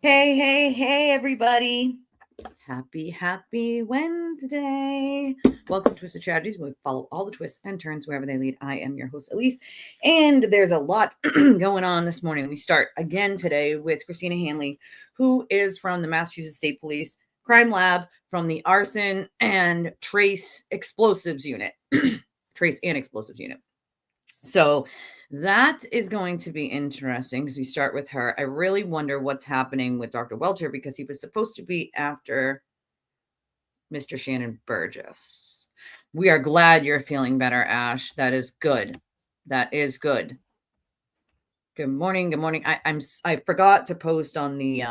Hey, everybody. Happy Wednesday. Welcome to Twisted Strategies, where we follow all the twists and turns wherever they lead. I am your host, Elise, and there's a lot going on this morning. We start again today with Christina Hanley, who is from the Massachusetts State Police Crime Lab from the Arson and Trace Explosives Unit. Trace and Explosives Unit. So that is going to be interesting because we start with her. I really wonder what's happening with Dr. Welcher because he was supposed to be after Mr. Shannon Burgess. We are glad you're feeling better, Ash. That is good. That is good. Good morning. Good morning. I forgot to post on the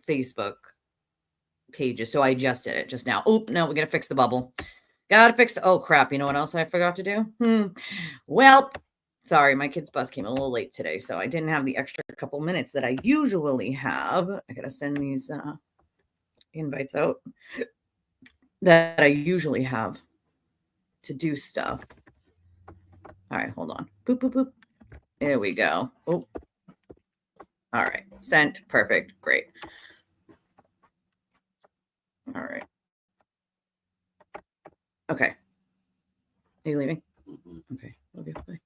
Facebook pages, so I just did it just now. Oh, no, we got to fix the bubble. Gotta fix. Oh, crap. You know what else I forgot to do? Well, sorry, my kid's bus came a little late today, so I didn't have the extra couple minutes that I usually have. I gotta send these invites out that I usually have to do stuff. All right, hold on. Boop, boop, boop. There we go. Oh, all right. Sent. Perfect. Great. All right. Okay. Are you leaving? Okay. Love you. Bye.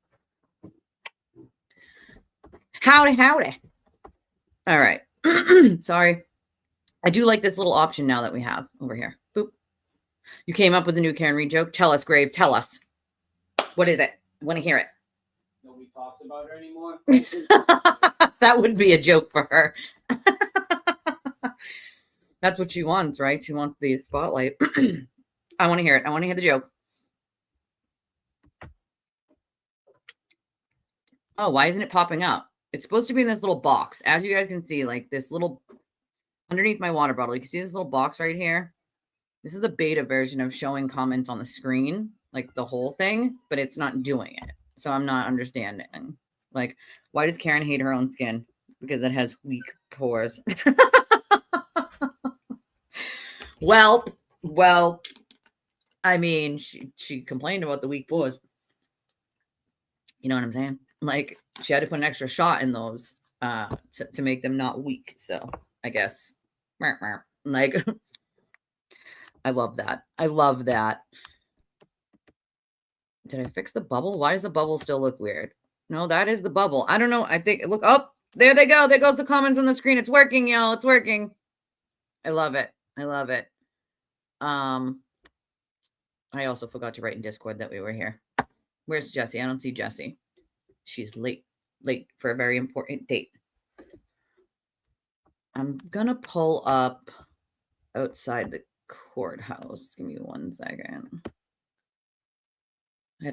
Howdy. All right. Sorry. I do like this little option now that we have over here. Boop. You came up with a new Karen Reed joke. Tell us, Grave. Tell us. What is it? I want to hear it. Nobody talks about her anymore. That would be a joke for her. That's what she wants, right? She wants the spotlight. I want to hear it. I want to hear the joke. Oh, why isn't it popping up? It's supposed to be in this little box. As you guys can see, like this little, underneath my water bottle, you can see this little box right here. This is the beta version of showing comments on the screen, like the whole thing, but it's not doing it. So I'm not understanding. Like, why does Karen hate her own skin? Because it has weak pores. Well, I mean, she complained about the weak pores. You know what I'm saying? Like, she had to put an extra shot in those to make them not weak. So I guess, like, I love that. I love that. Did I fix the bubble? Why does the bubble still look weird? No, that is the bubble. I don't know. I think, look, oh, there they go. There goes the comments on the screen. It's working, y'all. It's working. I love it. I love it. I also forgot to write in Discord that we were here. Where's Jessie? I don't see Jessie. She's late for a very important date. I'm gonna pull up outside the courthouse. Give me 1 second. I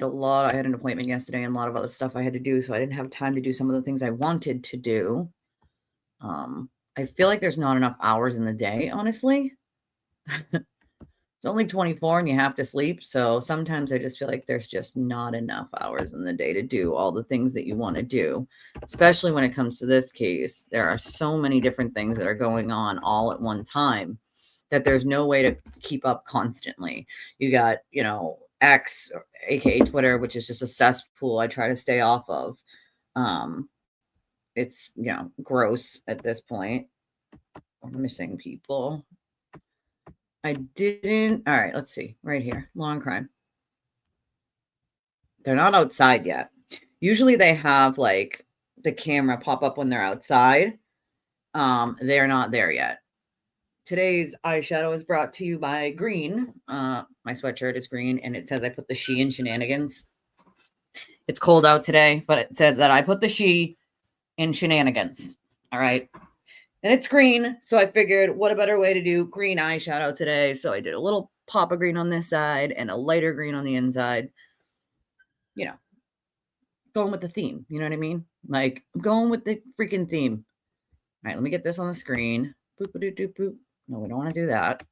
had an appointment yesterday and a lot of other stuff I had to do, so I didn't have time to do some of the things I wanted to do. I feel like there's not enough hours in the day, honestly. It's only 24 and you have to sleep. So sometimes I just feel like there's just not enough hours in the day to do all the things that you want to do, especially when it comes to this case. There are so many different things that are going on all at one time that there's no way to keep up constantly. You got, X, aka Twitter, which is just a cesspool I try to stay off of. It's, gross at this point. We're missing people. I didn't. All right, let's see. Right here. Law and crime. They're not outside yet. Usually they have like the camera pop up when they're outside. They're not there yet. Today's eyeshadow is brought to you by Green. My sweatshirt is green and it says I put the she in shenanigans. It's cold out today, but it says that I put the she in shenanigans. All right. And it's green, so I figured what a better way to do green eyeshadow today. So I did a little pop of green on this side and a lighter green on the inside. Going with the theme. You know what I mean? Like, I'm going with the freaking theme. All right, let me get this on the screen. Boop, boop, boop, boop. No, we don't want to do that.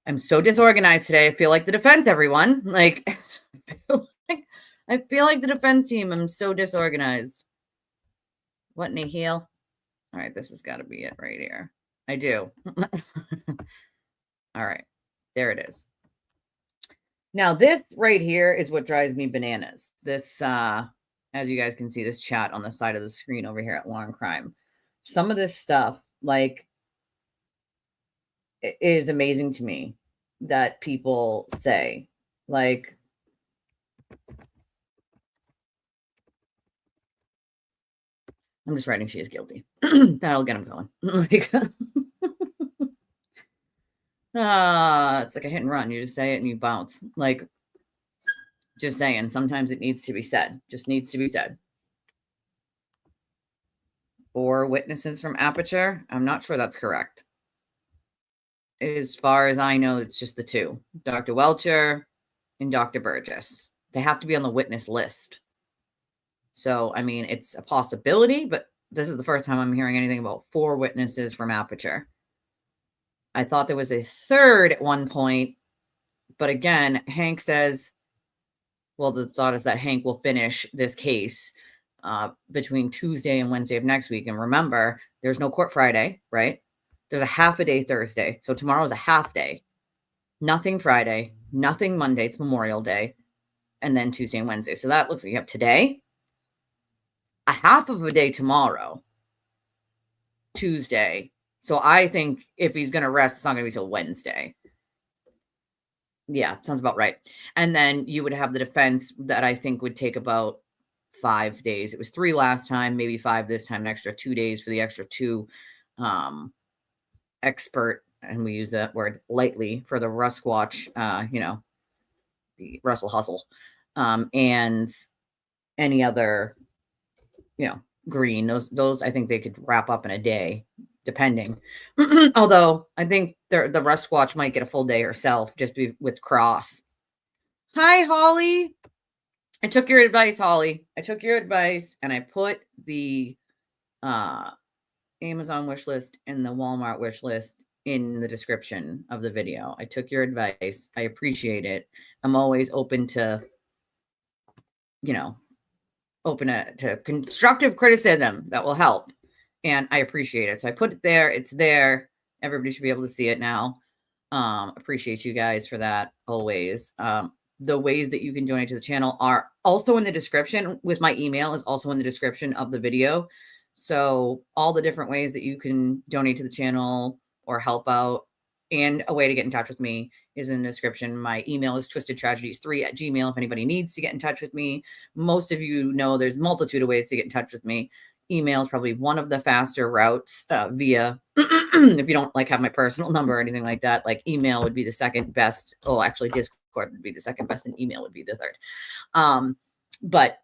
I'm so disorganized today. I feel like the defense, everyone. Like, I feel like the defense team. I'm so disorganized. What in the hell? All right, this has got to be it right here. I do. All right, there it is. Now, this right here is what drives me bananas. This, as you guys can see, this chat on the side of the screen over here at Law and Crime. some of this stuff, like, is amazing to me that people say, like, I'm just writing she is guilty. That'll get him going. Like, it's like a hit and run. You just say it and you bounce. Like, just saying, sometimes it needs to be said. Just needs to be said. 4 witnesses from Aperture. I'm not sure that's correct. As far as I know, it's just the 2, Dr. Welcher and Dr. Burgess. They have to be on the witness list. So, I mean, it's a possibility, but this is the first time I'm hearing anything about 4 witnesses from Aperture. I thought there was a 3rd at one point, but again, Hank says, well, the thought is that Hank will finish this case between Tuesday and Wednesday of next week. And remember, there's no court Friday, right? There's a half a day Thursday. So tomorrow is a half day. Nothing Friday, nothing Monday. It's Memorial Day. And then Tuesday and Wednesday. So that looks like you have today, a half of a day tomorrow, Tuesday. So I think if he's going to rest, it's not going to be till Wednesday. Yeah, sounds about right. And then you would have the defense that I think would take about 5 days. It was 3 last time, maybe 5 this time, an extra 2 days for the extra 2 expert, and we use that word lightly, for the Rusquatch, the Russell Hustle, and any other, green. Those I think they could wrap up in a day, depending. Although I think the Rusquatch might get a full day herself, just be with Cross. Hi, Holly. I took your advice, Holly. I took your advice, and I put the Amazon wish list and the Walmart wish list in the description of the video. I took your advice. I appreciate it. I'm always open to, to constructive criticism that will help. And I appreciate it. So I put it there. It's there. Everybody should be able to see it now. Appreciate you guys for that always. The ways that you can donate to the channel are also in the description. With my email is also in the description of the video. So all the different ways that you can donate to the channel or help out, and a way to get in touch with me is in the description. My email is twistedtragedies3@gmail.com if anybody needs to get in touch with me. Most of you know there's a multitude of ways to get in touch with me. Email is probably one of the faster routes via, if you don't have my personal number or anything like that, email would be the second best. Oh, actually Discord would be the second best and email would be the third. But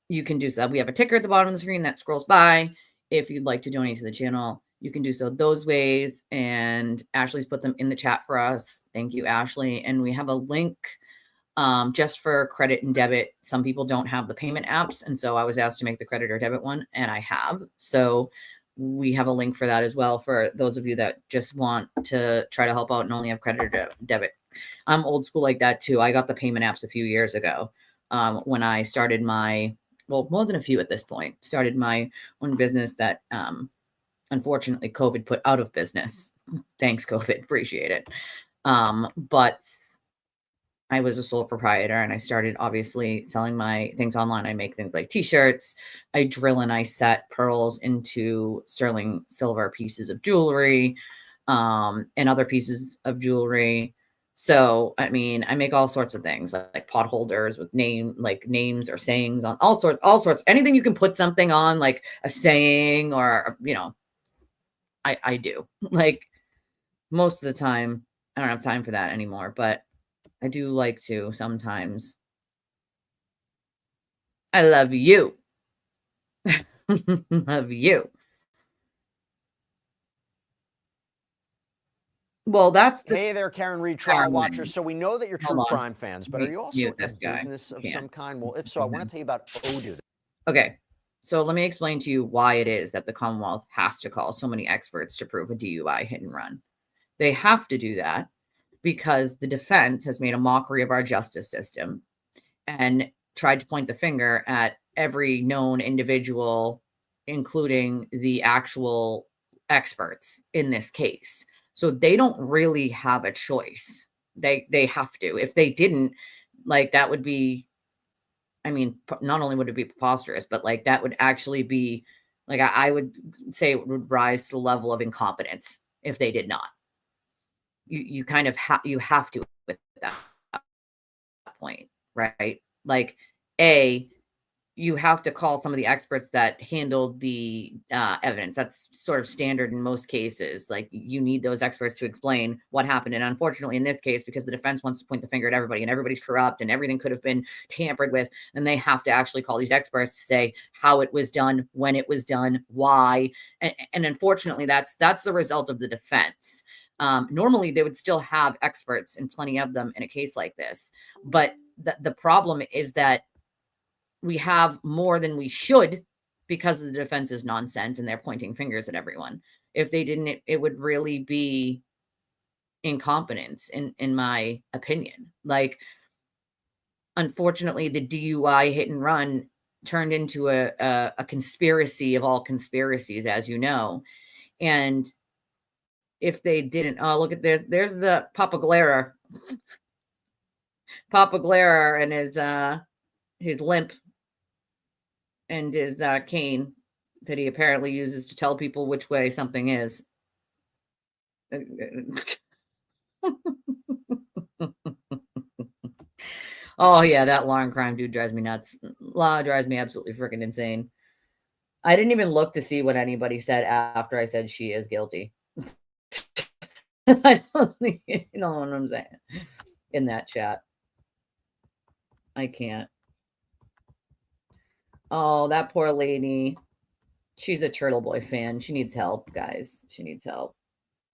you can do so. We have a ticker at the bottom of the screen that scrolls by. If you'd like to donate to the channel, you can do so those ways. And Ashley's put them in the chat for us. Thank you, Ashley. And we have a link just for credit and debit. Some people don't have the payment apps. And so I was asked to make the credit or debit one, and I have. So we have a link for that as well for those of you that just want to try to help out and only have credit or debit. I'm old school like that too. I got the payment apps a few years ago when I started more than a few at this point, started my own business that unfortunately COVID put out of business. Thanks, COVID. Appreciate it. But I was a sole proprietor, and I started obviously selling my things online. I make things like t-shirts. I drill and I set pearls into sterling silver pieces of jewelry and other pieces of jewelry. So, I mean, I make all sorts of things like pot holders with names or sayings on all sorts, anything you can put something on, like a saying or, I do. Most of the time, I don't have time for that anymore, but I do like to sometimes. I love you. Love you. Well, that's Hey there, Karen Reed, trial watchers. So we know that you're true crime fans, but are you also in business of some kind? Well, if so, I want to tell you about Odoo. Okay, so let me explain to you why it is that the Commonwealth has to call so many experts to prove a DUI hit and run. They have to do that because the defense has made a mockery of our justice system and tried to point the finger at every known individual, including the actual experts in this case. So they don't really have a choice. They have to. If they didn't, that would be, I mean, not only would it be preposterous, but that would actually be Like I would say it would rise to the level of incompetence if they did not. You kind of have to with that point, right? Like you have to call some of the experts that handled the evidence. That's sort of standard in most cases. Like you need those experts to explain what happened. And unfortunately, in this case, because the defense wants to point the finger at everybody and everybody's corrupt and everything could have been tampered with, and they have to actually call these experts to say how it was done, when it was done, why. And unfortunately, that's the result of the defense. Normally, they would still have experts and plenty of them in a case like this. But the problem is that we have more than we should because the defense is nonsense and they're pointing fingers at everyone. If they didn't, it would really be incompetence, in my opinion. Like, unfortunately, the DUI hit and run turned into a conspiracy of all conspiracies, as you know. And if they didn't, oh, look at this. There's the Papa Glera and his limp and his cane that he apparently uses to tell people which way something is. Oh yeah, that law and crime dude drives me nuts. Law drives me absolutely freaking insane. I didn't even look to see what anybody said after I said she is guilty. I don't think, you know what I'm saying, in that chat. I can't. Oh, that poor lady. She's a Turtle Boy fan. She needs help, guys. She needs help.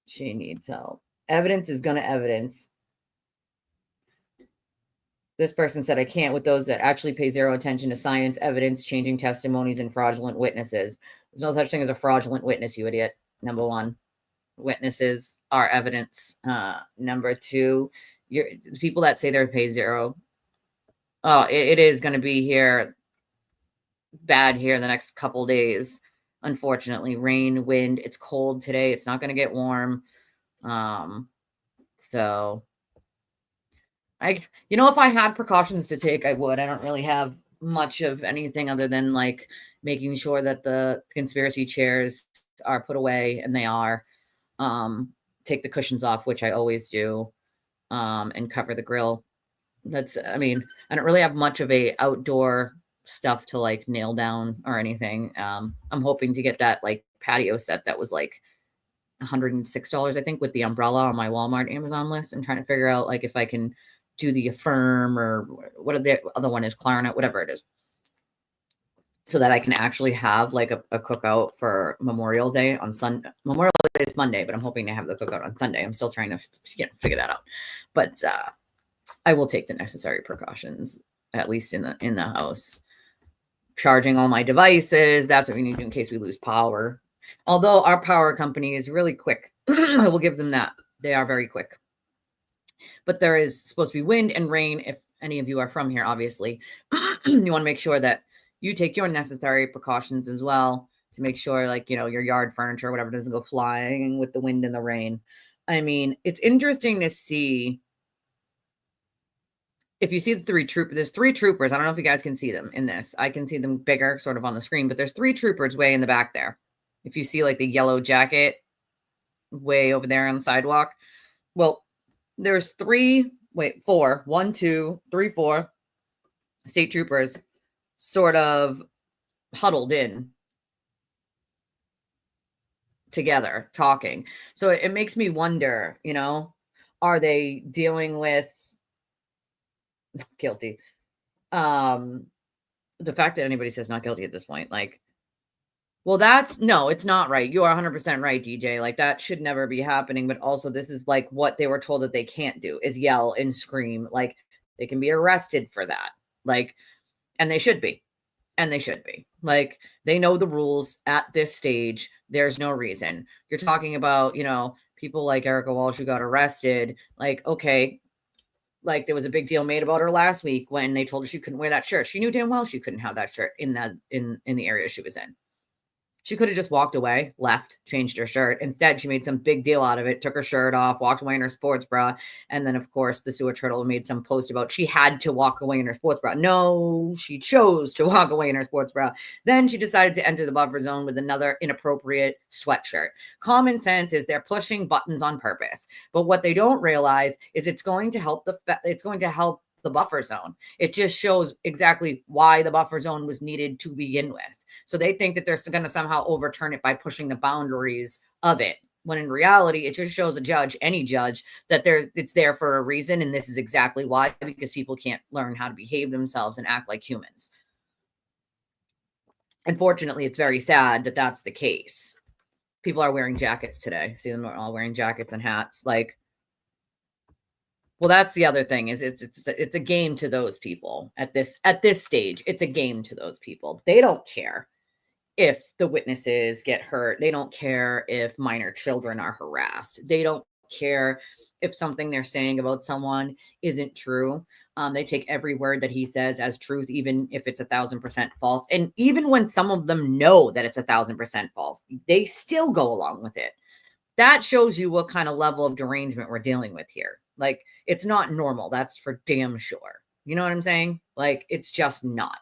She needs help. Evidence is going to evidence. This person said, I can't with those that actually pay zero attention to science, evidence, changing testimonies, and fraudulent witnesses. There's no such thing as a fraudulent witness, you idiot. Number one, witnesses are evidence. Number two, the people that say they're pay zero. Oh, it is going to be bad here in the next couple days. Unfortunately, rain, wind, it's cold today. It's not going to get warm. So if I had precautions to take, I would. I don't really have much of anything other than like making sure that the conspiracy chairs are put away, and they are. Take the cushions off, which I always do, and cover the grill. I don't really have much of a outdoor stuff to like nail down or anything. I'm hoping to get that like patio set that was like $106, I think, with the umbrella on my Walmart Amazon list. I'm trying to figure out like if I can do the Affirm or what the other one is, Clarinet, whatever it is, so that I can actually have like a cookout for Memorial Day on Sunday. Memorial Day is Monday, but I'm hoping to have the cookout on Sunday. I'm still trying to figure that out. But I will take the necessary precautions, at least in the house. Charging all my devices. That's what we need to do in case we lose power. Although our power company is really quick. I will give them that. They are very quick. But there is supposed to be wind and rain. If any of you are from here, obviously, you want to make sure that you take your necessary precautions as well to make sure, like, your yard furniture or whatever doesn't go flying with the wind and the rain. I mean, it's interesting to see. If you see the there's 3 troopers. I don't know if you guys can see them in this. I can see them bigger sort of on the screen, but there's 3 troopers way in the back there. If you see like the yellow jacket way over there on the sidewalk. Well, there's 4, 1, 2, 3, 4 state troopers sort of huddled in together talking. So it makes me wonder, are they dealing with guilty? The fact that anybody says not guilty at this point, like, well, it's not right. You are 100% right, DJ. Like, that should never be happening. But also, this is like what they were told that they can't do is yell and scream. Like, they can be arrested for that. Like, and they should be. And they should be. Like, they know the rules at this stage. There's no reason. You're talking about, people like Erica Walsh who got arrested. Like, okay, like there was a big deal made about her last week when they told her she couldn't wear that shirt. She knew damn well she couldn't have that shirt in the area she was in. She could have just walked away, left, changed her shirt. Instead, she made some big deal out of it, took her shirt off, walked away in her sports bra. And then, of course, the sewer turtle made some post about she had to walk away in her sports bra. No, she chose to walk away in her sports bra. Then she decided to enter the buffer zone with another inappropriate sweatshirt. Common sense is they're pushing buttons on purpose. But what they don't realize is it's going to help the buffer zone. It just shows exactly why the buffer zone was needed to begin with. So they think that they're going to somehow overturn it by pushing the boundaries of it. When in reality, it just shows a judge, any judge, that it's there for a reason. And this is exactly why, because people can't learn how to behave themselves and act like humans. Unfortunately, it's very sad that that's the case. People are wearing jackets today. See them all wearing jackets and hats. Like, well, that's the other thing is it's a game to those people at this stage. It's a game to those people. They don't care if the witnesses get hurt. They don't care if minor children are harassed. They don't care if something they're saying about someone isn't true. They take every word that he says as truth, even if it's 1,000% false. And even when some of them know that it's 1,000% false, they still go along with it. That shows you what kind of level of derangement we're dealing with here. Like, it's not normal. That's for damn sure. You know what I'm saying? Like, it's just not.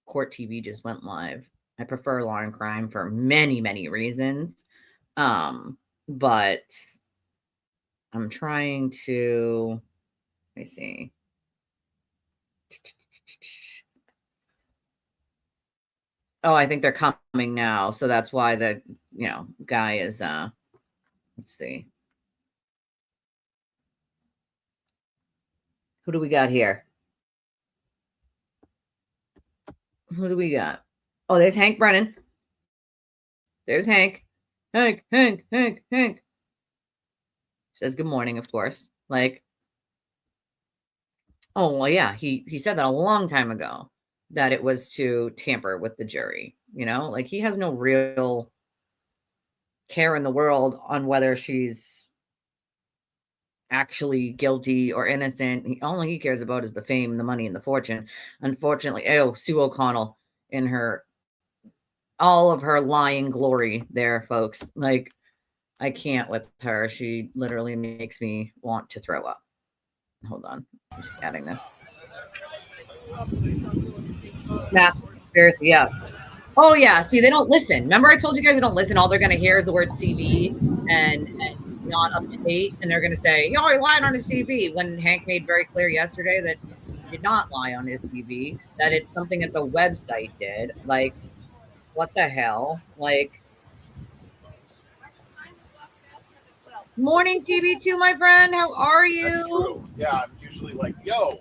Court TV just went live. I prefer Law and Crime for many, many reasons. But I'm trying to, let me see. Oh, I think they're coming now. So that's why the, guy is, let's see. Who do we got here? Who do we got? Oh, there's Hank Brennan. There's Hank. Hank. Says good morning, of course. Like, oh, well, yeah, he said that a long time ago, that it was to tamper with the jury. Like, he has no real care in the world on whether she's actually guilty or innocent. All he cares about is the fame, the money, and the fortune. Unfortunately, Sue O'Connell in all of her lying glory there, folks. Like, I can't with her. She literally makes me want to throw up. Hold on. I'm just adding this. Mass conspiracy, yeah. Oh, yeah. See, they don't listen. Remember I told you guys they don't listen. All they're going to hear is the word CV and not up to date. And they're going to say, he lied on his CV. When Hank made very clear yesterday that he did not lie on his CV, that it's something that the website did. Like, what the hell? Like, morning, TV2, my friend. How are you? That's true. Yeah, I'm usually like, yo.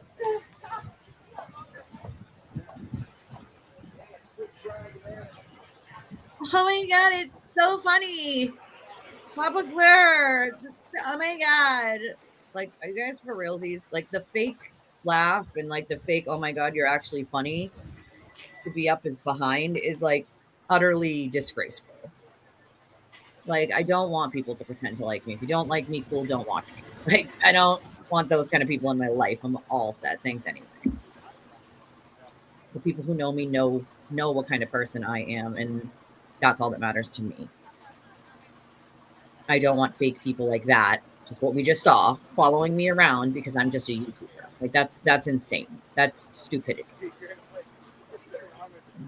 Oh my God, it's so funny. Papa Claire. Oh my God. Like, are you guys for realsies? Like, the fake laugh and like the fake, oh my God, you're actually funny to be up is behind is like utterly disgraceful. Like, I don't want people to pretend to like me. If you don't like me, cool, don't watch me. Like, I don't want those kind of people in my life. I'm all set. Thanks anyway. The people who know me know what kind of person I am, and that's all that matters to me. I don't want fake people like that, just what we just saw, following me around because I'm just a YouTuber. Like, that's insane. That's stupidity.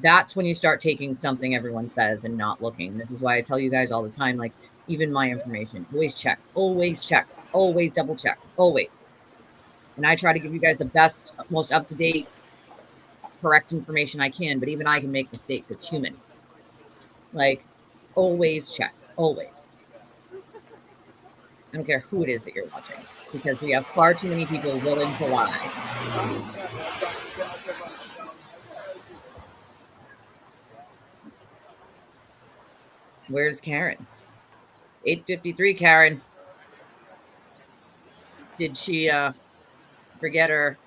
That's when you start taking something everyone says and not looking. This is why I tell you guys all the time, like, even my information, always check, always double check, always. And I try to give you guys the best, most up-to-date, correct information I can, but even I can make mistakes. It's human. Like, always check, always. I don't care who it is that you're watching, because we have far too many people willing to lie. Where's Karen? It's 8:53, Karen. Did she forget her?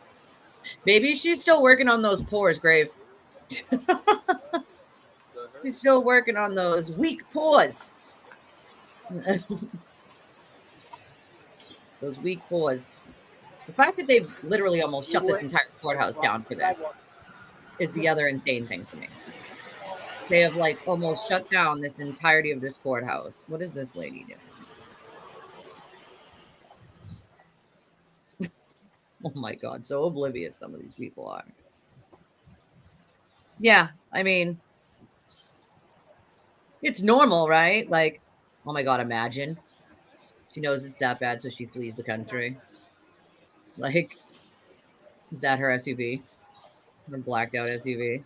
Maybe she's still working on those pores, Grave. She's still working on those weak pores. Those weak pores. The fact that they've literally almost shut this entire courthouse down for this is the other insane thing for me. They have like almost shut down this entirety of this courthouse. What is this lady doing? Oh my God, so oblivious some of these people are. Yeah, I mean, it's normal, right? Like, oh my God, imagine. She knows it's that bad, so she flees the country. Like, is that her SUV? Her blacked out SUV?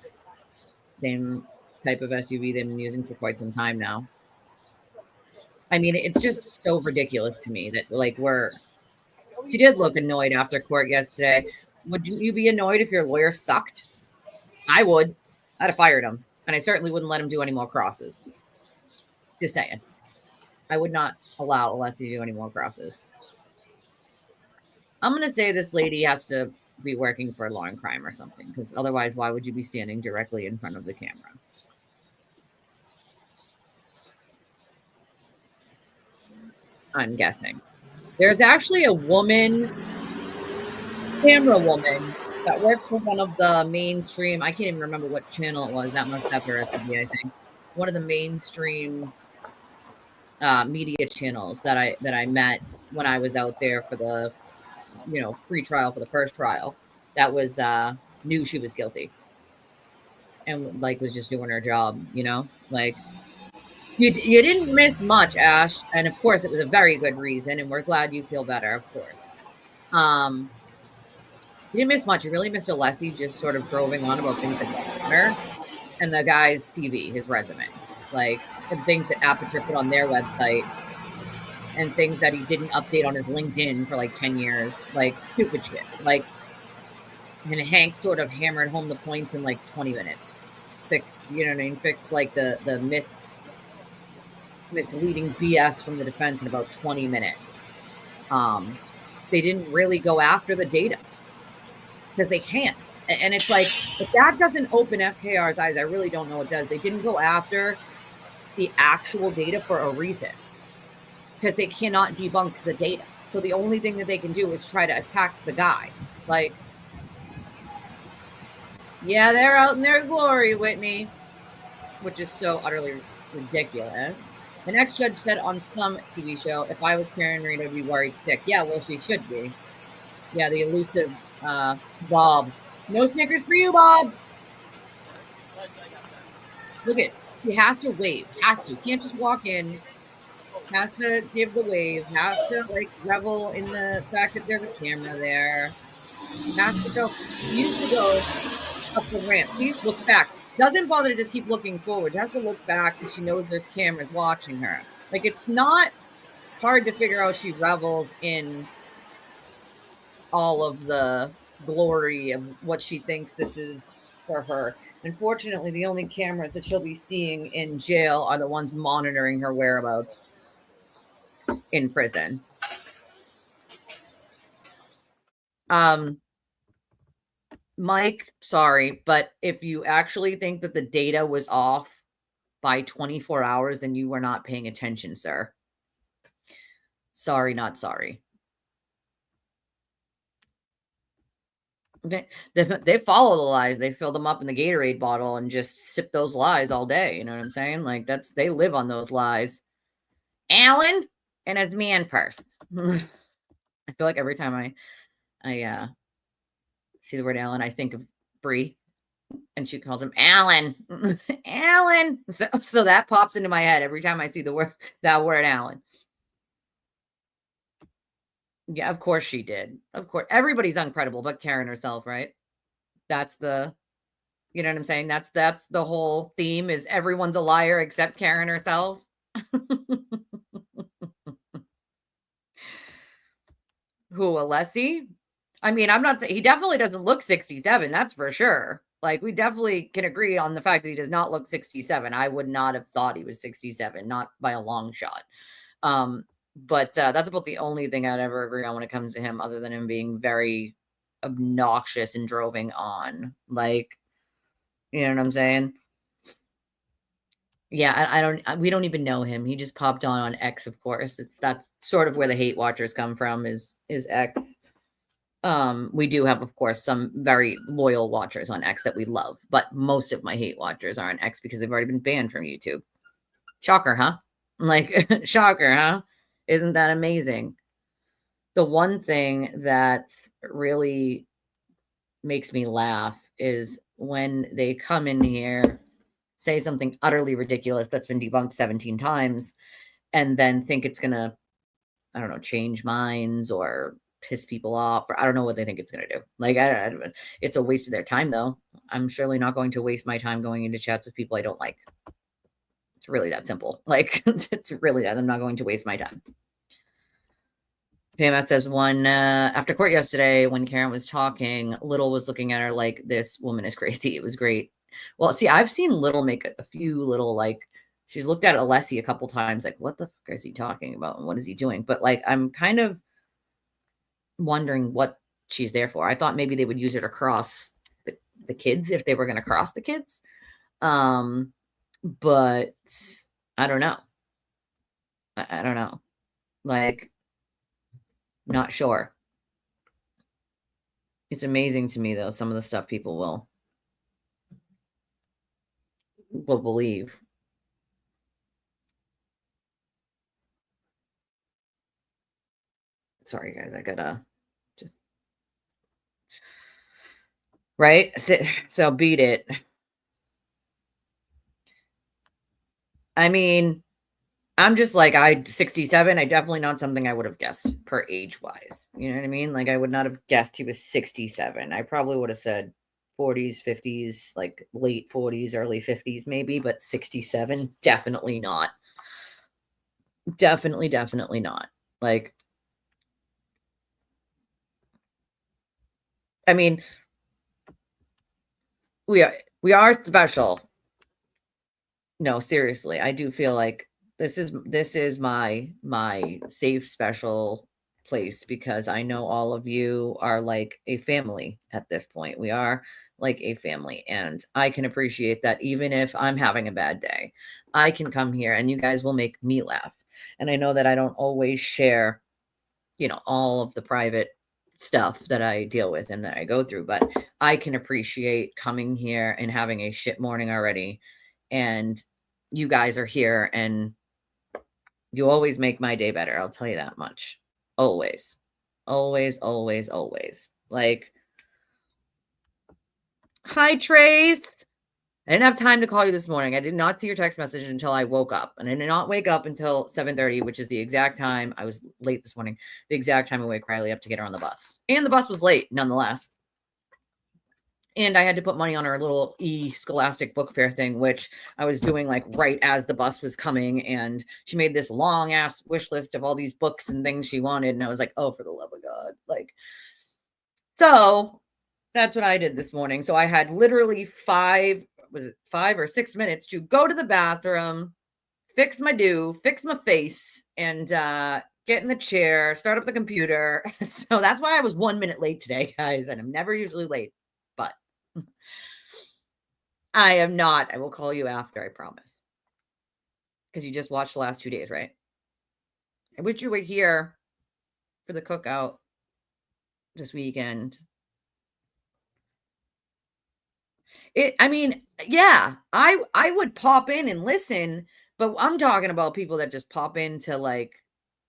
Same type of SUV they've been using for quite some time now. I mean, it's just so ridiculous to me that, like, she did look annoyed after court yesterday. Would you be annoyed if your lawyer sucked? I would. I'd have fired him. And I certainly wouldn't let him do any more crosses. Just saying. I would not allow Alessi to do any more crosses. I'm going to say this lady has to be working for a law and crime or something, because otherwise, why would you be standing directly in front of the camera? I'm guessing. There's actually a camera woman that works for one of the mainstream, I can't even remember what channel it was. That must have her SUV, I think. One of the mainstream media channels that I met when I was out there for the, pre-trial for the first trial. That was knew she was guilty and like was just doing her job, like you didn't miss much, Ash. And of course it was a very good reason, and we're glad you feel better, of course. You didn't miss much. You really missed Alessi just sort of droving on about things that don't matter, and the guy's CV, his resume, like, and things that Aperture put on their website, and things that he didn't update on his LinkedIn for like 10 years, like stupid shit. Like, and Hank sort of hammered home the points in like 20 minutes. Fixed, you know what I mean? Fixed like the misleading BS from the defense in about 20 minutes. They didn't really go after the data because they can't. And it's like, if that doesn't open FKR's eyes, I really don't know what does. They didn't go after the actual data for a reason, because they cannot debunk the data. So the only thing that they can do is try to attack the guy. Like, yeah, they're out in their glory, Whitney, which is so utterly ridiculous. The next judge said on some TV show, if I was Karen Reed, I'd be worried sick. Yeah, well, she should be. Yeah, the elusive Bob. No Snickers for you, Bob. Look at, he has to wave. Has to. Can't just walk in. Has to give the wave. Has to, like, revel in the fact that there's a camera there. Has to go. He used to go up the ramp. He looks back. Doesn't bother to just keep looking forward. Has to look back because she knows there's cameras watching her. Like, it's not hard to figure out she revels in all of the glory of what she thinks this is for her. Unfortunately, the only cameras that she'll be seeing in jail are the ones monitoring her whereabouts in prison. Mike, sorry, but if you actually think that the data was off by 24 hours, then you were not paying attention, sir. Sorry, not sorry. They follow the lies. They fill them up in the Gatorade bottle and just sip those lies all day. You know what I'm saying? Like, they live on those lies. Alan and his man purse. I feel like every time I see the word Alan, I think of Bree, and she calls him Alan. Alan. So that pops into my head every time I see that word Alan. Yeah, of course she did. Of course. Everybody's uncredible but Karen herself, right? That's the, you know what I'm saying? That's the whole theme, is everyone's a liar except Karen herself. Who, Alessi? I mean, I'm not saying, he definitely doesn't look 67. That's for sure. Like, we definitely can agree on the fact that he does not look 67. I would not have thought he was 67, not by a long shot. But that's about the only thing I'd ever agree on when it comes to him, other than him being very obnoxious and droving on. Like, you know what I'm saying? Yeah, we don't even know him. He just popped on X, of course. That's sort of where the hate watchers come from, is X. We do have, of course, some very loyal watchers on X that we love, but most of my hate watchers are on X because they've already been banned from YouTube. Shocker, huh? Like, shocker, huh? Isn't that amazing? The one thing that really makes me laugh is when they come in here, say something utterly ridiculous that's been debunked 17 times, and then think it's going to, I don't know, change minds or piss people off, or I don't know what they think it's going to do. Like, it's a waste of their time, though. I'm surely not going to waste my time going into chats with people I don't like. It's really that simple. Like, it's really that. I'm not going to waste my time. PMS says after court yesterday, when Karen was talking, Little was looking at her like, this woman is crazy. It was great. Well, see, I've seen Little make a few little, like, she's looked at Alessi a couple times, like, what the fuck is he talking about? And what is he doing? But, like, I'm kind of wondering what she's there for. I thought maybe they would use her to cross the kids if they were going to cross the kids. But I don't know. I don't know. Like, not sure. It's amazing to me, though, some of the stuff people will believe. Sorry, guys. I gotta just... Right? So beat it. I mean, I'm just like, 67, I definitely not something I would have guessed per age-wise. You know what I mean? Like, I would not have guessed he was 67. I probably would have said 40s, 50s, like late 40s, early 50s maybe, but 67, definitely not. Definitely not. Like, I mean, we are special. No, seriously, I do feel like this is my safe, special place because I know all of you are like a family at this point. We are like a family, and I can appreciate that even if I'm having a bad day, I can come here and you guys will make me laugh. And I know that I don't always share, all of the private stuff that I deal with and that I go through, but I can appreciate coming here and having a shit morning already. And you guys are here and you always make my day better. I'll tell you that much. Always. Like, hi, Trace. I didn't have time to call you this morning. I did not see your text message until I woke up. And I did not wake up until 7:30, which is the exact time. I was late this morning. The exact time I wake Riley up to get her on the bus. And the bus was late, nonetheless. And I had to put money on her little Scholastic book fair thing, which I was doing like right as the bus was coming. And she made this long ass wish list of all these books and things she wanted. And I was like, oh, for the love of God. Like, so that's what I did this morning. So I had literally 5 or 6 minutes to go to the bathroom, fix my face, and get in the chair, start up the computer. So that's why I was 1 minute late today, guys. And I'm never usually late, but I am not. I will call you after, I promise. Because you just watched the last 2 days, right? I wish you were here for the cookout this weekend. I mean, yeah, I would pop in and listen, but I'm talking about people that just pop in to like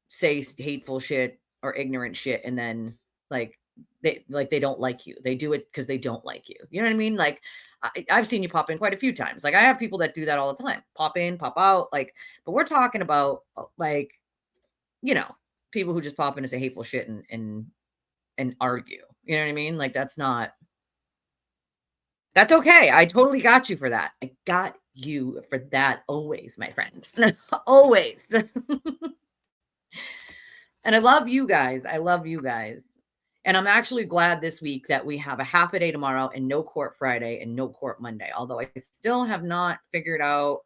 say hateful shit or ignorant shit, and then like they don't like you. They do it because they don't like you. You know what I mean? Like I've seen you pop in quite a few times. Like I have people that do that all the time. Pop in, pop out. Like, but we're talking about like, people who just pop in and say hateful shit and argue. You know what I mean? Like that's okay. I totally got you for that. I got you for that always, my friend. Always. And I love you guys. And I'm actually glad this week that we have a half a day tomorrow and no court Friday and no court Monday. Although I still have not figured out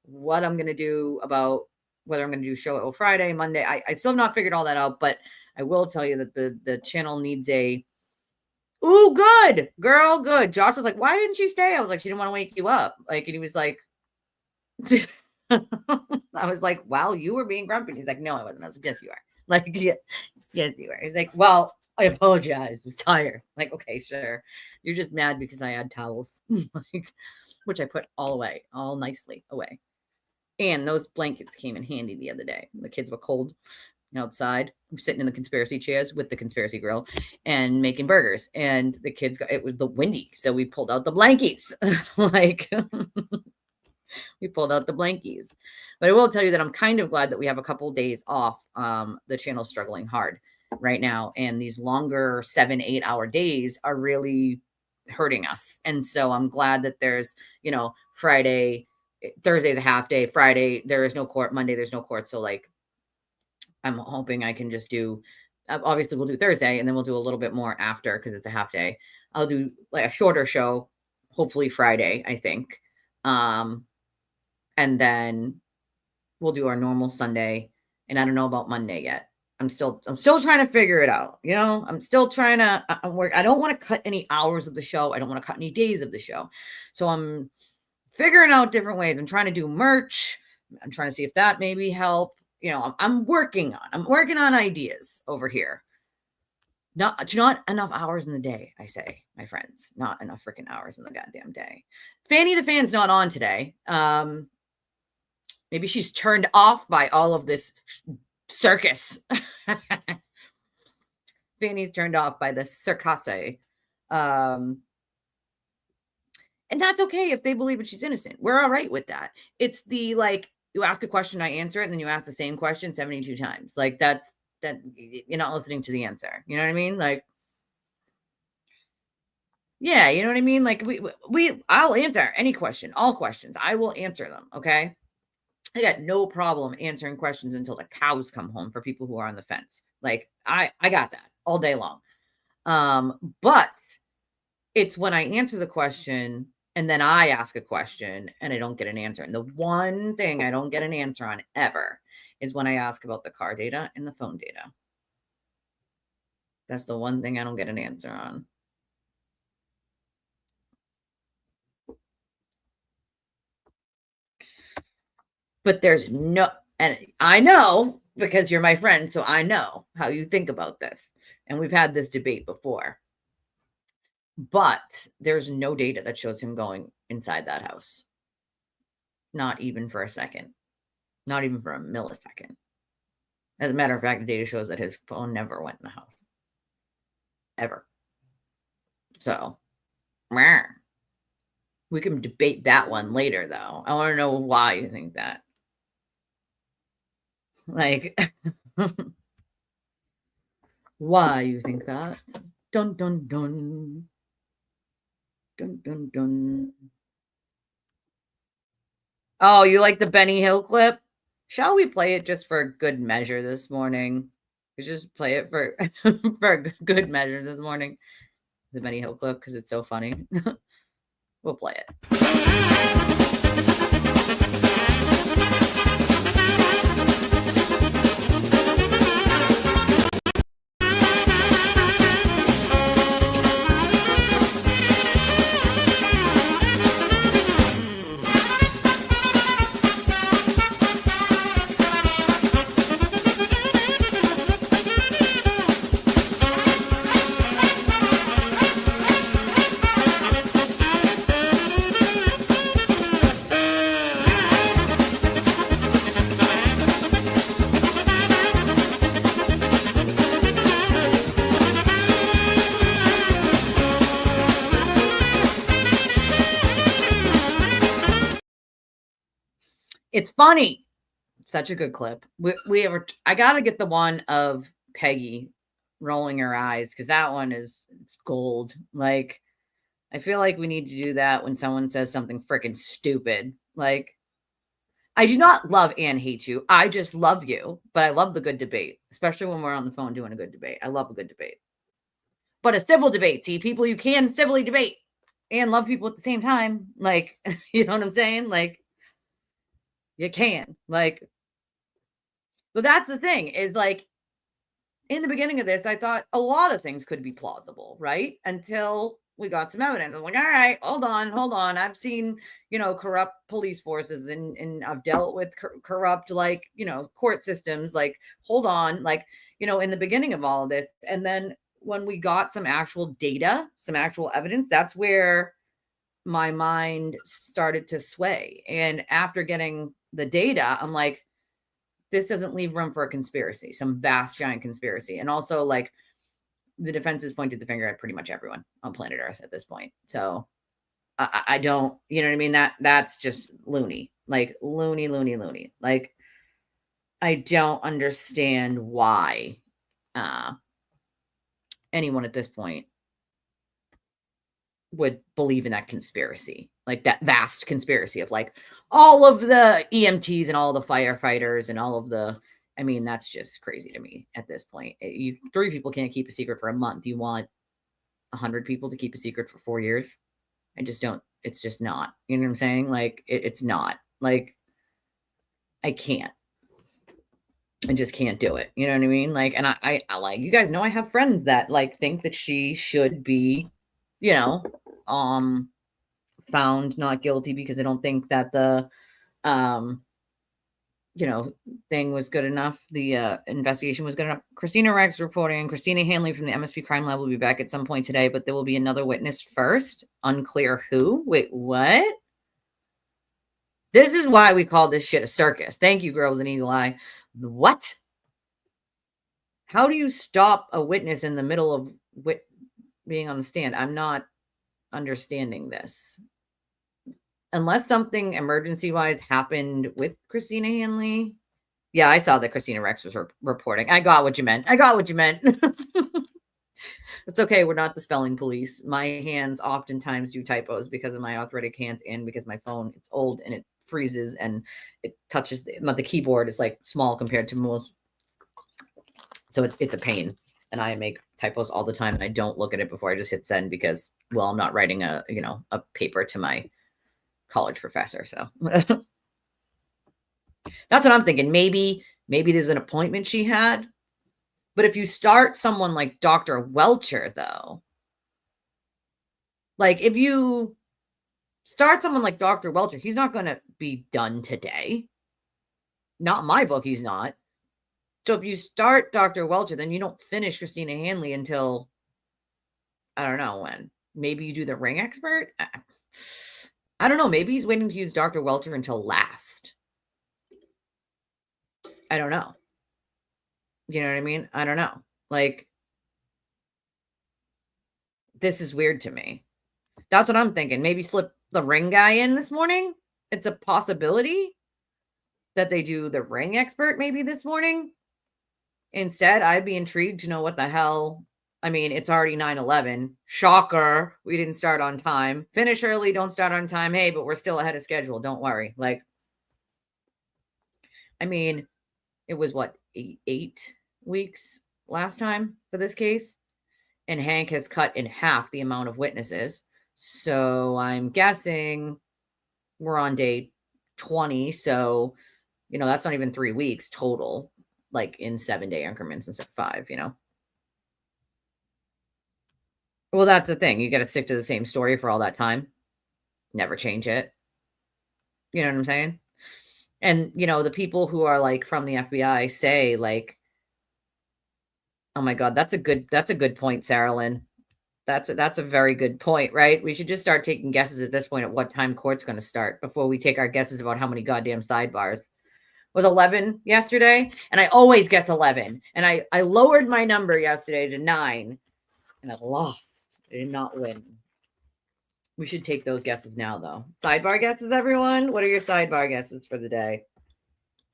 what I'm going to do about whether I'm going to do show Friday, Monday. I still have not figured all that out, but I will tell you that the channel needs ooh, good girl, good. Josh was like, why didn't she stay? I was like, she didn't want to wake you up. Like, and he was like, I was like, wow, you were being grumpy. He's like, no, I wasn't. I was like, yes, you are. Like, yes, you are. He's like, well, I apologize. I was tired. Like, okay, sure. You're just mad because I had towels, like, which I put all away, all nicely away. And those blankets came in handy the other day. The kids were cold outside. I'm sitting in the conspiracy chairs with the conspiracy grill and making burgers. And the kids it was the windy. So we pulled out the blankies. Like we pulled out the blankies. But I will tell you that I'm kind of glad that we have a couple of days off. The channel's struggling hard right now. And these longer 7-8 hour days are really hurting us. And so I'm glad that there's, Friday, Thursday's a half day, Friday, there is no court, Monday, there's no court. So like, I'm hoping I can just do, obviously we'll do Thursday and then we'll do a little bit more after because it's a half day. I'll do like a shorter show, hopefully Friday, I think. And then we'll do our normal Sunday. And I don't know about Monday yet. I'm still trying to figure it out. I'm still trying to work. I don't want to cut any hours of the show. I don't want to cut any days of the show. So I'm figuring out different ways. I'm trying to do merch. I'm trying to see if that maybe help. I'm working on ideas over here. Not enough hours in the day, I say, my friends. Not enough freaking hours in the goddamn day. Fanny the Fan's not on today. Maybe she's turned off by all of this circus. Fanny's turned off by the circus. And that's okay if they believe that she's innocent. We're all right with that. It's the like, you ask a question, I answer it, and then you ask the same question 72 times. Like that you're not listening to the answer. You know what I mean? Like, yeah, you know what I mean? Like I'll answer any question, all questions. I will answer them. Okay. I got no problem answering questions until the cows come home for people who are on the fence. Like I got that all day long. But it's when I answer the question and then I ask a question and I don't get an answer. And the one thing I don't get an answer on ever is when I ask about the car data and the phone data. That's the one thing I don't get an answer on. But there's no, and I know because you're my friend, so I know how you think about this. And we've had this debate before. But there's no data that shows him going inside that house. Not even for a second. Not even for a millisecond. As a matter of fact, the data shows that his phone never went in the house. Ever. So, we can debate that one later, though. I want to know why you think that. Like, why you think that? Dun, dun, dun. Dun, dun, dun. Oh, you like the Benny Hill clip? Shall we play it just for good measure this morning? We just play it for for good measure this morning. The Benny Hill clip because it's so funny. We'll play it. It's funny. Such a good clip. I got to get the one of Peggy rolling her eyes because that one it's gold. Like, I feel like we need to do that when someone says something freaking stupid. Like, I do not love and hate you. I just love you, but I love the good debate, especially when we're on the phone doing a good debate. I love a good debate. But a civil debate, see, people you can civilly debate and love people at the same time. Like, you know what I'm saying? Like, you can. Like, but that's the thing is like, in the beginning of this, I thought a lot of things could be plausible, right? Until we got some evidence. I was like, all right, hold on. I've seen, corrupt police forces and I've dealt with corrupt, court systems. Like, hold on, in the beginning of all of this. And then when we got some actual data, some actual evidence, that's where my mind started to sway. And after getting the data, I'm like, this doesn't leave room for a conspiracy, some vast giant conspiracy. And also, like, the defense has pointed the finger at pretty much everyone on planet Earth at this point. So I don't, you know what I mean? That's just loony, like loony. Like, I don't understand why anyone at this point would believe in that conspiracy, like that vast conspiracy of like all of the EMTs and all the firefighters and all of the, I mean, that's just crazy to me at this point. 3 people can't keep a secret for a month. You want 100 people to keep a secret for 4 years? I just don't, it's just not, you know what I'm saying? Like, it's not, like, I can't. I just can't do it. You know what I mean? Like, and I like, you guys know, I have friends that like think that she should be, you know, found not guilty because they don't think that the, you know, thing was good enough. The investigation was good enough. Christina Rex reporting, Christina Hanley from the MSP Crime Lab will be back at some point today, but there will be another witness first. Unclear who. Wait, what? This is why we call this shit a circus. Thank you, girl with an eagle eye. What? How do you stop a witness in the middle of being on the stand? I'm not understanding this. Unless something emergency-wise happened with Christina Hanley. Yeah, I saw that Christina Rex was reporting. I got what you meant. It's okay. We're not the spelling police. My hands oftentimes do typos because of my arthritic hands and because my phone, it's old and it freezes and it touches the keyboard is like small compared to most. So it's a pain. And I make typos all the time. And I don't look at it before I just hit send because, well, I'm not writing a paper to my college professor. So that's what I'm thinking. Maybe there's an appointment she had. But if you start someone like Dr. Welcher, though, like if you start someone like Dr. Welcher, he's not going to be done today. Not in my book, he's not. So if you start Dr. Welcher, then you don't finish Christina Hanley until, I don't know when. Maybe you do the ring expert. I don't know. Maybe he's waiting to use Dr. Welcher until last. I don't know. You know what I mean? I don't know. Like, this is weird to me. That's what I'm thinking. Maybe slip the ring guy in this morning. It's a possibility that they do the ring expert maybe this morning. Instead, I'd be intrigued to know what the hell. I mean, it's already 9/11. Shocker. We didn't start on time. Finish early, don't start on time. Hey, but we're still ahead of schedule. Don't worry. Like, I mean, it was what, 8 weeks last time for this case? And Hank has cut in half the amount of witnesses. So I'm guessing we're on day 20. So, that's not even 3 weeks total, like in 7-day increments instead of 5, Well, that's the thing. You got to stick to the same story for all that time. Never change it. You know what I'm saying? And, the people who are like from the FBI say like, oh my God, that's a good point, Sarah Lynn. That's a very good point, right? We should just start taking guesses at this point at what time court's going to start before we take our guesses about how many goddamn sidebars. Was 11 yesterday? And I always guess 11. And I lowered my number yesterday to 9 and I lost. I did not win. We should take those guesses now though. Sidebar guesses, everyone. What are your sidebar guesses for the day?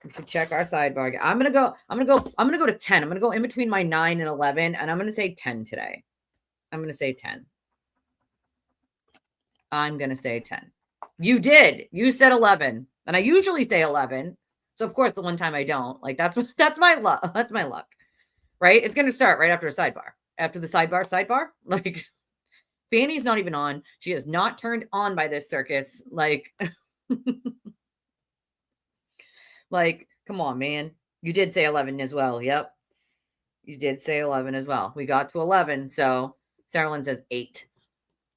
We should check our sidebar. I'm gonna go to 10. I'm gonna go in between my 9 and 11, and I'm gonna say 10 today. I'm gonna say 10. I'm gonna say 10. You did. You said 11, and I usually say 11. So of course, the one time I don't, like that's my luck. That's my luck, right? It's gonna start right after a sidebar. After the sidebar, like Fanny's not even on. She is not turned on by this circus. Like. Like, come on, man. You did say 11 as well. Yep. You did say 11 as well. We got to 11. So Sarah Lynn says 8.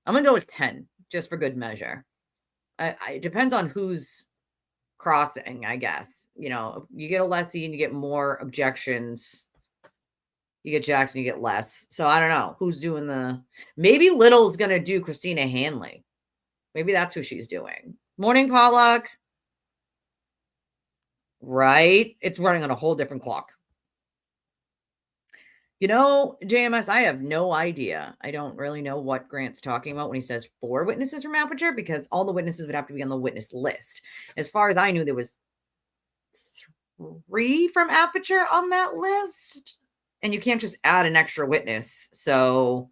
I'm going to go with 10 just for good measure. It depends on who's crossing, I guess. You get a lessee and you get more objections. You get Jackson, you get less. So I don't know who's doing the. Maybe Little's gonna do Christina Hanley. Maybe that's who she's doing. Morning, Pollock. Right? It's running on a whole different clock. You know, JMS, I have no idea. I don't really know what Grant's talking about when he says 4 witnesses from Aperture, because all the witnesses would have to be on the witness list. As far as I knew, there was 3 from Aperture on that list. And you can't just add an extra witness. So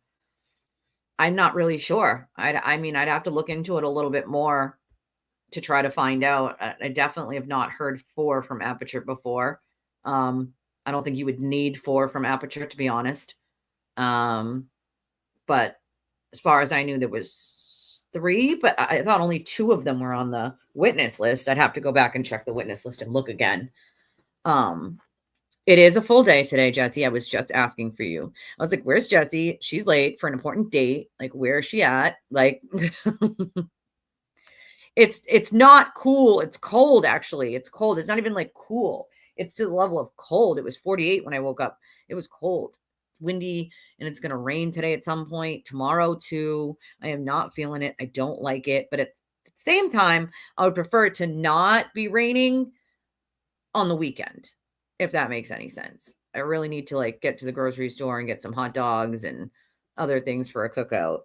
I'm not really sure. I mean, I'd have to look into it a little bit more to try to find out. I definitely have not heard 4 from Aperture before. I don't think you would need 4 from Aperture, to be honest. But as far as I knew, there was 3, but I thought only 2 of them were on the witness list. I'd have to go back and check the witness list and look again. It is a full day today, Jesse. I was just asking for you. I was like, where's Jesse? She's late for an important date. Like, where is she at? Like, it's not cool. It's cold, actually. It's cold. It's not even like cool. It's to the level of cold. It was 48 when I woke up. It was cold, windy, and it's going to rain today at some point. Tomorrow, too. I am not feeling it. I don't like it. But at the same time, I would prefer it to not be raining on the weekend, if that makes any sense. I really need to like get to the grocery store and get some hot dogs and other things for a cookout.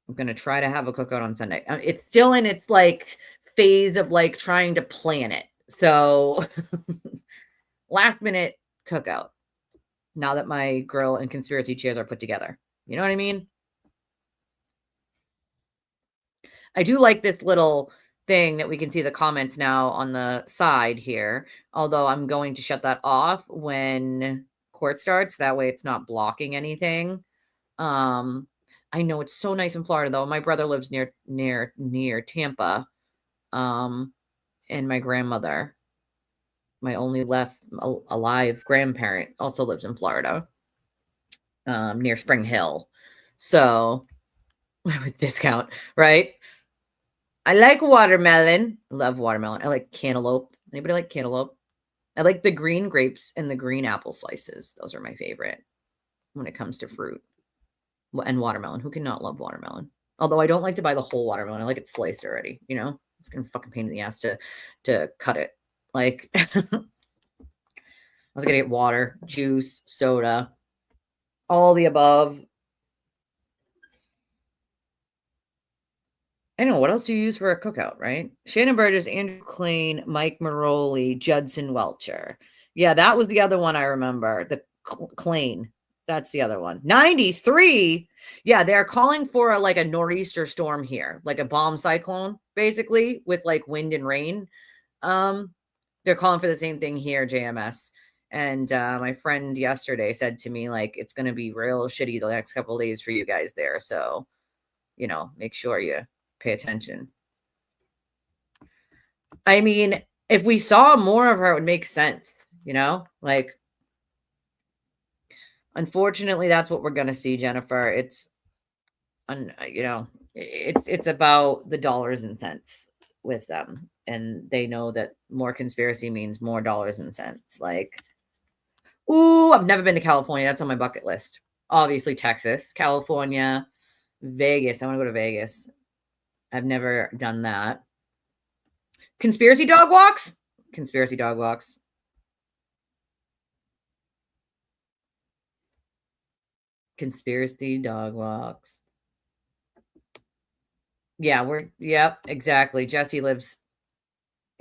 I'm going to try to have a cookout on Sunday. It's still in its like phase of like trying to plan it. So last minute cookout. Now that my grill and conspiracy chairs are put together. You know what I mean? I do like this little thing that we can see the comments now on the side here. Although I'm going to shut that off when court starts. That way it's not blocking anything. I know it's so nice in Florida, though. My brother lives near Tampa. And my grandmother, my only left alive grandparent, also lives in Florida, near Spring Hill. So, with discount, right? I like watermelon. I love watermelon. I like cantaloupe. Anybody like cantaloupe? I like the green grapes and the green apple slices. Those are my favorite when it comes to fruit. And watermelon. Who cannot love watermelon? Although I don't like to buy the whole watermelon. I like it sliced already, you know? It's gonna fucking pain in the ass to cut it. Like I was gonna get water, juice, soda, all the above. I don't know. What else do you use for a cookout, right? Shannon Burgess, Andrew Klein, Mike Maroli, Judson Welcher. Yeah, that was the other one I remember. The Klein. That's the other one. 93. Yeah, they're calling for a nor'easter storm here, like a bomb cyclone, basically, with like wind and rain. They're calling for the same thing here, JMS. And my friend yesterday said to me, like, it's going to be real shitty the next couple of days for you guys there. So, you know, make sure you pay attention. I mean, if we saw more of her, it would make sense, you know, like, unfortunately, that's what we're going to see, Jennifer. It's, you know, it's about the dollars and cents with them. And they know that more conspiracy means more dollars and cents. Like, ooh, I've never been to California. That's on my bucket list. Obviously, Texas, California, Vegas. I want to go to Vegas. I've never done that. Conspiracy dog walks? Conspiracy dog walks. Conspiracy dog walks. Yeah, yep, exactly. Jesse lives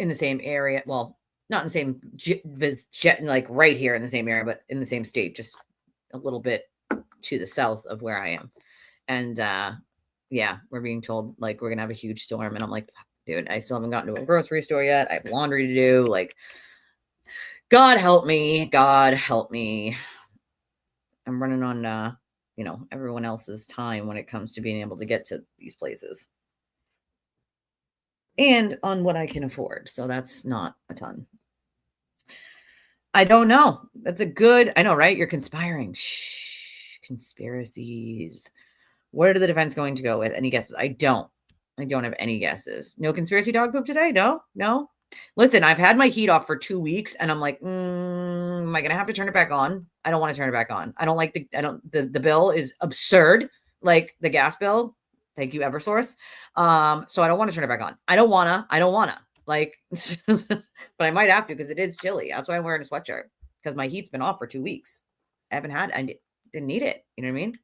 in the same area. Well, not in the same, like right here in the same area, but in the same state, just a little bit to the south of where I am. And yeah, we're being told like we're gonna have a huge storm. And I'm like, dude, I still haven't gotten to a grocery store yet. I have laundry to do. Like, God help me. God help me. I'm running on you know, everyone else's time when it comes to being able to get to these places. And on what I can afford. So that's not a ton. I don't know. That's a good, I know, right? You're conspiring. Shh, conspiracies. What are the defense going to go with? Any guesses? I don't have any guesses. No conspiracy dog poop today? No? Listen, I've had my heat off for 2 weeks and I'm like, am I going to have to turn it back on? I don't want to turn it back on. I don't like the bill is absurd. Like the gas bill. Thank you, Eversource. So I don't want to turn it back on. I don't want to like, but I might have to because it is chilly. That's why I'm wearing a sweatshirt because my heat's been off for 2 weeks. I didn't need it. You know what I mean?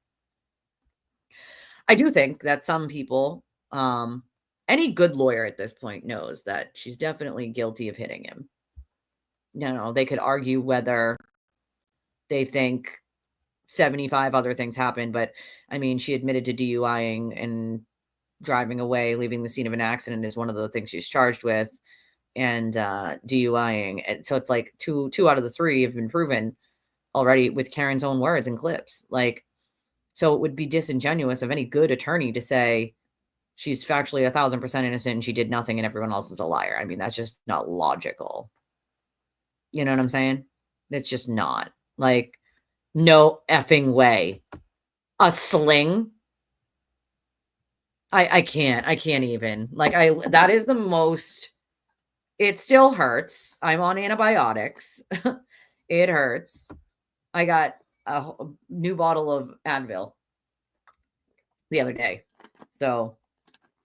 I do think that some people, any good lawyer at this point knows that she's definitely guilty of hitting him. They could argue whether they think 75 other things happened, but I mean, she admitted to DUIing and driving away, leaving the scene of an accident is one of the things she's charged with, and DUIing. And so it's like two out of the three have been proven already with Karen's own words and clips. Like, so it would be disingenuous of any good attorney to say she's factually 1,000% innocent and she did nothing and everyone else is a liar. I mean, that's just not logical. You know what I'm saying? It's just not. Like, no effing way. A sling? I can't even. Like, that is the most, it still hurts. I'm on antibiotics. It hurts. I got a new bottle of Advil the other day. So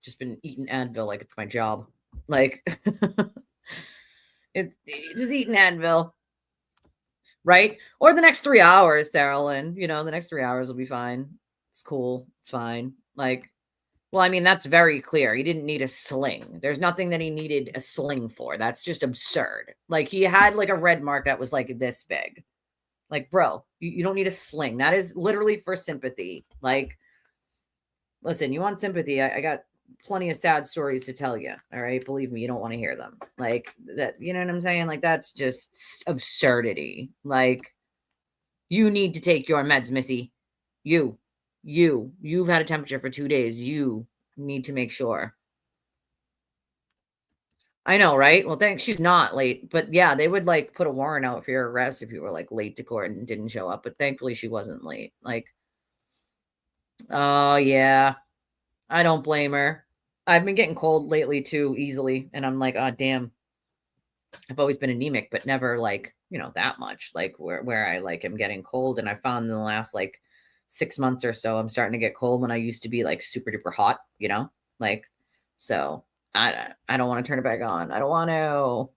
just been eating Advil like it's my job. Like it's just eating Advil. Right? Or the next 3 hours, Darylyn. The next 3 hours will be fine. It's cool. It's fine. Like, well, I mean, that's very clear. He didn't need a sling. There's nothing that he needed a sling for. That's just absurd. Like, he had like a red mark that was like this big. Like, bro, you don't need a sling. That is literally for sympathy. Like, listen, you want sympathy? I got plenty of sad stories to tell you. All right. Believe me, you don't want to hear them. Like that. You know what I'm saying? Like, that's just absurdity. Like, you need to take your meds, Missy. You've had a temperature for 2 days. You need to make sure. I know, right? Well, thanks. She's not late, but yeah, they would like put a warrant out for your arrest if you were like late to court and didn't show up. But thankfully she wasn't late. Like, oh yeah, I don't blame her. I've been getting cold lately too, easily. And I'm like, oh damn. I've always been anemic, but never like, that much, like where I like am getting cold. And I found in the last like 6 months or so, I'm starting to get cold when I used to be like super duper hot, like, so I don't want to turn it back on. I don't want to.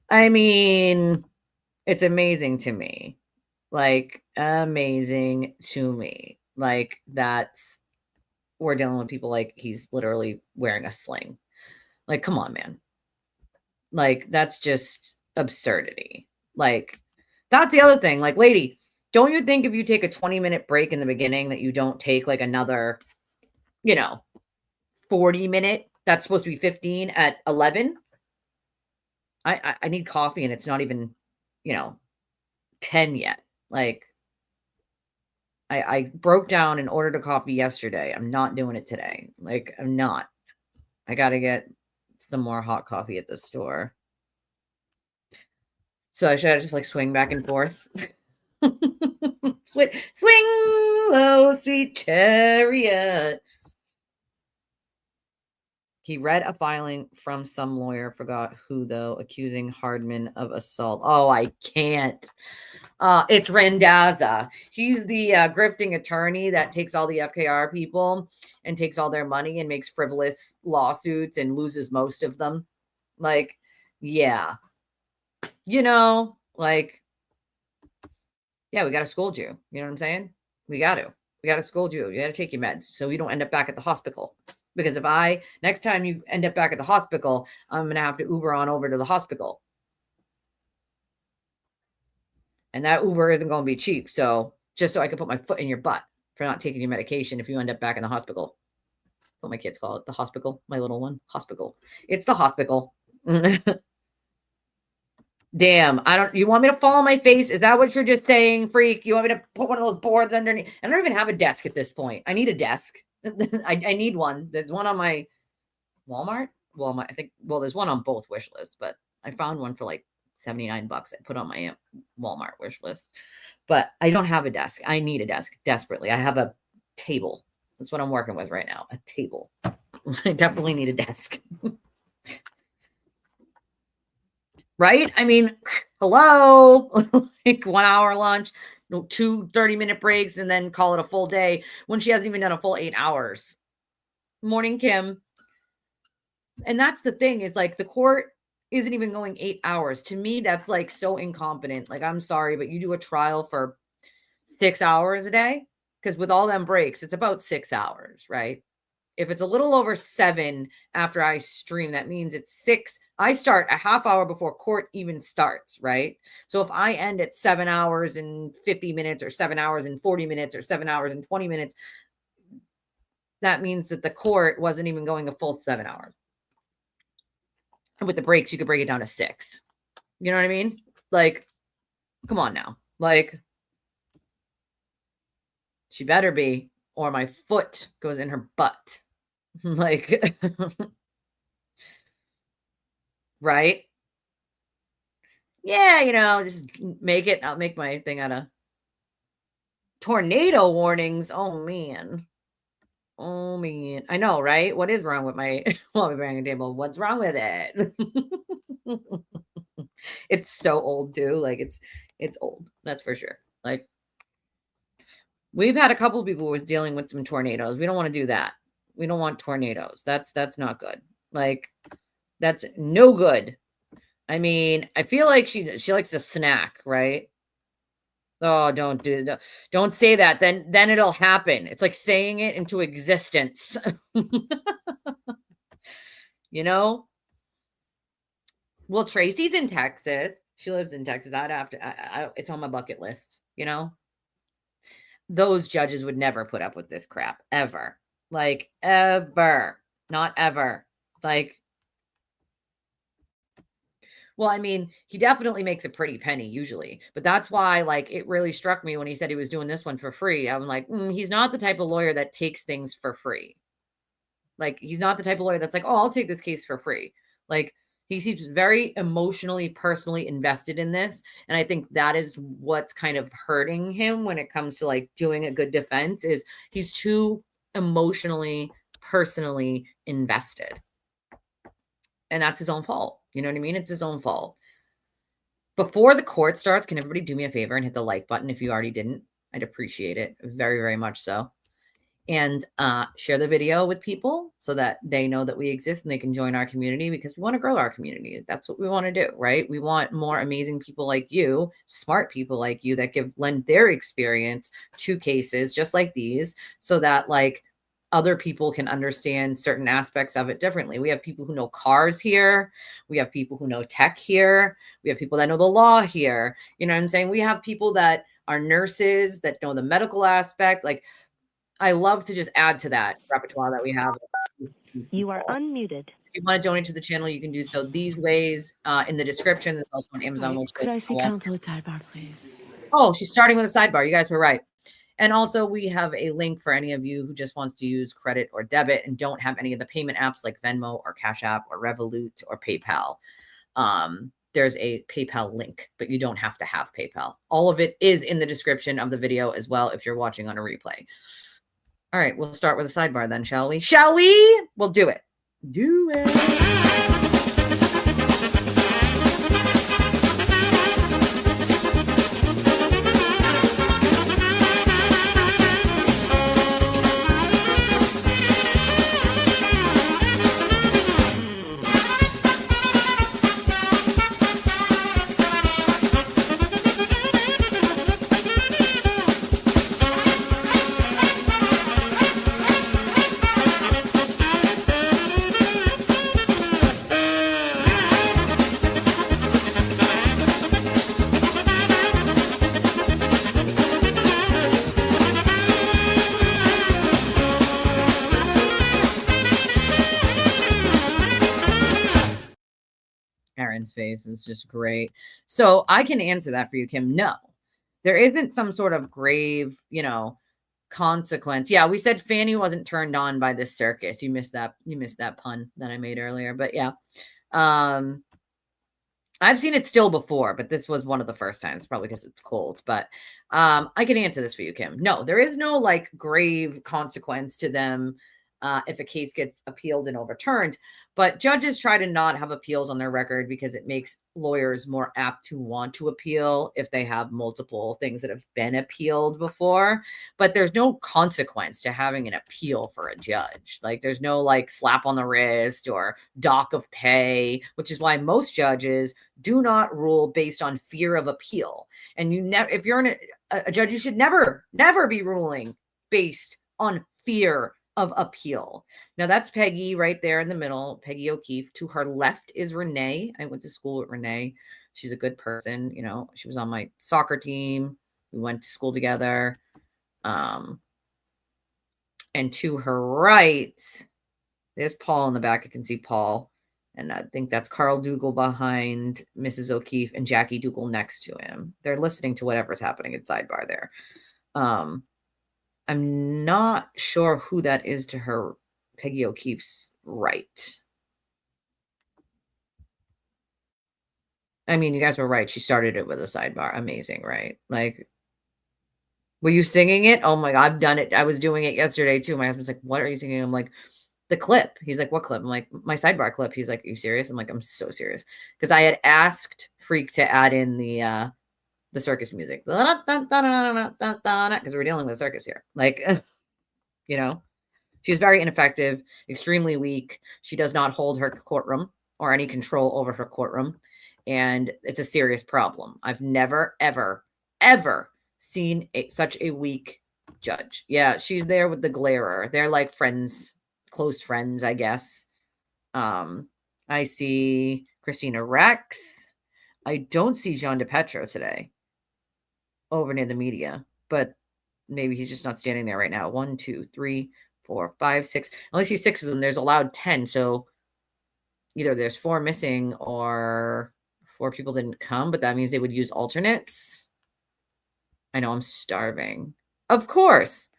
I mean, it's amazing to me. Like, amazing to me. Like, we're dealing with people like he's literally wearing a sling. Like, come on, man. Like, that's just absurdity. Like, that's the other thing. Like, lady, don't you think if you take a 20-minute break in the beginning that you don't take like another, 40-minute, that's supposed to be 15 at 11? I need coffee and it's not even, 10 yet. Like, I broke down and ordered a coffee yesterday. I'm not doing it today. Like, I'm not. I got to get some more hot coffee at the store. So I should just like swing back and forth. Swing low, sweet chariot. He read a filing from some lawyer, forgot who though, accusing Hardman of assault. Oh, I can't. It's Randazza. He's the grifting attorney that takes all the FKR people and takes all their money and makes frivolous lawsuits and loses most of them. Like, yeah. Like, yeah, we got to scold you. You know what I'm saying? We got to scold you. You got to take your meds so you don't end up back at the hospital. Because if next time you end up back at the hospital, I'm going to have to Uber on over to the hospital. And that Uber isn't going to be cheap. So just so I can put my foot in your butt for not taking your medication if you end up back in the hospital. That's what my kids call it. The hospital. My little one. Hospital. It's the hospital. Damn. You want me to fall on my face? Is that what you're just saying, freak? You want me to put one of those boards underneath? I don't even have a desk at this point. I need a desk. I need one. There's one on my Walmart. I think, there's one on both wish lists, but I found one for like $79. I put on my Walmart wish list, but I don't have a desk. I need a desk desperately. I have a table. That's what I'm working with right now. A table. I definitely need a desk. right? I mean, hello, like 1 hour lunch, 2 30-minute breaks, and then call it a full day when she hasn't even done a full 8 hours. Morning, Kim. And that's the thing is like the court isn't even going 8 hours. To me, that's like so incompetent. Like, I'm sorry, but you do a trial for 6 hours a day, because with all them breaks, it's about 6 hours, right? If it's a little over 7 after I stream, that means it's 6. I start a half hour before court even starts, right? So if I end at 7 hours and 50 minutes or 7 hours and 40 minutes or 7 hours and 20 minutes, that means that the court wasn't even going a full 7 hours. And with the breaks, you could break it down to 6. You know what I mean? Like, come on now. Like, she better be, or my foot goes in her butt. Like, right? Yeah, you know, just make it. I'll make my thing out of tornado warnings. Oh, man. Oh, man. I know, right? What is wrong with my banging table? What's wrong with it? It's so old, too. Like, it's old. That's for sure. Like, we've had a couple of people who was dealing with some tornadoes. We don't want to do that. We don't want tornadoes. That's not good. Like, that's no good. I mean, I feel like she likes a snack, right? Oh, don't say that. Then it'll happen. It's like saying it into existence. You know? Well, Tracy's in Texas. She lives in Texas. I'd have to. It's on my bucket list. You know, those judges would never put up with this crap ever. Like, ever. Not ever. Like, well, I mean, he definitely makes a pretty penny usually, but that's why, like, it really struck me when he said he was doing this one for free. I'm like, he's not the type of lawyer that takes things for free. Like, he's not the type of lawyer that's like, oh, I'll take this case for free. Like, he seems very emotionally, personally invested in this. And I think that is what's kind of hurting him when it comes to like doing a good defense, is he's too emotionally, personally invested. And that's his own fault. You know what I mean? It's his own fault. Before the court starts, can everybody do me a favor and hit the like button if you already didn't? I'd appreciate it very, very much so. And share the video with people so that they know that we exist and they can join our community, because we want to grow our community. That's what we want to do, right? We want more amazing people like you, smart people like you that lend their experience to cases just like these, so that like other people can understand certain aspects of it differently. We have people who know cars here. We have people who know tech here. We have people that know the law here. You know what I'm saying? We have people that are nurses that know the medical aspect. Like, I love to just add to that repertoire that we have. You are unmuted. If you want to donate to the channel, you can do so these ways in the description. There's also an Amazon. Could I see counsel at sidebar, please? Oh, she's starting with a sidebar. You guys were right. And also we have a link for any of you who just wants to use credit or debit and don't have any of the payment apps like Venmo or Cash App or Revolut or PayPal. There's a PayPal link, but you don't have to have PayPal. All of it is in the description of the video as well if you're watching on a replay. All right, we'll start with a sidebar then, shall we? Shall we? We'll do it. Do it. Aaron's face is just great. So I can answer that for you, Kim. No, there isn't some sort of grave, consequence. Yeah, we said Fanny wasn't turned on by this circus. You missed that pun that I made earlier. But yeah, I've seen it still before, but this was one of the first times, probably because it's cold. But I can answer this for you, Kim. No, there is no like grave consequence to them if a case gets appealed and overturned. But judges try to not have appeals on their record because it makes lawyers more apt to want to appeal if they have multiple things that have been appealed before. But there's no consequence to having an appeal for a judge. Like there's no like slap on the wrist or dock of pay, which is why most judges do not rule based on fear of appeal. And you never, if you're a judge, you should never be ruling based on fear of appeal. Now that's Peggy right there in the middle, Peggy O'Keefe. To her left is Renee. I went to school with Renee. She's a good person. You know, she was on my soccer team. We went to school together. And to her right, there's Paul in the back. I can see Paul. And I think that's Carl Dougal behind Mrs. O'Keefe and Jackie Dougal next to him. They're listening to whatever's happening at Sidebar there. I'm not sure who that is to her, Peggy O'Keefe's right. I mean, you guys were right. She started it with a sidebar. Amazing, right? Like, were you singing it? Oh my God, I've done it. I was doing it yesterday too. My husband's like, what are you singing? I'm like, the clip. He's like, what clip? I'm like, my sidebar clip. He's like, are you serious? I'm like, I'm so serious. Because I had asked Freak to add in the circus music. Because we're dealing with a circus here. Like, you know, she's very ineffective, extremely weak. She does not hold her courtroom or any control over her courtroom. And it's a serious problem. I've never, ever, ever seen such a weak judge. Yeah, she's there with the glarer. They're like friends, close friends, I guess. I see Christina Rex. I don't see Jean DePetro today over near the media, but maybe he's just not standing there right now. 1, 2, 3, 4, 5, 6. I only see 6 of them. There's allowed 10. So either there's 4 missing or 4 people didn't come, but that means they would use alternates. I know I'm starving. Of course.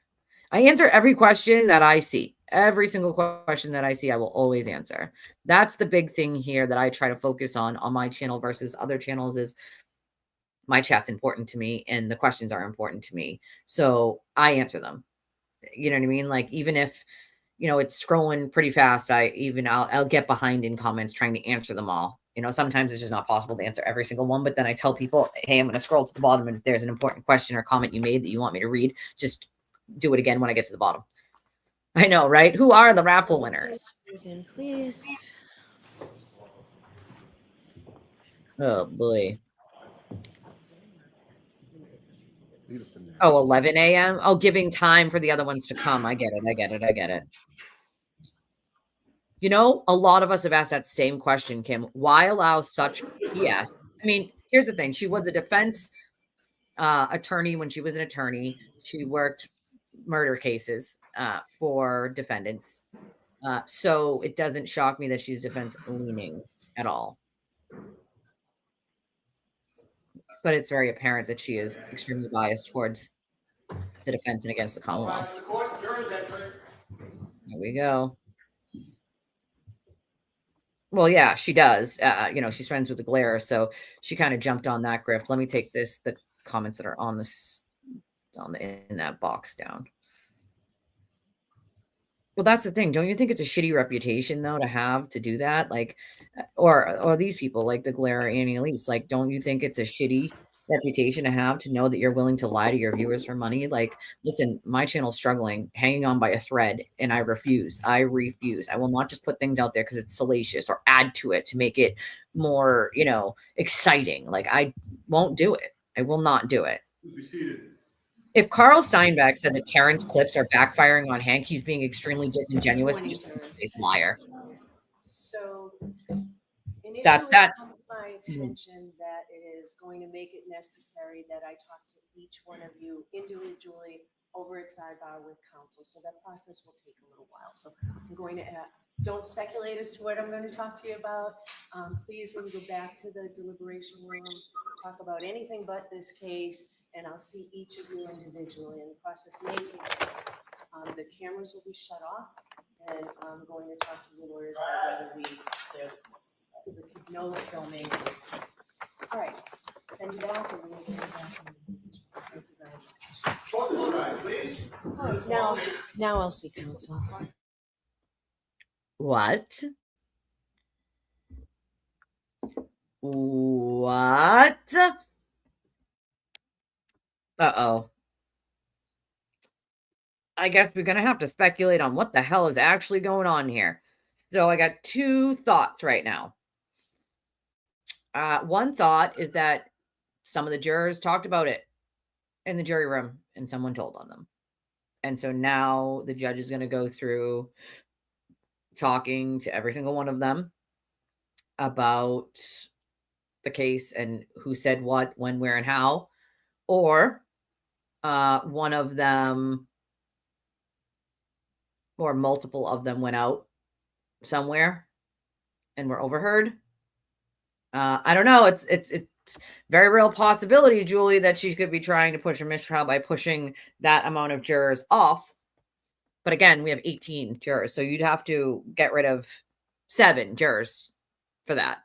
I answer every question that I see. Every single question that I see, I will always answer. That's the big thing here that I try to focus on my channel versus other channels is my chat's important to me and the questions are important to me. So I answer them. You know what I mean? Like, even if, you know, it's scrolling pretty fast, I'll get behind in comments trying to answer them all. You know, sometimes it's just not possible to answer every single one, but then I tell people, hey, I'm going to scroll to the bottom. And if there's an important question or comment you made that you want me to read, just do it again when I get to the bottom. I know, right? Who are the raffle winners? Please. Oh, boy. Oh, 11 a.m.? Oh, giving time for the other ones to come. I get it. You know, a lot of us have asked that same question, Kim. Why allow such BS? I mean, here's the thing. She was a defense attorney when she was an attorney. She worked murder cases for defendants. So it doesn't shock me that she's defense leaning at all. But it's very apparent that she is extremely biased towards the defense and against the Commonwealth. There we go. Well, yeah, she does. You know, she's friends with the glare, so she kind of jumped on that grift. Let me take the comments that are on this in that box down. Well, that's the thing. Don't you think it's a shitty reputation though to have to do that? Like, or these people like the glare and Elise, like, don't you think it's a shitty reputation to have to know that you're willing to lie to your viewers for money? Like, listen, my channel's struggling, hanging on by a thread, and I refuse. I will not just put things out there because it's salacious or add to it to make it more, you know, exciting. Like, I won't do it. I will not do it. Be seated. If Carl Steinbeck said that Karen's clips are backfiring on Hank, he's being extremely disingenuous and just a liar. So That comes to my attention that it is going to make it necessary that I talk to each one of you individually over at Sidebar with counsel. So that process will take a little while. So I'm going to don't speculate as to what I'm going to talk to you about. Please, when you go back to the deliberation room, talk about anything but this case, and I'll see each of you individually. And the process may take time. The cameras will be shut off, and I'm going to talk to the lawyers about whether we know the filming. All right, send it back, and we'll get it back. Thank you very much. All right, now I'll see counsel. What? What? Uh-oh. I guess we're going to have to speculate on what the hell is actually going on here. So I got two thoughts right now. One thought is that some of the jurors talked about it in the jury room and someone told on them. And so now the judge is going to go through talking to every single one of them about the case and who said what, when, where, and how. Or one of them or multiple of them went out somewhere and were overheard. I don't know. It's very real possibility, Julie, that she could be trying to push a mistrial by pushing that amount of jurors off. But again, we have 18 jurors, so you'd have to get rid of 7 jurors for that.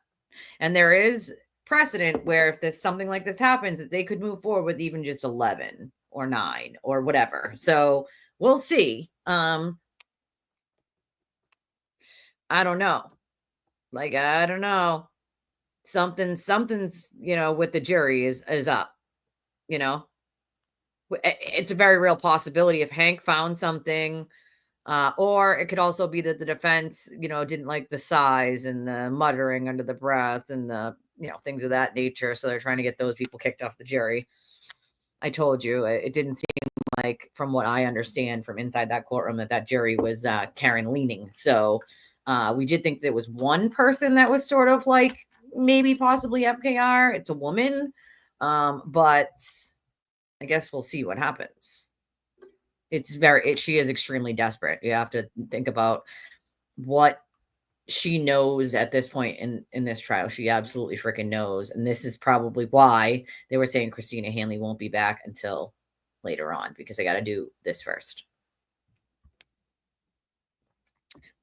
And there is precedent where if this something like this happens, that they could move forward with even just 11 or 9 or whatever. So we'll see. I don't know. I don't know. Something's, with the jury is up, It's a very real possibility if Hank found something, or it could also be that the defense, didn't like the size and the muttering under the breath and the, things of that nature. So they're trying to get those people kicked off the jury. I told you, it didn't seem like, from what I understand from inside that courtroom, that jury was Karen leaning. So we did think there was one person that was sort of like maybe possibly FKR. It's a woman. But I guess we'll see what happens. She is extremely desperate. You have to think about what she knows at this point in this trial. She absolutely freaking knows. And this is probably why they were saying Christina Hanley won't be back until later on, because they got to do this first.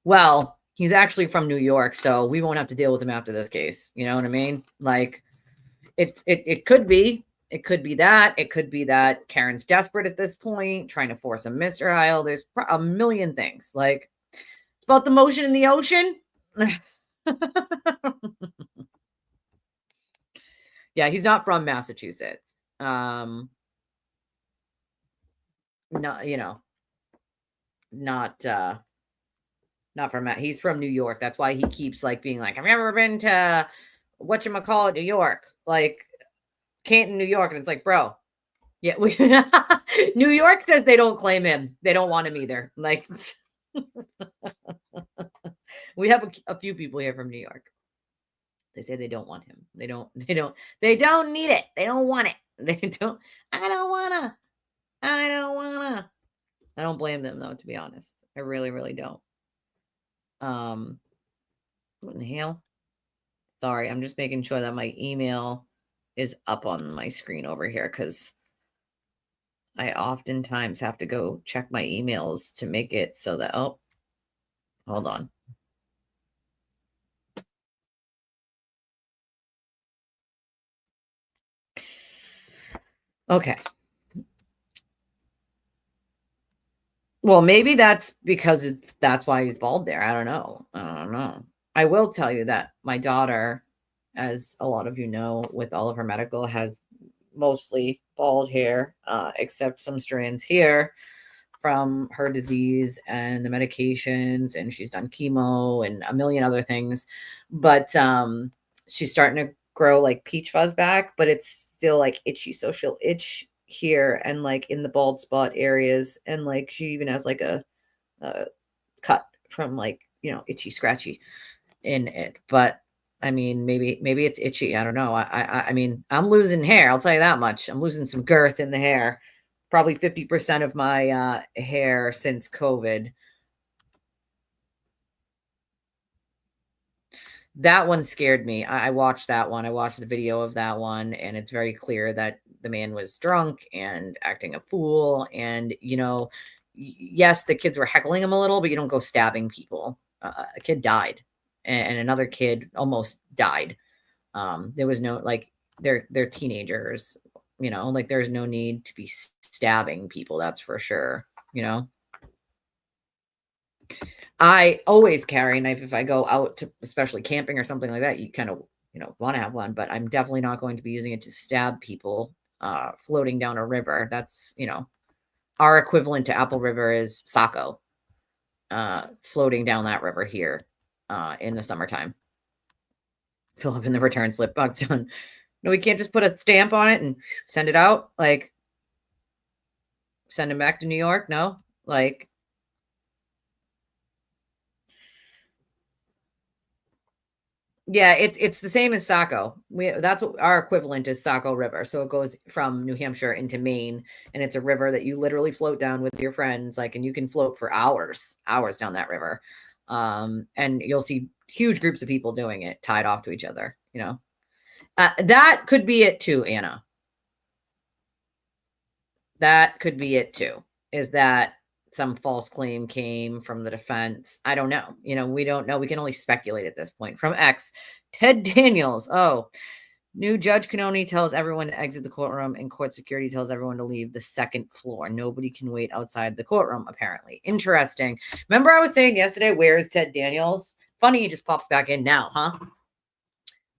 Well, he's actually from New York, so we won't have to deal with him after this case. You know what I mean? Like, it could be. It could be that. It could be that Karen's desperate at this point, trying to force a mistrial. There's a million things. Like, it's about the motion in the ocean. Yeah, he's not from Massachusetts. No, not from Matt. He's from New York. That's why he keeps being like, have you ever been to whatchamacallit, New York? Like Canton, New York. And it's like, bro, yeah, New York says they don't claim him. They don't want him either. Like, we have a few people here from New York. They say they don't want him. They don't need it. They don't want it. I don't wanna. I don't blame them though, to be honest. I really, really don't. What in the hell? Sorry, I'm just making sure that my email is up on my screen over here, because I oftentimes have to go check my emails to make it so that, oh, hold on. Okay. Well, maybe that's because that's why he's bald there. I don't know. I will tell you that my daughter, as a lot of you know, with all of her medical, has mostly bald hair, except some strands here from her disease and the medications, and she's done chemo and a million other things. But she's starting to grow like peach fuzz back, but it's still like itchy. So she'll itch here and like in the bald spot areas, and like she even has like a cut from like, itchy scratchy in it. But I mean, maybe it's itchy. I don't know. I mean, I'm losing hair. I'll tell you that much. I'm losing some girth in the hair. Probably 50% of my hair since COVID. That one scared me. I watched that one. I watched the video of that one, and it's very clear that the man was drunk and acting a fool. And, yes, the kids were heckling him a little, but you don't go stabbing people. A kid died, and another kid almost died. There was no, they're teenagers, there's no need to be stabbing people. That's for sure, I always carry a knife if I go out to, especially camping or something like that. You kind of, want to have one, but I'm definitely not going to be using it to stab people floating down a river. That's, our equivalent to Apple River is Saco, floating down that river here in the summertime. Fill up in the return slip box done. No, we can't just put a stamp on it and send it out. Like, send him back to New York. No, like, yeah, it's the same as Saco. That's what our equivalent is, Saco River. So it goes from New Hampshire into Maine, and it's a river that you literally float down with your friends, like, and you can float for hours down that river. And you'll see huge groups of people doing it, tied off to each other. That could be it too, Anna. That could be it too. Is that some false claim came from the defense? I don't know. We don't know. We can only speculate at this point. From X, Ted Daniels. Oh, new Judge Canoni tells everyone to exit the courtroom, and court security tells everyone to leave the second floor. Nobody can wait outside the courtroom, apparently. Interesting. Remember I was saying yesterday, where's Ted Daniels? Funny, he just pops back in now, huh?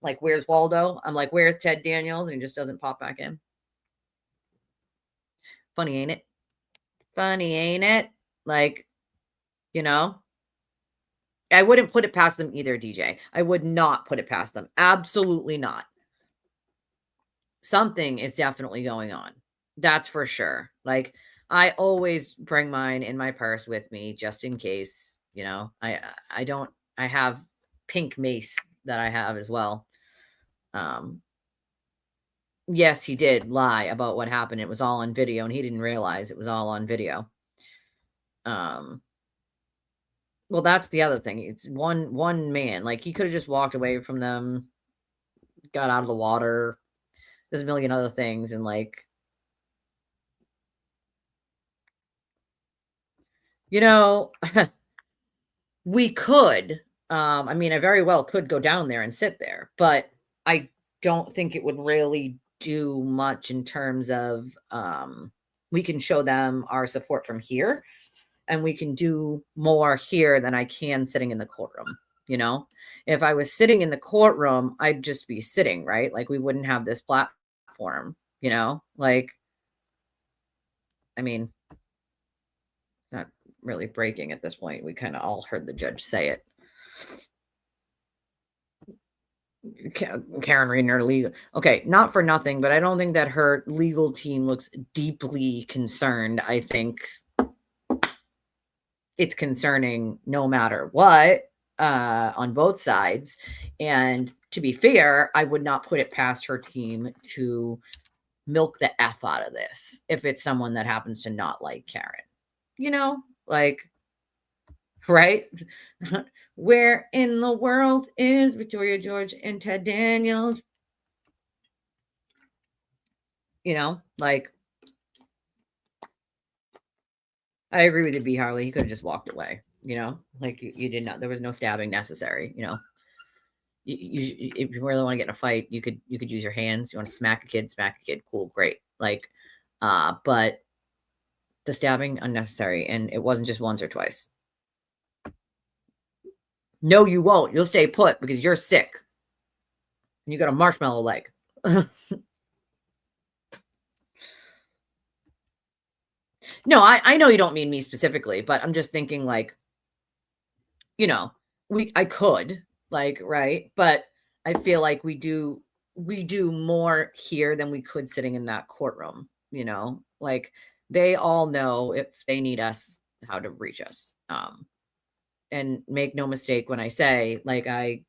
Like, where's Waldo? I'm like, where's Ted Daniels? And he just doesn't pop back in. Funny, ain't it? Funny, ain't it? Like, I wouldn't put it past them either, DJ. I would not put it past them. Absolutely not. Something is definitely going on. That's for sure. Like, I always bring mine in my purse with me just in case, I have pink mace that I have as well. Yes, he did lie about what happened. It was all on video, and he didn't realize it was all on video. Well, that's the other thing. It's one man. Like, he could have just walked away from them, got out of the water. There's a million other things, and like, we could. I mean, I very well could go down there and sit there, but I don't think it would really do much in terms of we can show them our support from here, and we can do more here than I can sitting in the courtroom. If I was sitting in the courtroom, I'd just be sitting, right? Like, we wouldn't have this platform, like, I mean, not really breaking at this point. We kind of all heard the judge say it. Karen reading her legal. Okay, not for nothing, but I don't think that her legal team looks deeply concerned. I think it's concerning no matter what on both sides. And to be fair, I would not put it past her team to milk the F out of this if it's someone that happens to not like Karen. Like, right? Where in the world is Victoria George and Ted Daniels? Like, I agree with you, B. Harley. He could have just walked away, like, you did not, there was no stabbing necessary, you, if you really want to get in a fight, you could use your hands. You want to smack a kid, cool, great. Like, but the stabbing, unnecessary. And it wasn't just once or twice. No, you won't. You'll stay put because you're sick. And you got a marshmallow leg. No, I know you don't mean me specifically, but I'm just thinking, like, I could, like, right. But I feel like we do more here than we could sitting in that courtroom, like, they all know if they need us, how to reach us. And make no mistake when I say, like, I,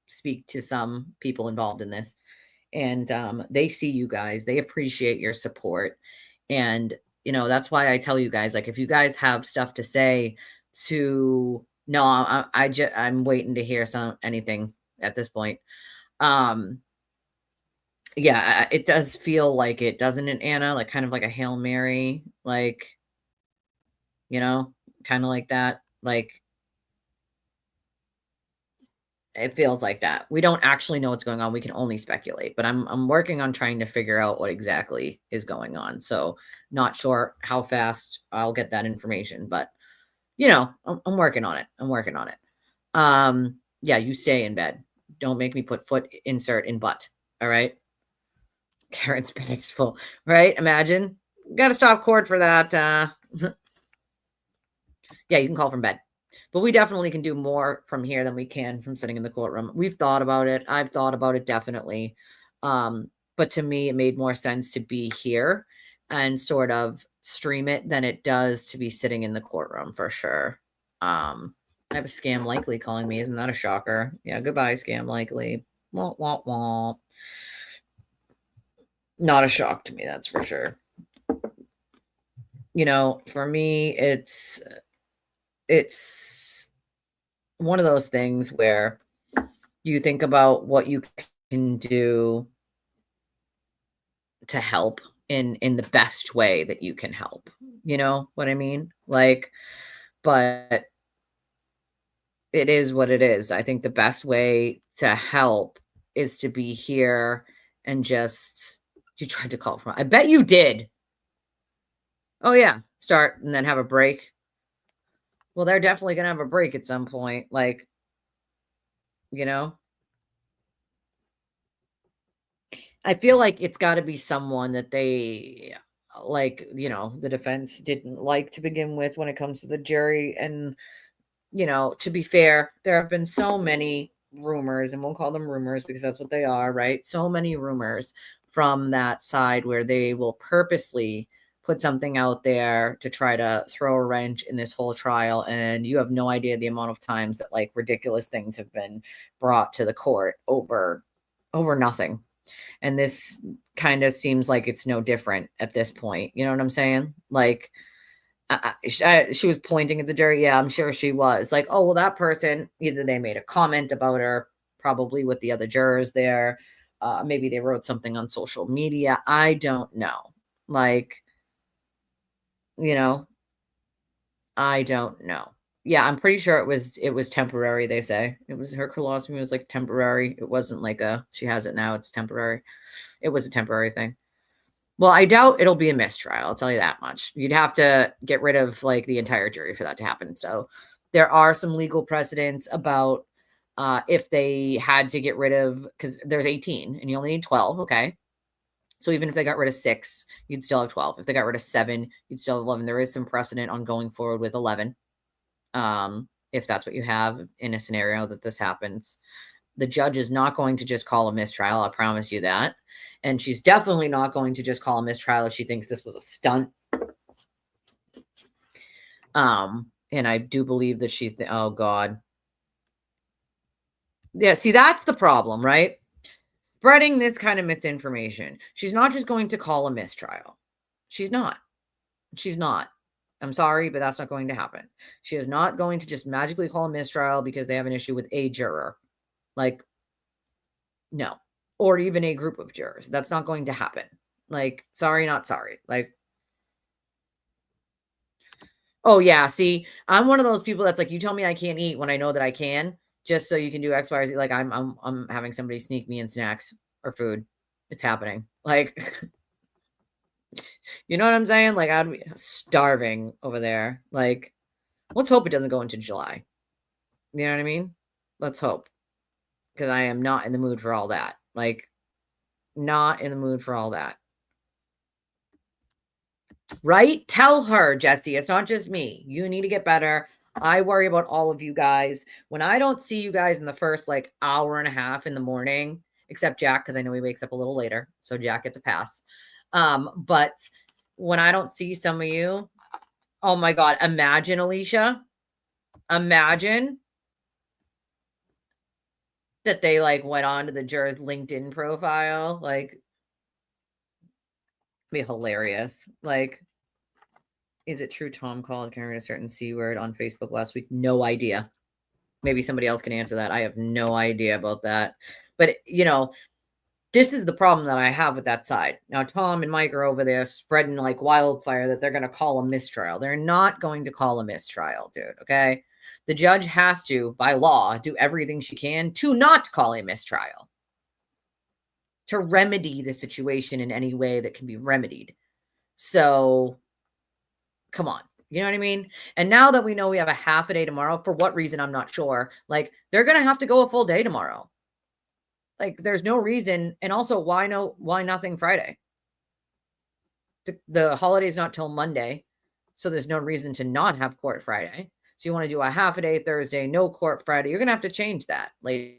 speak to some people involved in this, and they see you guys, they appreciate your support. And, that's why I tell you guys, like, if you guys have stuff to say to, no, I'm waiting to hear anything at this point. Yeah, it does feel like it, doesn't it, Anna? Like, kind of like a Hail Mary, like, kind of like that. Like, it feels like that. We don't actually know what's going on. We can only speculate, but I'm working on trying to figure out what exactly is going on. So not sure how fast I'll get that information, but you know, I'm working on it. I'm working on it. Yeah, you stay in bed. Don't make me put foot insert in butt. All right. Karen's bag's full, right? Imagine. Got to stop court for that. Yeah, you can call from bed. But we definitely can do more from here than we can from sitting in the courtroom. We've thought about it. I've thought about it definitely. But to me, it made more sense to be here and sort of stream it than it does to be sitting in the courtroom for sure. I have a scam likely calling me. Isn't that a shocker? Yeah, goodbye, scam likely. Wah, wah, wah. Not a shock to me, that's for sure. You know, for me, it's one of those things where you think about what you can do to help in the best way that you can help. You know what I mean? Like, but it is what it is. I think the best way to help is to be here and just, you tried to call from, I bet you did. Oh yeah. Start and then have a break. Well, they're definitely going to have a break at some point. Like, you know, I feel like it's got to be someone that they like, you know, the defense didn't like to begin with when it comes to the jury. And, you know, to be fair, there have been so many rumors, and we'll call them rumors because that's what they are, right? So many rumors from that side where they will purposely put something out there to try to throw a wrench in this whole trial. And you have no idea the amount of times that like ridiculous things have been brought to the court over nothing. And this kind of seems like it's no different at this point. You know what I'm saying? Like, she was pointing at the jury. Yeah, I'm sure she was. Like, oh, well, that person, either they made a comment about her, probably with the other jurors there. Maybe they wrote something on social media. I don't know. Like, you know, I don't know. Yeah, I'm pretty sure it was temporary, they say. It was her colostomy was like temporary. It wasn't like she has it now, it's temporary. It was a temporary thing. Well, I doubt it'll be a mistrial. I'll tell you that much. You'd have to get rid of like the entire jury for that to happen. So there are some legal precedents about if they had to get rid of, because there's 18 and you only need 12. Okay. So even if they got rid of 6, you'd still have 12. If they got rid of 7, you'd still have 11. There is some precedent on going forward with 11. If that's what you have in a scenario that this happens. The judge is not going to just call a mistrial. I promise you that. And she's definitely not going to just call a mistrial if she thinks this was a stunt. And I do believe that oh God. Yeah, see, that's the problem, right? Spreading this kind of misinformation. She's not just going to call a mistrial. She's not. She's not. I'm sorry, but that's not going to happen. She is not going to just magically call a mistrial because they have an issue with a juror. Like, no. Or even a group of jurors. That's not going to happen. Like, sorry, not sorry. Like, oh yeah, see, I'm one of those people that's like, you tell me I can't eat when I know that I can, just so you can do X, Y, or Z. Like, I'm having somebody sneak me in snacks or food. It's happening. Like, you know what I'm saying? Like, I'd be starving over there. Like, let's hope it doesn't go into July. You know what I mean? Let's hope. Because I am not in the mood for all that. Like, not in the mood for all that. Right? Tell her, Jesse. It's not just me. You need to get better. I worry about all of you guys. When I don't see you guys in the first like hour and a half in the morning, except Jack, because I know he wakes up a little later. So Jack gets a pass. But when I don't see some of you, oh my God, imagine, Alicia. Imagine that they like went on to the juror's LinkedIn profile. Like, be hilarious. Like, is it true Tom called Karen a certain C word on Facebook last week? No idea. Maybe somebody else can answer that. I have no idea about that. But, you know, this is the problem that I have with that side. Now, Tom and Mike are over there spreading like wildfire that they're going to call a mistrial. They're not going to call a mistrial, dude. Okay. The judge has to, by law, do everything she can to not call a mistrial, to remedy the situation in any way that can be remedied. So, come on. You know what I mean? And now that we know we have a half a day tomorrow, for what reason, I'm not sure. Like, they're going to have to go a full day tomorrow. Like, there's no reason. And also, why nothing Friday? The holiday's not till Monday. So there's no reason to not have court Friday. So you want to do a half a day Thursday, no court Friday. You're going to have to change that later.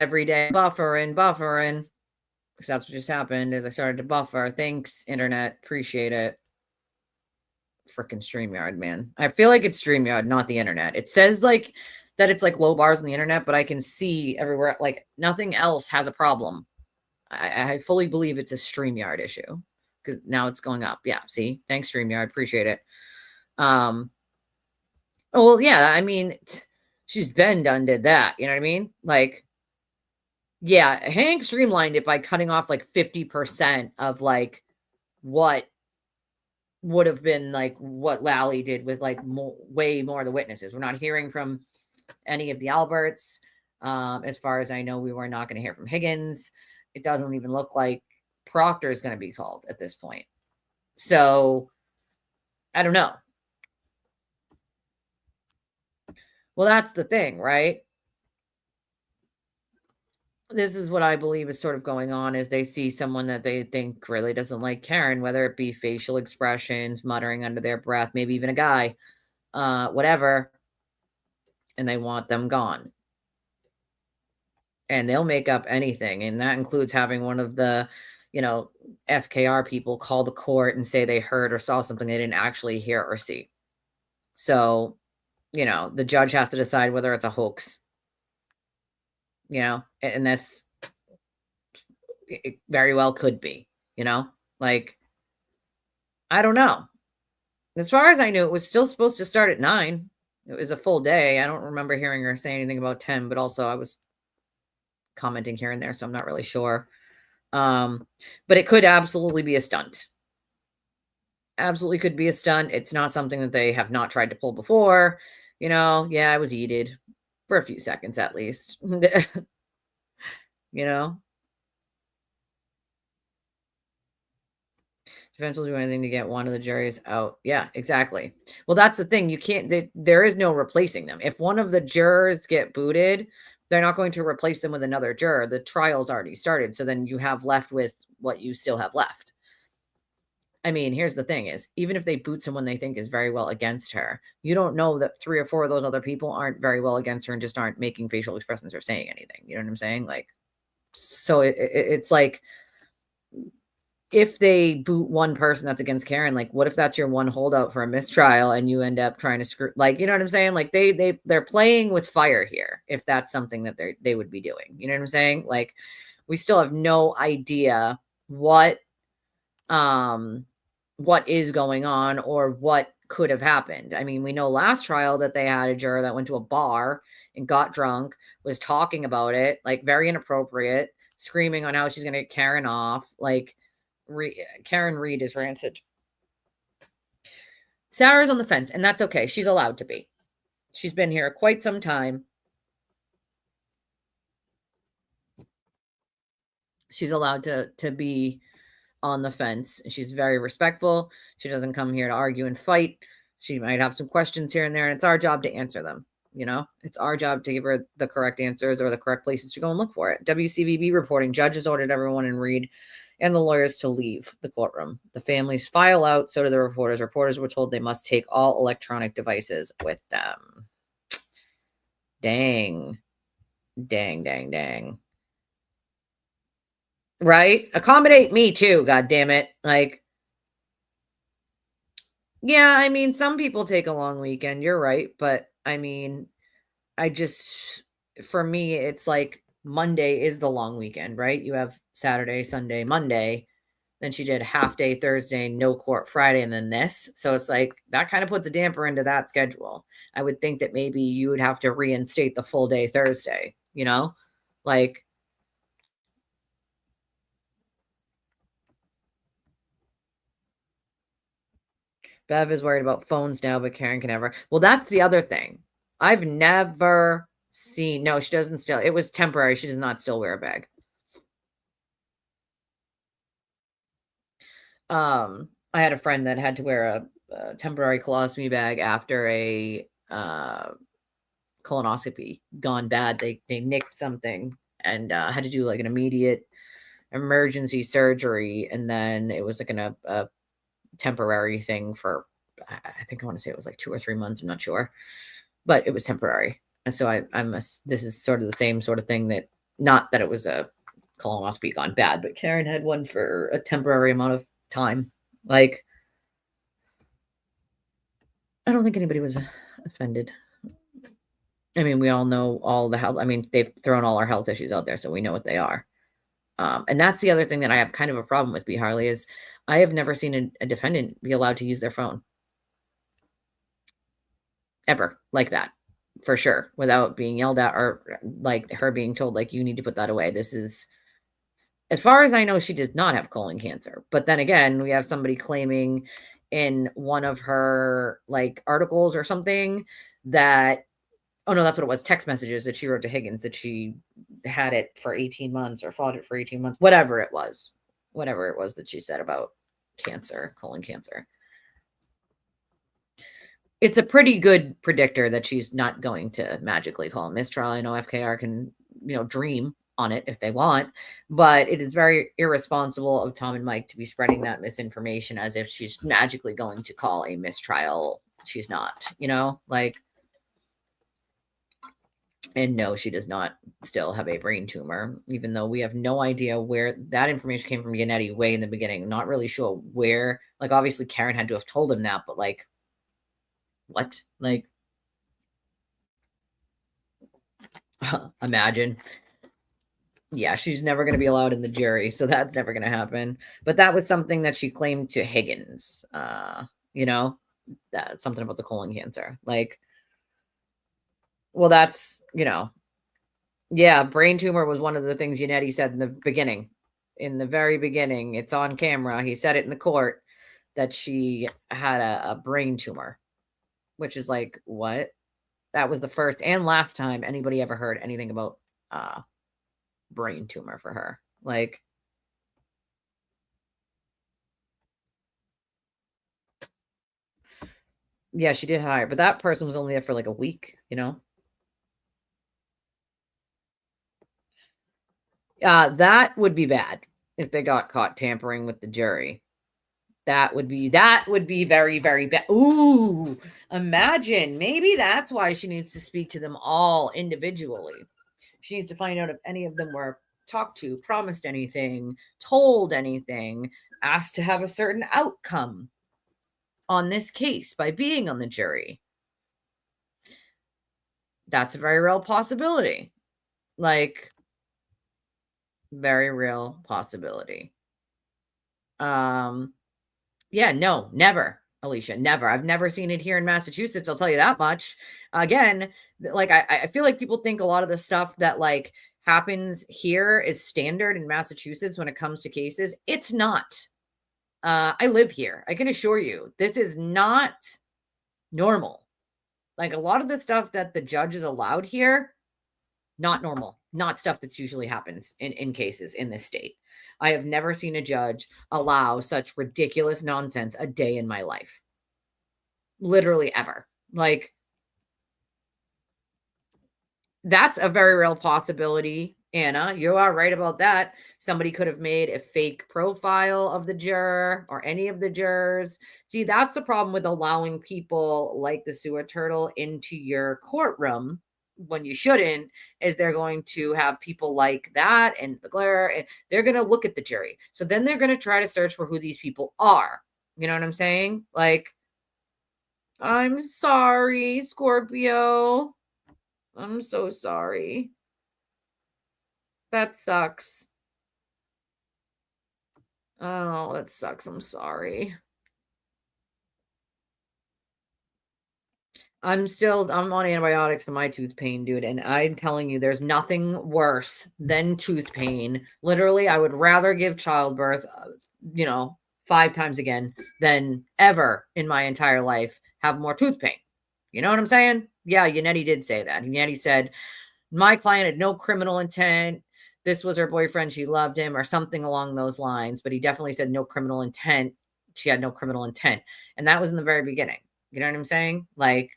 Every day, buffering. Because that's what just happened is I started to buffer. Thanks, internet. Appreciate it. Freaking StreamYard, man. I feel like it's StreamYard, not the internet. It says like that it's like low bars on the internet, but I can see everywhere, like nothing else has a problem. I fully believe it's a StreamYard issue because now it's going up. Yeah, see? Thanks, StreamYard. Appreciate it. Oh, well, yeah, I mean, she's been done, did that. You know what I mean? Like, yeah, Hank streamlined it by cutting off like 50% of like what would have been like what Lally did with like way more of the witnesses. We're not hearing from any of the Alberts. As far as I know, we were not going to hear from Higgins. It doesn't even look like Proctor is going to be called at this point. So I don't know. Well, that's the thing, right? This is what I believe is sort of going on is they see someone that they think really doesn't like Karen, whether it be facial expressions, muttering under their breath, maybe even a guy, whatever, and they want them gone. And they'll make up anything. And that includes having one of the, FKR people call the court and say they heard or saw something they didn't actually hear or see. So, the judge has to decide whether it's a hoax. And this it very well could be, like, I don't know. As far as I knew, it was still supposed to start at 9. It was a full day. I don't remember hearing her say anything about 10, but also I was commenting here and there, so I'm not really sure. But it could absolutely be a stunt. Absolutely could be a stunt. It's not something that they have not tried to pull before. Yeah, I was heated for a few seconds at least. Defense will do anything to get one of the juries out. Yeah, exactly. Well, that's the thing. You can't, there is no replacing them. If one of the jurors get booted, they're not going to replace them with another juror. The trial's already started. So then you have left with what you still have left. I mean, here's the thing is, even if they boot someone they think is very well against her, you don't know that 3 or 4 of those other people aren't very well against her and just aren't making facial expressions or saying anything. You know what I'm saying? Like, so it's like, if they boot one person that's against Karen, like, what if that's your one holdout for a mistrial and you end up trying to screw, like, you know what I'm saying? Like, they're playing with fire here. If that's something that they would be doing, you know what I'm saying? Like, we still have no idea what is going on or what could have happened. I mean, we know last trial that they had a juror that went to a bar and got drunk, was talking about it, like, very inappropriate, screaming on how she's going to get Karen off. Like, Karen Reed is rancid. Sarah's on the fence, and that's okay. She's allowed to be. She's been here quite some time. She's allowed to be on the fence. She's very respectful. She doesn't come here to argue and fight. She might have some questions here and there, and it's our job to answer them. It's our job to give her the correct answers or the correct places to go and look for it. WCVB reporting, judges ordered everyone in Reed and the lawyers to leave the courtroom. The families file out, so do the reporters. Reporters were told they must take all electronic devices with them. Dang. Right? Accommodate me too, God damn it. Like, yeah, I mean, some people take a long weekend. You're right. But I mean, for me, it's like Monday is the long weekend, right? You have Saturday, Sunday, Monday. Then she did half day Thursday, no court Friday, and then this. So it's like that kind of puts a damper into that schedule. I would think that maybe you would have to reinstate the full day Thursday, like, Bev is worried about phones now, but Karen can never. Well, that's the other thing. I've never seen. No, she doesn't still. It was temporary. She does not still wear a bag. I had a friend that had to wear a temporary colostomy bag after a colonoscopy gone bad. They nicked something and had to do like an immediate emergency surgery, and then it was like a temporary thing for, I think I want to say it was like 2 or 3 months. I'm not sure, but it was temporary. And so this is sort of the same sort of thing, that not that it was a colonoscopy gone bad, but Karen had one for a temporary amount of time. Like, I don't think anybody was offended. I mean, we all know all the health. I mean, they've thrown all our health issues out there, so we know what they are. And that's the other thing that I have kind of a problem with, B. Harley, is I have never seen a defendant be allowed to use their phone. Ever. Like that. For sure. Without being yelled at, or like her being told, like, you need to put that away. This is, as far as I know, she does not have colon cancer. But then again, we have somebody claiming in one of her like articles or something that, oh no, that's what it was, text messages that she wrote to Higgins, that she had it for 18 months or fought it for 18 months, whatever it was that she said about cancer, colon cancer. It's a pretty good predictor that she's not going to magically call a mistrial. I know FKR can, dream on it if they want, but it is very irresponsible of Tom and Mike to be spreading that misinformation as if she's magically going to call a mistrial. She's not, like, and no, she does not still have a brain tumor, even though we have no idea where that information came from. Yannetti way in the beginning. Not really sure where, like, obviously Karen had to have told him that, but like, what? Like, imagine. Yeah, she's never going to be allowed in the jury, so that's never going to happen. But that was something that she claimed to Higgins, that something about the colon cancer. Like, well, that's, yeah, brain tumor was one of the things Yannetti said in the beginning. In the very beginning, it's on camera. He said it in the court that she had a brain tumor, which is like, what? That was the first and last time anybody ever heard anything about brain tumor for her. Like, yeah, she did hire, but that person was only there for like a week, that would be bad if they got caught tampering with the jury. That would be very, very bad. Ooh, imagine. Maybe that's why she needs to speak to them all individually. She needs to find out if any of them were talked to, promised anything, told anything, asked to have a certain outcome on this case by being on the jury. That's a very real possibility. Like, very real possibility. Yeah, no, never, Alicia, never. I've never seen it here in Massachusetts. I'll tell you that much. Again, like, I feel like people think a lot of the stuff that like happens here is standard in Massachusetts when it comes to cases. It's not. I live here. I can assure you, this is not normal. Like, a lot of the stuff that the judge is allowed here, not normal, not stuff that's usually happens in cases in this state. I have never seen a judge allow such ridiculous nonsense a day in my life. Literally ever. Like, that's a very real possibility, Anna. You are right about that. Somebody could have made a fake profile of the juror or any of the jurors. See, that's the problem with allowing people like the sewer turtle into your courtroom when you shouldn't, is they're going to have people like that and the glare, and they're going to look at the jury. So then they're going to try to search for who these people are. You know what I'm saying? Like, I'm sorry, Scorpio. I'm so sorry. That sucks. Oh, that sucks. I'm sorry. I'm on antibiotics for my tooth pain, dude. And I'm telling you, there's nothing worse than tooth pain. Literally, I would rather give childbirth, 5 times again than ever in my entire life have more tooth pain. You know what I'm saying? Yeah, Yannetti did say that. Yannetti said, my client had no criminal intent. This was her boyfriend. She loved him or something along those lines. But he definitely said no criminal intent. She had no criminal intent. And that was in the very beginning. You know what I'm saying? Like,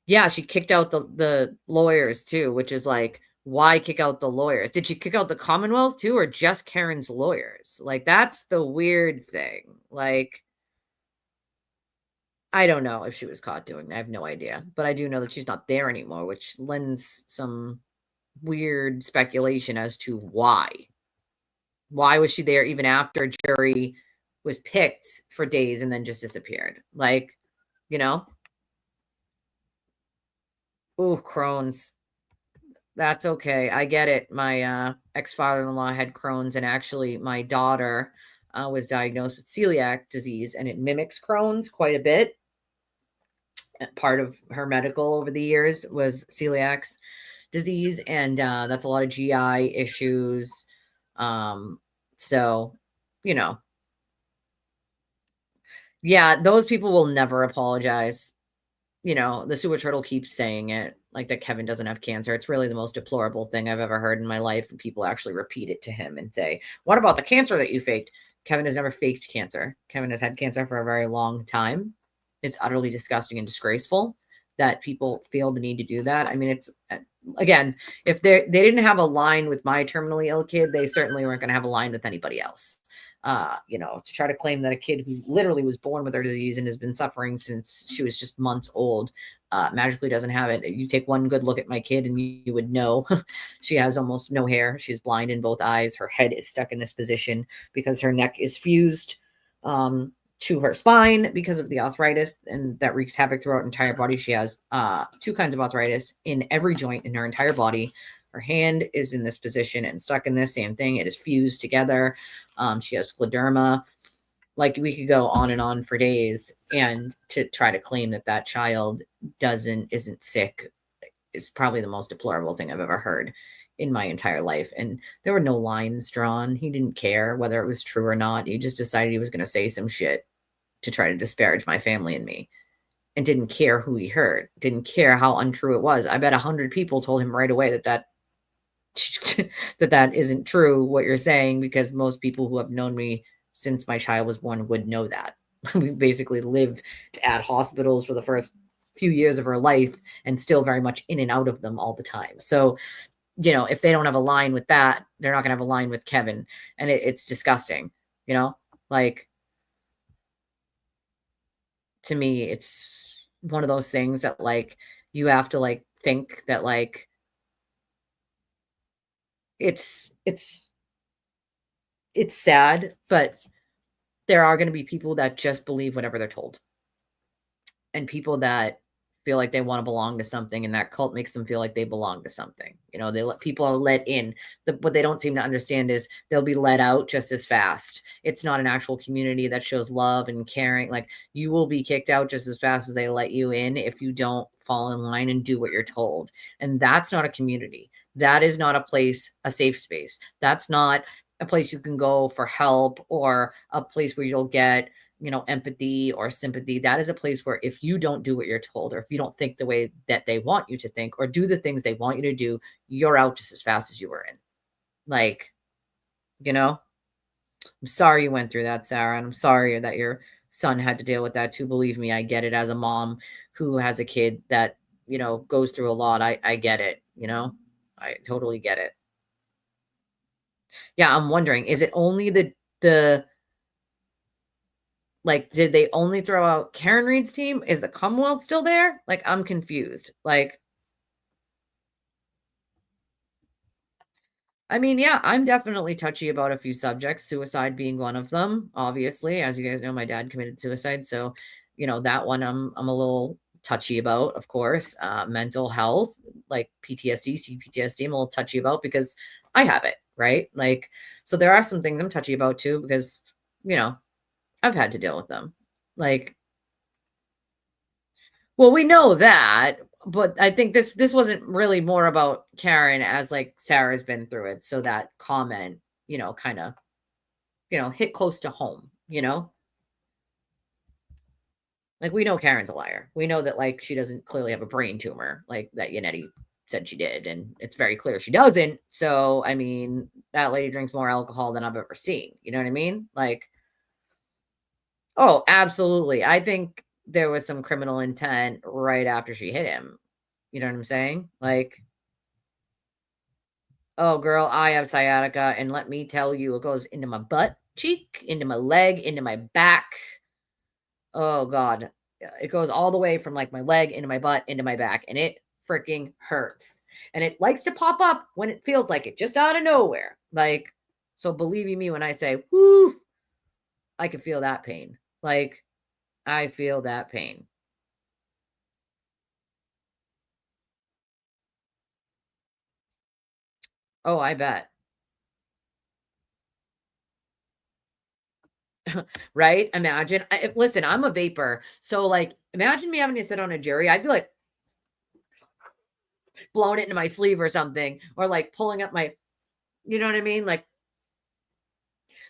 yeah, she kicked out the lawyers too, which is like, why kick out the lawyers? Did she kick out the Commonwealth too, or just Karen's lawyers? Like, that's the weird thing. Like, I don't know if she was caught doing that. I have no idea. But I do know that she's not there anymore, which lends some weird speculation as to why. Why was she there even after jury was picked for days and then just disappeared? Like, you know? Ooh, Crohn's. That's okay. I get it. My ex-father-in-law had Crohn's, and actually my daughter was diagnosed with celiac disease, and it mimics Crohn's quite a bit. Part of her medical over the years was celiac disease, and that's a lot of GI issues. So, you know, yeah, those people will never apologize. You know, the sewer turtle keeps saying it, like that Kevin doesn't have cancer. It's really the most deplorable thing I've ever heard in my life. And people actually repeat it to him and say, what about the cancer that you faked? Kevin has never faked cancer. Kevin has had cancer for a very long time. It's utterly disgusting and disgraceful that people feel the need to do that. I mean, it's, again, if they didn't have a line with my terminally ill kid, they certainly weren't going to have a line with anybody else. You know, to try to claim that a kid who literally was born with her disease and has been suffering since she was just months old magically doesn't have it. You take one good look at my kid and you would know she has almost no hair. She's blind in both eyes. Her head is stuck in this position because her neck is fused to her spine because of the arthritis, and that wreaks havoc throughout her entire body. She has 2 kinds of arthritis in every joint in her entire body. Her hand is in this position and stuck in this same thing. It is fused together. She has scleroderma. Like, we could go on and on for days, and to try to claim that that child isn't sick is probably the most deplorable thing I've ever heard in my entire life. And there were no lines drawn. He didn't care whether it was true or not. He just decided he was going to say some shit to try to disparage my family and me, and didn't care who he heard, didn't care how untrue it was. I bet 100 people told him right away that that isn't true what you're saying, because most people who have known me since my child was born would know that. We basically lived at hospitals for the first few years of her life and still very much in and out of them all the time. So, you know, if they don't have a line with that, they're not going to have a line with Kevin. And it's disgusting, you know, like, to me, it's one of those things that, like, you have to, like, think that, like, it's sad, but there are going to be people that just believe whatever they're told, and people that feel like they want to belong to something, and that cult makes them feel like they belong to something. You know, people are let in. What they don't seem to understand is they'll be let out just as fast. It's not an actual community that shows love and caring. Like, you will be kicked out just as fast as they let you in if you don't fall in line and do what you're told. And that's not a community. That is not a place, a safe space. That's not a place you can go for help, or a place where you'll get, you know, empathy or sympathy. That is a place where if you don't do what you're told, or if you don't think the way that they want you to think, or do the things they want you to do, you're out just as fast as you were in. Like, you know, I'm sorry you went through that, Sarah, and I'm sorry that your son had to deal with that too. Believe me, I get it. As a mom who has a kid that, you know, goes through a lot, I get it, you know, I totally get it. Yeah, I'm wondering, is it only the like, did they only throw out Karen Reed's team? Is the Commonwealth still there? Like, I'm confused. Like, I mean, yeah, I'm definitely touchy about a few subjects, suicide being one of them. Obviously, as you guys know, my dad committed suicide. So, you know, that one I'm a little touchy about, of course. Mental health, like PTSD, CPTSD, I'm a little touchy about because I have it, right? Like, so there are some things I'm touchy about too, because, you know, I've had to deal with them. Like, well, we know that, but I think this wasn't really more about Karen, as like Sarah's been through it. So that comment, you know, kind of hit close to home, Like, we know Karen's a liar. We know that, like, she doesn't clearly have a brain tumor, like that Yannetti said she did. And it's very clear she doesn't. So, I mean, that lady drinks more alcohol than I've ever seen. You know what I mean? Like, oh, absolutely. I think there was some criminal intent right after she hit him. You know what I'm saying? Like, oh, girl, I have sciatica. And let me tell you, it goes into my butt cheek, into my leg, into my back. Oh, God. It goes all the way from like my leg into my butt, into my back. And it freaking hurts. And it likes to pop up when it feels like it, just out of nowhere. Like, so believe you me when I say, whoo, I can feel that pain. Like, I feel that pain. Oh, I bet. Right? Imagine. Listen, I'm a vapor. So, like, imagine me having to sit on a jury. I'd be like, blowing it into my sleeve or something. Or like pulling up my, you know what I mean? Like,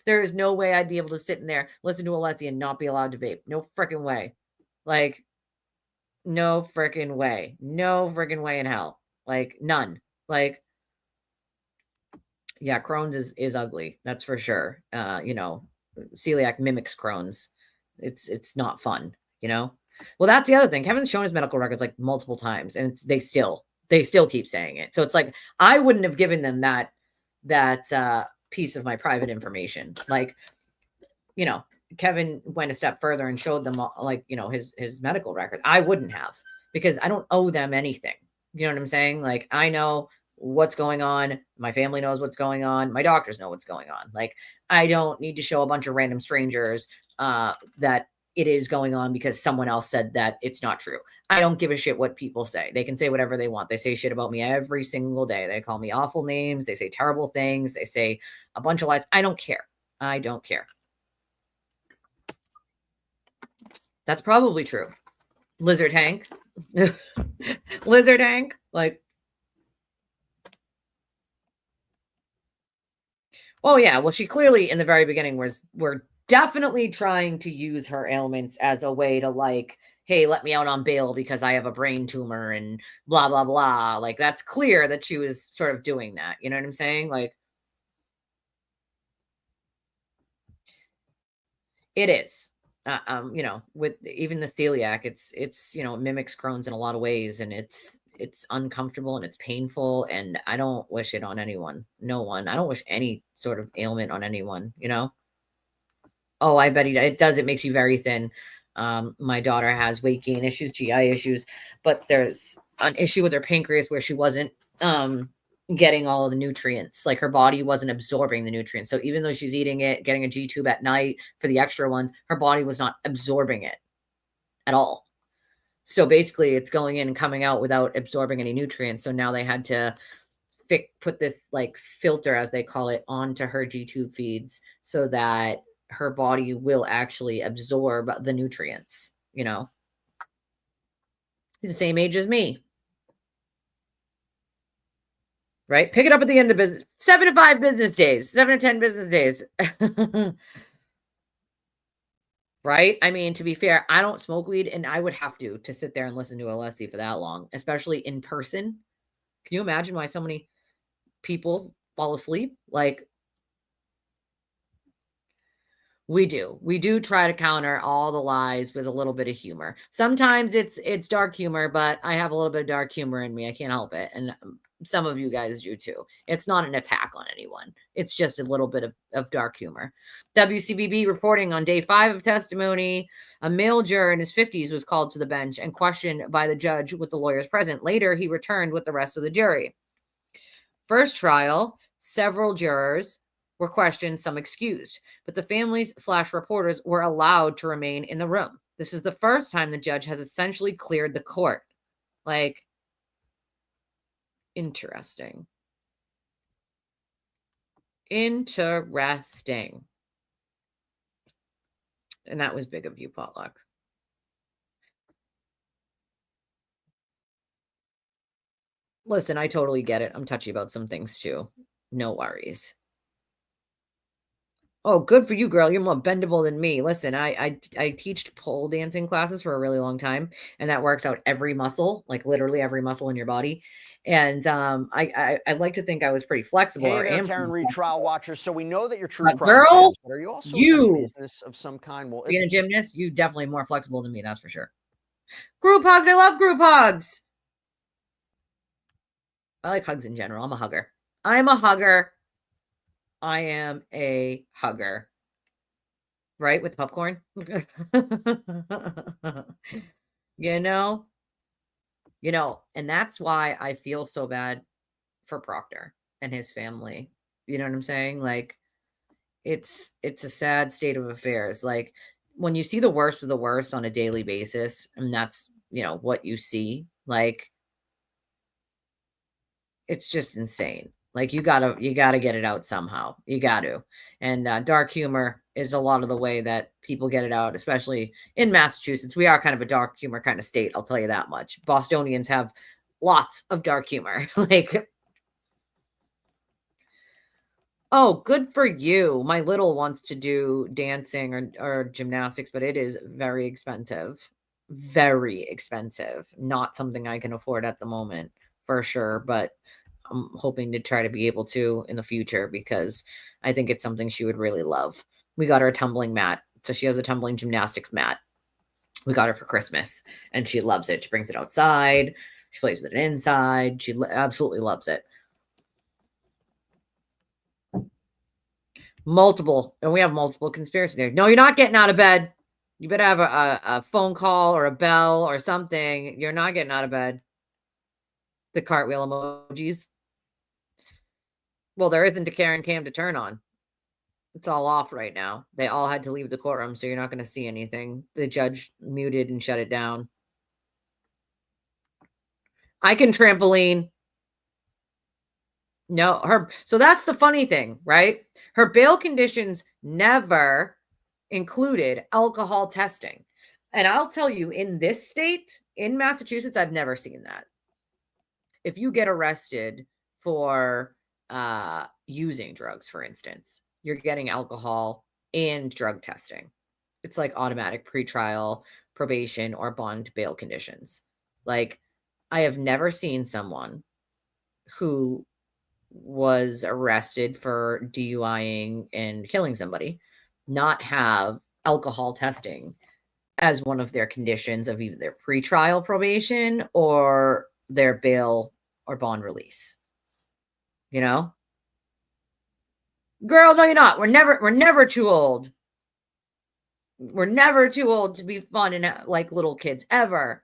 there is no way I'd be able to sit in there, listen to Alessi and not be allowed to vape. No freaking way. Like, no freaking way. No freaking way in hell. Like, none. Like, yeah, Crohn's is ugly. That's for sure. Celiac mimics Crohn's. It's not fun, Well, that's the other thing. Kevin's shown his medical records like multiple times, and they still keep saying it. So it's like, I wouldn't have given them that piece of my private information. Like, Kevin went a step further and showed them like, his medical record. I wouldn't have, because I don't owe them anything. You know what I'm saying? Like, I know what's going on. My family knows what's going on. My doctors know what's going on. Like, I don't need to show a bunch of random strangers that it is going on because someone else said that it's not true. I don't give a shit what people say. They can say whatever they want. They say shit about me every single day. They call me awful names. They say terrible things. They say a bunch of lies. I don't care. I don't care. That's probably true. Lizard Hank. Lizard Hank. Like, oh yeah. Well, she clearly in the very beginning we're definitely trying to use her ailments as a way to, like, hey, let me out on bail because I have a brain tumor and blah, blah, blah. Like, that's clear that she was sort of doing that. You know what I'm saying? Like, it is. With even the celiac, it's mimics Crohn's in a lot of ways, and it's uncomfortable and it's painful, and I don't wish it on anyone. No one. I don't wish any sort of ailment on anyone, Oh, I bet it does. It makes you very thin. My daughter has weight gain issues, GI issues, but there's an issue with her pancreas where she wasn't getting all of the nutrients. Like, her body wasn't absorbing the nutrients. So even though she's eating it, getting a G tube at night for the extra ones, her body was not absorbing it at all. So basically it's going in and coming out without absorbing any nutrients. So now they had to put this like filter, as they call it, onto her G tube feeds so that her body will actually absorb the nutrients. He's the same age as me. Right? Pick it up at the end of business. 7 to 5 business days. 7 to 10 business days. Right? I mean, to be fair, I don't smoke weed, and I would have to sit there and listen to Alessi for that long, especially in person. Can you imagine why so many people fall asleep? Like, we do try to counter all the lies with a little bit of humor. Sometimes it's dark humor, but I have a little bit of dark humor in me. I can't help it. And some of you guys do too. It's not an attack on anyone. It's just a little bit of dark humor. WCBB reporting on day 5 of testimony. A male juror in his 50s was called to the bench and questioned by the judge with the lawyers present. Later, he returned with the rest of the jury. First trial, several jurors were questioned, some excused, but the families/reporters were allowed to remain in the room. This is the first time the judge has essentially cleared the court. Like, interesting. Interesting. And that was big of you, Potluck. Listen, I totally get it. I'm touchy about some things too. No worries. Oh, good for you, girl. You're more bendable than me. Listen, I teach pole dancing classes for a really long time, and that works out every muscle, like literally every muscle in your body. And I like to think I was pretty flexible. Hey Or there, am Karen pretty Reed, trial flexible. watchers. So we know that you're true But crime girl, fans, but are you also in a business of some kind? Well, being a gymnast, you definitely more flexible than me, that's for sure. Group hugs. I love group hugs. I like hugs in general. I'm a hugger. I'm a hugger. I am a hugger. Right? With the popcorn. You know? And that's why I feel so bad for Proctor and his family. You know what I'm saying? Like, it's a sad state of affairs. Like, when you see the worst of the worst on a daily basis, and that's, what you see, like, it's just insane. Like, you gotta get it out somehow. You got to. And dark humor is a lot of the way that people get it out, especially in Massachusetts. We are kind of a dark humor kind of state, I'll tell you that much. Bostonians have lots of dark humor. Like, oh, good for you. My little wants to do dancing or gymnastics, but it is very expensive. Very expensive. Not something I can afford at the moment, for sure, but I'm hoping to try to be able to in the future because I think it's something she would really love. We got her a tumbling mat. So she has a tumbling gymnastics mat. We got her for Christmas and she loves it. She brings it outside. She plays with it inside. She absolutely loves it. And we have multiple conspiracy theories. No, you're not getting out of bed. You better have a phone call or a bell or something. You're not getting out of bed. The cartwheel emojis. Well, there isn't a Karen cam to turn on. It's all off right now. They all had to leave the courtroom, so you're not going to see anything. The judge muted and shut it down. I can trampoline. No, so that's the funny thing, right? Her bail conditions never included alcohol testing. And I'll tell you, in this state, in Massachusetts, I've never seen that. If you get arrested for using drugs, for instance, you're getting alcohol and drug testing. It's like automatic pretrial, probation, or bond bail conditions. Like, I have never seen someone who was arrested for DUIing and killing somebody not have alcohol testing as one of their conditions of either their pretrial probation or their bail or bond release. Girl, no, you're not. We're never too old. We're never too old to be fun and like little kids ever.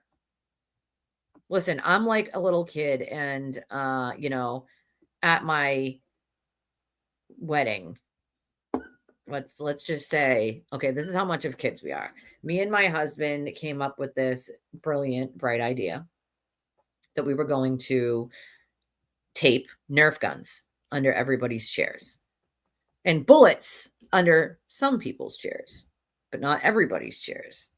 Listen, I'm like a little kid, and at my wedding, let's just say, okay, this is how much of kids we are. Me and my husband came up with this brilliant, bright idea that we were going to tape Nerf guns under everybody's chairs and bullets under some people's chairs, but not everybody's chairs.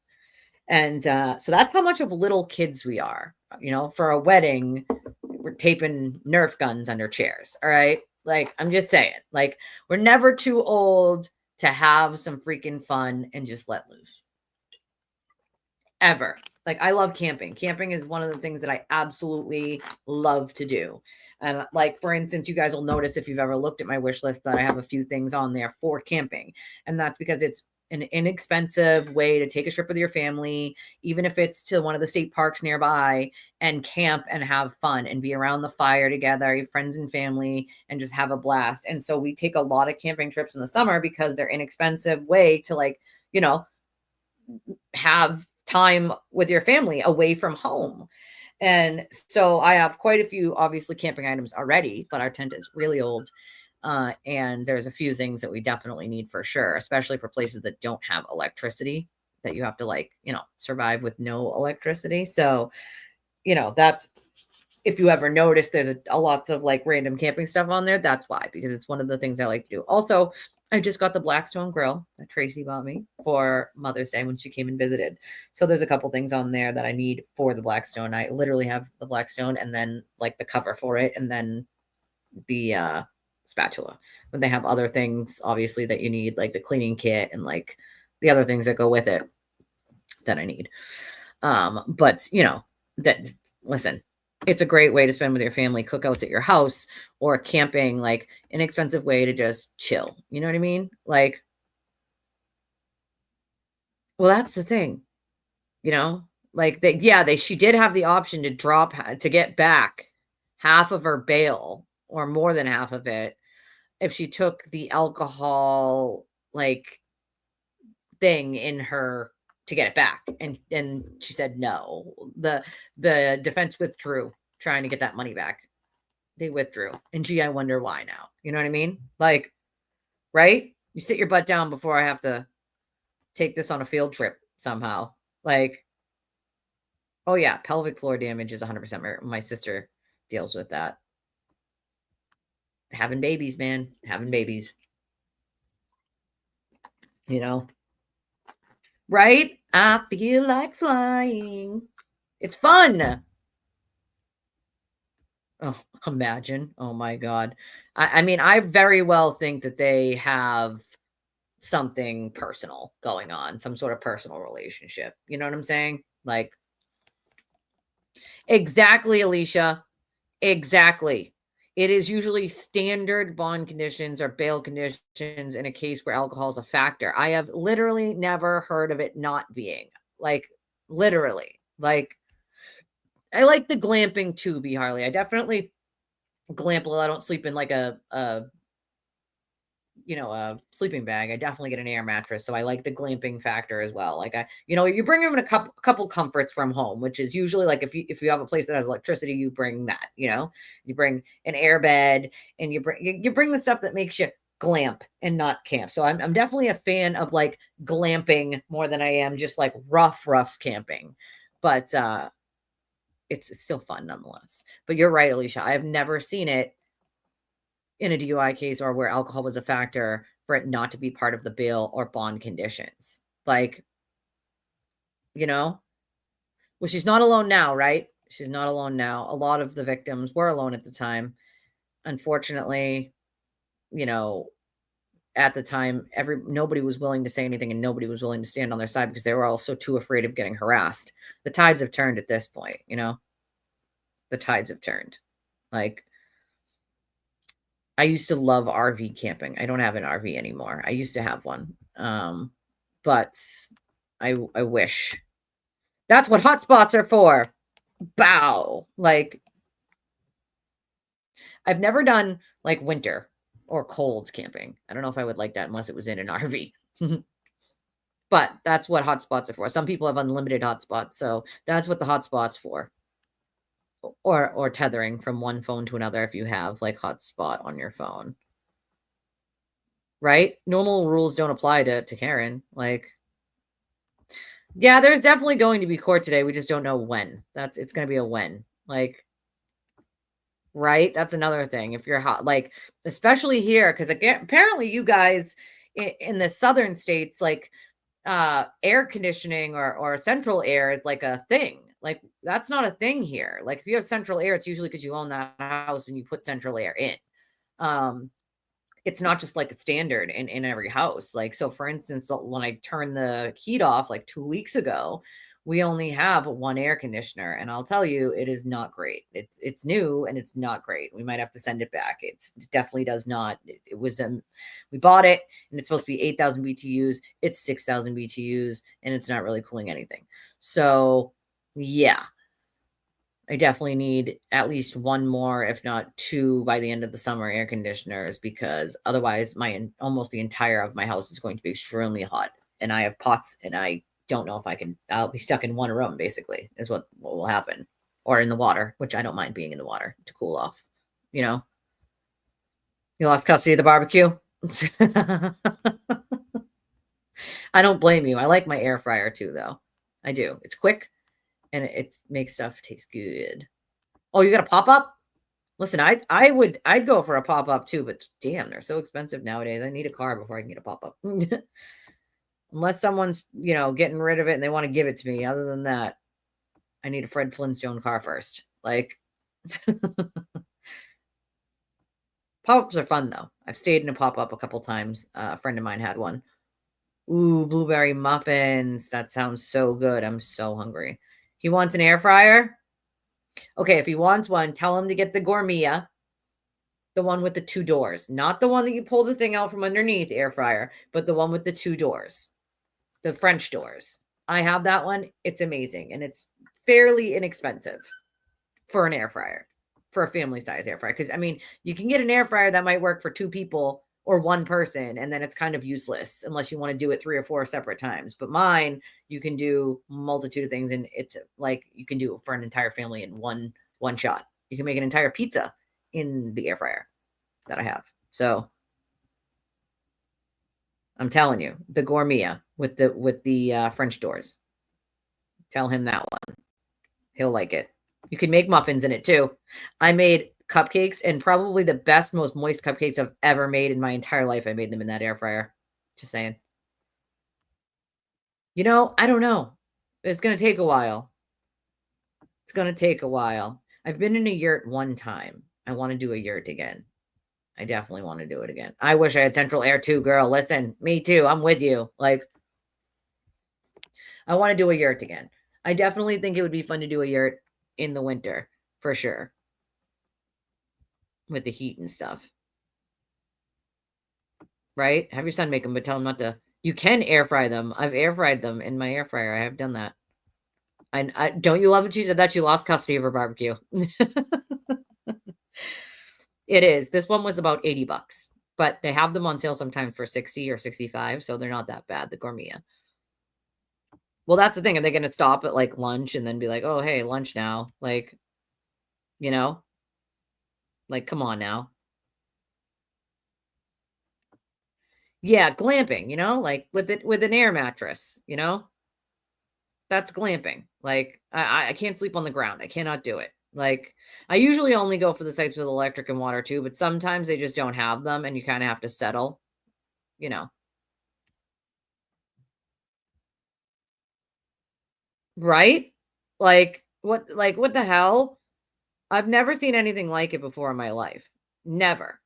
And so that's how much of little kids we are. For a wedding, we're taping Nerf guns under chairs. All right. Like, I'm just saying, like, we're never too old to have some freaking fun and just let loose. Ever. Like, I love camping. Camping is one of the things that I absolutely love to do. And like, for instance, you guys will notice if you've ever looked at my wish list that I have a few things on there for camping. And that's because it's an inexpensive way to take a trip with your family, even if it's to one of the state parks nearby, and camp and have fun and be around the fire together, your friends and family, and just have a blast. And so we take a lot of camping trips in the summer because they're inexpensive way to, like, have time with your family away from home. And so I have quite a few, obviously, camping items already, but our tent is really old. And there's a few things that we definitely need for sure, especially for places that don't have electricity, that you have to survive with no electricity. So, that's, if you ever notice, there's a lots of random camping stuff on there. That's why, because it's one of the things I like to do. Also, I just got the Blackstone grill that Tracy bought me for Mother's Day when she came and visited. So there's a couple things on there that I need for the Blackstone. I literally have the Blackstone and then the cover for it, and then the spatula. But they have other things, obviously, that you need, like the cleaning kit and like the other things that go with it that I need. But you know, that listen, it's a great way to spend with your family, cookouts at your house, or camping, like inexpensive way to just chill. You know what I mean? Like, well, that's the thing, you know, like she did have the option to get back half of her bail or more than half of it if she took the alcohol like thing in her to get it back. And she said no. The defense withdrew trying to get that money back. They withdrew. And gee, I wonder why now. You know what I mean? Like, right? You sit your butt down before I have to take this on a field trip somehow. Like, oh yeah, pelvic floor damage is 100%. My sister deals with that. Having babies, man. Having babies. You know? Right? I feel like flying. It's fun. Oh, imagine. Oh my God. I mean, I very well think that they have something personal going on, some sort of personal relationship. You know what I'm saying? Like, exactly, Alicia. Exactly. It is usually standard bond conditions or bail conditions in a case where alcohol is a factor. I have literally never heard of it not being. Like, literally. Like, I like the glamping too, B. Harley. I definitely glamp a little. I don't sleep in like a sleeping bag. I definitely get an air mattress. So I like the glamping factor as well. Like you bring them in a couple comforts from home, which is usually like if you have a place that has electricity, you bring that, you bring an air bed and you bring the stuff that makes you glamp and not camp. So I'm definitely a fan of like glamping more than I am just like rough camping. But it's still fun nonetheless. But you're right, Alicia. I've never seen it in a DUI case or where alcohol was a factor for it not to be part of the bail or bond conditions. Like, well, she's not alone now, right? She's not alone now. A lot of the victims were alone at the time. Unfortunately, at the time, nobody was willing to say anything and nobody was willing to stand on their side because they were also too afraid of getting harassed. The tides have turned at this point, the tides have turned. Like, I used to love RV camping. I don't have an RV anymore. I used to have one. But I wish. That's what hotspots are for. Bow. Like, I've never done like winter or cold camping. I don't know if I would like that unless it was in an RV. But that's what hotspots are for. Some people have unlimited hotspots. So that's what the hotspot's for. Or tethering from one phone to another if you have like hotspot on your phone. Right? Normal rules don't apply to Karen. Like, yeah, there's definitely going to be court today. We just don't know when. It's going to be a when. Like, right? That's another thing. If you're hot, like, especially here, because apparently you guys in the southern states, like, air conditioning or central air is like a thing. Like, that's not a thing here. Like, if you have central air, it's usually because you own that house and you put central air in. It's not just like a standard in every house. Like, so for instance, when I turned the heat off like 2 weeks ago, we only have one air conditioner. And I'll tell you, it is not great. It's new and it's not great. We might have to send it back. It definitely does not. It was, we bought it and it's supposed to be 8,000 BTUs. It's 6,000 BTUs and it's not really cooling anything. So yeah, I definitely need at least one more, if not two, by the end of the summer air conditioners, because otherwise almost the entire of my house is going to be extremely hot. And I have pots and I don't know if I'll be stuck in one room, basically, is what will happen. Or in the water, which I don't mind being in the water to cool off. You lost custody of the barbecue? I don't blame you. I like my air fryer too, though. I do. It's quick. And it makes stuff taste good. Oh, you got a pop-up? Listen, I'd go for a pop-up too, but damn, they're so expensive nowadays. I need a car before I can get a pop-up. Unless someone's, getting rid of it and they want to give it to me. Other than that, I need a Fred Flintstone car first. Like, Pop-ups are fun, though. I've stayed in a pop-up a couple times. A friend of mine had one. Ooh, blueberry muffins. That sounds so good. I'm so hungry. He wants an air fryer? Okay, if he wants one, tell him to get the Gourmet, the one with the 2 doors. Not the one that you pull the thing out from underneath, air fryer, but the one with the 2 doors. The French doors. I have that one. It's amazing, and it's fairly inexpensive for an air fryer, for a family size air fryer. Because, I mean, you can get an air fryer that might work for 2 people or 1 person, and then it's kind of useless unless you want to do it 3 or 4 separate times. But mine, you can do a multitude of things, and it's like you can do it for an entire family in one shot. You can make an entire pizza in the air fryer that I have. So I'm telling you, the Gourmet with the French doors. Tell him that one. He'll like it. You can make muffins in it too. I made cupcakes, and probably the best, most moist cupcakes I've ever made in my entire life. I made them in that air fryer. Just saying. You know, I don't know. It's going to take a while. It's going to take a while. I've been in a yurt one time. I want to do a yurt again. I definitely want to do it again. I wish I had central air too, girl. Listen, me too. I'm with you. Like, I want to do a yurt again. I definitely think it would be fun to do a yurt in the winter, for sure. With the heat and stuff. Right? Have your son make them, but tell him not to. You can air fry them. I've air fried them in my air fryer. I have done that. I don't you love it? She said that she lost custody of her barbecue. It is. This one was about $80, but they have them on sale sometimes for 60 or 65, so they're not that bad, the Gourmet. Well, that's the thing. Are they going to stop at like lunch and then be like, oh, hey, lunch now? Like, you know, like, come on now. Yeah, glamping, you know, like with an air mattress, you know, that's glamping. Like, I can't sleep on the ground. I cannot do it. Like, I usually only go for the sites with electric and water too, but sometimes they just don't have them and you kind of have to settle, you know. Right? Like, what the hell? I've never seen anything like it before in my life. Never.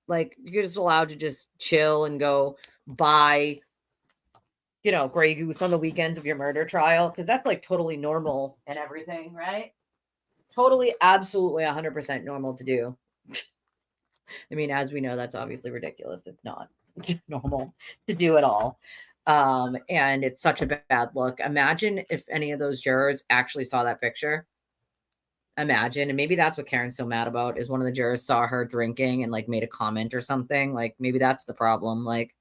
Like, you're just allowed to just chill and go buy, you know, Grey Goose on the weekends of your murder trial, because that's like totally normal and everything, right? Totally, absolutely 100% normal to do. I mean, as we know, that's obviously ridiculous. It's not normal to do at all. And it's such a bad look. Imagine if any of those jurors actually saw that picture. Imagine. And maybe that's what Karen's so mad about, is one of the jurors saw her drinking and like made a comment or something. Like, maybe that's the problem. Like,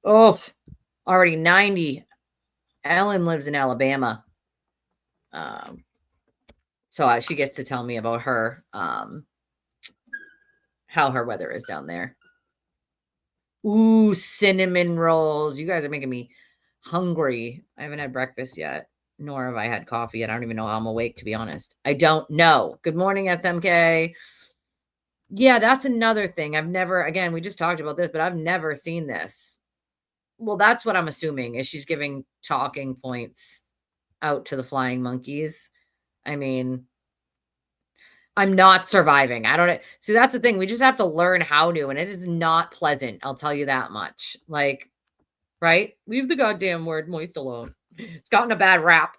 oh, already 90. Ellen lives in Alabama. So she gets to tell me about her, how her weather is down there. Ooh, cinnamon rolls. You guys are making me hungry. I haven't had breakfast yet, nor have I had coffee yet. I don't even know how I'm awake, to be honest. I don't know. Good morning, SMK. Yeah, that's another thing. I've never, again, we just talked about this, but I've never seen this. Well, that's what I'm assuming, is she's giving talking points out to the flying monkeys. I mean, I'm not surviving. I don't see. That's the thing. We just have to learn how to, and it is not pleasant. I'll tell you that much. Like, right? Leave the goddamn word moist alone. It's gotten a bad rap.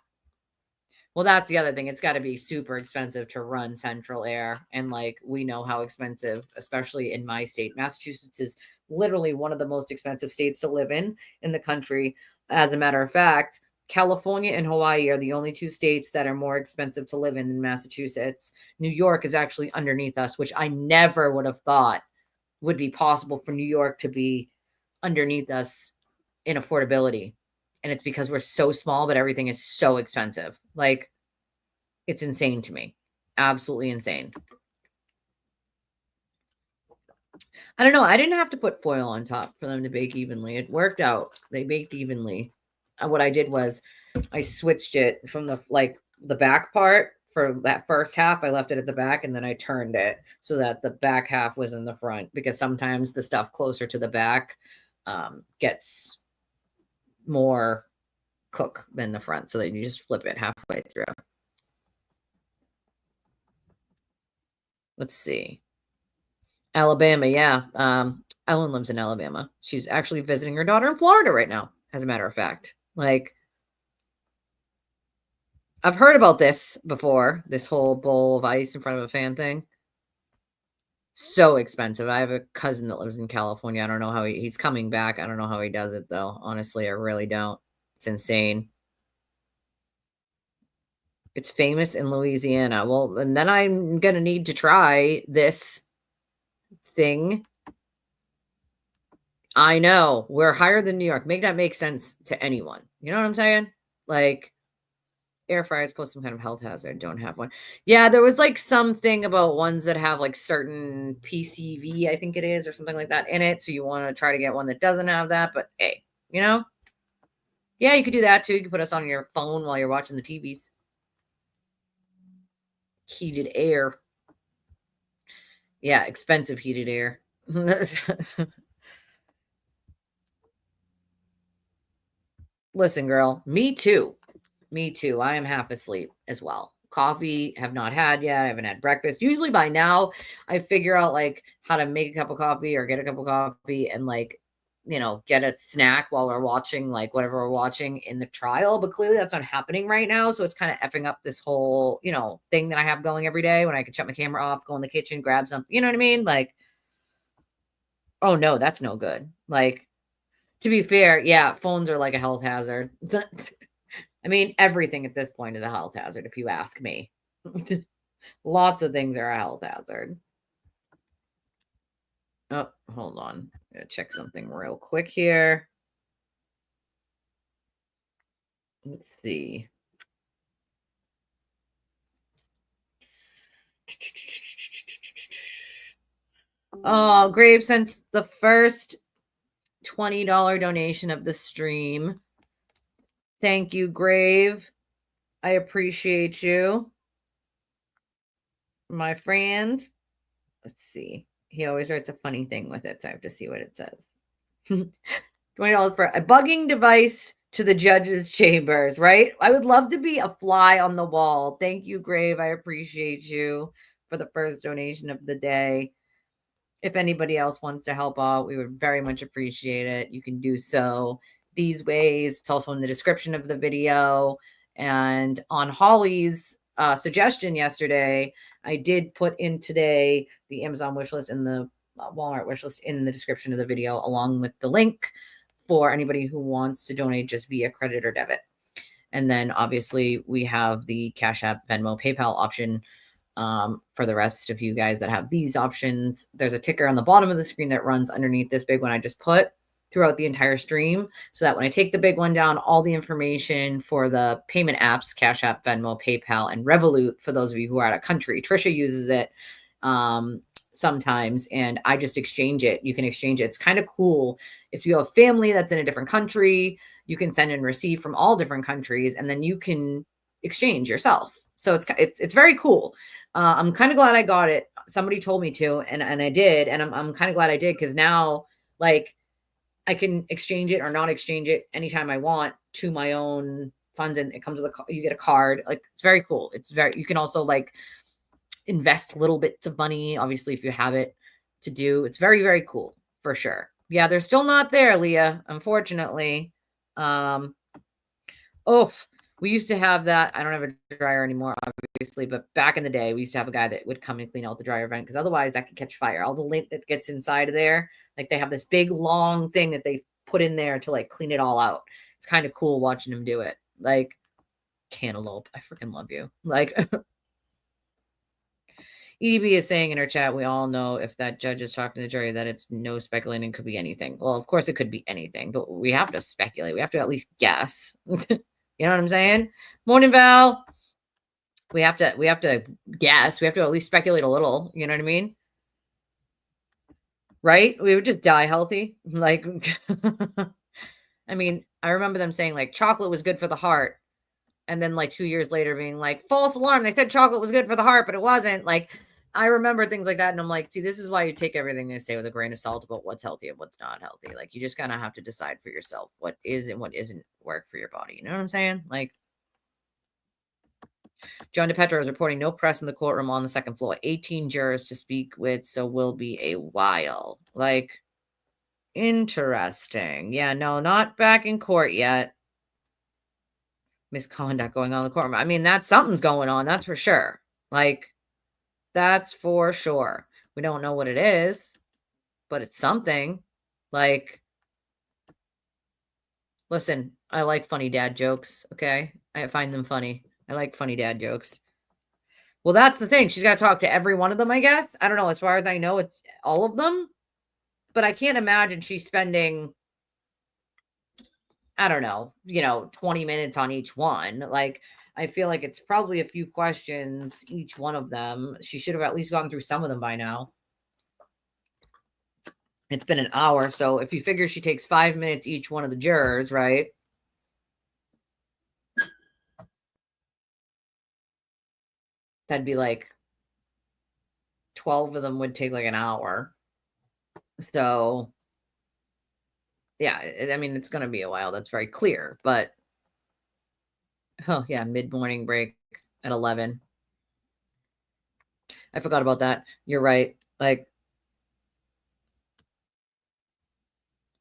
Well, that's the other thing. It's got to be super expensive to run central air. And like, we know how expensive, especially in my state. Massachusetts is literally one of the most expensive states to live in the country. As a matter of fact, California and Hawaii are the only 2 states that are more expensive to live in than Massachusetts. New York is actually underneath us, which I never would have thought would be possible for New York to be underneath us in affordability. And it's because we're so small, but everything is so expensive. Like, it's insane to me. Absolutely insane. I don't know. I didn't have to put foil on top for them to bake evenly. It worked out. They baked evenly. What I did was I switched it from the back part for that first half. I left it at the back, and then I turned it so that the back half was in the front, because sometimes the stuff closer to the back gets more cook than the front. So that you just flip it halfway through. Let's see. Alabama, yeah. Ellen lives in Alabama. She's actually visiting her daughter in Florida right now, as a matter of fact. Like, I've heard about this before, this whole bowl of ice in front of a fan thing. So expensive. I have a cousin that lives in California. I don't know how he's coming back. I don't know how he does it, though. Honestly, I really don't. It's insane. It's famous in Louisiana. Well, and then I'm going to need to try this thing. I know. We're higher than New York. Make that make sense to anyone. You know what I'm saying? Like, air fryers pose some kind of health hazard. Don't have one. Yeah, there was like something about ones that have like certain PCV, I think it is, or something like that in it. So you want to try to get one that doesn't have that. But hey, you know? Yeah, you could do that too. You could put us on your phone while you're watching the TVs. Heated air. Yeah, expensive heated air. Listen, girl, me too. Me too. I am half asleep as well. Coffee, have not had yet. I haven't had breakfast. Usually by now, I figure out like how to make a cup of coffee or get a cup of coffee and like, you know, get a snack while we're watching like whatever we're watching in the trial. But clearly that's not happening right now. So it's kind of effing up this whole, you know, thing that I have going every day when I can shut my camera off, go in the kitchen, grab something. You know what I mean? Like, oh no, that's no good. Like, to be fair, yeah, phones are like a health hazard. I mean, everything at this point is a health hazard, if you ask me. Lots of things are a health hazard. Oh, hold on. I'm going to check something real quick here. Let's see. Oh, Grave sent the first $20 donation of the stream. Thank you, Grave. I appreciate you, my friend. Let's see. He always writes a funny thing with it, so I have to see what it says. $20 for a bugging device to the judge's chambers, right? I would love to be a fly on the wall. Thank you, Grave. I appreciate you for the first donation of the day. If anybody else wants to help out, we would very much appreciate it. You can do so these ways. It's also in the description of the video. And on Holly's suggestion yesterday, I did put in today the Amazon wishlist and the Walmart wishlist in the description of the video, along with the link for anybody who wants to donate just via credit or debit. And then obviously we have the Cash App, Venmo, PayPal option. For the rest of you guys that have these options, there's a ticker on the bottom of the screen that runs underneath this big one I just put throughout the entire stream, so that when I take the big one down, all the information for the payment apps, Cash App, Venmo, PayPal, and Revolut, for those of you who are out of country. Trisha uses it sometimes, and I just exchange it. You can exchange it. It's kind of cool. If you have family that's in a different country, you can send and receive from all different countries, and then you can exchange yourself. So it's very cool. I'm kind of glad I got it. Somebody told me to, and I did, and I'm kind of glad I did, because now like I can exchange it or not exchange it anytime I want to my own funds, and it comes with you get a card. Like, it's very cool. You can also like invest little bits of money, obviously, if you have it to do. It's very, very cool for sure. Yeah, they're still not there, Leah, unfortunately. We used to have that. I don't have a dryer anymore, obviously, but back in the day, we used to have a guy that would come and clean out the dryer vent, because otherwise that could catch fire. All the lint that gets inside of there, like they have this big long thing that they put in there to like clean it all out. It's kind of cool watching him do it. Like, Cantaloupe, I freaking love you. Like, EDB is saying in her chat, we all know if that judge is talking to the jury that it's no speculating, could be anything. Well, of course it could be anything, but we have to speculate. We have to at least guess. You know what I'm saying? Morning, Val. We have to guess. We have to at least speculate a little. You know what I mean? Right? We would just die healthy. Like, I mean, I remember them saying like chocolate was good for the heart. And then like 2 years later being like, false alarm. They said chocolate was good for the heart, but it wasn't. Like, I remember things like that. And I'm like, see, this is why you take everything they say with a grain of salt about what's healthy and what's not healthy. Like, you just kind of have to decide for yourself what is and what isn't work for your body. You know what I'm saying? Like, John DePetro is reporting no press in the courtroom on the second floor. 18 jurors to speak with, so will be a while. Like, interesting. Yeah, no, not back in court yet. Misconduct going on in the courtroom. I mean, something's going on. That's for sure. Like, that's for sure. We don't know what it is, but it's something. Like, listen, I like funny dad jokes, okay? I find them funny. I like funny dad jokes. Well, that's the thing. She's got to talk to every one of them, I guess. I don't know. As far as I know, it's all of them. But I can't imagine she's spending, I don't know, 20 minutes on each one. Like, I feel like it's probably a few questions, each one of them. She should have at least gone through some of them by now. It's been an hour. So if you figure she takes 5 minutes each one of the jurors, right? That'd be like 12 of them would take like an hour. So, yeah, I mean, it's going to be a while. That's very clear. But, oh, yeah, mid-morning break at 11. I forgot about that. You're right. Like,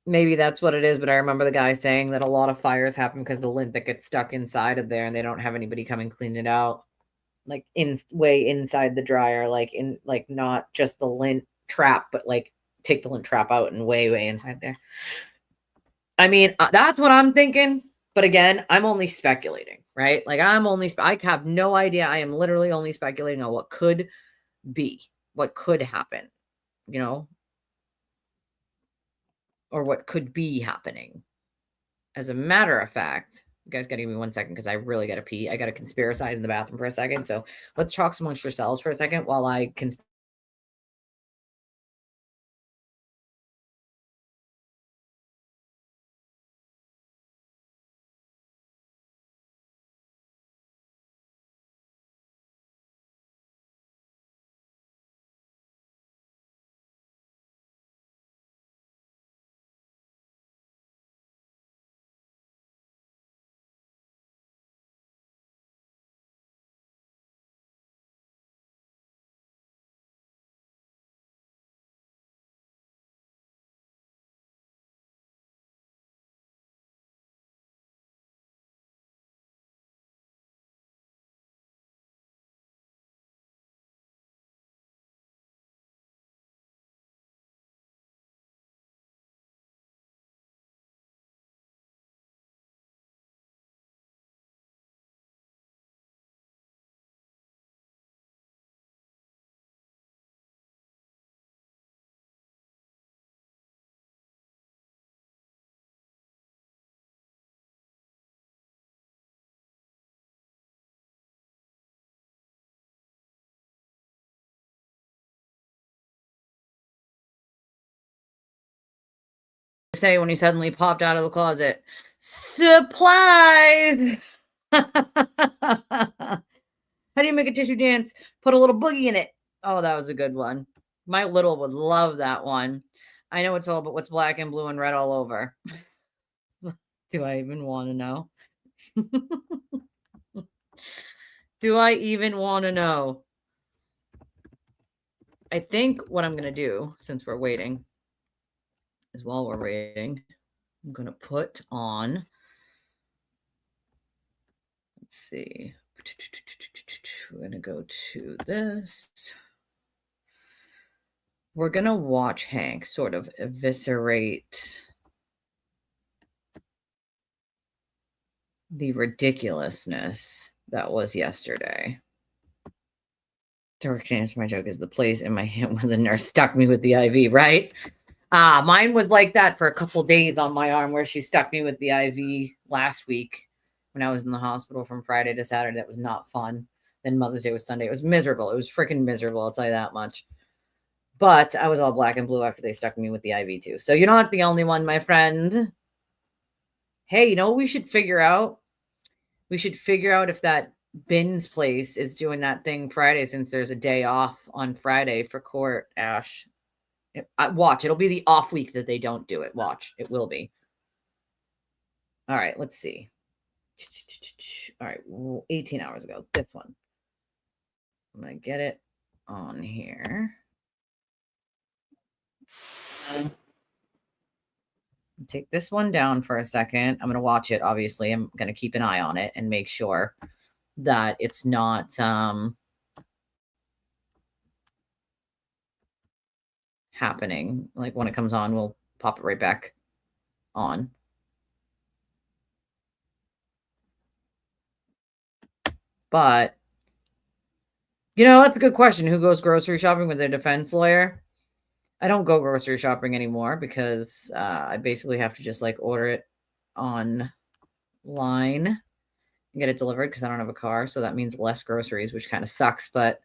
maybe that's what it is. But I remember the guy saying that a lot of fires happen because the lint that gets stuck inside of there and they don't have anybody come and clean it out. Like, way inside the dryer, like not just the lint trap, but like take the lint trap out and way inside there. I mean, that's what I'm thinking. But again, I'm only speculating, right? Like, I have no idea. I am literally only speculating on what could be, what could happen, or what could be happening. As a matter of fact, you guys got to give me 1 second because I really got to pee. I got to conspiracize in the bathroom for a second. So let's talk amongst yourselves for a second while I say when he suddenly popped out of the closet, supplies. How do you make a tissue dance? Put a little boogie in it. Oh, that was a good one. My little would love that one. I know it's all but what's black and blue and red all over. Do I even want to know? Do I even want to know? I think what I'm going to do, since we're waiting, is while we're waiting, I'm going to put on, let's see, we're going to go to this. We're going to watch Hank sort of eviscerate the ridiculousness that was yesterday. Direct answer my joke is the place in my hand where the nurse stuck me with the IV, right? Mine was like that for a couple days on my arm where she stuck me with the IV last week when I was in the hospital from Friday to Saturday. That was not fun. Then Mother's Day was Sunday. It was miserable. It was freaking miserable. I'll tell you that much. But I was all black and blue after they stuck me with the IV too. So you're not the only one, my friend. Hey, you know what we should figure out? We should figure out if that Bin's place is doing that thing Friday since there's a day off on Friday for court, Ash. Watch, it'll be the off week that they don't do it. Watch, it will be. All right, let's see. All right, 18 hours ago. This one. I'm going to get it on here. Take this one down for a second. I'm going to watch it. Obviously, I'm going to keep an eye on it and make sure that it's not happening. Like when it comes on, we'll pop it right back on. But, that's a good question. Who goes grocery shopping with their defense lawyer? I don't go grocery shopping anymore because I basically have to just like order it online and get it delivered because I don't have a car. So that means less groceries, which kind of sucks. But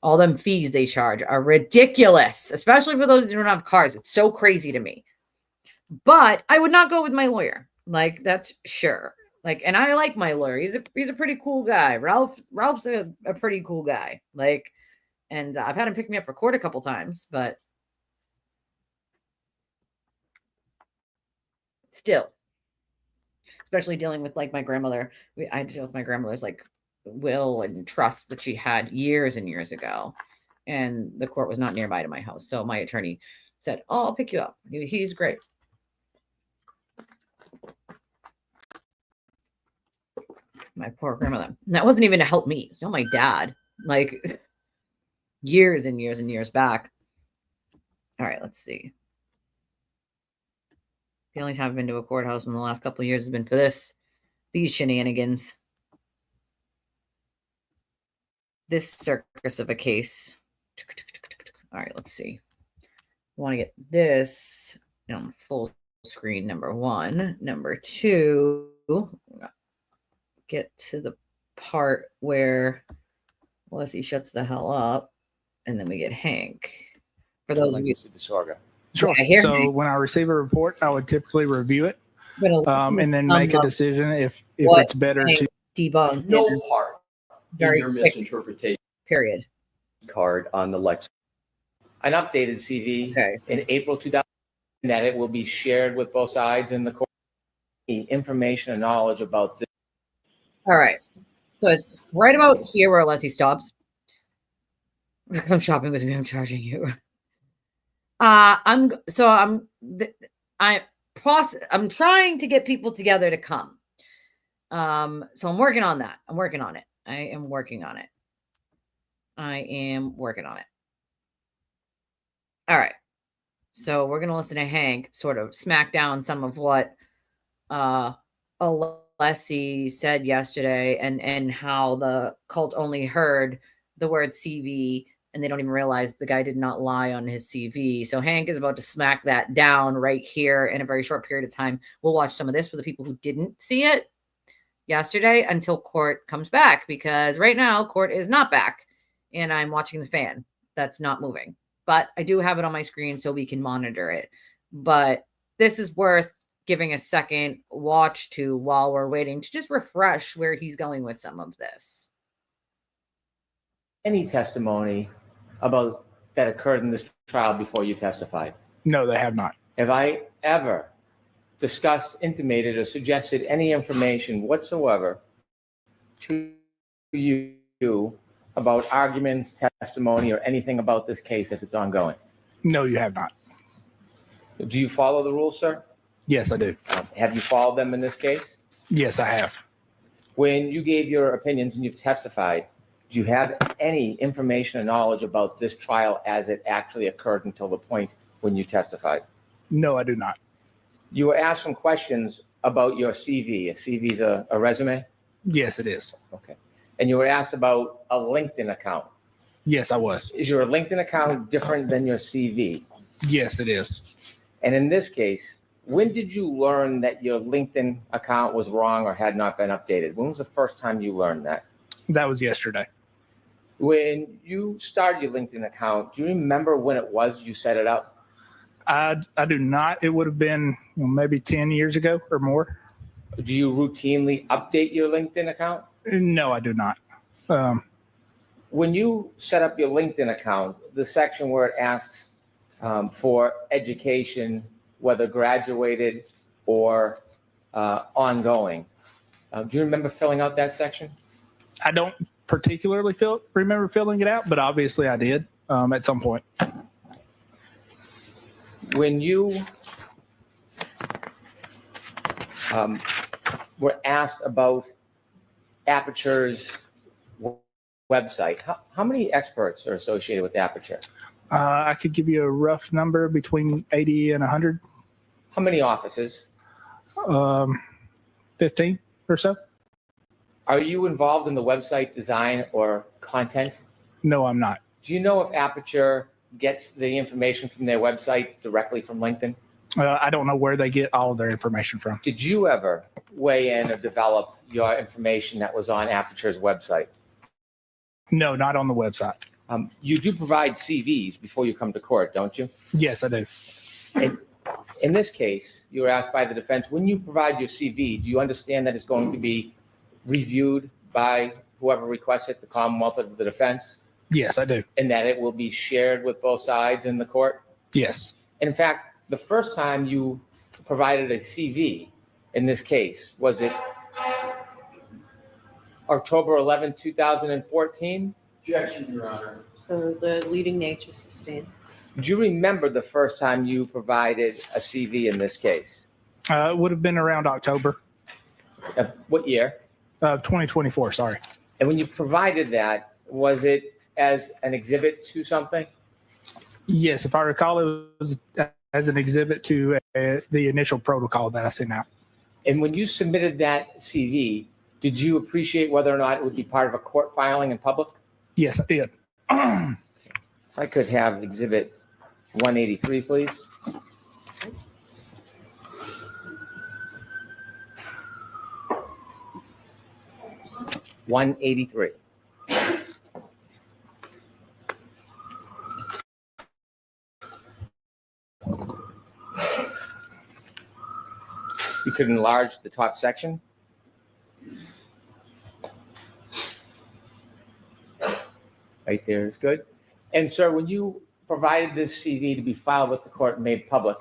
all them fees they charge are ridiculous, especially for those who don't have cars. It's so crazy to me. But I would not go with my lawyer. Like, that's sure. Like, and I like my lawyer. He's a pretty cool guy. Ralph's a pretty cool guy. Like, and I've had him pick me up for court a couple times, but still, especially dealing with like my grandmother. I had to deal with my grandmother's like will and trust that she had years and years ago. And the court was not nearby to my house. So my attorney said, "Oh, I'll pick you up. He's great." My poor grandmother. And that wasn't even to help me. It's not my dad. Like years and years and years back. All right, let's see. The only time I've been to a courthouse in the last couple of years has been for these shenanigans. This circus of a case. All right, let's see. I want to get this on full screen, number one. Number two, get to the part where Leslie shuts the hell up, and then we get Hank. For those of you, disorder. Sure. Yeah, so Hank. When I receive a report, I would typically review it and then make a decision if it's better to debunk. No part Very in your quick. misinterpretation Period. card on the Lex. An updated CV in April 2000 that it will be shared with both sides in the court. The information and knowledge about this. All right. So it's right about here where Leslie stops. Come shopping with me. I'm charging you. I'm trying to get people together to come. So I'm working on that. I am working on it. All right. So we're going to listen to Hank sort of smack down some of what Alessi said yesterday and how the cult only heard the word CV and they don't even realize the guy did not lie on his CV. So Hank is about to smack that down right here in a very short period of time. We'll watch some of this for the people who didn't see it yesterday until court comes back, because right now court is not back and I'm watching the fan that's not moving. But I do have it on my screen so we can monitor it. But this is worth giving a second watch to while we're waiting to just refresh where he's going with some of this. Any testimony about that occurred in this trial before you testified? No, they have not. Have I ever discussed, intimated, or suggested any information whatsoever to you about arguments, testimony, or anything about this case as it's ongoing? No, you have not. Do you follow the rules, sir? Yes, I do. Have you followed them in this case? Yes, I have. When you gave your opinions and you've testified, do you have any information or knowledge about this trial as it actually occurred until the point when you testified? No, I do not. You were asked some questions about your CV. A CV is a resume? Yes, it is. Okay. And you were asked about a LinkedIn account. Yes, I was. Is your LinkedIn account different than your CV? Yes, it is. And in this case, when did you learn that your LinkedIn account was wrong or had not been updated? When was the first time you learned that? That was yesterday. When you started your LinkedIn account, do you remember when it was you set it up? I do not. It would have been maybe 10 years ago or more. Do you routinely update your LinkedIn account? No, I do not. When you set up your LinkedIn account, the section where it asks for education, whether graduated or ongoing, Do you remember filling out that section? I don't particularly remember filling it out, but obviously I did at some point. When you were asked about Aperture's website, how many experts are associated with Aperture? I could give you a rough number between 80 and 100. How many offices? 15 or so. Are you involved in the website design or content? No, I'm not. Do you know if Aperture gets the information from their website directly from LinkedIn? I don't know where they get all of their information from. Did you ever weigh in or develop your information that was on Aperture's website? No, not on the website. You do provide CVs before you come to court, don't you? Yes, I do. And in this case, you were asked by the defense, when you provide your CV, do you understand that it's going to be reviewed by whoever requests it, the Commonwealth or the defense? Yes, I do. And that it will be shared with both sides in the court? Yes. And in fact, the first time you provided a CV in this case, was it October 11, 2014? Objection, Your Honor. So the leading nature sustained. Do you remember the first time you provided a CV in this case? It would have been around October Of what year? of 2024. Sorry. And when you provided that, was it as an exhibit to something? Yes, if I recall, it was as an exhibit to the initial protocol that I sent out. And when you submitted that CV, did you appreciate whether or not it would be part of a court filing in public? Yes, I did. If I could have exhibit 183, please. $183. You could enlarge the top section. Right there is good. And sir, when you provided this CV to be filed with the court and made public,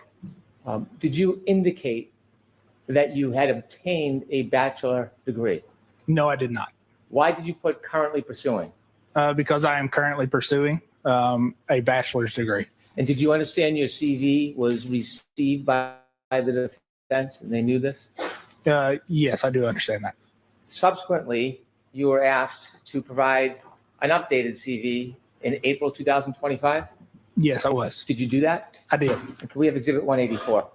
did you indicate that you had obtained a bachelor degree? No, I did not. Why did you put currently pursuing? Because I am currently pursuing a bachelor's degree. And did you understand your CV was received by the defense and they knew this? Yes, I do understand that. Subsequently, you were asked to provide an updated CV in April 2025? Yes, I was. Did you do that? I did. Can we have exhibit 184?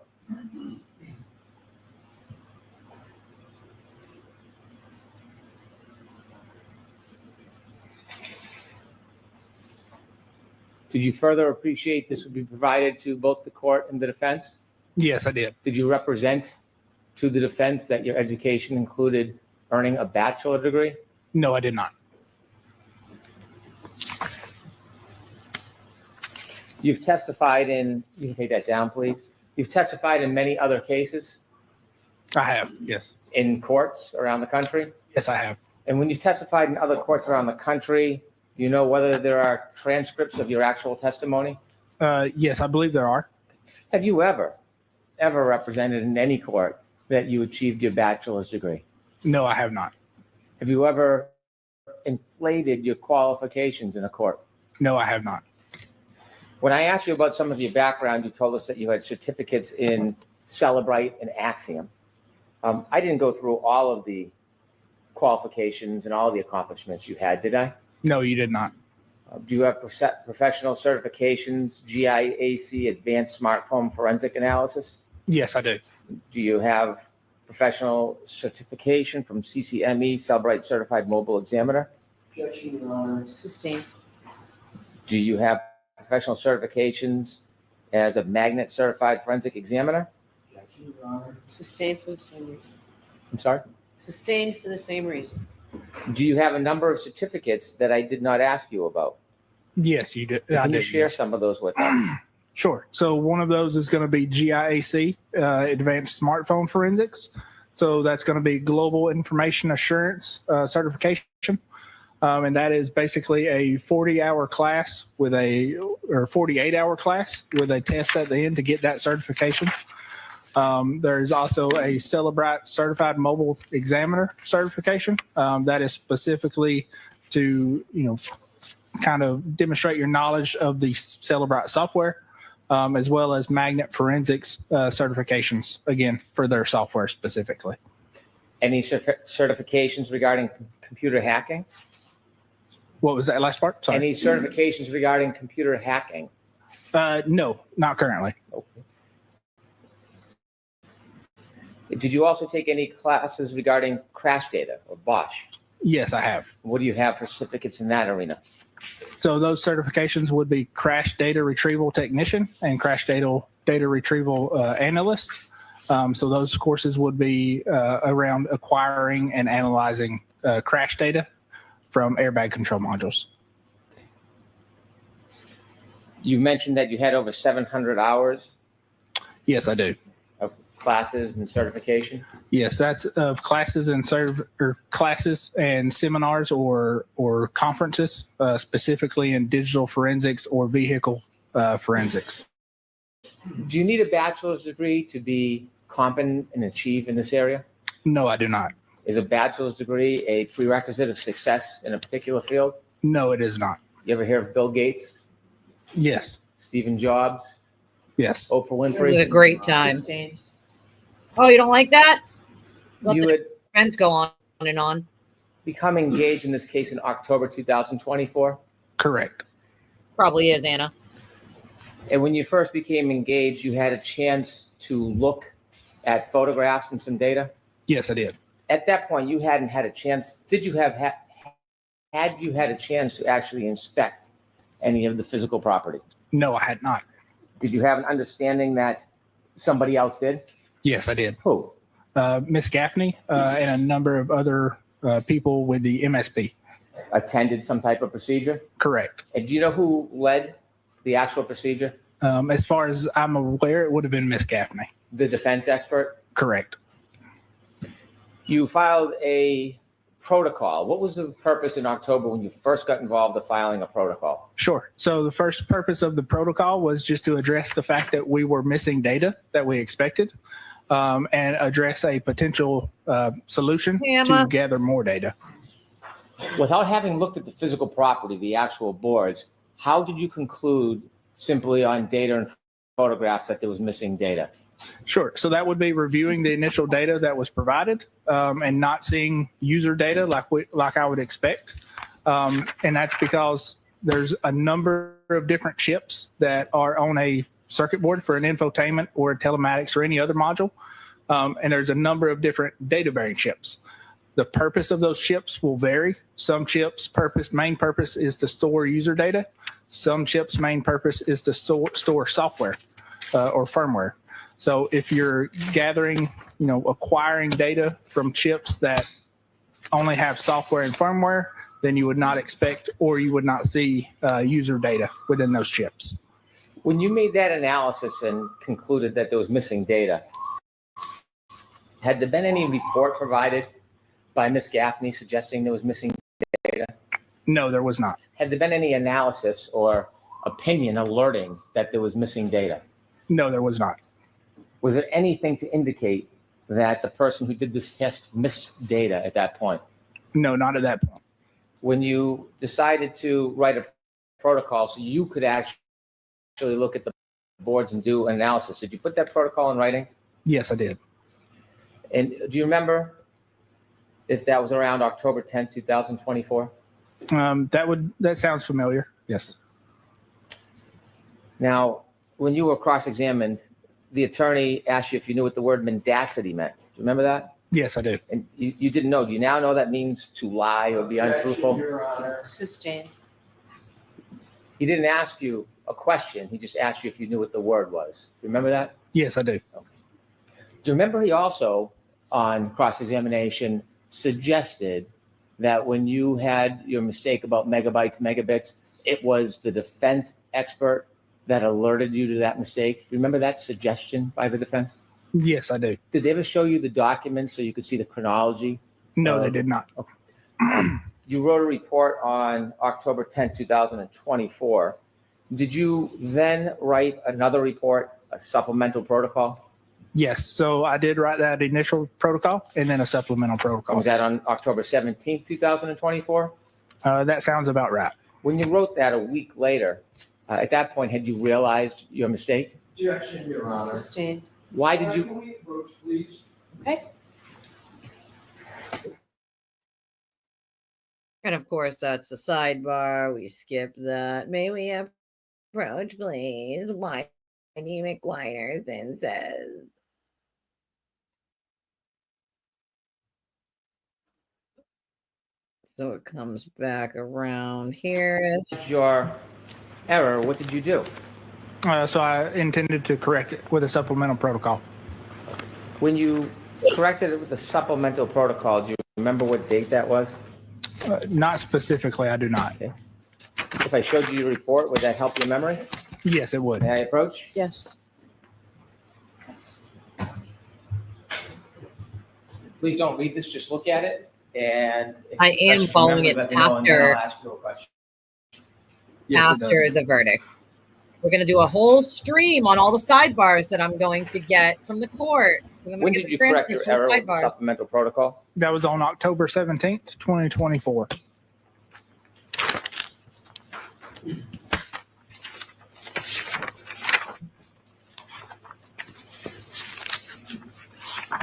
Did you further appreciate this would be provided to both the court and the defense? Yes, I did. Did you represent to the defense that your education included earning a bachelor degree? No, I did not. You've testified in, you can take that down, please. You've testified in many other cases I have. Yes. in courts around the country. Yes, I have. And when you've testified in other courts around the country, do you know whether there are transcripts of your actual testimony? Yes, I believe there are. Have you ever represented in any court that you achieved your bachelor's degree? No, I have not. Have you ever inflated your qualifications in a court? No, I have not. When I asked you about some of your background, you told us that you had certificates in Celebrite and Axiom. I didn't go through all of the qualifications and all the accomplishments you had, did I? No, you did not. Do you have professional certifications, GIAC, Advanced Smartphone Forensic Analysis? Yes, I do. Do you have professional certification from CCME, Celebrite Certified Mobile Examiner? Objection, Your Honor. Sustained. Do you have professional certifications as a Magnet Certified Forensic Examiner? Objection, Your Honor. Sustained for the same reason. I'm sorry? Sustained for the same reason. Do you have a number of certificates that I did not ask you about? Yes, you did. I Can you did, share yes. some of those with us? Sure. So one of those is going to be GIAC, Advanced Smartphone Forensics. So that's going to be Global Information Assurance certification. And that is basically a 40-hour class or 48-hour class with a test at the end to get that certification. There's also a Celebrite Certified Mobile Examiner certification that is specifically to, kind of demonstrate your knowledge of the Celebrite software, as well as Magnet Forensics certifications, again, for their software specifically. Any certifications regarding computer hacking? What was that last part? Sorry. Any certifications regarding computer hacking? No, not currently. Okay. Did you also take any classes regarding crash data or BOSH? Yes, I have. What do you have for certificates in that arena? So those certifications would be Crash Data Retrieval Technician and Crash Data Retrieval Analyst. So those courses would be around acquiring and analyzing crash data from airbag control modules. You mentioned that you had over 700 hours Yes, I do. of classes and certification. Yes, that's of classes and classes and seminars or conferences, specifically in digital forensics or vehicle forensics. Do you need a bachelor's degree to be competent and achieve in this area? No, I do not. Is a bachelor's degree a prerequisite of success in a particular field? No, it is not. You ever hear of Bill Gates, Yes. Stephen Jobs, Yes. Oprah Winfrey? This is a great time. Sustained. Oh, you don't like that? Let You the would friends go on and on. become engaged in this case in October 2024. Correct. Probably is, Anna. And when you first became engaged, you had a chance to look at photographs and some data. Yes, I did. At that point, you hadn't had a chance. Did you have had you had a chance to actually inspect any of the physical property? No, I had not. Did you have an understanding that somebody else did? Yes, I did. Who? Miss Gaffney and a number of other people with the MSP. Attended some type of procedure? Correct. And do you know who led the actual procedure? As far as I'm aware, it would have been Miss Gaffney. The defense expert? Correct. You filed a protocol. What was the purpose in October when you first got involved in filing a protocol? Sure. So the first purpose of the protocol was just to address the fact that we were missing data that we expected, and address a potential solution to gather more data. Without having looked at the physical property, the actual boards, how did you conclude simply on data and photographs that there was missing data? Sure. So that would be reviewing the initial data that was provided, and not seeing user data like I would expect. And that's because there's a number of different chips that are on a circuit board for an infotainment or a telematics or any other module. And there's a number of different data bearing chips. The purpose of those chips will vary. Some chips' main purpose is to store user data. Some chips' main purpose is to store software or firmware. So if you're gathering, acquiring data from chips that only have software and firmware, then you would not expect or you would not see user data within those chips. When you made that analysis and concluded that there was missing data, had there been any report provided by Ms. Gaffney suggesting there was missing data? No, there was not. Had there been any analysis or opinion alerting that there was missing data? No, there was not. Was there anything to indicate that the person who did this test missed data at that point? No, not at that point. When you decided to write a protocol so you could actually look at the boards and do analysis, did you put that protocol in writing? Yes, I did. And do you remember if that was around October 10th, 2024? That sounds familiar. Yes. Now, when you were cross-examined, the attorney asked you if you knew what the word mendacity meant. Do you remember that? Yes, I do. And you didn't know. Do you now know that means to lie or be untruthful? Your Honor. Sustained. He didn't ask you a question. He just asked you if you knew what the word was. Do you remember that? Yes, I do. Do you remember he also, on cross-examination, suggested that when you had your mistake about megabytes, megabits, it was the defense expert that alerted you to that mistake? Do you remember that suggestion by the defense? Yes, I do. Did they ever show you the documents so you could see the chronology? No, they did not. You wrote a report on October 10, 2024. Did you then write another report, a supplemental protocol? Yes. So I did write that initial protocol and then a supplemental protocol. Was that on October 17th, 2024? That sounds about right. When you wrote that a week later, at that point, had you realized your mistake? Objection, Your Honor. Sustained. Why did you? Can we approach, please? Okay. And of course, that's the sidebar. We skip that. May we approach, please? Why do you make Winerson says? So it comes back around here. Your error, what did you do? So I intended to correct it with a supplemental protocol. When you corrected it with the supplemental protocol, do you remember what date that was? Not specifically, I do not. Okay. If I showed you your report, would that help your memory? Yes, it would. May I approach? Yes. Please don't read this, just look at it. And if I you am questions, following remember, it let me know, and then after- I'll ask you a question. Yes, it After does. the verdict. We're going to do a whole stream on all the sidebars that I'm going to get from the court. 'Cause I'm gonna When get did the you correct your transcripts from the error with the sidebar. supplemental protocol? That was on October 17th, 2024.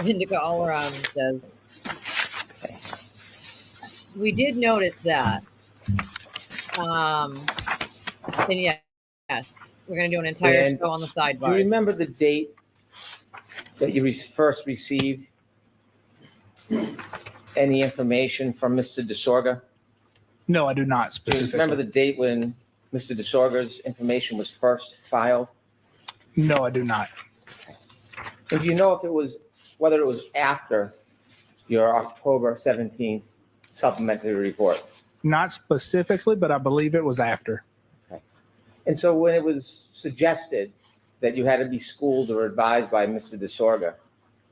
Indica all around says, we did notice that. And yes, we're going to do an entire And show on the Do you sidebars. remember the date that you first received any information from Mr. DeSorga? No, I do not Do you specifically. remember the date when Mr. DeSorga's information was first filed? No, I do not. And do you know if it was, whether it was after your October 17th supplementary report? Not specifically, but I believe it was after. And so when it was suggested that you had to be schooled or advised by Mr. DeSorga,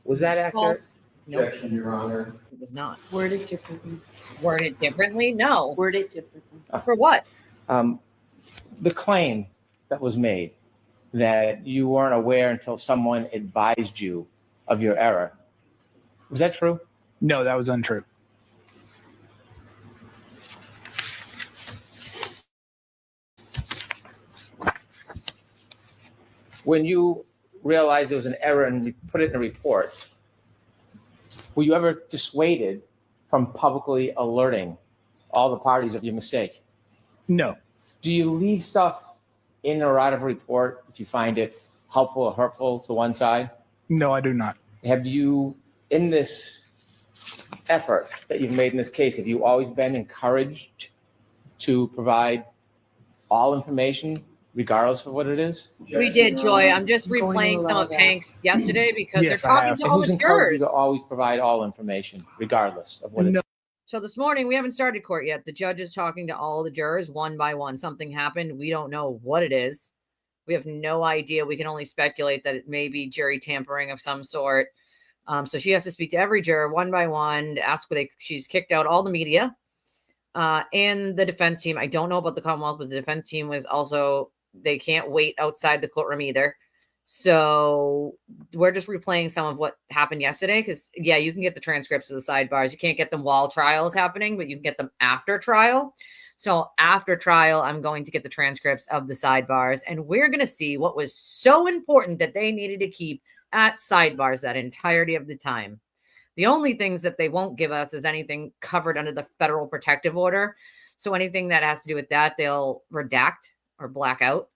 was that accurate? False. Nope, Objection, Your Honor. it was not. Word it differently. Worded differently? No. Word it differently. For what? The claim that was made that you weren't aware until someone advised you of your error, was that true? No, that was untrue. When you realized there was an error and you put it in a report, were you ever dissuaded from publicly alerting all the parties of your mistake? No. Do you leave stuff in or out of a report if you find it helpful or hurtful to one side? No, I do not. Have you, in this effort that you've made in this case, have you always been encouraged to provide all information regardless of what it is? We did, Joy. I'm just I'm going to replaying some allow of that. Hank's yesterday because Yes, they're I talking have. to And all who's the encouraged you jurors. to always provide all information regardless of what No. it's? So this morning, we haven't started court yet. The judge is talking to all the jurors one by one. Something happened. We don't know what it is. We have no idea. We can only speculate that it may be jury tampering of some sort. So she has to speak to every juror one by one to ask what she's kicked out all the media and the defense team. I don't know about the Commonwealth, but the defense team was also, they can't wait outside the courtroom either. So we're just replaying some of what happened yesterday because, yeah, you can get the transcripts of the sidebars. You can't get them while trial is happening, but you can get them after trial. So after trial, I'm going to get the transcripts of the sidebars, and we're going to see what was so important that they needed to keep at sidebars that entirety of the time. The only things that they won't give us is anything covered under the federal protective order. So anything that has to do with that, they'll redact or black out.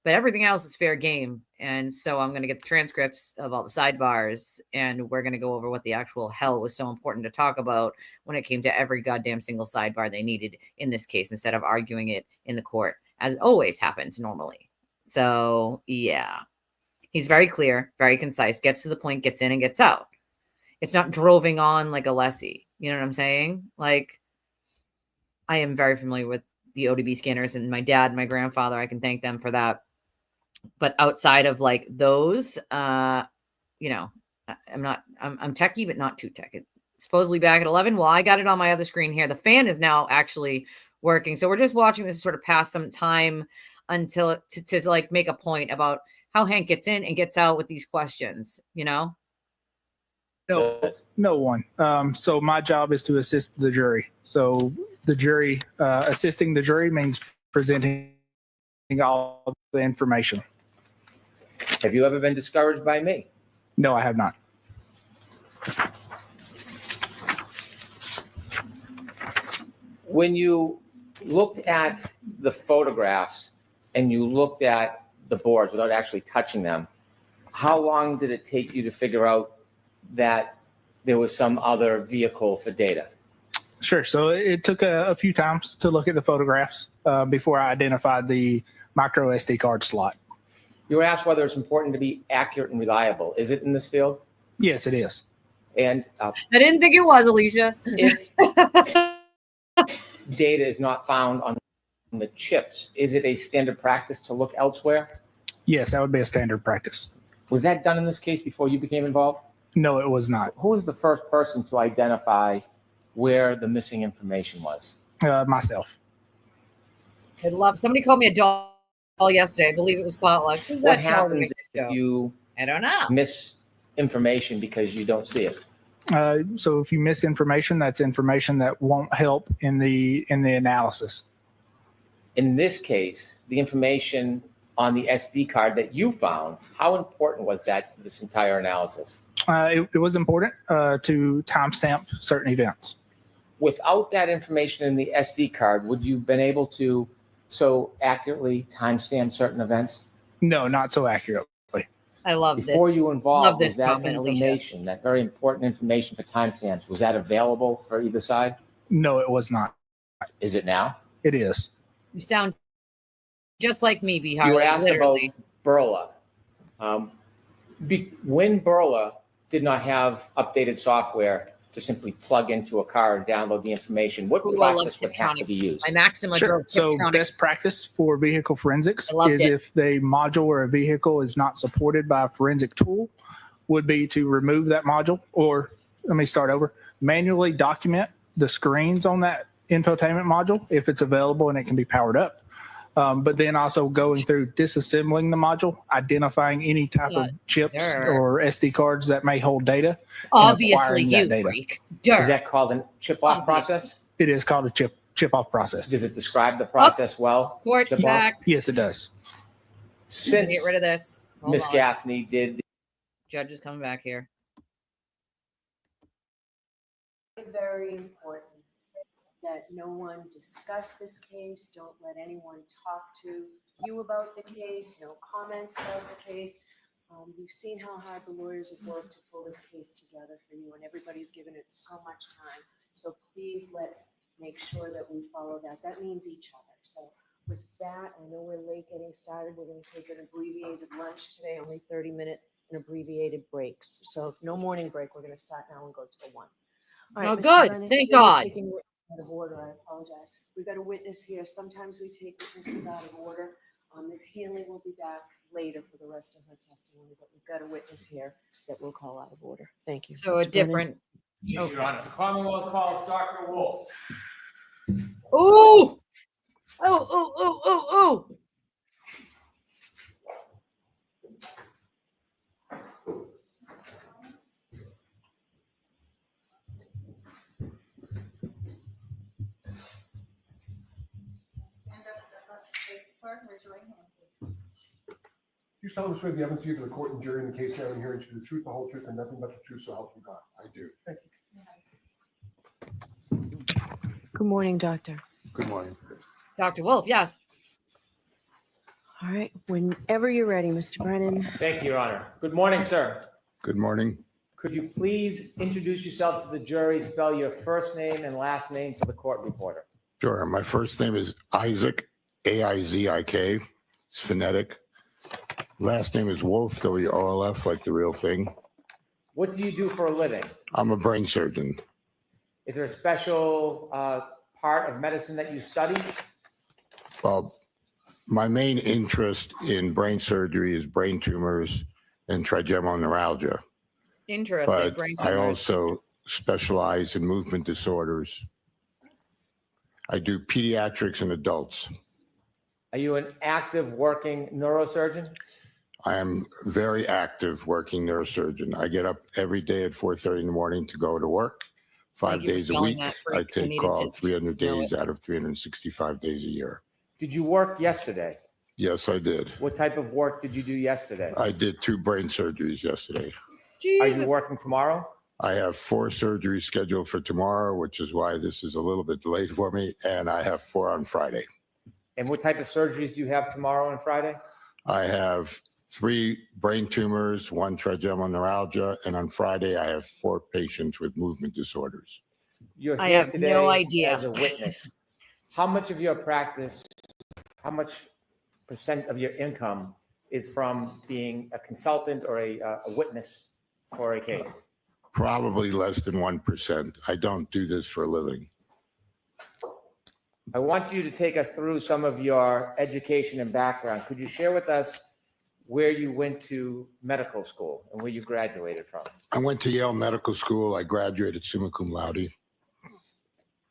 But everything else is fair game. And so I'm going to get the transcripts of all the sidebars, and we're going to go over what the actual hell was so important to talk about when it came to every goddamn single sidebar they needed in this case, instead of arguing it in the court, as always happens normally. So, yeah. He's very clear, very concise, gets to the point, gets in and gets out. It's not droving on like a lessee. You know what I'm saying? Like, I am very familiar with the ODB scanners, and my dad and my grandfather, I can thank them for that. But outside of like those, I'm techie, but not too tech. It's supposedly back at 11. Well, I got it on my other screen here. The fan is now actually working. So we're just watching this sort of pass some time. until to like make a point about how Hank gets in and gets out with these questions, you know? No one. So my job is to assist the jury. So the jury, assisting the jury means presenting all the information. Have you ever been discouraged by me? No, I have not. When you looked at the photographs and you looked at the boards without actually touching them, how long did it take you to figure out that there was some other vehicle for data? Sure. So it took a few times to look at the photographs before I identified the micro SD card slot. You were asked whether it's important to be accurate and reliable. Is it in this field? Yes, it is. And I didn't think it was, Alicia. if data is not found on the chips, is it a standard practice to look elsewhere? Yes, that would be a standard practice. Was that done in this case before you became involved? No, it was not. Who was the first person to identify where the missing information was? Myself. I'd love, somebody called me a doll yesterday. I believe it was Potluck. Who's What that happens if you I don't know. miss information because you don't see it? So if you miss information, that's information that won't help in the analysis. In this case, the information on the SD card that you found, how important was that to this entire analysis? It was important to timestamp certain events. Without that information in the SD card, would you have been able to so accurately timestamp certain events? No, not so accurately. I love this. Before you Love involved, this was that comment, Alicia. information, that very important information for timestamps, was that available for either side? No, it was not. Is it now? It is. You sound just like me, Bihar. You were asked literally. about Burla. When Burla did not have updated software to simply plug into a car and download the information, what Ooh, I love process would have to be used? My Maxima Sure. drove So Tiptronic. best practice for vehicle forensics I loved is it. if the module or a vehicle is not supported by a forensic tool, would be to remove that module, or let me start over, manually document the screens on that infotainment module if it's available and it can be powered up. But then also going through disassembling the module, identifying any type of chips Sure. or SD cards that may hold data. Obviously, acquiring that you data. freak. Durr. Is that called a chip-off Obviously. process? It is called a chip off process. Does it describe the process well? Court Chip-off? back. Yes, it does. Since Get rid of this. Hold Ms. on. Gaffney did Judge is coming back here. Very important that no one discuss this case. Don't let anyone talk to you about the case. No comments about the case. You've seen how hard the lawyers have worked to pull this case together for you, and everybody's given it so much time. So please, let's make sure that we follow that. That means each other. So with that, I know we're late getting started. We're going to take an abbreviated lunch today, only 30 minutes, and abbreviated breaks. So no morning break. We're going to start now and go till 1. All Oh, Mr. good. Brennan, Thank we're God. taking witness out of order. I apologize. We've got a witness here. Sometimes we take witnesses out of order. Ms. Hanley will be back later for the rest of her testimony, but we've got a witness here that we'll call out of order. Thank you. So Mr. a Brennan? different. Your Honor, the Commonwealth calls Dr. Wolf. Ooh. Oh. You solemnly swear the evidence you give to the court and jury in the case now and hearing to the truth, the whole truth, and nothing but the truth, so help you God. I do. Thank you. Good morning, doctor. Good morning. Dr. Wolf, yes. All right, whenever you're ready, Mr. Brennan. Thank you, Your Honor. Good morning, sir. Good morning. Could you please introduce yourself to the jury, spell your first name and last name for the court reporter? Sure. My first name is Isaac, A-I-Z-I-K. It's phonetic. Last name is Wolf, W-O-L-F, like the real thing. What do you do for a living? I'm a brain surgeon. Is there a special part of medicine that you study? Well, my main interest in brain surgery is brain tumors and trigeminal neuralgia. Interesting. But Brain I tumors. also specialize in movement disorders. I do pediatrics and adults. Are you an active working neurosurgeon? I am very active working neurosurgeon. I get up every day at 4:30 in the morning to go to work. 5 days a week. I take call 300 days out of 365 days a year. Did you work yesterday? Yes, I did. What type of work did you do yesterday? I did 2 brain surgeries yesterday. Are you working tomorrow? I have 4 surgeries scheduled for tomorrow, which is why this is a little bit delayed for me, and I have 4 on Friday. And what type of surgeries do you have tomorrow and Friday? I have 3 brain tumors, 1 trigeminal neuralgia, and on Friday I have 4 patients with movement disorders. You're here I have today no idea. as a witness. How much of your practice, how much % of your income is from being a consultant or a witness for a case? Probably less than 1%. I don't do this for a living. I want you to take us through some of your education and background. Could you share with us where you went to medical school and where you graduated from? I went to Yale Medical School. I graduated summa cum laude.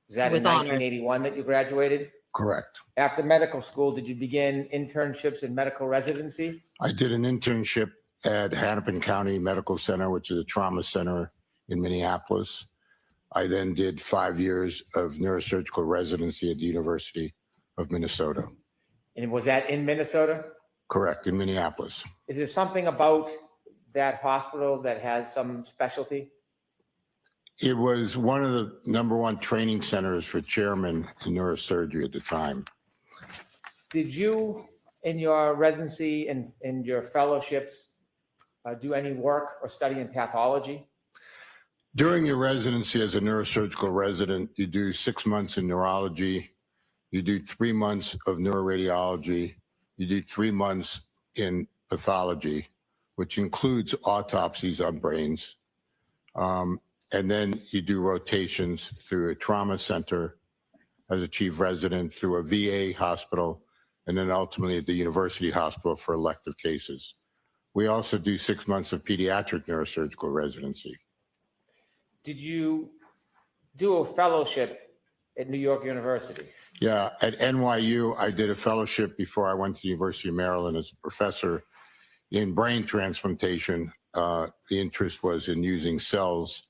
Was that in 1981 that you graduated? Correct. After medical school, did you begin internships in medical residency? I did an internship at Hennepin County Medical Center, which is a trauma center in Minneapolis. I then did 5 years of neurosurgical residency at the University of Minnesota. And was that in Minnesota? Correct, in Minneapolis. Is there something about that hospital that has some specialty? It was one of the #1 training centers for chairmen in neurosurgery at the time. Did you, in your residency and in your fellowships, do any work or study in pathology? During your residency as a neurosurgical resident, you do 6 months in neurology, you do 3 months of neuroradiology, you do 3 months in pathology, which includes autopsies on brains. And then you do rotations through a trauma center as a chief resident, through a VA hospital, and then ultimately at the university hospital for elective cases. We also do 6 months of pediatric neurosurgical residency. Did you do a fellowship at New York University? Yeah, at NYU, I did a fellowship before I went to the University of Maryland as a professor in brain transplantation. The interest was in using cells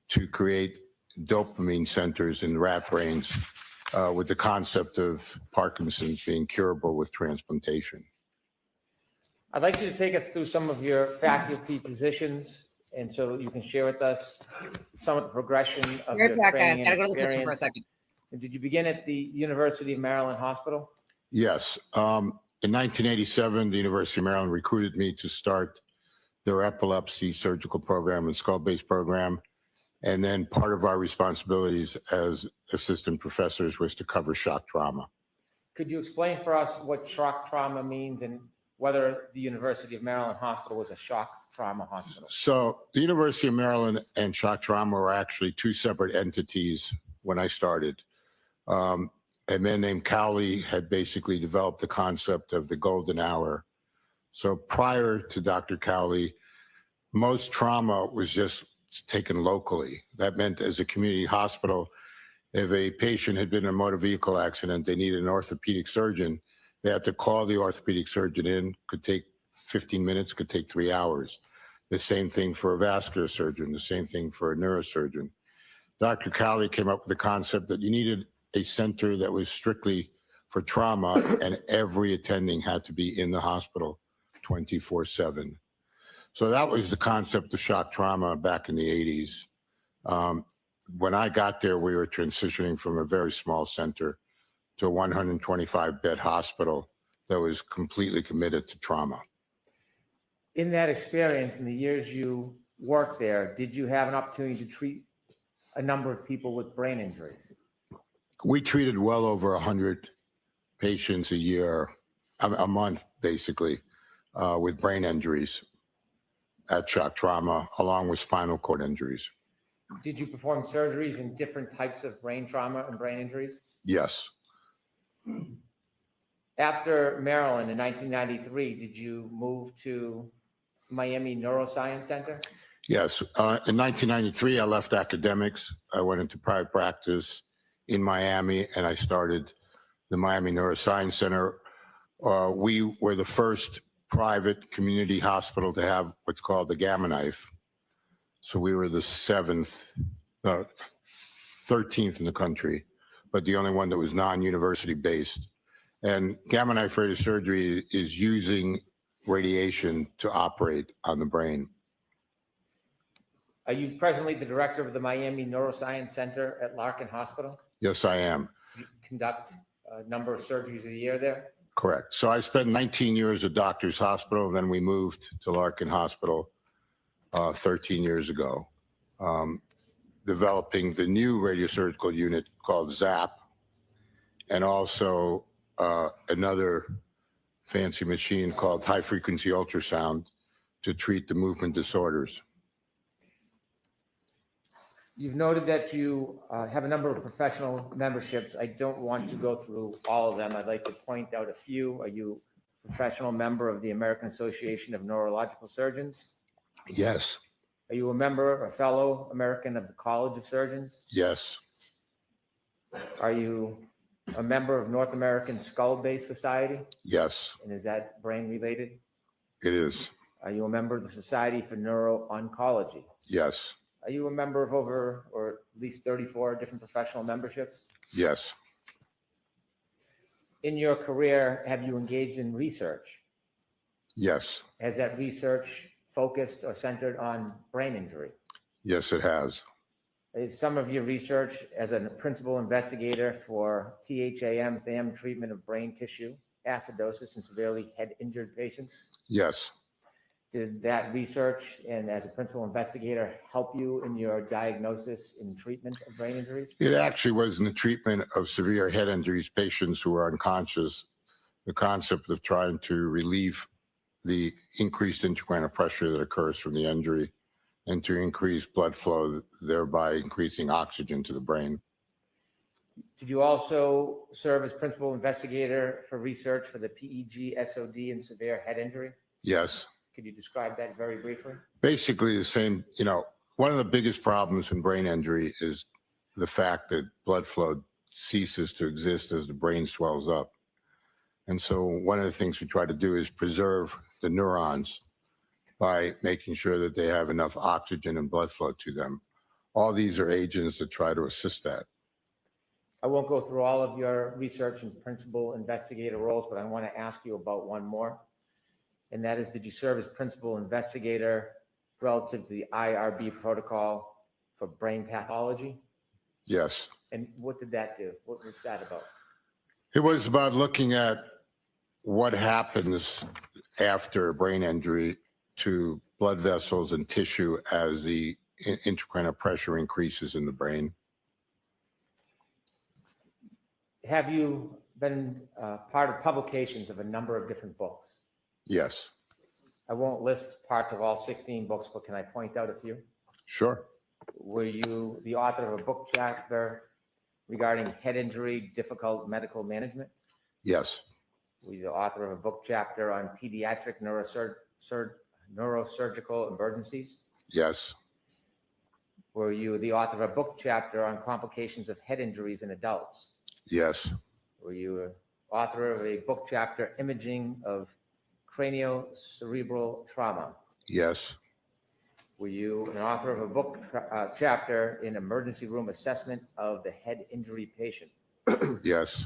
to create dopamine centers in rat brains with the concept of Parkinson's being curable with transplantation. I'd like you to take us through some of your faculty positions, and so you can share with us some of the progression of your training and experience. Did you begin at the University of Maryland Hospital? Yes. In 1987, the University of Maryland recruited me to start their epilepsy surgical program and skull-based program. And then part of our responsibilities as assistant professors was to cover shock trauma. Could you explain for us what shock trauma means and whether the University of Maryland Hospital was a shock trauma hospital? So the University of Maryland and shock trauma were actually 2 separate entities when I started. A man named Cowley had basically developed the concept of the golden hour. So prior to Dr. Cowley, most trauma was just taken locally. That meant as a community hospital, if a patient had been in a motor vehicle accident, they needed an orthopedic surgeon, they had to call the orthopedic surgeon in, could take 15 minutes, could take 3 hours. The same thing for a vascular surgeon, the same thing for a neurosurgeon. Dr. Cowley came up with the concept that you needed a center that was strictly for trauma, and every attending had to be in the hospital 24/7. So that was the concept of shock trauma back in the 80s. When I got there, we were transitioning from a very small center to a 125-bed hospital that was completely committed to trauma. In that experience, in the years you worked there, did you have an opportunity to treat a number of people with brain injuries? We treated well over 100 patients a year, a month, basically, with brain injuries at shock trauma, along with spinal cord injuries. Did you perform surgeries in different types of brain trauma and brain injuries? Yes. After Maryland in 1993, did you move to Miami Neuroscience Center? Yes. In 1993, I left academics. I went into private practice in Miami, and I started the Miami Neuroscience Center, We were the first private community hospital to have what's called the Gamma Knife. So we were the 13th in the country, but the only one that was non-university based. And Gamma Knife radiosurgery is using radiation to operate on the brain. Are you presently the director of the Miami Neuroscience Center at Larkin Hospital? Yes, I am. Do you conduct a number of surgeries a year there? Correct. So I spent 19 years at Doctors Hospital, then we moved to Larkin Hospital 13 years ago, developing the new radiosurgical unit called ZAP, and also another fancy machine called high-frequency ultrasound to treat the movement disorders. You've noted that you have a number of professional memberships. I don't want to go through all of them. I'd like to point out a few. Are you a professional member of the American Association of Neurological Surgeons? Yes. Are you a member, a fellow American of the College of Surgeons? Yes. Are you a member of North American Skull Base Society? Yes. And is that brain related? It is. Are you a member of the Society for Neuro-Oncology? Yes. Are you a member of over or at least 34 different professional memberships? Yes. In your career, have you engaged in research? Yes. Has that research focused or centered on brain injury? Yes, it has. Is some of your research as a principal investigator for THAM treatment of brain tissue, acidosis, and severely head-injured patients? Yes. Did that research and as a principal investigator help you in your diagnosis and treatment of brain injuries? It actually was in the treatment of severe head injuries, patients who are unconscious, the concept of trying to relieve the increased intracranial pressure that occurs from the injury and to increase blood flow, thereby increasing oxygen to the brain. Did you also serve as principal investigator for research for the PEG, SOD, and severe head injury? Yes. Could you describe that very briefly? Basically the same, one of the biggest problems in brain injury is the fact that blood flow ceases to exist as the brain swells up. And so one of the things we try to do is preserve the neurons by making sure that they have enough oxygen and blood flow to them. All these are agents that try to assist that. I won't go through all of your research and principal investigator roles, but I want to ask you about one more. And that is, did you serve as principal investigator relative to the IRB protocol for brain pathology? Yes. And what did that do? What was that about? It was about looking at what happens after brain injury to blood vessels and tissue as the intracranial pressure increases in the brain. Have you been part of publications of a number of different books? Yes. I won't list parts of all 16 books, but can I point out a few? Sure. Were you the author of a book chapter regarding head injury, difficult medical management? Yes. Were you the author of a book chapter on pediatric neurosurgical emergencies? Yes. Were you the author of a book chapter on complications of head injuries in adults? Yes. Were you author of a book chapter, imaging of craniocerebral trauma? Yes. Were you an author of a book chapter in emergency room assessment of the head injury patient? Yes.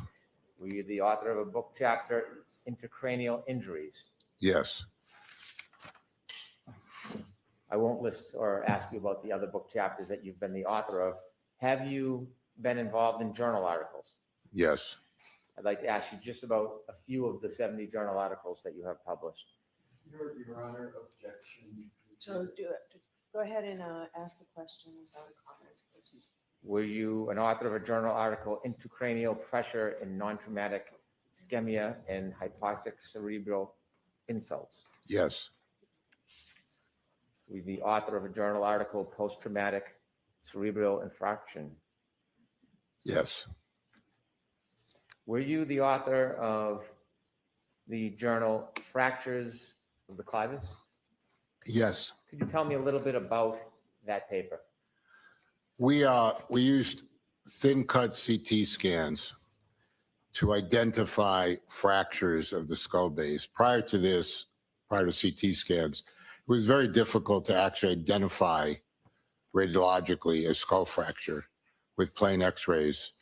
Were you the author of a book chapter, intracranial injuries? Yes. I won't list or ask you about the other book chapters that you've been the author of. Have you been involved in journal articles? Yes. I'd like to ask you just about a few of the 70 journal articles that you have published. Your Honor, objection. So go ahead and ask the question without a comment, please. Were you an author of a journal article, Intracranial Pressure in Non-Traumatic Ischemia and Hypoxic Cerebral Insults? Yes. Were you the author of a journal article, Post-Traumatic Cerebral Infarction? Yes. Were you the author of the journal Fractures of the Clivus? Yes. Could you tell me a little bit about that paper? We used thin cut CT scans to identify fractures of the skull base. Prior to this, prior to CT scans, it was very difficult to actually identify radiologically a skull fracture with plain x-rays.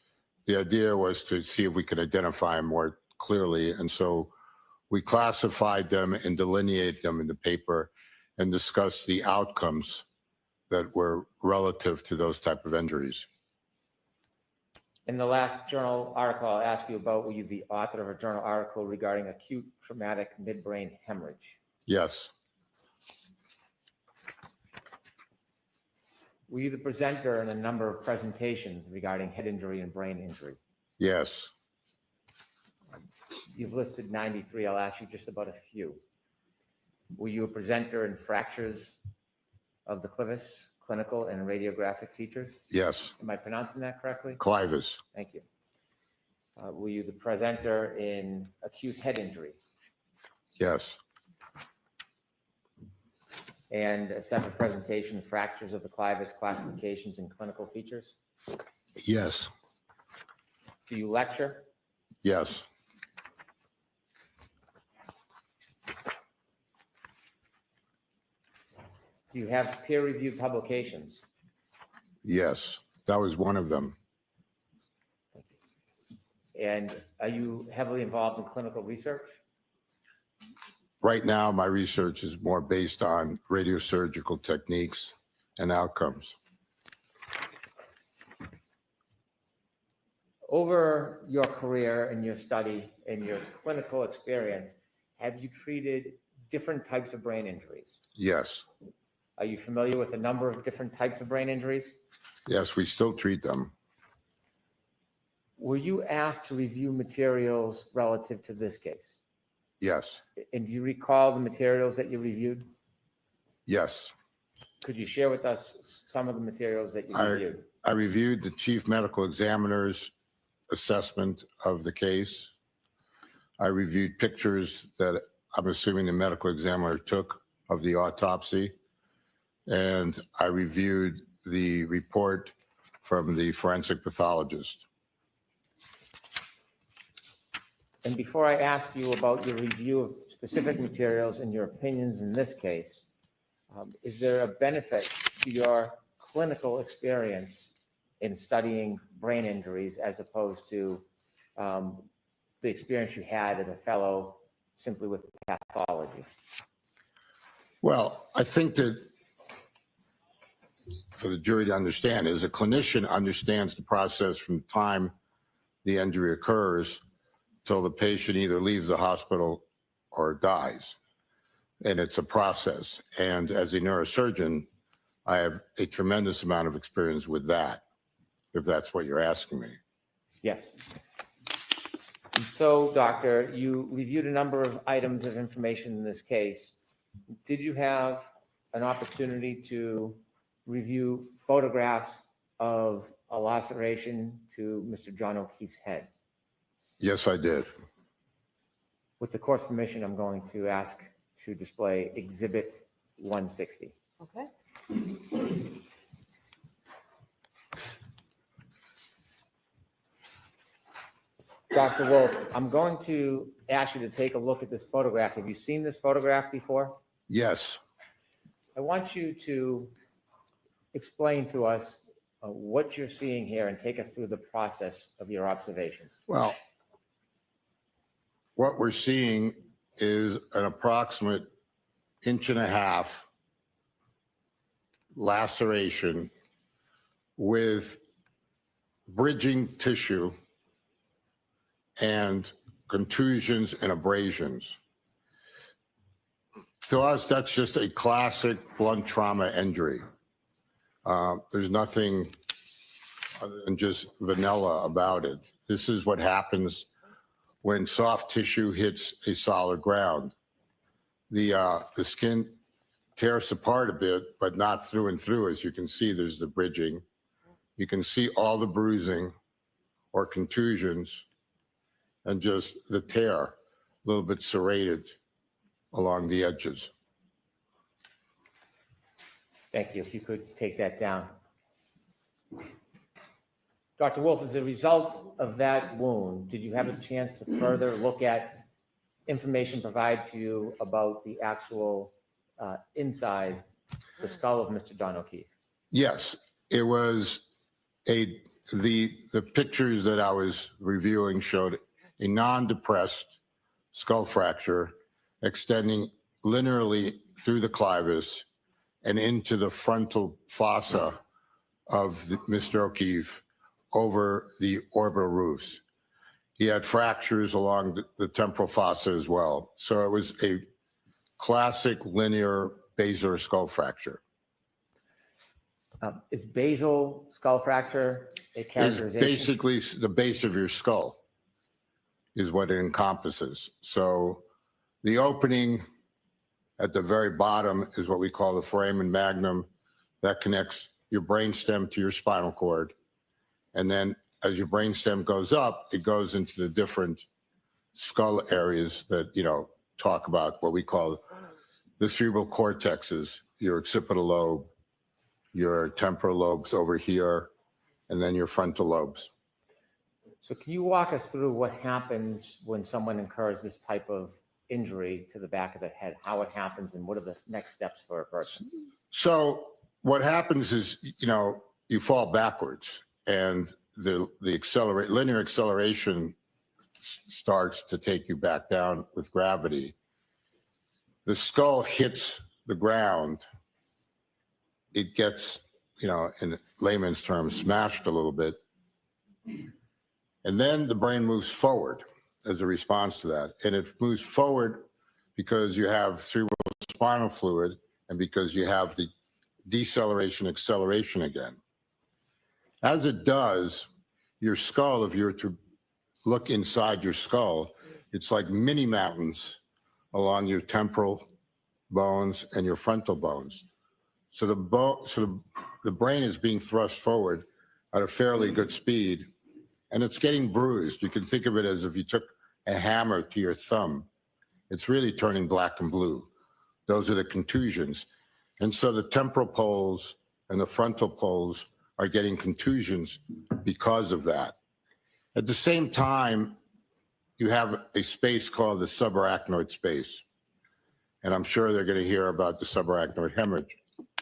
The idea was to see if we could identify them more clearly. And so we classified them and delineated them in the paper and discussed the outcomes that were relative to those type of injuries. In the last journal article I'll ask you about, were you the author of a journal article regarding acute traumatic midbrain hemorrhage? Yes. Were you the presenter in a number of presentations regarding head injury and brain injury? Yes. You've listed 93. I'll ask you just about a few. Were you a presenter in fractures of the clivus, clinical and radiographic features? Yes. Am I pronouncing that correctly? Clivus. Thank you. Were you the presenter in acute head injury? Yes. And a separate presentation, fractures of the clivus, classifications and clinical features? Yes. Do you lecture? Yes. Do you have peer-reviewed publications? Yes. That was one of them. Thank you. And are you heavily involved in clinical research? Right now, my research is more based on radiosurgical techniques and outcomes. Over your career and your study and your clinical experience, have you treated different types of brain injuries? Yes. Are you familiar with a number of different types of brain injuries? Yes, we still treat them. Were you asked to review materials relative to this case? Yes. And do you recall the materials that you reviewed? Yes. Could you share with us some of the materials that you reviewed? I reviewed the chief medical examiner's assessment of the case. I reviewed pictures that I'm assuming the medical examiner took of the autopsy. And I reviewed the report from the forensic pathologist. And before I ask you about your review of specific materials and your opinions in this case, is there a benefit to your clinical experience in studying brain injuries as opposed to the experience you had as a fellow simply with pathology? Well, I think that for the jury to understand is a clinician understands the process from the time the injury occurs till the patient either leaves the hospital or dies. And it's a process. And as a neurosurgeon, I have a tremendous amount of experience with that, if that's what you're asking me. Yes. And so, doctor, you reviewed a number of items of information in this case. Did you have an opportunity to review photographs of a laceration to Mr. John O'Keefe's head? Yes, I did. With the court's permission, I'm going to ask to display Exhibit 160. Okay. Dr. Wolf, I'm going to ask you to take a look at this photograph. Have you seen this photograph before? Yes. I want you to explain to us what you're seeing here and take us through the process of your observations. Well, what we're seeing is an approximate 1.5 inch laceration with bridging tissue and contusions and abrasions. To us, that's just a classic blunt trauma injury. There's nothing other than just vanilla about it. This is what happens when soft tissue hits a solid ground. The skin tears apart a bit, but not through and through. As you can see, there's the bridging. You can see all the bruising or contusions and just the tear, a little bit serrated along the edges. Thank you. If you could take that down. Dr. Wolf, as a result of that wound, did you have a chance to further look at information provided to you about the actual inside the skull of Mr. John O'Keefe? Yes, it was the pictures that I was reviewing showed a non-depressed skull fracture extending linearly through the clivus and into the frontal fossa of Mr. O'Keefe over the orbital roofs. He had fractures along the temporal fossa as well. So it was a classic linear basilar skull fracture. Is basal skull fracture a characterization? It's basically the base of your skull is what it encompasses. So the opening at the very bottom is what we call the foramen magnum that connects your brainstem to your spinal cord. And then as your brainstem goes up, it goes into the different skull areas that, talk about what we call the cerebral cortexes, your occipital lobe, your temporal lobes over here, and then your frontal lobes. So can you walk us through what happens when someone incurs this type of injury to the back of the head, how it happens, and what are the next steps for a person? So what happens is, you fall backwards, and the linear acceleration starts to take you back down with gravity. The skull hits the ground. It gets, in layman's terms, smashed a little bit. And then the brain moves forward as a response to that. And it moves forward because you have cerebral spinal fluid and because you have the deceleration, acceleration again. As it does, your skull, if you were to look inside your skull, it's like mini mountains along your temporal bones and your frontal bones. So the brain is being thrust forward at a fairly good speed, and it's getting bruised. You can think of it as if you took a hammer to your thumb. It's really turning black and blue. Those are the contusions. And so the temporal poles and the frontal poles are getting contusions because of that. At the same time, you have a space called the subarachnoid space. And I'm sure they're going to hear about the subarachnoid hemorrhage.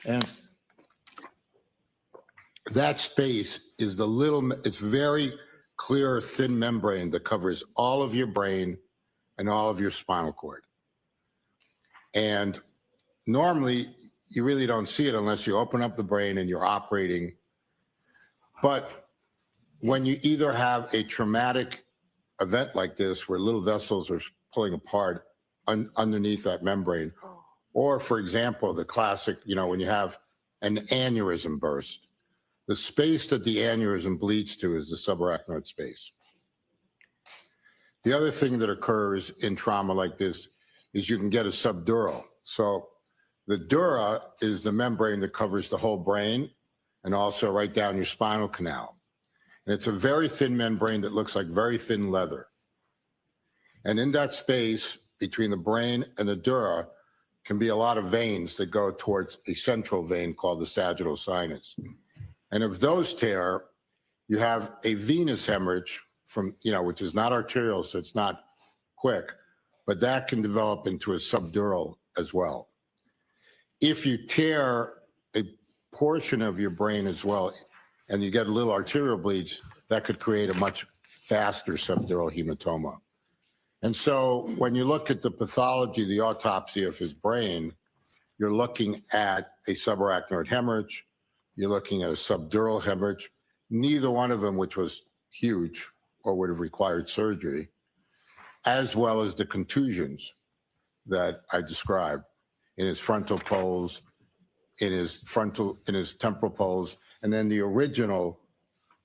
And that space is it's very clear, thin membrane that covers all of your brain and all of your spinal cord. And normally, you really don't see it unless you open up the brain and you're operating. But when you either have a traumatic event like this, where little vessels are pulling apart underneath that membrane, or, for example, the classic, when you have an aneurysm burst, the space that the aneurysm bleeds to is the subarachnoid space. The other thing that occurs in trauma like this is you can get a subdural. So the dura is the membrane that covers the whole brain and also right down your spinal canal. And it's a very thin membrane that looks like very thin leather. And in that space between the brain and the dura can be a lot of veins that go towards a central vein called the sagittal sinus. And if those tear, you have a venous hemorrhage from, which is not arterial, so it's not quick, but that can develop into a subdural as well. If you tear a portion of your brain as well, and you get a little arterial bleeds, that could create a much faster subdural hematoma. And so when you look at the pathology, the autopsy of his brain, you're looking at a subarachnoid hemorrhage, you're looking at a subdural hemorrhage, neither one of them which was huge or would have required surgery, as well as the contusions that I described in his frontal poles, in his temporal poles, and then the original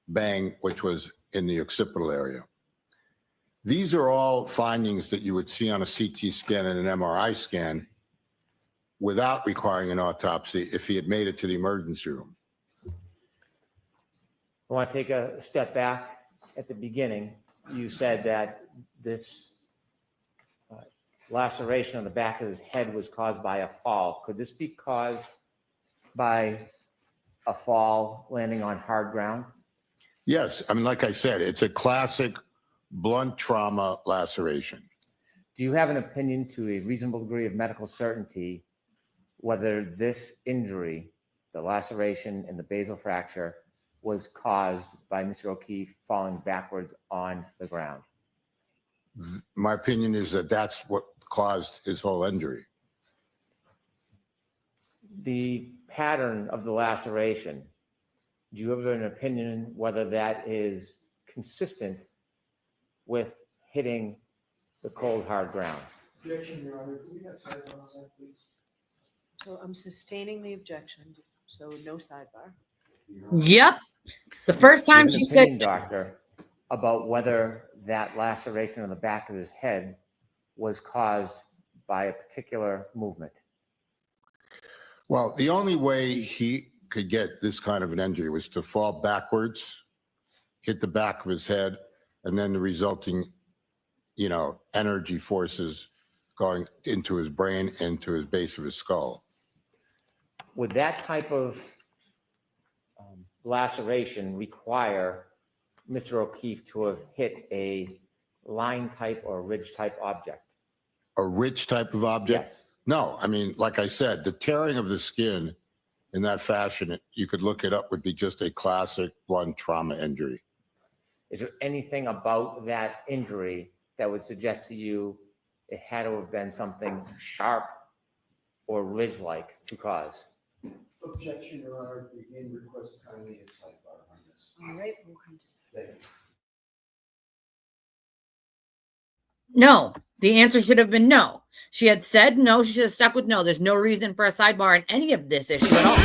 bang, which was in the occipital area. These are all findings that you would see on a CT scan and an MRI scan without requiring an autopsy if he had made it to the emergency room. I want to take a step back at the beginning. You said that this laceration on the back of his head was caused by a fall. Could this be caused by a fall landing on hard ground? Yes. I mean, like I said, it's a classic blunt trauma laceration. Do you have an opinion to a reasonable degree of medical certainty whether this injury, the laceration and the basal fracture, was caused by Mr. O'Keefe falling backwards on the ground? My opinion is that that's what caused his whole injury. The pattern of the laceration, do you have an opinion whether that is consistent with hitting the cold, hard ground? Objection, Your Honor. Can we have sidebar on that, please? So I'm sustaining the objection, so no sidebar. Yep. The first Do you have time an she opinion, said, doctor, about whether that laceration on the back of his head was caused by a particular movement? Well, the only way he could get this kind of an injury was to fall backwards, hit the back of his head, and then the resulting, energy forces going into his brain, into his base of his skull. Would that type of laceration require Mr. O'Keefe to have hit a line type or ridge type object? A ridge type of object? Yes. No, I mean, like I said, the tearing of the skin in that fashion, you could look it up, would be just a classic blunt trauma injury. Is there anything about that injury that would suggest to you it had to have been something sharp or ridge-like to cause? Objection, Your Honor. Again, request kindly a sidebar on this. All right, we'll come to Thank you. no. The answer should have been no. She had said no. She should have stuck with no. There's no reason for a sidebar in any of this issue at all.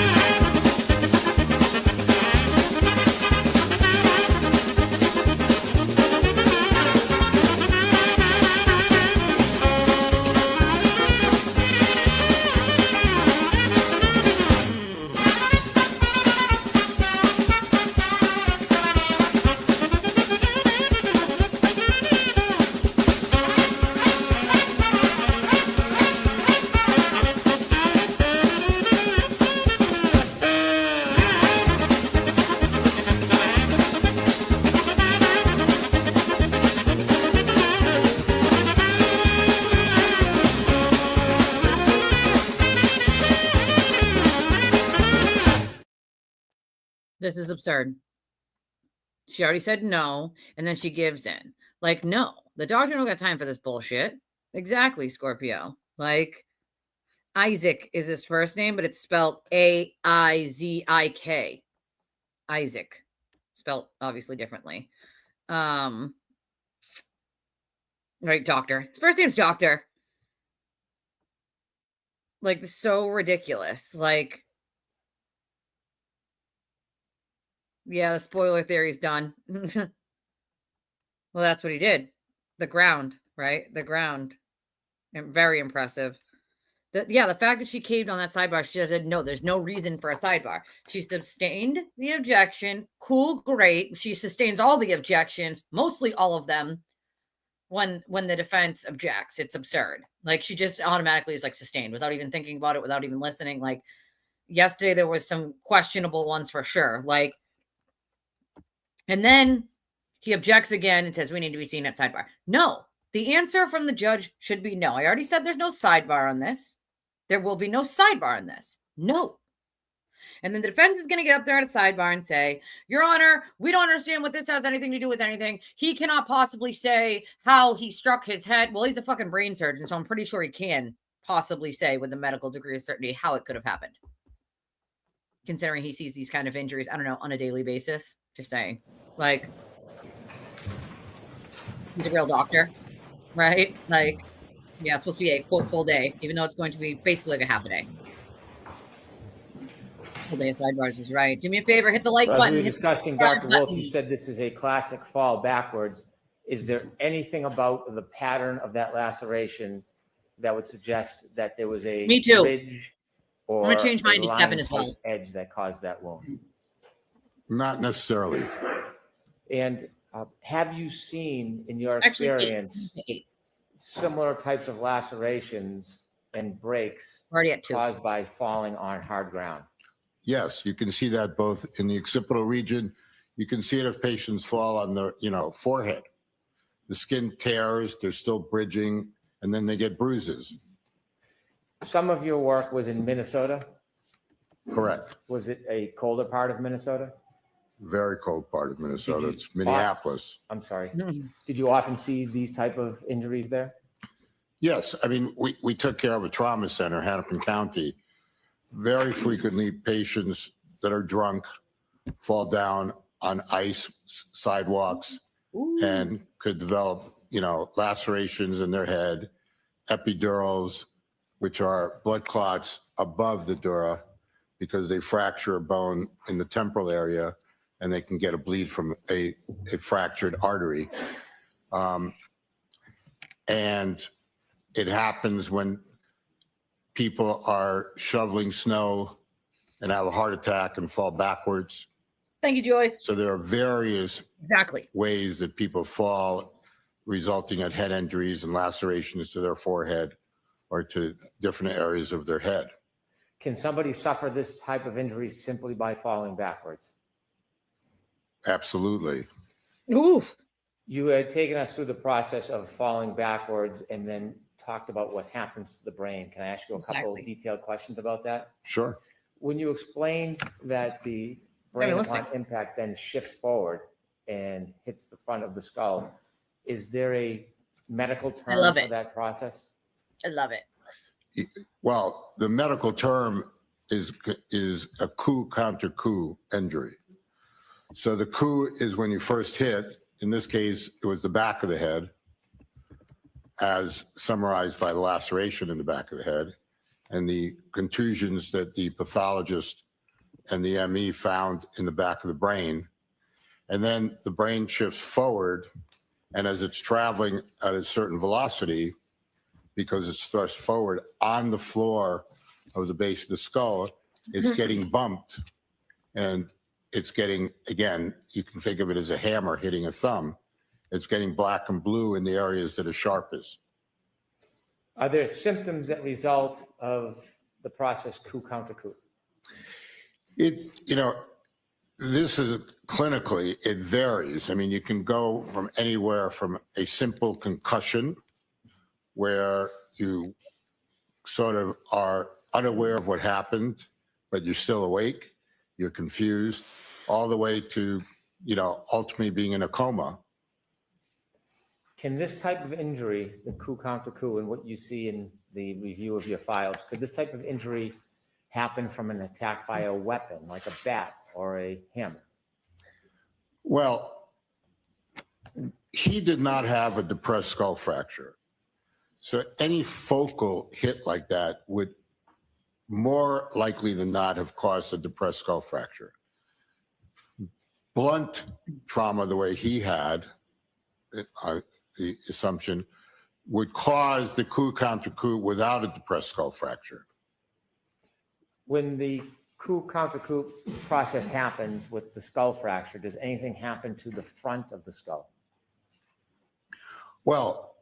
This is absurd. She already said no, and then she gives in. Like, no, the doctor don't got time for this bullshit. Exactly, Scorpio. Like, Isaac is his first name, but it's spelled A-I-Z-I-K. Isaac. Spelled obviously differently. Right, doctor. His first name's Doctor. Like, so ridiculous. Like, yeah, the spoiler theory's done. Well, that's what he did. The ground, right? The ground. And very impressive. The fact that she caved on that sidebar, she said, no, there's no reason for a sidebar. She sustained the objection. Cool, great. She sustains all the objections, mostly all of them, when the defense objects. It's absurd. Like, she just automatically is like sustained without even thinking about it, without even listening. Like, yesterday there was some questionable ones for sure. Like, and then he objects again and says, we need to be seen at sidebar. No, the answer from the judge should be no. I already said there's no sidebar on this. There will be no sidebar on this. No. And then the defense is going to get up there at a sidebar and say, Your Honor, we don't understand what this has anything to do with anything. He cannot possibly say how he struck his head. Well, he's a fucking brain surgeon, so I'm pretty sure he can possibly say with a medical degree of certainty how it could have happened. Considering he sees these kind of injuries, I don't know, on a daily basis. Just saying. Like, he's a real doctor, right? Like, yeah, it's supposed to be a quote full day, even though it's going to be basically like a half a day. Full day of sidebars is right. Do me a favor, hit the like As button. we were discussing, Dr. Wolf, you said this is a classic fall backwards. Is there anything about the pattern of that laceration that would suggest that there was a ridge or I'm going to change mine to 7 as well. Edge that caused that wound? Not necessarily. And have you seen in your experience similar types of lacerations and breaks caused by falling on hard ground? Yes, you can see that both in the occipital region. You can see it if patients fall on the, forehead. The skin tears, they're still bridging, and then they get bruises. Some of your work was in Minnesota. Correct. Was it a colder part of Minnesota? Very cold part of Minnesota. you- It's Minneapolis. I'm sorry. Did you often see these type of injuries there? Yes, I mean, we took care of a trauma center, Hennepin County. Very frequently, patients that are drunk fall down on ice sidewalks and could develop, lacerations in their head, epidurals, which are blood clots above the dura because they fracture a bone in the temporal area and they can get a bleed from a fractured artery. And it happens when people are shoveling snow and have a heart attack and fall backwards. Thank you, Joy. So there are various Exactly ways that people fall, resulting in head injuries and lacerations to their forehead or to different areas of their head. Can somebody suffer this type of injury simply by falling backwards? Absolutely. Oof. You had taken us through the process of falling backwards and then talked about what happens to the brain. Can I ask you a couple of detailed questions about that? Sure. When you explained that the brain upon impact then shifts forward and hits the front of the skull, is there a medical term for that process? I love it. Well, the medical term is a coup counter coup injury. So the coup is when you first hit. In this case, it was the back of the head, as summarized by the laceration in the back of the head, and the contusions that the pathologist and the ME found in the back of the brain. And then the brain shifts forward, and as it's traveling at a certain velocity, because it's thrust forward on the floor of the base of the skull, it's getting bumped. And it's getting, again, you can think of it as a hammer hitting a thumb. It's getting black and blue in the areas that are sharpest. Are there symptoms that result of the process coup counter coup? It's, this is clinically, it varies. I mean, you can go from anywhere from a simple concussion where you sort of are unaware of what happened, but you're still awake, you're confused, all the way to, ultimately being in a coma. Can this type of injury, the coup counter coup, and what you see in the review of your files, could this type of injury happen from an attack by a weapon, like a bat or a hammer? Well, he did not have a depressed skull fracture. So any focal hit like that would more likely than not have caused a depressed skull fracture. Blunt trauma, the way he had, the assumption, would cause the coup counter coup without a depressed skull fracture. When the coup counter coup process happens with the skull fracture, does anything happen to the front of the skull? Well,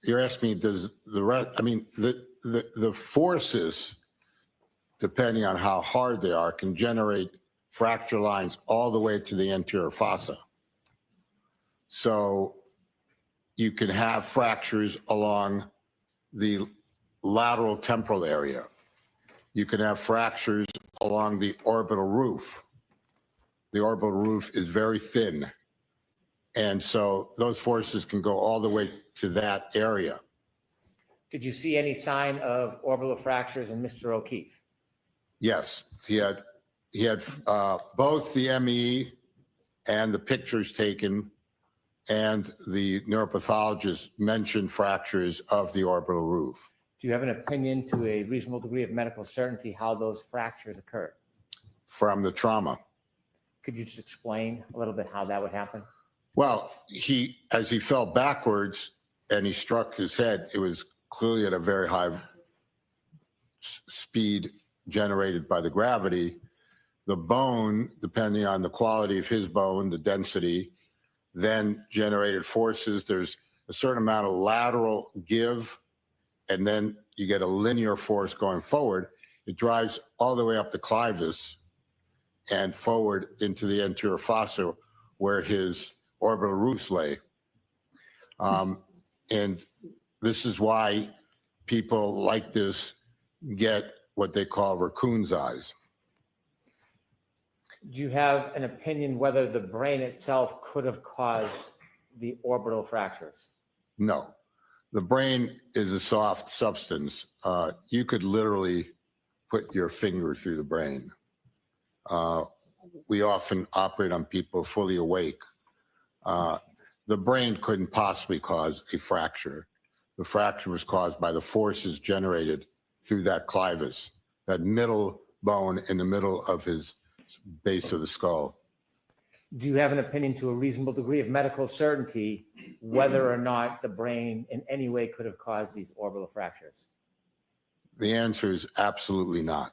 you're asking me, does the rest, I mean, the forces, depending on how hard they are, can generate fracture lines all the way to the anterior fossa. So you can have fractures along the lateral temporal area. You can have fractures along the orbital roof. The orbital roof is very thin. And so those forces can go all the way to that area. Did you see any sign of orbital fractures in Mr. O'Keefe? Yes, he had both the ME and the pictures taken, and the neuropathologist mentioned fractures of the orbital roof. Do you have an opinion to a reasonable degree of medical certainty how those fractures occurred? From the trauma. Could you just explain a little bit how that would happen? Well, as he fell backwards and he struck his head, it was clearly at a very high speed generated by the gravity. The bone, depending on the quality of his bone, the density, then generated forces. There's a certain amount of lateral give, and then you get a linear force going forward. It drives all the way up the clivus, and forward into the anterior fossa where his orbital roofs lay. And this is why people like this get what they call raccoon's eyes. Do you have an opinion whether the brain itself could have caused the orbital fractures? No. The brain is a soft substance. You could literally put your finger through the brain. We often operate on people fully awake. The brain couldn't possibly cause a fracture. The fracture was caused by the forces generated through that clivus, that middle bone in the middle of his base of the skull. Do you have an opinion to a reasonable degree of medical certainty whether or not the brain in any way could have caused these orbital fractures? The answer is absolutely not.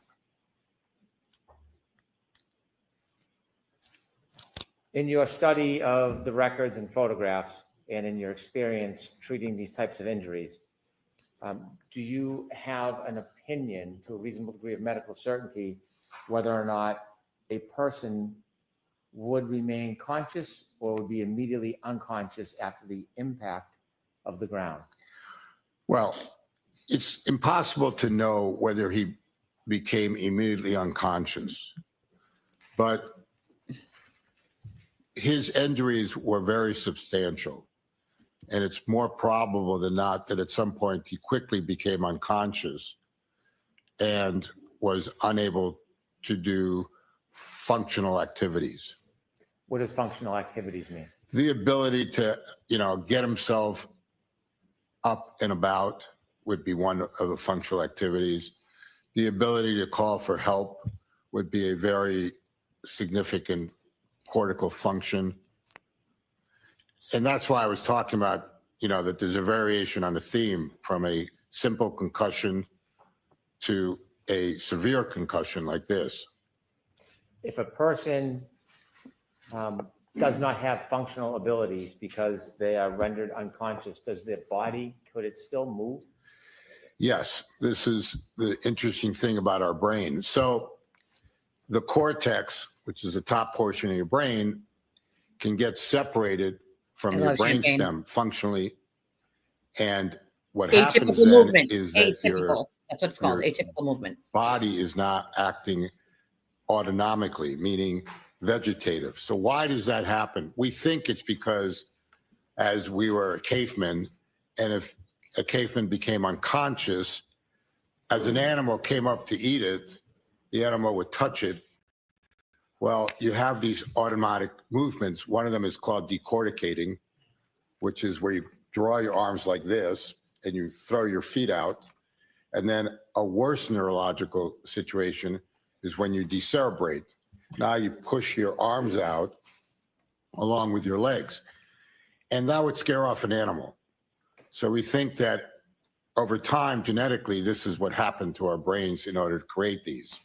In your study of the records and photographs and in your experience treating these types of injuries, do you have an opinion to a reasonable degree of medical certainty whether or not a person would remain conscious or would be immediately unconscious after the impact of the ground? Well, it's impossible to know whether he became immediately unconscious, but his injuries were very substantial. And it's more probable than not that at some point he quickly became unconscious and was unable to do functional activities. What does functional activities mean? The ability to, get himself up and about would be one of the functional activities. The ability to call for help would be a very significant cortical function. And that's why I was talking about, that there's a variation on the theme from a simple concussion to a severe concussion like this. If a person does not have functional abilities because they are rendered unconscious, does their body, could it still move? Yes, this is the interesting thing about our brain. So the cortex, which is the top portion of your brain, can get separated from your brainstem functionally. And what happens then is that that's what it's called, atypical movement. Body is not acting autonomically, meaning vegetative. So why does that happen? We think it's because as we were a caveman, and if a caveman became unconscious, as an animal came up to eat it, the animal would touch it. Well, you have these automatic movements. One of them is called decorticating, which is where you draw your arms like this and you throw your feet out. And then a worse neurological situation is when you decerebrate. Now you push your arms out along with your legs. And that would scare off an animal. So we think that over time, genetically, this is what happened to our brains in order to create these.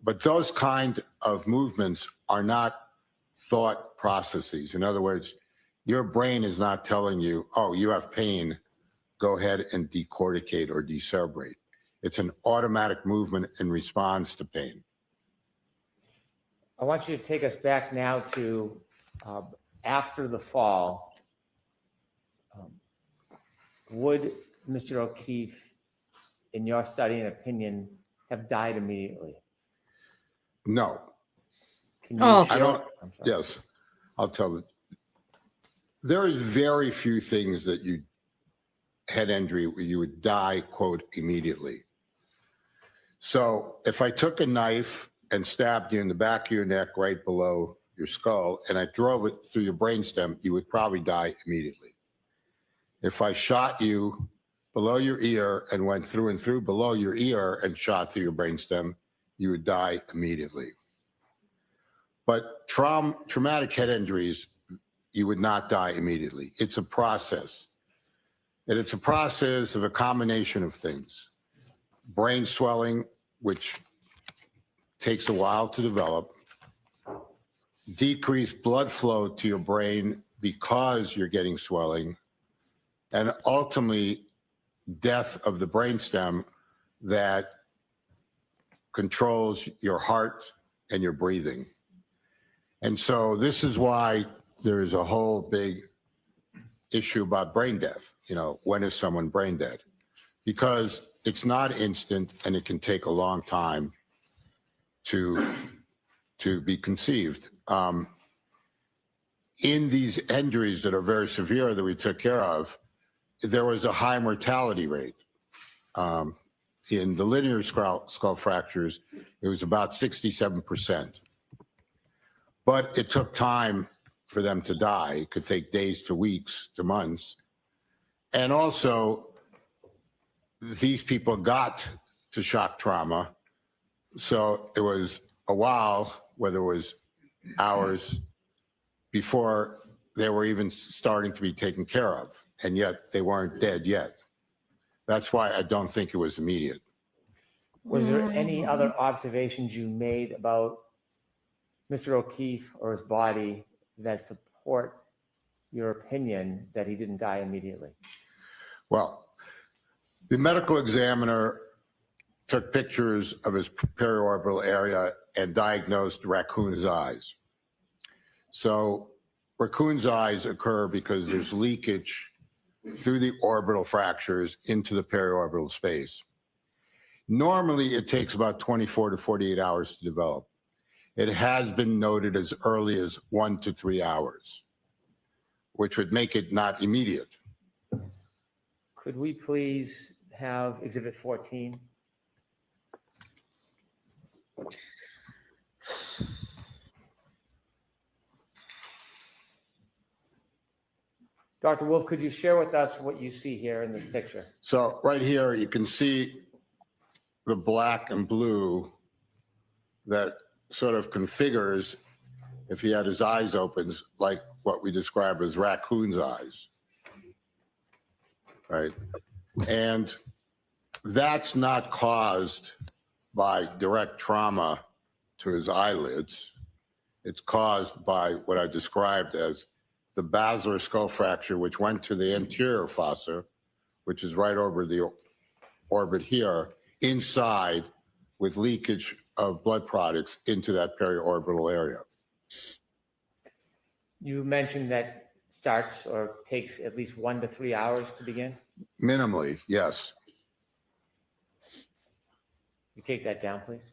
But those kind of movements are not thought processes. In other words, your brain is not telling you, oh, you have pain, go ahead and decorticate or decerebrate. It's an automatic movement in response to pain. I want you to take us back now to after the fall. Would Mr. O'Keefe, in your study and opinion, have died immediately? No. Can you I don't. Yes, I'll tell you. There is very few things that you head injury where you would die, quote, immediately. So if I took a knife and stabbed you in the back of your neck right below your skull and I drove it through your brainstem, you would probably die immediately. If I shot you below your ear and went through and through below your ear and shot through your brainstem, you would die immediately. But traumatic head injuries, you would not die immediately. It's a process. And it's a process of a combination of things. Brain swelling, which takes a while to develop. Decreased blood flow to your brain because you're getting swelling. And ultimately, death of the brainstem that controls your heart and you're breathing. And so this is why there is a whole big issue about brain death. When is someone brain dead? Because it's not instant and it can take a long time to be conceived. In these injuries that are very severe that we took care of, there was a high mortality rate. In the linear skull fractures, it was about 67%. But it took time for them to die. It could take days to weeks to months. And also, these people got to shock trauma. So it was a while, whether it was hours, before they were even starting to be taken care of. And yet they weren't dead yet. That's why I don't think it was immediate. Was there any other observations you made about Mr. O'Keefe or his body that support your opinion that he didn't die immediately? Well, the medical examiner took pictures of his periorbital area and diagnosed raccoon's eyes. So raccoon's eyes occur because there's leakage through the orbital fractures into the periorbital space. Normally, it takes about 24 to 48 hours to develop. It has been noted as early as 1 to 3 hours, which would make it not immediate. Could we please have Exhibit 14? Dr. Wolf, could you share with us what you see here in this picture? So right here, you can see the black and blue that sort of configures, if he had his eyes open, like what we describe as raccoon's eyes, right? And that's not caused by direct trauma to his eyelids. It's caused by what I described as the basilar skull fracture, which went to the anterior fossa, which is right over the orbit here, inside with leakage of blood products into that periorbital area. You mentioned that starts or takes at least 1 to 3 hours to begin? Minimally, yes. You take that down, please.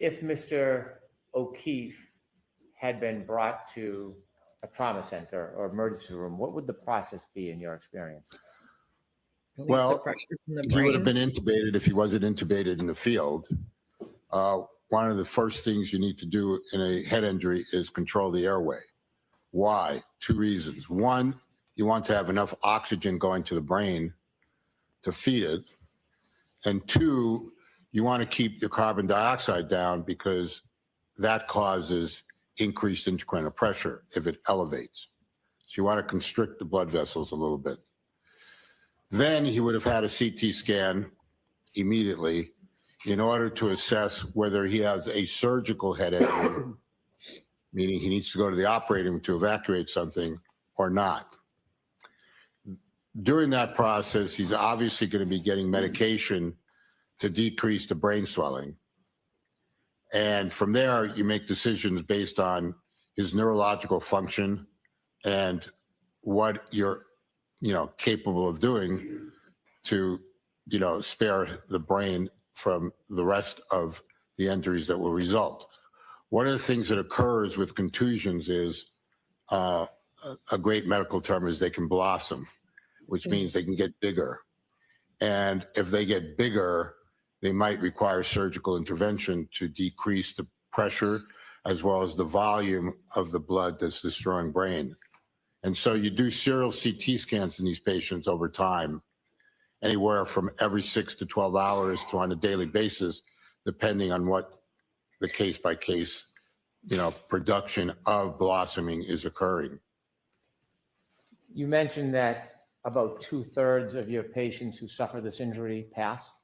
If Mr. O'Keefe had been brought to a trauma center or emergency room, what would the process be in your experience? Well, he would have been intubated if he wasn't intubated in the field. One of the first things you need to do in a head injury is control the airway. Why? 2 reasons. One, you want to have enough oxygen going to the brain to feed it. And 2, you want to keep your carbon dioxide down because that causes increased intracranial pressure if it elevates. So you want to constrict the blood vessels a little bit. Then he would have had a CT scan immediately in order to assess whether he has a surgical head injury, meaning he needs to go to the operating room to evacuate something or not. During that process, he's obviously going to be getting medication to decrease the brain swelling. And from there, you make decisions based on his neurological function and what you're, capable of doing to, spare the brain from the rest of the injuries that will result. One of the things that occurs with contusions is a great medical term is they can blossom, which means they can get bigger. And if they get bigger, they might require surgical intervention to decrease the pressure as well as the volume of the blood that's destroying brain. And so you do serial CT scans in these patients over time, anywhere from every 6 to 12 hours to on a daily basis, depending on what the case by case, production of blossoming is occurring. You mentioned that about 2/3 of your patients who suffer this injury pass.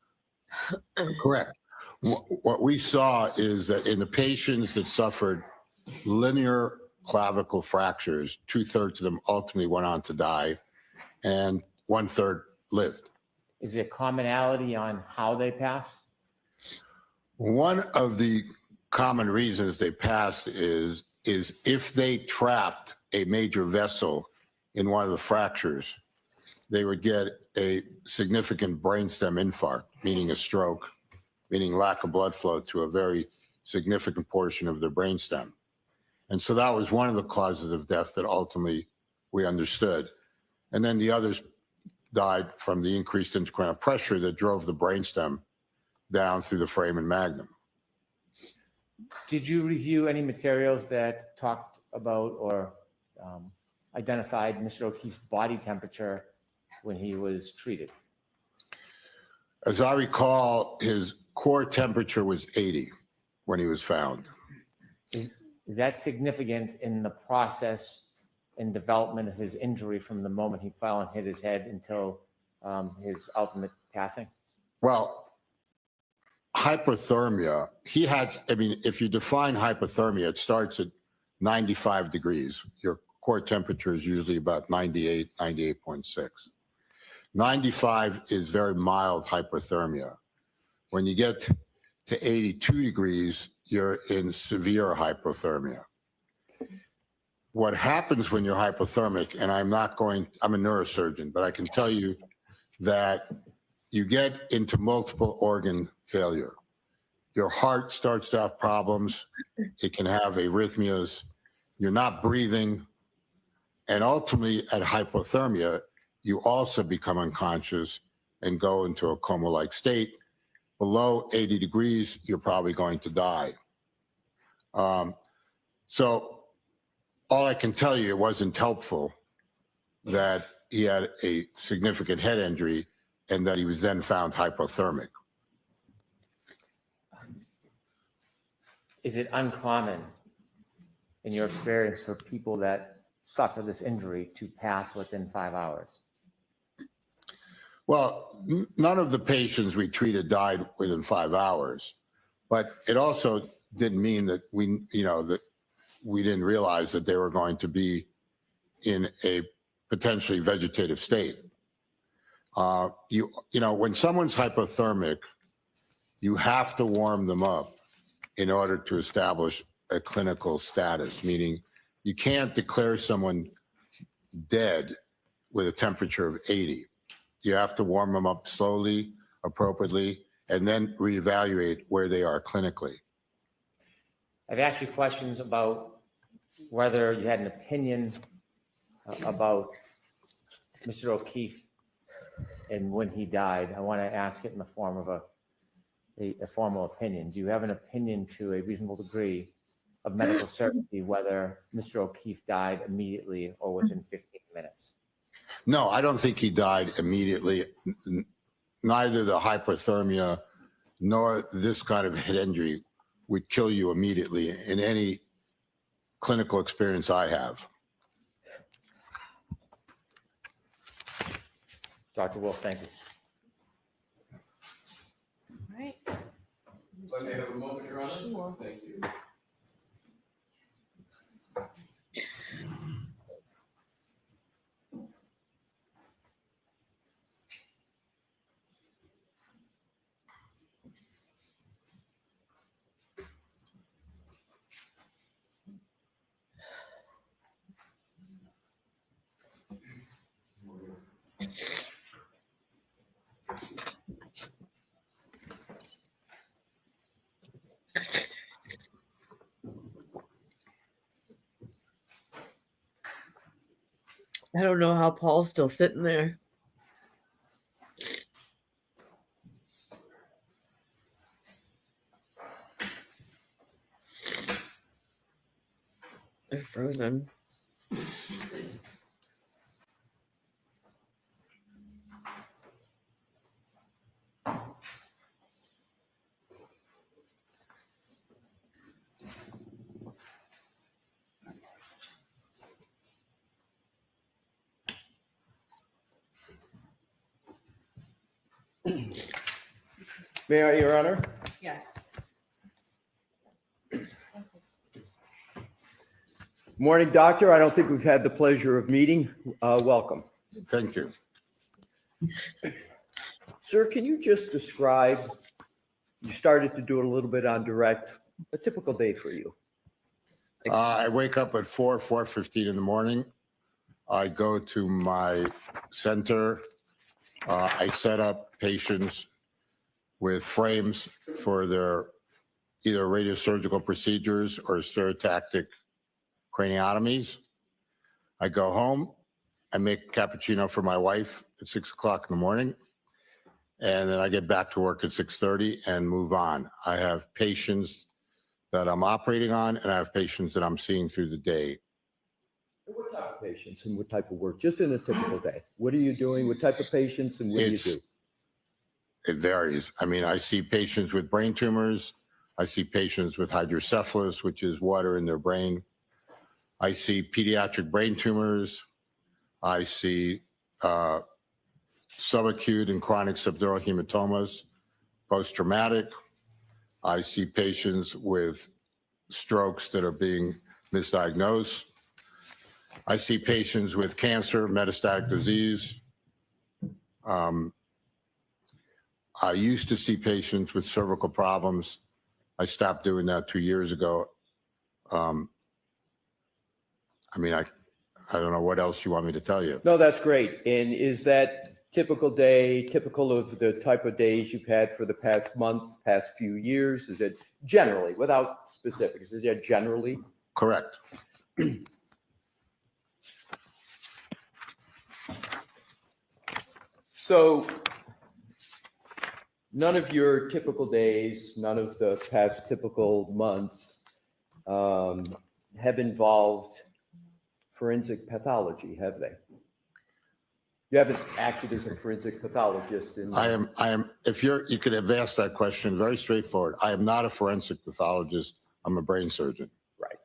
Correct. What we saw is that in the patients that suffered linear clavicle fractures, 2/3 of them ultimately went on to die and 1/3 lived. Is there commonality on how they pass? One of the common reasons they pass is if they trapped a major vessel in one of the fractures, they would get a significant brainstem infarct, meaning a stroke, meaning lack of blood flow to a very significant portion of their brainstem. And so that was one of the causes of death that ultimately we understood. And then the others died from the increased intracranial pressure that drove the brainstem down through the foramen magnum. Did you review any materials that talked about or identified Mr. O'Keefe's body temperature when he was treated? As I recall, his core temperature was 80 when he was found. Is that significant in the process and development of his injury from the moment he fell and hit his head until his ultimate passing? Well, hypothermia, if you define hypothermia, it starts at 95 degrees. Your core temperature is usually about 98, 98.6. 95 is very mild hypothermia. When you get to 82 degrees, you're in severe hypothermia. What happens when you're hypothermic, and I'm a neurosurgeon, but I can tell you that you get into multiple organ failure. Your heart starts to have problems. It can have arrhythmias. You're not breathing. And ultimately, at hypothermia, you also become unconscious and go into a coma-like state. Below 80 degrees, you're probably going to die. So all I can tell you, it wasn't helpful that he had a significant head injury and that he was then found hypothermic. Is it uncommon in your experience for people that suffer this injury to pass within 5 hours? Well, none of the patients we treated died within 5 hours, but it also didn't mean that we didn't realize that they were going to be in a potentially vegetative state. When someone's hypothermic, you have to warm them up in order to establish a clinical status, meaning you can't declare someone dead with a temperature of 80. You have to warm them up slowly, appropriately, and then reevaluate where they are clinically. I've asked you questions about whether you had an opinion about Mr. O'Keefe and when he died. I want to ask it in the form of a formal opinion. Do you have an opinion to a reasonable degree of medical certainty whether Mr. O'Keefe died immediately or within 15 minutes? No, I don't think he died immediately. Neither the hypothermia nor this kind of head injury would kill you immediately in any clinical experience I have. Dr. Wolf, thank you. All right. Let me have a moment, Your Honor. Sure. Thank you. I don't know how Paul's still sitting there. They're frozen. May I, Your Honor? Yes. Morning, Doctor. I don't think we've had the pleasure of meeting. Welcome. Thank you. Sir, can you just describe, you started to do it a little bit on direct, a typical day for you? I wake up at 4:15 in the morning. I go to my center. I set up patients with frames for their either radiosurgical procedures or stereotactic craniotomies. I go home. I make a cappuccino for my wife at 6 o'clock in the morning. And then I get back to work at 6:30 and move on. I have patients that I'm operating on, and I have patients that I'm seeing through the day. What type of patients and what type of work? Just in a typical day. What are you doing? What type of patients and what do you do? It varies. I mean, I see patients with brain tumors. I see patients with hydrocephalus, which is water in their brain. I see pediatric brain tumors. I see subacute and chronic subdural hematomas, post-traumatic. I see patients with strokes that are being misdiagnosed. I see patients with cancer, metastatic disease. I used to see patients with cervical problems. I stopped doing that 2 years ago. I mean, I don't know what else you want me to tell you. No, that's great. And is that typical day, typical of the type of days you've had for the past month, past few years? Is it generally, without specifics, is it generally? Correct. So none of your typical days, none of the past typical months have involved forensic pathology, have they? You haven't acted as a forensic pathologist in. I am, if you could have asked that question, very straightforward. I am not a forensic pathologist. I'm a brain surgeon. Right.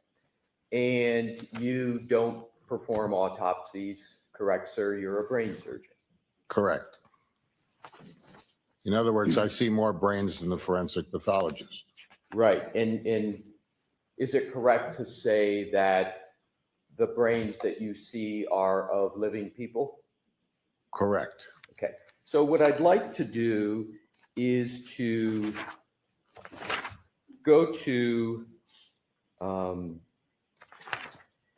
And you don't perform autopsies, correct, sir? You're a brain surgeon. Correct. In other words, I see more brains than the forensic pathologist. Right. And is it correct to say that the brains that you see are of living people? Correct. Okay. So what I'd like to do is to go to a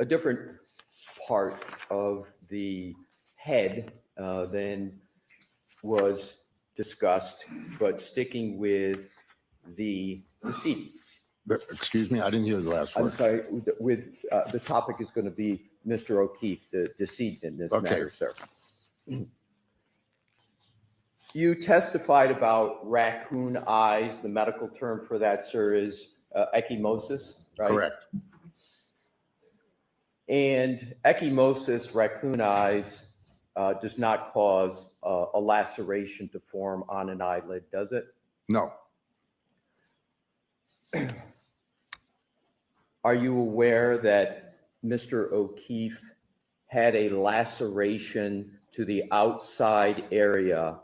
different part of the head than was discussed, but sticking with the decedent. Excuse me, I didn't hear the last word. I'm sorry, with the topic is going to be Mr. O'Keefe, the decedent in this matter, sir. You testified about raccoon eyes. The medical term for that, sir, is ecchymosis, right? Correct. And ecchymosis, raccoon eyes, does not cause a laceration to form on an eyelid, does it? No. Are you aware that Mr. O'Keefe had a laceration to the outside area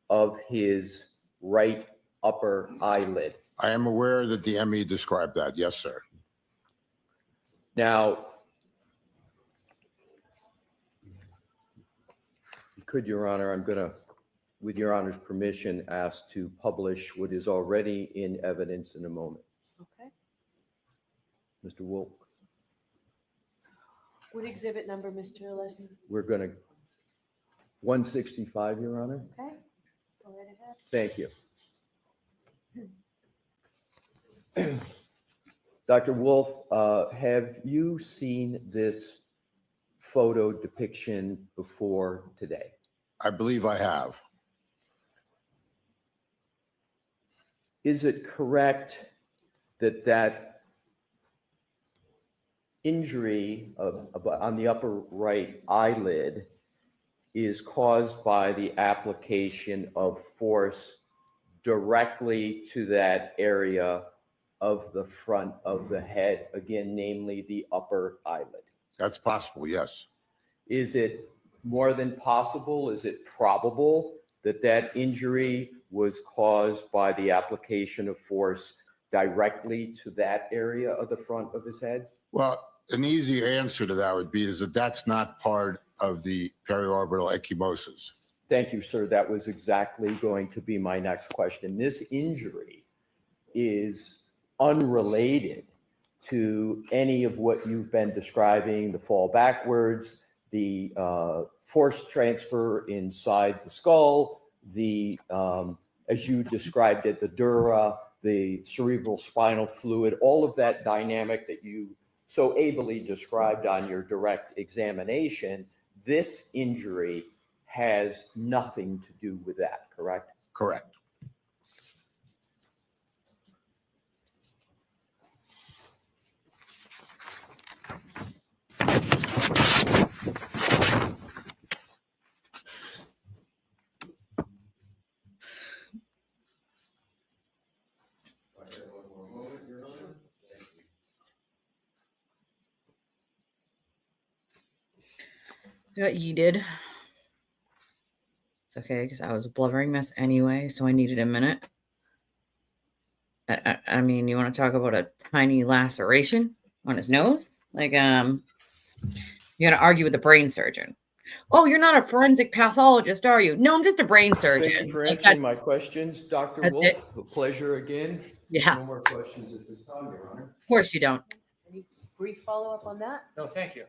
of his right upper eyelid? I am aware that the ME described that. Yes, sir. Now, could, Your Honor, I'm going to, with Your Honor's permission, ask to publish what is already in evidence in a moment. Okay. Mr. Wolk, What exhibit number, Mr. Alessi? we're going to, 165, Your Honor? Okay, go right ahead. Thank you. Dr. Wolf, have you seen this photo depiction before today? I believe I have. Is it correct that that injury on the upper right eyelid is caused by the application of force directly to that area of the front of the head, again, namely the upper eyelid? That's possible, yes. Is it more than possible? Is it probable that that injury was caused by the application of force directly to that area of the front of his head? Well, an easy answer to that would be is that that's not part of the periorbital ecchymosis. Thank you, sir. That was exactly going to be my next question. This injury is unrelated to any of what you've been describing, the fall backwards, the force transfer inside the skull, the, as you described it, the dura, the cerebral spinal fluid, all of that dynamic that you so ably described on your direct examination. This injury has nothing to do with that, correct? Correct. Got yeeted. It's okay because I was a blubbering mess anyway, so I needed a minute. I mean, you want to talk about a tiny laceration on his nose? Like, you got to argue with the brain surgeon. Oh, you're not a forensic pathologist, are you? No, I'm just a brain surgeon. Thank you for answering my questions, Dr. That's Wolf. it. A pleasure again. Yeah. No more questions at this time, Your Honor. Of course you don't. Any brief follow-up on that? No, thank you.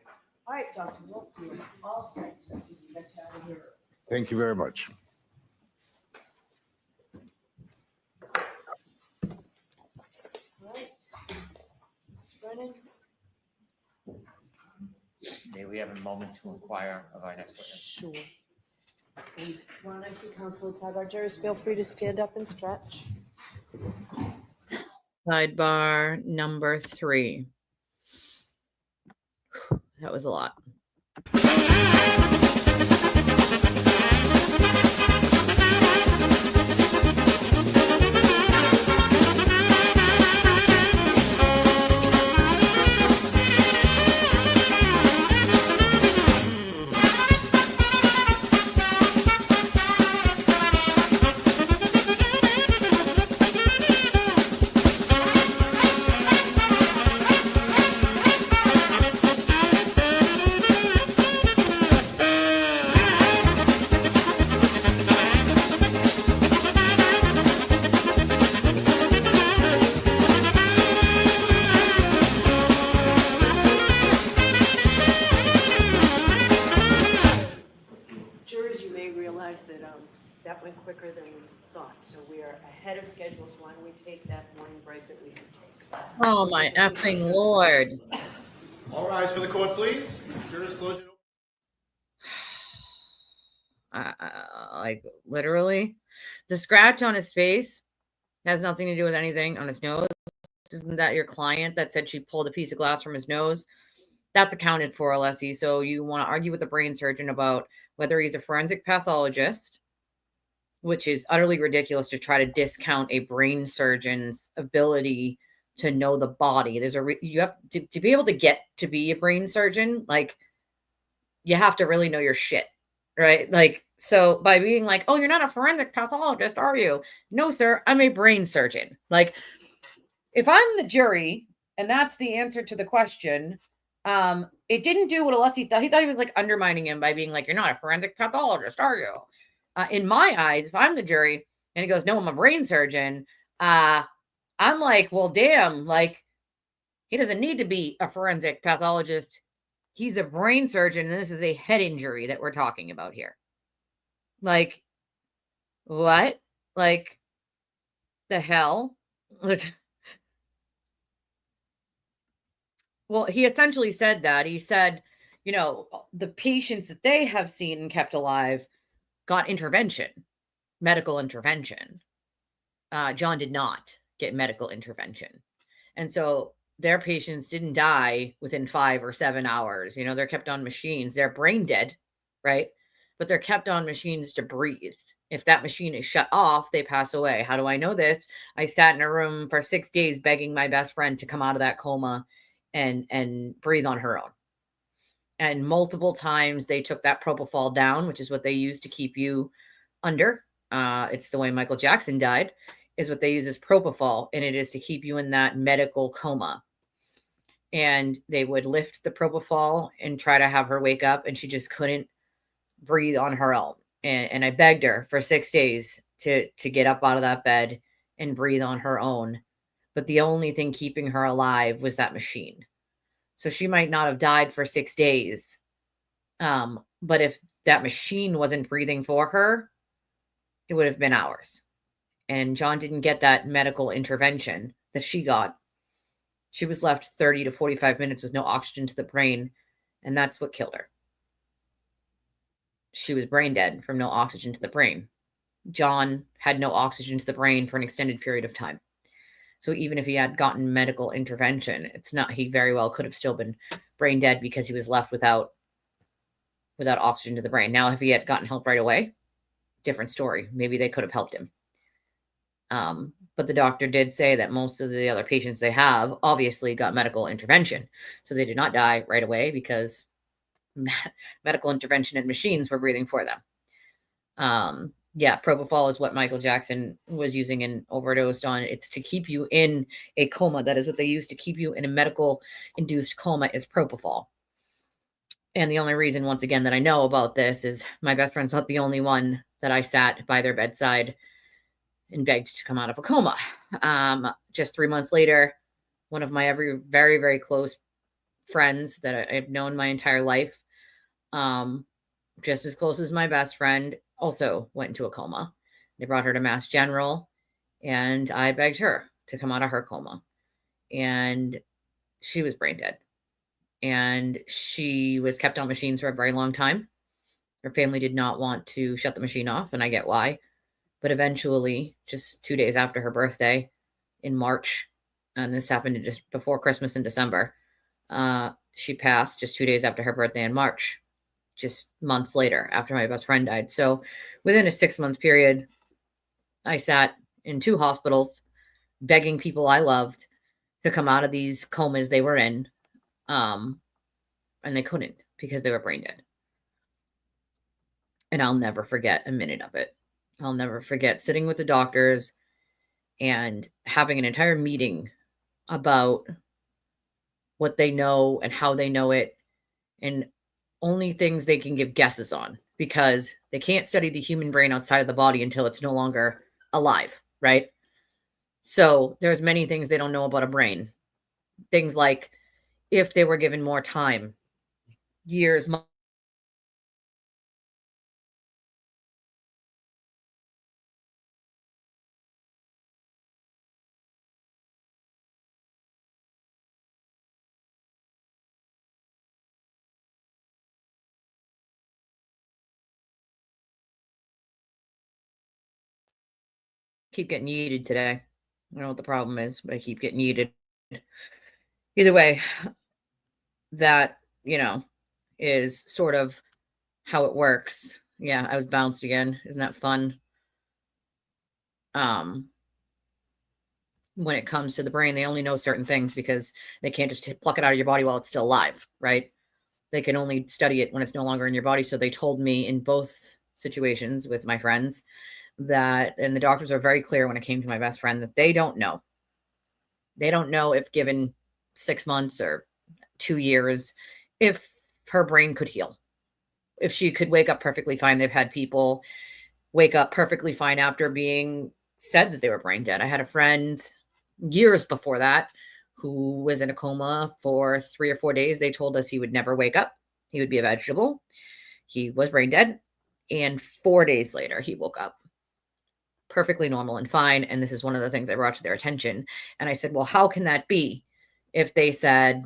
All right, Dr. Wolf, you're all set, so you can get out of here. Thank you very much. All right. Mr. Brennan? May we have a moment to inquire of our next witness? Sure. And when I see counsel at sidebar, jurors, feel free to stand up and stretch. Sidebar number 3. That was a lot. Jurors, you may realize that that went quicker than we thought, so we are ahead of schedule, so why don't we take that morning break that we can take? So- Oh, my effing Lord. All rise for the court, please. Jurors, close your. Like, literally. The scratch on his face has nothing to do with anything on his nose. Isn't that your client that said she pulled a piece of glass from his nose? That's accounted for, Alessi. So you want to argue with the brain surgeon about whether he's a forensic pathologist, which is utterly ridiculous to try to discount a brain surgeon's ability to know the body. There's you have to be able to get to be a brain surgeon. Like, you have to really know your shit, right? Like, so by being like, oh, you're not a forensic pathologist, are you? No, sir, I'm a brain surgeon. Like, if I'm the jury and that's the answer to the question, it didn't do what Alessi thought. He thought he was like undermining him by being like, you're not a forensic pathologist, are you? In my eyes, if I'm the jury and he goes, no, I'm a brain surgeon, I'm like, well, damn, like, he doesn't need to be a forensic pathologist. He's a brain surgeon, and this is a head injury that we're talking about here. Like, what? Like, the hell? Well, he essentially said that. He said, you know, the patients that they have seen and kept alive got intervention, medical intervention. John did not get medical intervention. And so their patients didn't die within 5 or 7 hours. You know, they're kept on machines. They're brain dead, right? But they're kept on machines to breathe. If that machine is shut off, they pass away. How do I know this? I sat in a room for 6 days begging my best friend to come out of that coma and breathe on her own. And multiple times they took that propofol down, which is what they use to keep you under. It's the way Michael Jackson died, is what they use as propofol, and it is to keep you in that medical coma. And they would lift the propofol and try to have her wake up, and she just couldn't breathe on her own. And I begged her for 6 days to get up out of that bed and breathe on her own. But the only thing keeping her alive was that machine. So she might not have died for 6 days. But if that machine wasn't breathing for her, it would have been hours. And John didn't get that medical intervention that she got. She was left 30 to 45 minutes with no oxygen to the brain, and that's what killed her. She was brain dead from no oxygen to the brain. John had no oxygen to the brain for an extended period of time. So even if he had gotten medical intervention, it's not, he very well could have still been brain dead because he was left without oxygen to the brain. Now, if he had gotten help right away, different story. Maybe they could have helped him. But the doctor did say that most of the other patients they have obviously got medical intervention. So they did not die right away because medical intervention and machines were breathing for them. Yeah, propofol is what Michael Jackson was using and overdosed on. It's to keep you in a coma. That is what they use to keep you in a medical induced coma, is propofol. And the only reason, once again, that I know about this is my best friend's not the only one that I sat by their bedside and begged to come out of a coma. Just 3 months later, one of my very, very close friends that I've known my entire life, just as close as my best friend, also went into a coma. They brought her to Mass General, and I begged her to come out of her coma. And she was brain dead. And she was kept on machines for a very long time. Her family did not want to shut the machine off, and I get why. But eventually, just 2 days after her birthday in March, and this happened just before Christmas in December, she passed just 2 days after her birthday in March, just months later after my best friend died. So within a 6-month period, I sat in 2 hospitals begging people I loved to come out of these comas they were in. And they couldn't because they were brain dead. And I'll never forget a minute of it. I'll never forget sitting with the doctors and having an entire meeting about what they know and how they know it, and only things they can give guesses on, because they can't study the human brain outside of the body until it's no longer alive, right? So there's many things they don't know about a brain. Things like if they were given more time, years, months, keep getting yeeted today. I don't know what the problem is, but I keep getting yeeted. Either way, that, is sort of how it works. Yeah, I was bounced again. Isn't that fun? When it comes to the brain, they only know certain things because they can't just pluck it out of your body while it's still alive, right? They can only study it when it's no longer in your body. So they told me in both situations with my friends that, and the doctors are very clear when it came to my best friend, that they don't know. They don't know if given 6 months or 2 years, if her brain could heal, if she could wake up perfectly fine. They've had people wake up perfectly fine after being said that they were brain dead. I had a friend years before that who was in a coma for 3 or 4 days. They told us he would never wake up. He would be a vegetable. He was brain dead. And 4 days later, he woke up perfectly normal and fine. And this is one of the things I brought to their attention. And I said, well, how can that be? If they said,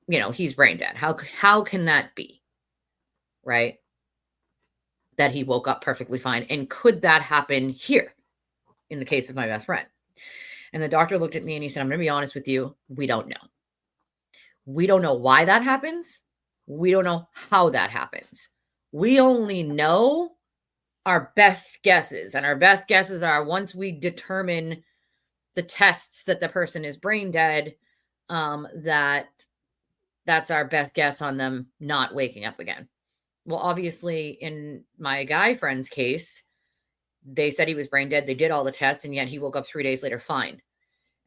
he's brain dead, how can that be? Right? That he woke up perfectly fine. And could that happen here in the case of my best friend? And the doctor looked at me and he said, I'm going to be honest with you. We don't know. We don't know why that happens. We don't know how that happens. We only know our best guesses. And our best guesses are, once we determine the tests that the person is brain dead, that's our best guess on them not waking up again. Well, obviously, in my guy friend's case, they said he was brain dead. They did all the tests, and yet he woke up 3 days later fine.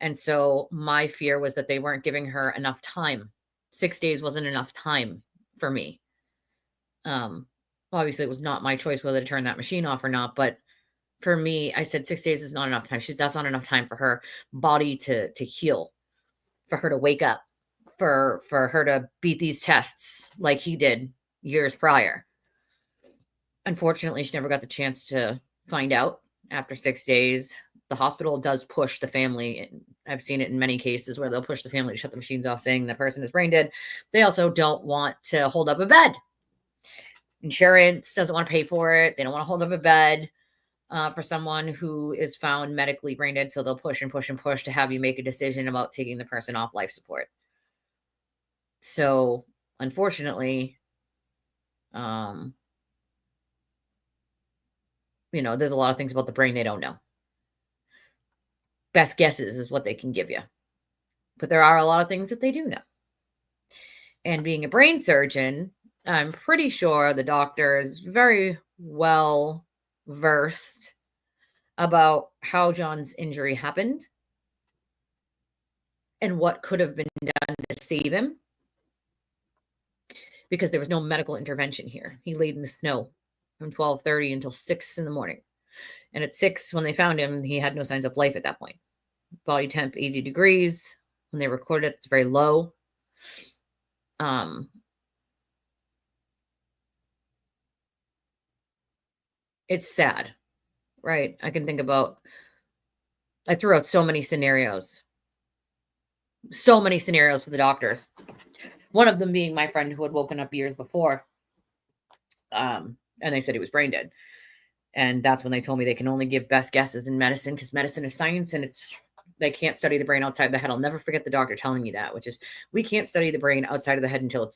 And so my fear was that they weren't giving her enough time. 6 days wasn't enough time for me. Obviously, it was not my choice whether to turn that machine off or not. But for me, I said 6 days is not enough time. That's not enough time for her body to heal, for her to wake up, for her to beat these tests like he did years prior. Unfortunately, she never got the chance to find out after 6 days. The hospital does push the family. I've seen it in many cases where they'll push the family to shut the machines off, saying the person is brain dead. They also don't want to hold up a bed. Insurance doesn't want to pay for it. They don't want to hold up a bed for someone who is found medically brain dead. So they'll push and push and push to have you make a decision about taking the person off life support. So unfortunately, there's a lot of things about the brain they don't know. Best guesses is what they can give you. But there are a lot of things that they do know. And being a brain surgeon, I'm pretty sure the doctor is very well versed about how John's injury happened and what could have been done to save him, because there was no medical intervention here. He laid in the snow from 12:30 until 6 in the morning. And at 6, when they found him, he had no signs of life at that point. Body temp 80 degrees. When they recorded it, it's very low. It's sad, right? I threw out so many scenarios for the doctors. One of them being my friend who had woken up years before. And they said he was brain dead. And that's when they told me they can only give best guesses in medicine, because medicine is science and they can't study the brain outside the head. I'll never forget the doctor telling me that, which is, we can't study the brain outside of the head until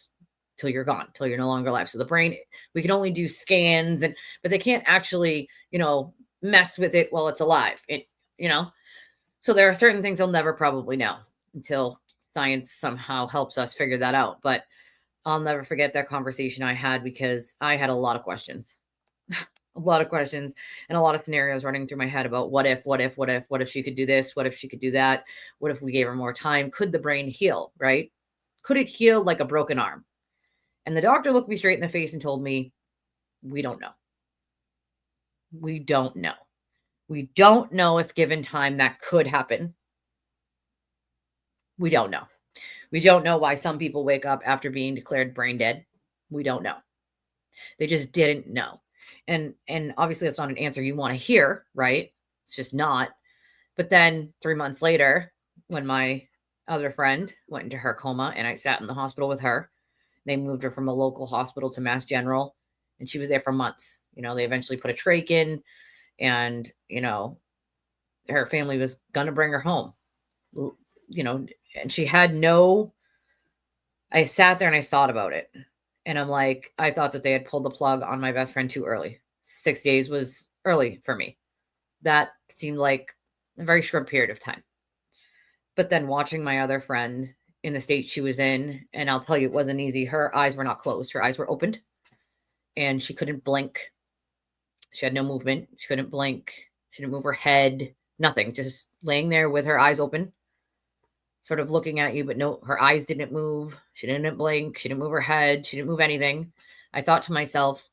you're gone, till you're no longer alive. So the brain, we can only do scans, but they can't actually, mess with it while it's alive. So there are certain things I'll never probably know until science somehow helps us figure that out. But I'll never forget that conversation I had, because I had a lot of questions. A lot of questions and a lot of scenarios running through my head about what if she could do this? What if she could do that? What if we gave her more time? Could the brain heal, right? Could it heal like a broken arm? And the doctor looked me straight in the face and told me, we don't know. We don't know. We don't know if given time that could happen. We don't know. We don't know why some people wake up after being declared brain dead. We don't know. They just didn't know. And obviously that's not an answer you want to hear, right? It's just not. But then 3 months later, when my other friend went into her coma and I sat in the hospital with her, they moved her from a local hospital to Mass General, and she was there for months. They eventually put a trach in, and, her family was going to bring her home, and she had I sat there and I thought about it. And I'm like, I thought that they had pulled the plug on my best friend too early. 6 days was early for me. That seemed like a very short period of time. But then watching my other friend in the state she was in, and I'll tell you, it wasn't easy. Her eyes were not closed. Her eyes were opened, and she couldn't blink. She had no movement. She couldn't blink. She didn't move her head, nothing. Just laying there with her eyes open, sort of looking at you, but no, her eyes didn't move. She didn't blink. She didn't move her head. She didn't move anything. I thought to myself,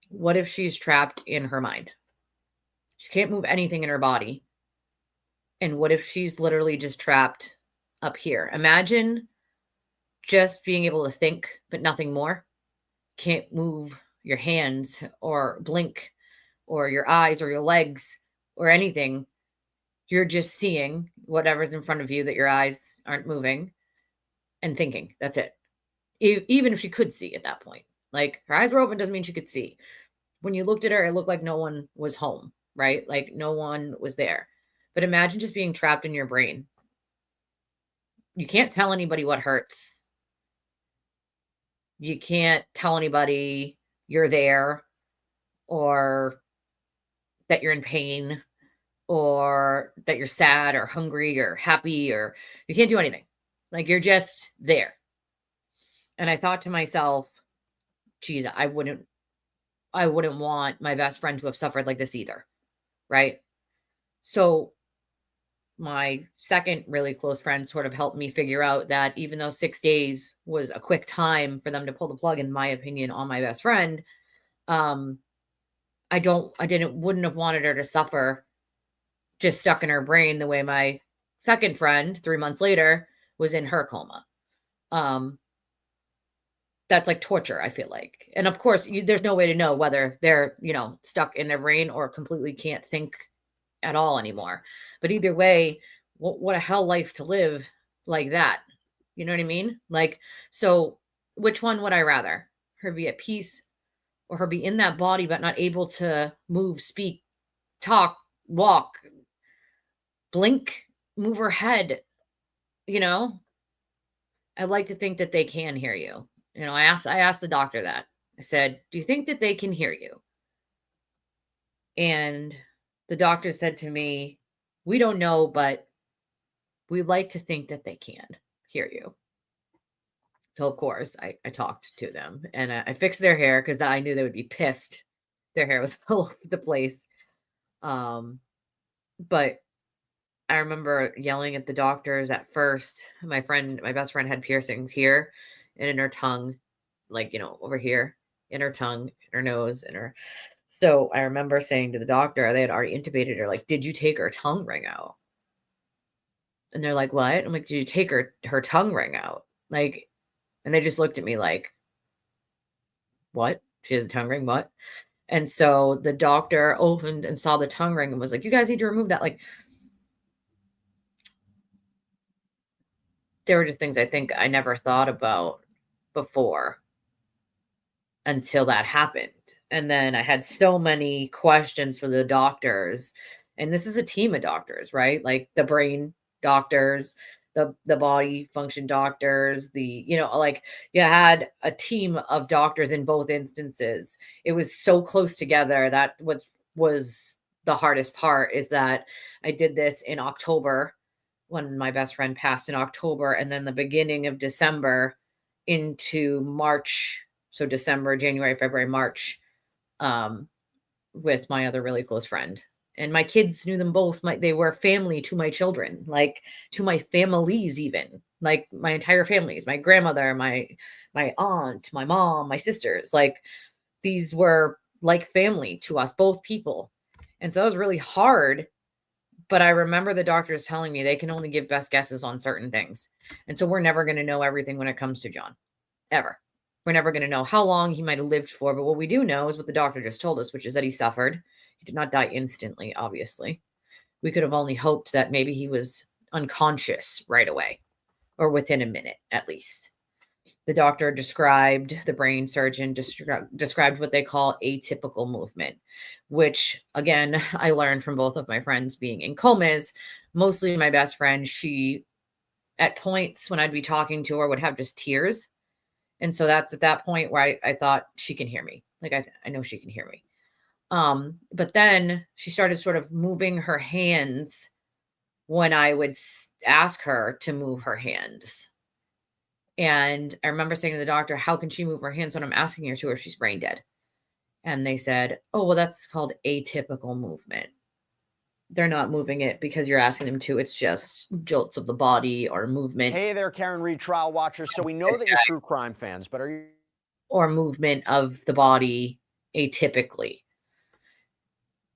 what if she's trapped in her mind? She can't move anything in her body. And what if she's literally just trapped up here? Imagine just being able to think, but nothing more. Can't move your hands or blink or your eyes or your legs or anything. You're just seeing whatever's in front of you that your eyes aren't moving and thinking. That's it. Even if she could see at that point. Like, her eyes were open doesn't mean she could see. When you looked at her, it looked like no one was home, right? Like no one was there. But imagine just being trapped in your brain. You can't tell anybody what hurts. You can't tell anybody you're there or that you're in pain or that you're sad or hungry or happy, or you can't do anything. Like, you're just there. And I thought to myself, geez, I wouldn't want my best friend to have suffered like this either. Right? So my second really close friend sort of helped me figure out that even though 6 days was a quick time for them to pull the plug, in my opinion, on my best friend, wouldn't have wanted her to suffer just stuck in her brain the way my second friend 3 months later was in her coma. That's like torture, I feel like. And of course, there's no way to know whether they're, stuck in their brain or completely can't think at all anymore. But either way, what a hell life to live like that. You know what I mean? Like, so which one would I rather? Her be at peace or her be in that body but not able to move, speak, talk, walk, blink, move her head, I'd like to think that they can hear you. I asked the doctor that. I said, do you think that they can hear you? And the doctor said to me, we don't know, but we'd like to think that they can hear you. So, of course, I talked to them and I fixed their hair because I knew they would be pissed. Their hair was all over the place. But I remember yelling at the doctors at first. My best friend had piercings here and in her tongue, like, over here, in her tongue, in her nose, So I remember saying to the doctor, they had already intubated her, like, did you take her tongue ring out? And they're like, what? I'm like, did you take her tongue ring out? Like, and they just looked at me like, what? She has a tongue ring? What? And so the doctor opened and saw the tongue ring and was like, you guys need to remove that. Like, there were just things I think I never thought about before until that happened. And then I had so many questions for the doctors. And this is a team of doctors, right? Like the brain doctors, the body function doctors, like you had a team of doctors in both instances. It was so close together. That was the hardest part, is that I did this in October when my best friend passed in October, and then the beginning of December into March. So December, January, February, March, with my other really close friend. And my kids knew them both. They were family to my children, like to my families, even like my entire families, my grandmother, my aunt, my mom, my sisters, like these were like family to us, both people. And so it was really hard. But I remember the doctors telling me they can only give best guesses on certain things. And so we're never going to know everything when it comes to John, ever. We're never going to know how long he might have lived for. But what we do know is what the doctor just told us, which is that he suffered. He did not die instantly, obviously. We could have only hoped that maybe he was unconscious right away, or within a minute at least. The doctor described, the brain surgeon described what they call atypical movement, which, again, I learned from both of my friends being in comas. Mostly my best friend, she, at points when I'd be talking to her, would have just tears. And so that's at that point where I thought, she can hear me. Like, I know she can hear me. But then she started sort of moving her hands when I would ask her to move her hands. And I remember saying to the doctor, how can she move her hands when I'm asking her to, or she's brain dead? And they said, oh, well, that's called atypical movement. They're not moving it because you're asking them to. It's just jolts of the body or movement. Hey there, Karen Reed, trial watchers. So we know that you're true crime fans, but are you? Or movement of the body atypically.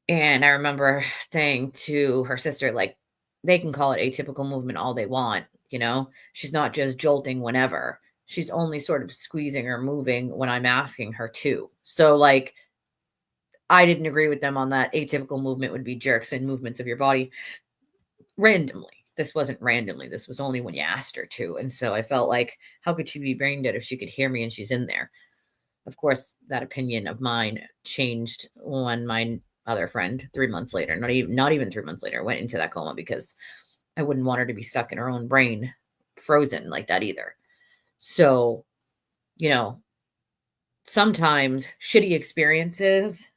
And I remember saying to her sister, like, they can call it atypical movement all they want. She's not just jolting whenever. She's only sort of squeezing or moving when I'm asking her to. So, like, I didn't agree with them on that. Atypical movement would be jerks and movements of your body randomly. This wasn't randomly. This was only when you asked her to. And so I felt like, how could she be brain dead if she could hear me and she's in there? Of course, that opinion of mine changed when my other friend 3 months later, not even 3 months later, went into that coma, because I wouldn't want her to be stuck in her own brain, frozen like that either. So, sometimes shitty experiences,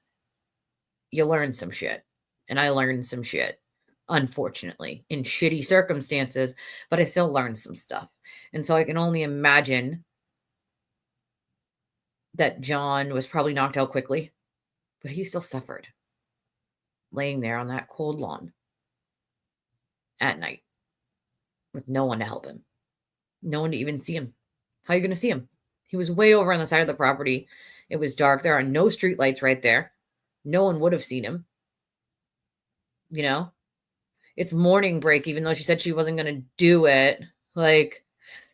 you learn some shit. And I learned some shit, unfortunately, in shitty circumstances, but I still learned some stuff. And so I can only imagine that John was probably knocked out quickly, but he still suffered, laying there on that cold lawn. at night with no one to help him, no one to even see him. How are you going to see him? He was way over on the side of the property. It was dark. There are no street lights right there. No one would have seen him. You know, it's morning break, even though she said she wasn't going to do it. Like,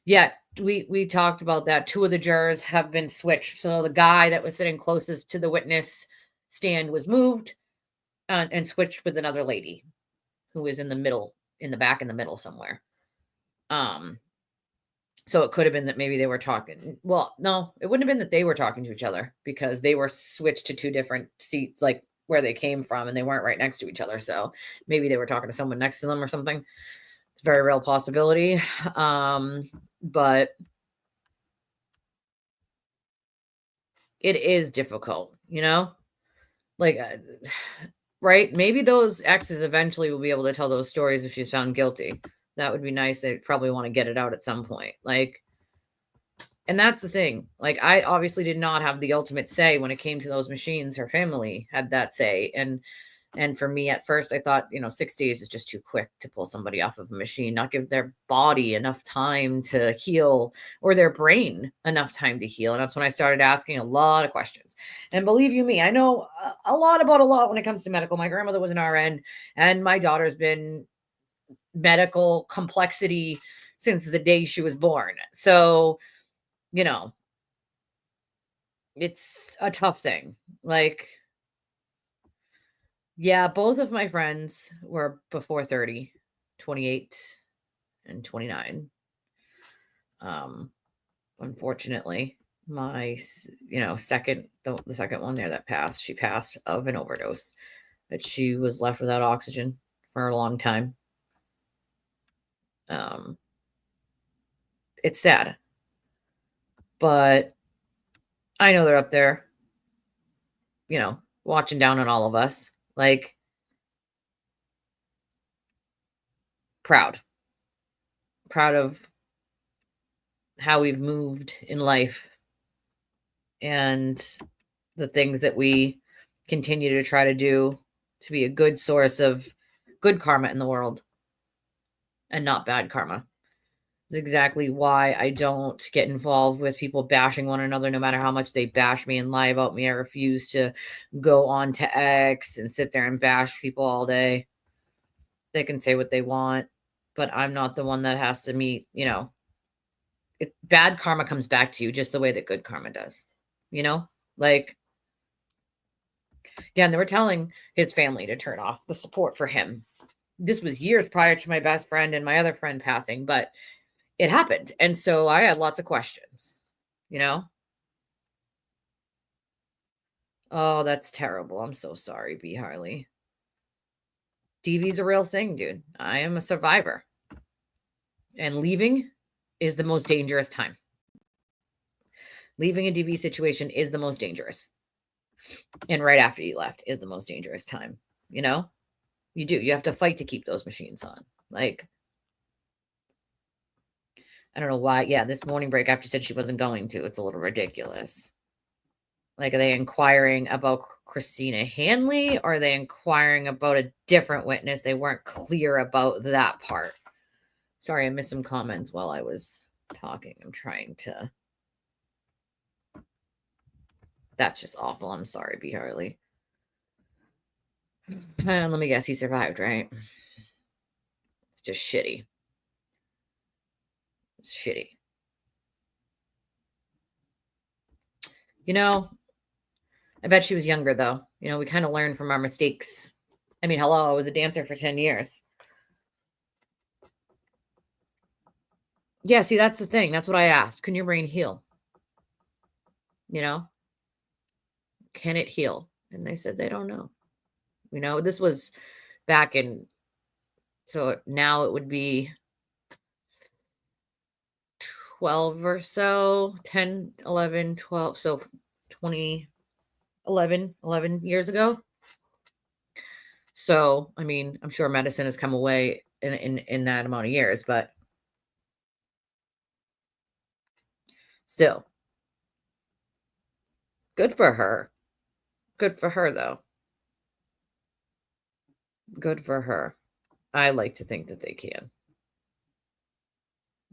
yeah, we talked about that. 2 of the jurors have been switched. So the guy that was sitting closest to the witness stand was moved and switched with another lady who was in the middle, in the back, in the middle somewhere. So it could have been that maybe they were talking. Well, no, it wouldn't have been that they were talking to each other because they were switched to 2 different seats, like where they came from, and they weren't right next to each other. So maybe they were talking to someone next to them or something. It's a very real possibility. But it is difficult, you know, like, right? Maybe those exes eventually will be able to tell those stories if she's found guilty. That would be nice. They probably want to get it out at some point. Like, and that's the thing. Like, I obviously did not have the ultimate say when it came to those machines. Her family had that say. And for me at first, I thought, 6 days is just too quick to pull somebody off of a machine, not give their body enough time to heal or their brain enough time to heal. And that's when I started asking a lot of questions. And believe you me, I know a lot about a lot when it comes to medical. My grandmother was an RN, and my daughter's been medical complexity since the day she was born. So, it's a tough thing. Like, yeah, both of my friends were before 30, 28 and 29. Unfortunately, my, the second one there that passed, she passed of an overdose, that she was left without oxygen for a long time. It's sad, but I know they're up there, watching down on all of us. Like, proud of how we've moved in life and the things that we continue to try to do to be a good source of good karma in the world and not bad karma. It's exactly why I don't get involved with people bashing one another, no matter how much they bash me and lie about me. I refuse to go on to X and sit there and bash people all day. They can say what they want, but I'm not the one that has to meet, bad karma comes back to you just the way that good karma does, like, yeah. And they were telling his family to turn off the support for him. This was years prior to my best friend and my other friend passing, but it happened. And so I had lots of questions, Oh, that's terrible. I'm so sorry, B. Harley. DV's a real thing, dude. I am a survivor. And leaving is the most dangerous time. Leaving a DV situation is the most dangerous. And right after you left is the most dangerous time. You do. You have to fight to keep those machines on. Like, I don't know why. Yeah, this morning break after she said she wasn't going to. It's a little ridiculous. Like, are they inquiring about Christina Hanley, or are they inquiring about a different witness? They weren't clear about that part. Sorry, I missed some comments while I was talking. I'm trying to. That's just awful. I'm sorry, B. Harley. Let me guess, he survived, right? It's just shitty. It's shitty. I bet she was younger, though. We kind of learn from our mistakes. I mean, hello, I was a dancer for 10 years. Yeah, see, that's the thing. That's what I asked. Can your brain heal? Can it heal? And they said they don't know. This was back in, so now it would be 12 or so, 10, 11, 12, so 11 years ago. So, I mean, I'm sure medicine has come away in that amount of years, but still, good for her. Good for her, though. Good for her. I like to think that they can.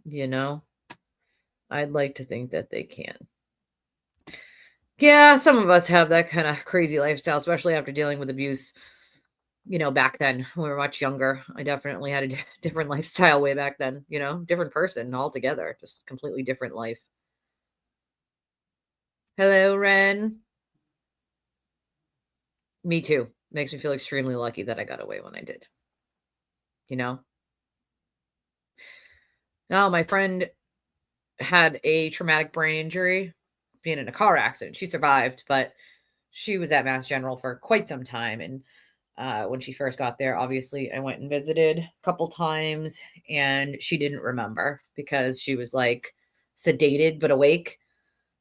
You know, I'd like to think that they can. Yeah, some of us have that kind of crazy lifestyle, especially after dealing with abuse. You know, back then when we were much younger, I definitely had a different lifestyle way back then, you know, different person altogether, just completely different life. Hello, Ren. Me too. Makes me feel extremely lucky that I got away when I did. You know? Oh, my friend had a traumatic brain injury being in a car accident. She survived, but she was at Mass General for quite some time. And when she first got there, obviously I went and visited a couple times, and she didn't remember because she was like sedated but awake,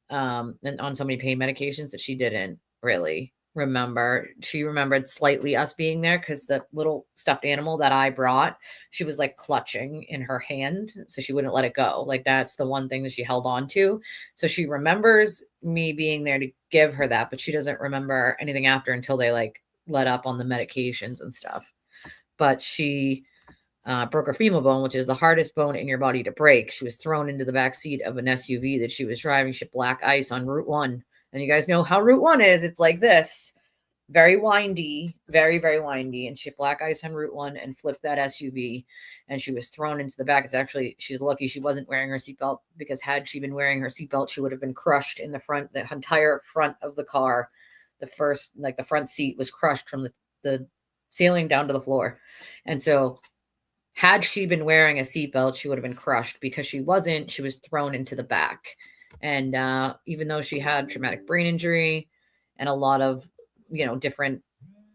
and on so many pain medications that she didn't really remember. She remembered slightly us being there because the little stuffed animal that I brought, she was like clutching in her hand, so she wouldn't let it go. Like, that's the one thing that she held on to. So she remembers me being there to give her that, but she doesn't remember anything after until they like let up on the medications and stuff. But she broke her femur bone, which is the hardest bone in your body to break. She was thrown into the back seat of an SUV that she was driving. She hit black ice on Route 1. And you guys know how Route 1 is. It's like this. Very windy, very, very windy. And she hit black ice on Route 1 and flipped that SUV. And she was thrown into the back. It's actually, she's lucky she wasn't wearing her seatbelt, because had she been wearing her seatbelt, she would have been crushed in the front, the entire front of the car. The front seat was crushed from the ceiling down to the floor. And so had she been wearing a seatbelt, she would have been crushed. Because she wasn't, she was thrown into the back. And even though she had traumatic brain injury and a lot of, you know, different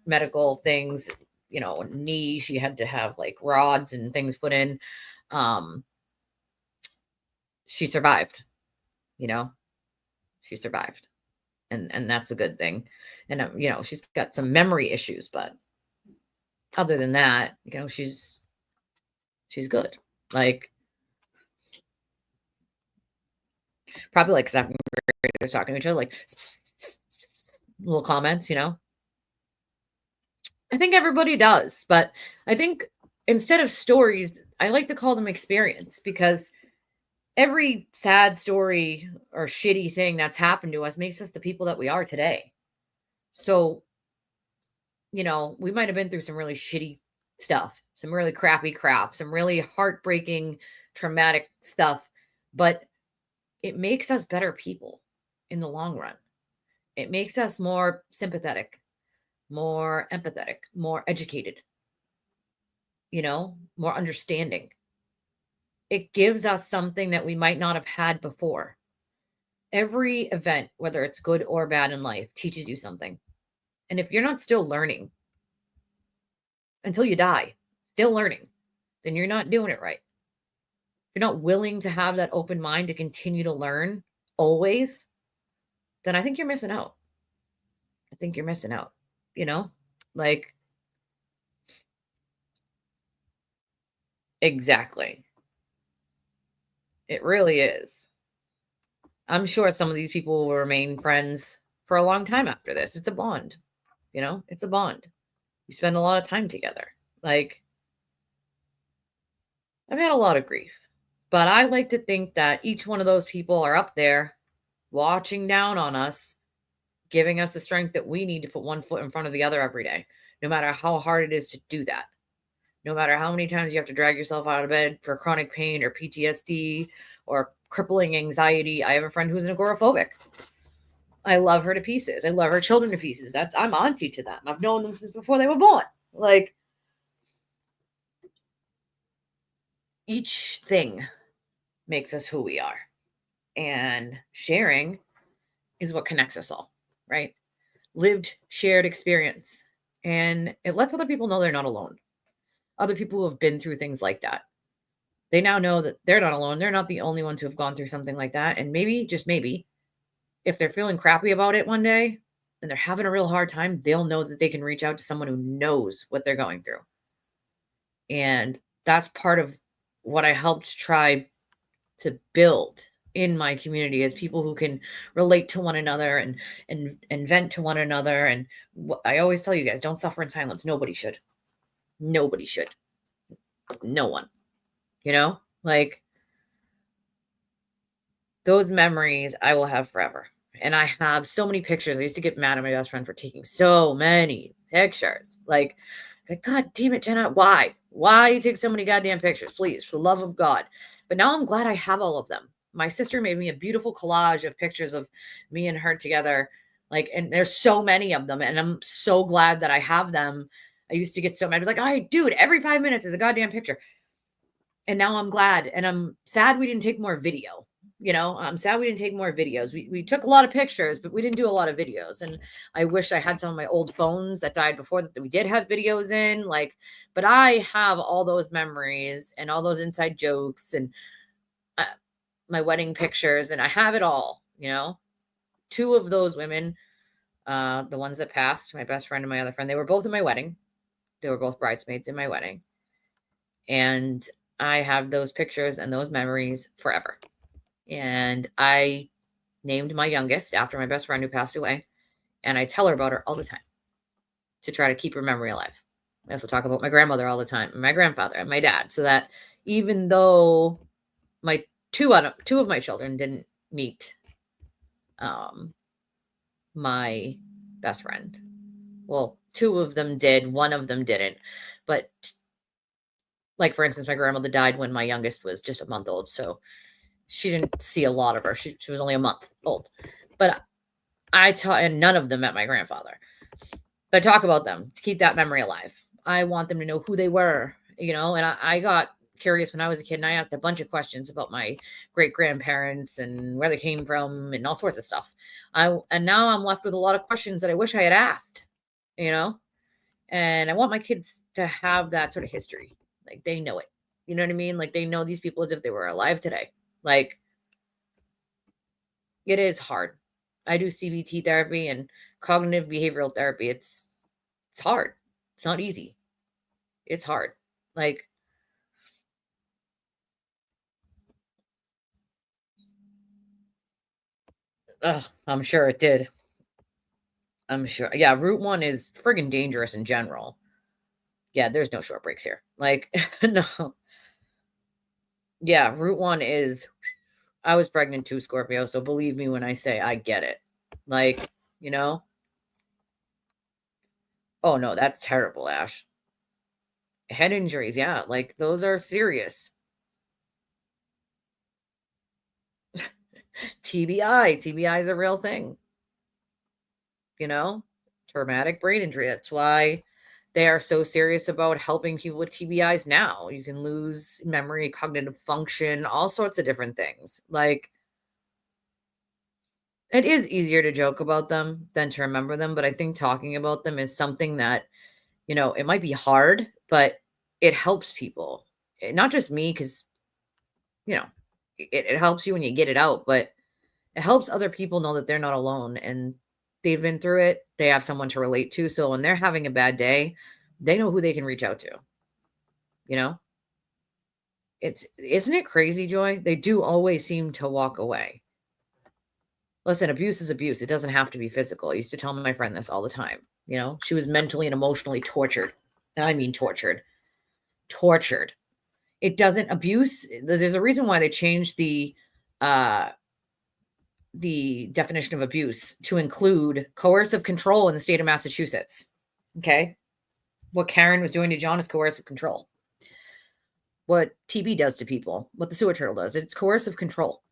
medical things, you know, knee, she had to have like rods and things put in, she survived, you know, she survived. And that's a good thing. And, you know, she's got some memory issues, but other than that, you know, she's good. Like, probably like second graders talking to each other, like little comments, you know. I think everybody does, but I think instead of stories, I like to call them experience, because every sad story or shitty thing that's happened to us makes us the people that we are today. So, you know, we might have been through some really shitty stuff, some really crappy crap, some really heartbreaking, traumatic stuff, but it makes us better people in the long run. It makes us more sympathetic, more empathetic, more educated, you know, more understanding. It gives us something that we might not have had before. Every event, whether it's good or bad in life, teaches you something. And if you're not still learning until you die, still learning, then you're not doing it right. If you're not willing to have that open mind to continue to learn always, then I think you're missing out. I think you're missing out, you know? Like, exactly. It really is. I'm sure some of these people will remain friends for a long time after this. It's a bond, you know? It's a bond. You spend a lot of time together. Like, I've had a lot of grief, but I like to think that each one of those people are up there watching down on us, giving us the strength that we need to put one foot in front of the other every day, no matter how hard it is to do that. No matter how many times you have to drag yourself out of bed for chronic pain or PTSD or crippling anxiety. I have a friend who's an agoraphobic. I love her to pieces. I love her children to pieces. I'm auntie to them. I've known them since before they were born. Like, each thing makes us who we are. And sharing is what connects us all, right? Lived, shared experience. And it lets other people know they're not alone. Other people who have been through things like that. They now know that they're not alone. They're not the only ones who have gone through something like that. And maybe, just maybe, if they're feeling crappy about it one day and they're having a real hard time, they'll know that they can reach out to someone who knows what they're going through. And that's part of what I helped try to build in my community, is people who can relate to one another and vent to one another. And I always tell you guys, don't suffer in silence. Nobody should. Nobody should. No one, you know, like those memories I will have forever. And I have so many pictures. I used to get mad at my best friend for taking so many pictures. Like, God damn it, Jenna, why? Why you take so many goddamn pictures? Please, for the love of God. But now I'm glad I have all of them. My sister made me a beautiful collage of pictures of me and her together. Like, and there's so many of them. And I'm so glad that I have them. I used to get so mad. Like, all right, dude, every 5 minutes is a goddamn picture. And now I'm glad. And I'm sad we didn't take more video. You know, I'm sad we didn't take more videos. We took a lot of pictures, but we didn't do a lot of videos. And I wish I had some of my old phones that died before that we did have videos in. Like, but I have all those memories and all those inside jokes and my wedding pictures, and I have it all. You know, 2 of those women, the ones that passed, my best friend and my other friend, they were both in my wedding. They were both bridesmaids in my wedding, and I have those pictures and those memories forever. And I named my youngest after my best friend who passed away. And I tell her about her all the time to try to keep her memory alive. I also talk about my grandmother all the time, and my grandfather and my dad, so that even though my two of my children didn't meet my best friend. Well, 2 of them did, 1 of them didn't. But like, for instance, my grandmother died when my youngest was just a month old. So she didn't see a lot of her. She was only a month old. But I taught, and none of them met my grandfather. But I talk about them to keep that memory alive. I want them to know who they were, you know, and I got curious when I was a kid, and I asked a bunch of questions about my great-grandparents and where they came from and all sorts of stuff. And now I'm left with a lot of questions that I wish I had asked, you know, and I want my kids to have that sort of history. Like, they know it. You know what I mean? Like, they know these people as if they were alive today. Like, it is hard. I do CBT therapy and cognitive behavioral therapy. It's hard. It's not easy. It's hard. Like, I'm sure it did. I'm sure. Yeah, Route 1 is friggin' dangerous in general. Yeah, there's no short breaks here. Like, no. Yeah, Route 1 is, I was pregnant too, Scorpio, so believe me when I say I get it. Like, you know? Oh, no, that's terrible, Ash. Head injuries, yeah, like, those are serious. TBI is a real thing. You know? Traumatic brain injury. That's why they are so serious about helping people with TBIs now. You can lose memory, cognitive function, all sorts of different things. Like, it is easier to joke about them than to remember them, but I think talking about them is something that, you know, it might be hard, but it helps people. Not just me, because, you know, it helps you when you get it out, but it helps other people know that they're not alone and they've been through it. They have someone to relate to. So when they're having a bad day, they know who they can reach out to. You know? Isn't it crazy, Joy? They do always seem to walk away. Listen, abuse is abuse. It doesn't have to be physical. I used to tell my friend this all the time. You know, she was mentally and emotionally tortured. And I mean tortured. Tortured. It doesn't abuse. There's a reason why they changed the definition of abuse to include coercive control in the state of Massachusetts. Okay. What Karen was doing to John is coercive control. What TB does to people, what the sewer turtle does, it's coercive control.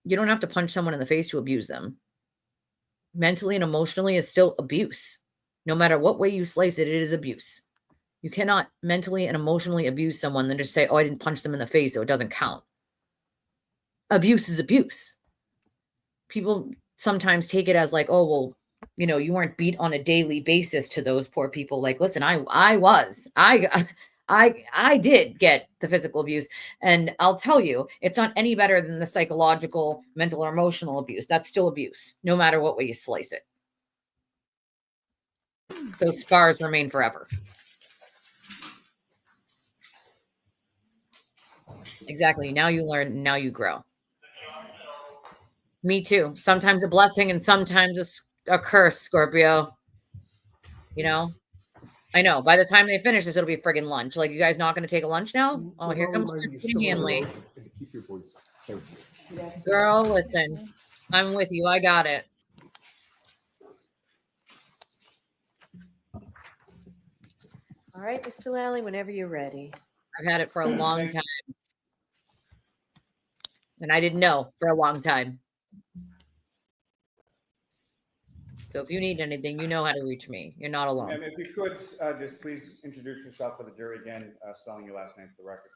You don't have to punch someone in the face to abuse them. Mentally and emotionally is still abuse. No matter what way you slice it, it is abuse. You cannot mentally and emotionally abuse someone and then just say, oh, I didn't punch them in the face, so it doesn't count. Abuse is abuse. People sometimes take it as like, oh, well, you know, you weren't beat on a daily basis to those poor people. Like, listen, I did get the physical abuse, and I'll tell you, it's not any better than the psychological, mental, or emotional abuse. That's still abuse, no matter what way you slice it. Those scars remain forever. Exactly. Now you learn, now you grow. Me too. Sometimes a blessing and sometimes a curse, Scorpio. You know? I know. By the time they finish this, it'll be friggin' lunch. Like, you guys not going to take a lunch now? Oh, here comes Christina Hanley. Girl, listen. I'm with you. I got it. All right, Mr. Lally, whenever you're ready. I've had it for a long time. And I didn't know for a long time. So if you need anything, you know how to reach me. You're not alone. And if you could, just please introduce yourself for the jury again, spelling your last name for the record.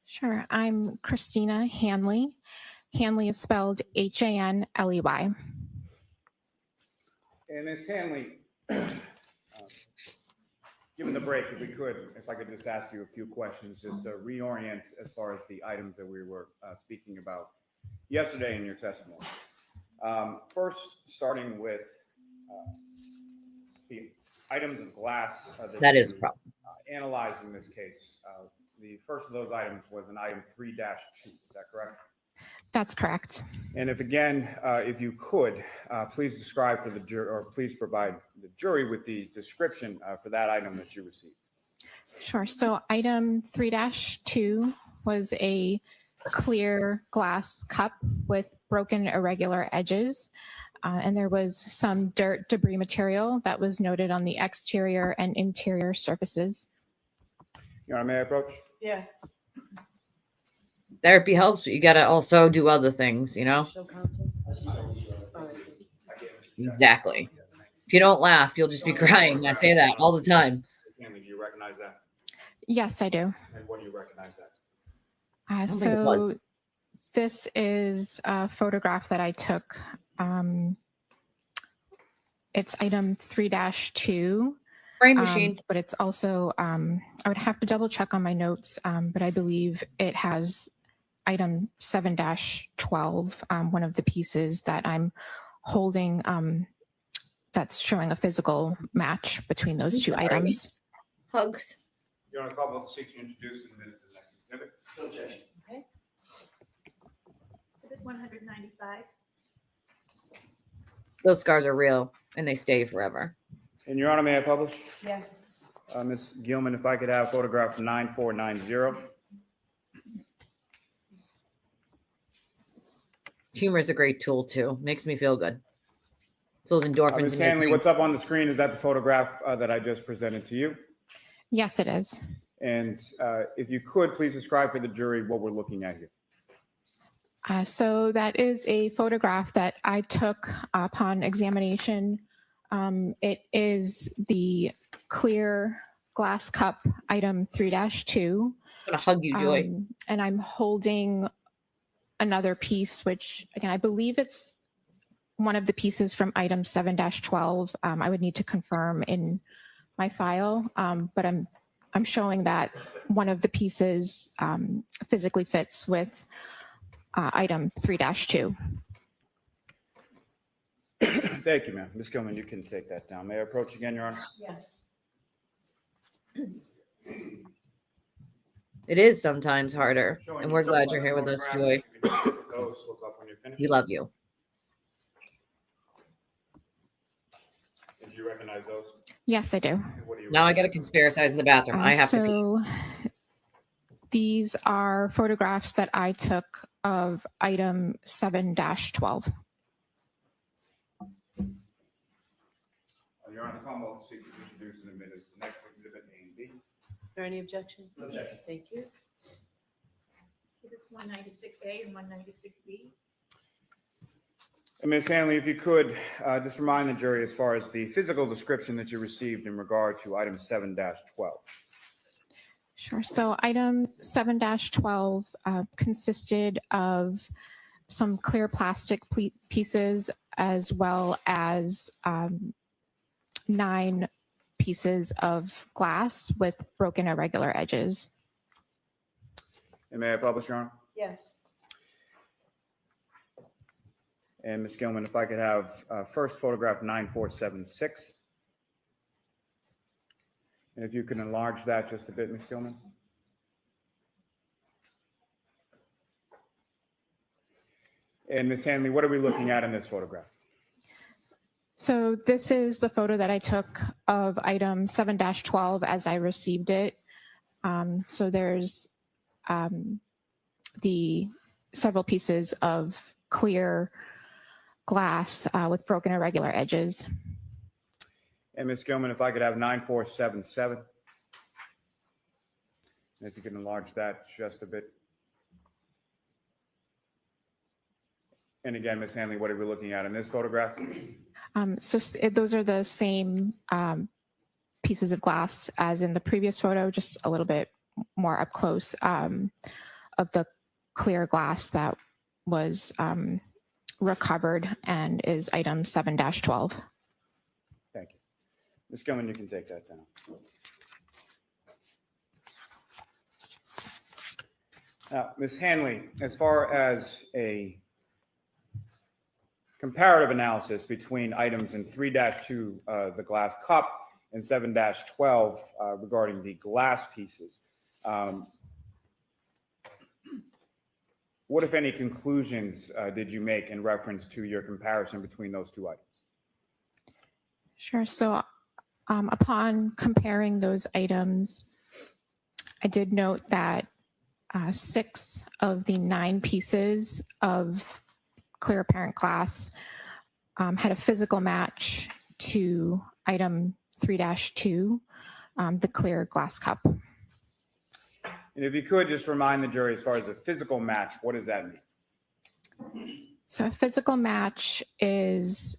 Sure. I'm Christina Hanley. Hanley is spelled Hanley. And Ms. Hanley, given the break, if I could just ask you a few questions, just to reorient as far as the items that we were speaking about yesterday in your testimony. First, starting with the items of glass that is a problem. Analyzing this case. The first of those items was an item 3-2. Is that correct? That's correct. And if you could, please describe for the jury, or please provide the jury with the description for that item that you received. Sure. So item 3-2 was a clear glass cup with broken irregular edges. And there was some dirt debris material that was noted on the exterior and interior surfaces. Your Honor, may I approach? Yes. Therapy helps, but you got to also do other things, you know? Show content. Exactly. If you don't laugh, you'll just be crying. I say that all the time. Hanley, do you recognize that? Yes, I do. And what do you recognize that? So this is a photograph that I took. It's item 3-2. Frame machine. But it's also, I would have to double check on my notes, but I believe it has item 7-12, one of the pieces that I'm holding, that's showing a physical match between those two items. Hugs. Your Honor, call both the seat to introduce and minutes of the next exhibit. No objection. Okay. Exhibit 195. Those scars are real, and they stay forever. And Your Honor, may I publish? Yes. Ms. Gilman, if I could have photograph 9490. Humor is a great tool, too. Makes me feel good. So those endorphins. Ms. Hanley, what's up on the screen? Is that the photograph that I just presented to you? Yes, it is. And if you could, please describe for the jury what we're looking at here. So that is a photograph that I took upon examination. It is the clear glass cup item 3-2. I'm gonna hug you, Joy. And I'm holding another piece, which again, I believe it's one of the pieces from item 7-12. I would need to confirm in my file, but I'm showing that one of the pieces physically fits with item 3-2. Thank you, ma'am. Ms. Gilman, you can take that down. May I approach again, Your Honor? Yes. It is sometimes harder, and we're glad you're here with us, Joy. We love you. Did you recognize those? Yes, I do. Now I got to conspiracize in the bathroom. I have to pee. So these are photographs that I took of item 7-12. Your Honor, call both the seat to introduce and admit as the next exhibit A and B. Is there any objection? No objection. Thank you. Exhibits 196A and 196B. And Ms. Hanley, if you could, just remind the jury as far as the physical description that you received in regard to item 7-12. Sure. So item 7-12 consisted of some clear plastic pieces as well as 9 pieces of glass with broken irregular edges. And may I publish, Your Honor? Yes. And Ms. Gilman, if I could have first photograph 9476. And if you can enlarge that just a bit, Ms. Gilman. And Ms. Hanley, what are we looking at in this photograph? So this is the photo that I took of item 7-12 as I received it. So there's the several pieces of clear glass with broken irregular edges. And Ms. Gilman, if I could have 9477. If you can enlarge that just a bit. And again, Ms. Hanley, what are we looking at in this photograph? Those are the same pieces of glass as in the previous photo, just a little bit more up close of the clear glass that was recovered and is item 7-12. Thank you. Ms. Gilman, you can take that down. Now, Ms. Hanley, as far as a comparative analysis between items in 3-2, the glass cup, and 7-12 regarding the glass pieces, what, if any, conclusions did you make in reference to your comparison between those two items? Sure. So upon comparing those items, I did note that 6 of the 9 pieces of clear apparent glass had a physical match to item 3-2, the clear glass cup. And if you could just remind the jury, as far as a physical match, what does that mean? So a physical match is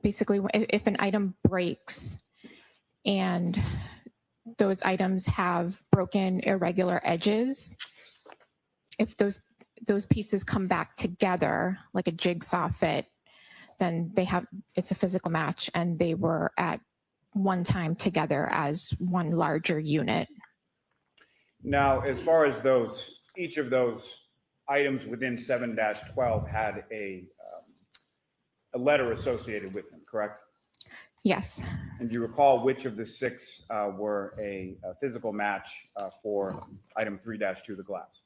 basically if an item breaks and those items have broken irregular edges, if those pieces come back together like a jigsaw fit, then it's a physical match and they were at one time together as one larger unit. Now, as far as each of those items within 7-12 had a letter associated with them, correct? Yes. And do you recall which of the 6 were a physical match for item 3-2, the glass?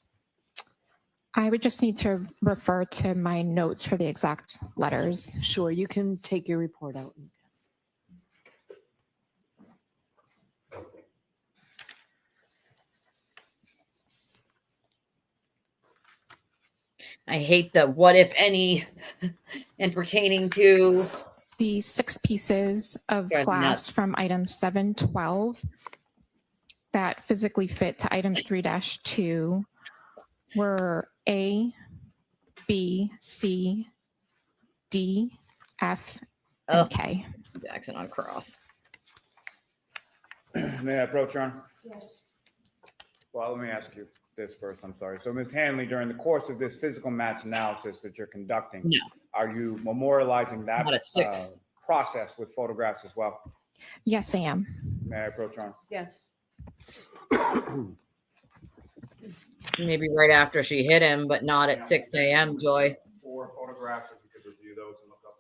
I would just need to refer to my notes for the exact letters. Sure, you can take your report out. I hate the what if any and pertaining to the 6 pieces of glass from item 7-12 that physically fit to item 3-2 were A, B, C, D, F, and K. Jackson on cross. May I approach, Your Honor? Yes. Well, let me ask you this first. I'm sorry. So, Ms. Hanley, during the course of this physical match analysis that you're conducting, are you memorializing that process with photographs as well? Yes, I am. May I approach, Your Honor? Yes. Maybe right after she hit him, but not at 6 a.m., Joy. 4 photographs, if you could review those and look up.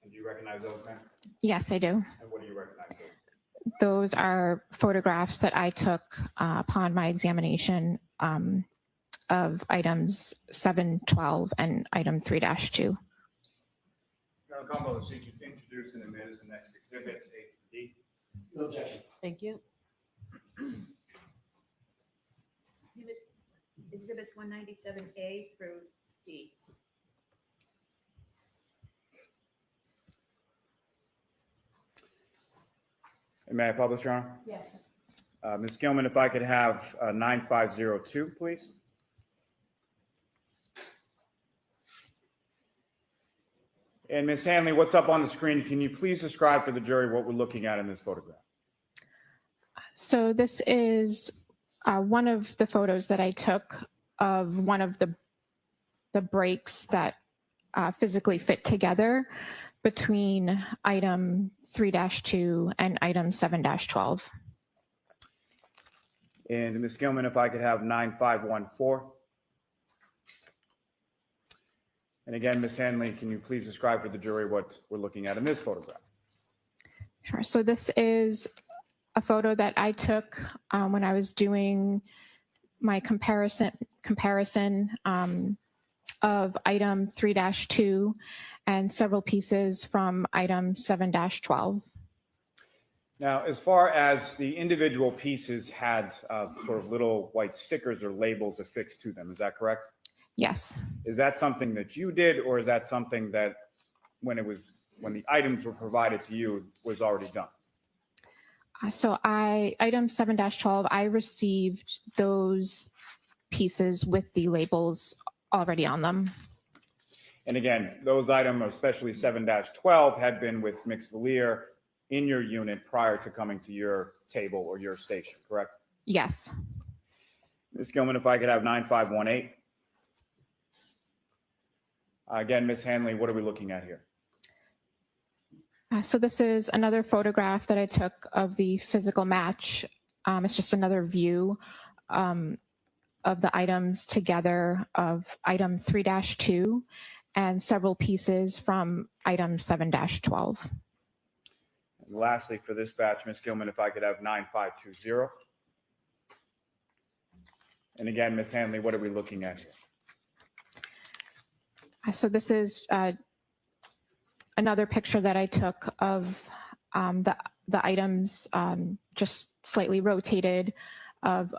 And do you recognize those, ma'am? Yes, I do. And what do you recognize those? Those are photographs that I took upon my examination of items 7-12 and item 3-2. Your combo is introduced and admitted as the next exhibits, A through D. No objection. Thank you. Exhibits 197A through D. And may I publish, Your Honor? Yes. Ms. Gilman, if I could have 9502, please. And Ms. Hanley, what's up on the screen? Can you please describe for the jury what we're looking at in this photograph? So this is one of the photos that I took of one of the breaks that physically fit together between item 3-2 and item 7-12. And Ms. Gilman, if I could have 9514. And again, Ms. Hanley, can you please describe for the jury what we're looking at in this photograph? Sure. So this is a photo that I took when I was doing my comparison of item 3-2 and several pieces from item 7-12. Now, as far as the individual pieces had sort of little white stickers or labels affixed to them, is that correct? Yes. Is that something that you did, or is that something that when the items were provided to you was already done? So item 7-12, I received those pieces with the labels already on them. And again, those items, especially 7-12, had been with mixed veneer in your unit prior to coming to your table or your station, correct? Yes. Ms. Gilman, if I could have 9518. Again, Ms. Hanley, what are we looking at here? So this is another photograph that I took of the physical match. It's just another view of the items together of item 3-2 and several pieces from item 7-12. And lastly, for this batch, Ms. Gilman, if I could have 9520. And again, Ms. Hanley, what are we looking at here? So this is another picture that I took of the items just slightly rotated of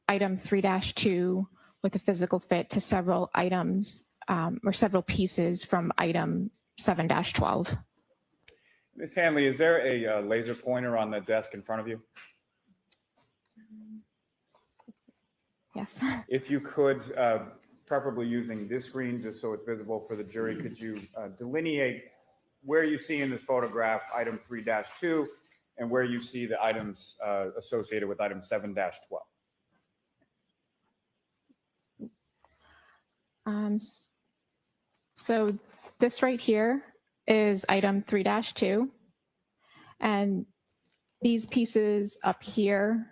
item 3-2 with a physical fit to several items or several pieces from item 7-12. Ms. Hanley, is there a laser pointer on the desk in front of you? Yes. If you could, preferably using this screen just so it's visible for the jury, could you delineate where you see in this photograph item 3-2 and where you see the items associated with item 7-12? So this right here is item 3-2, and these pieces up here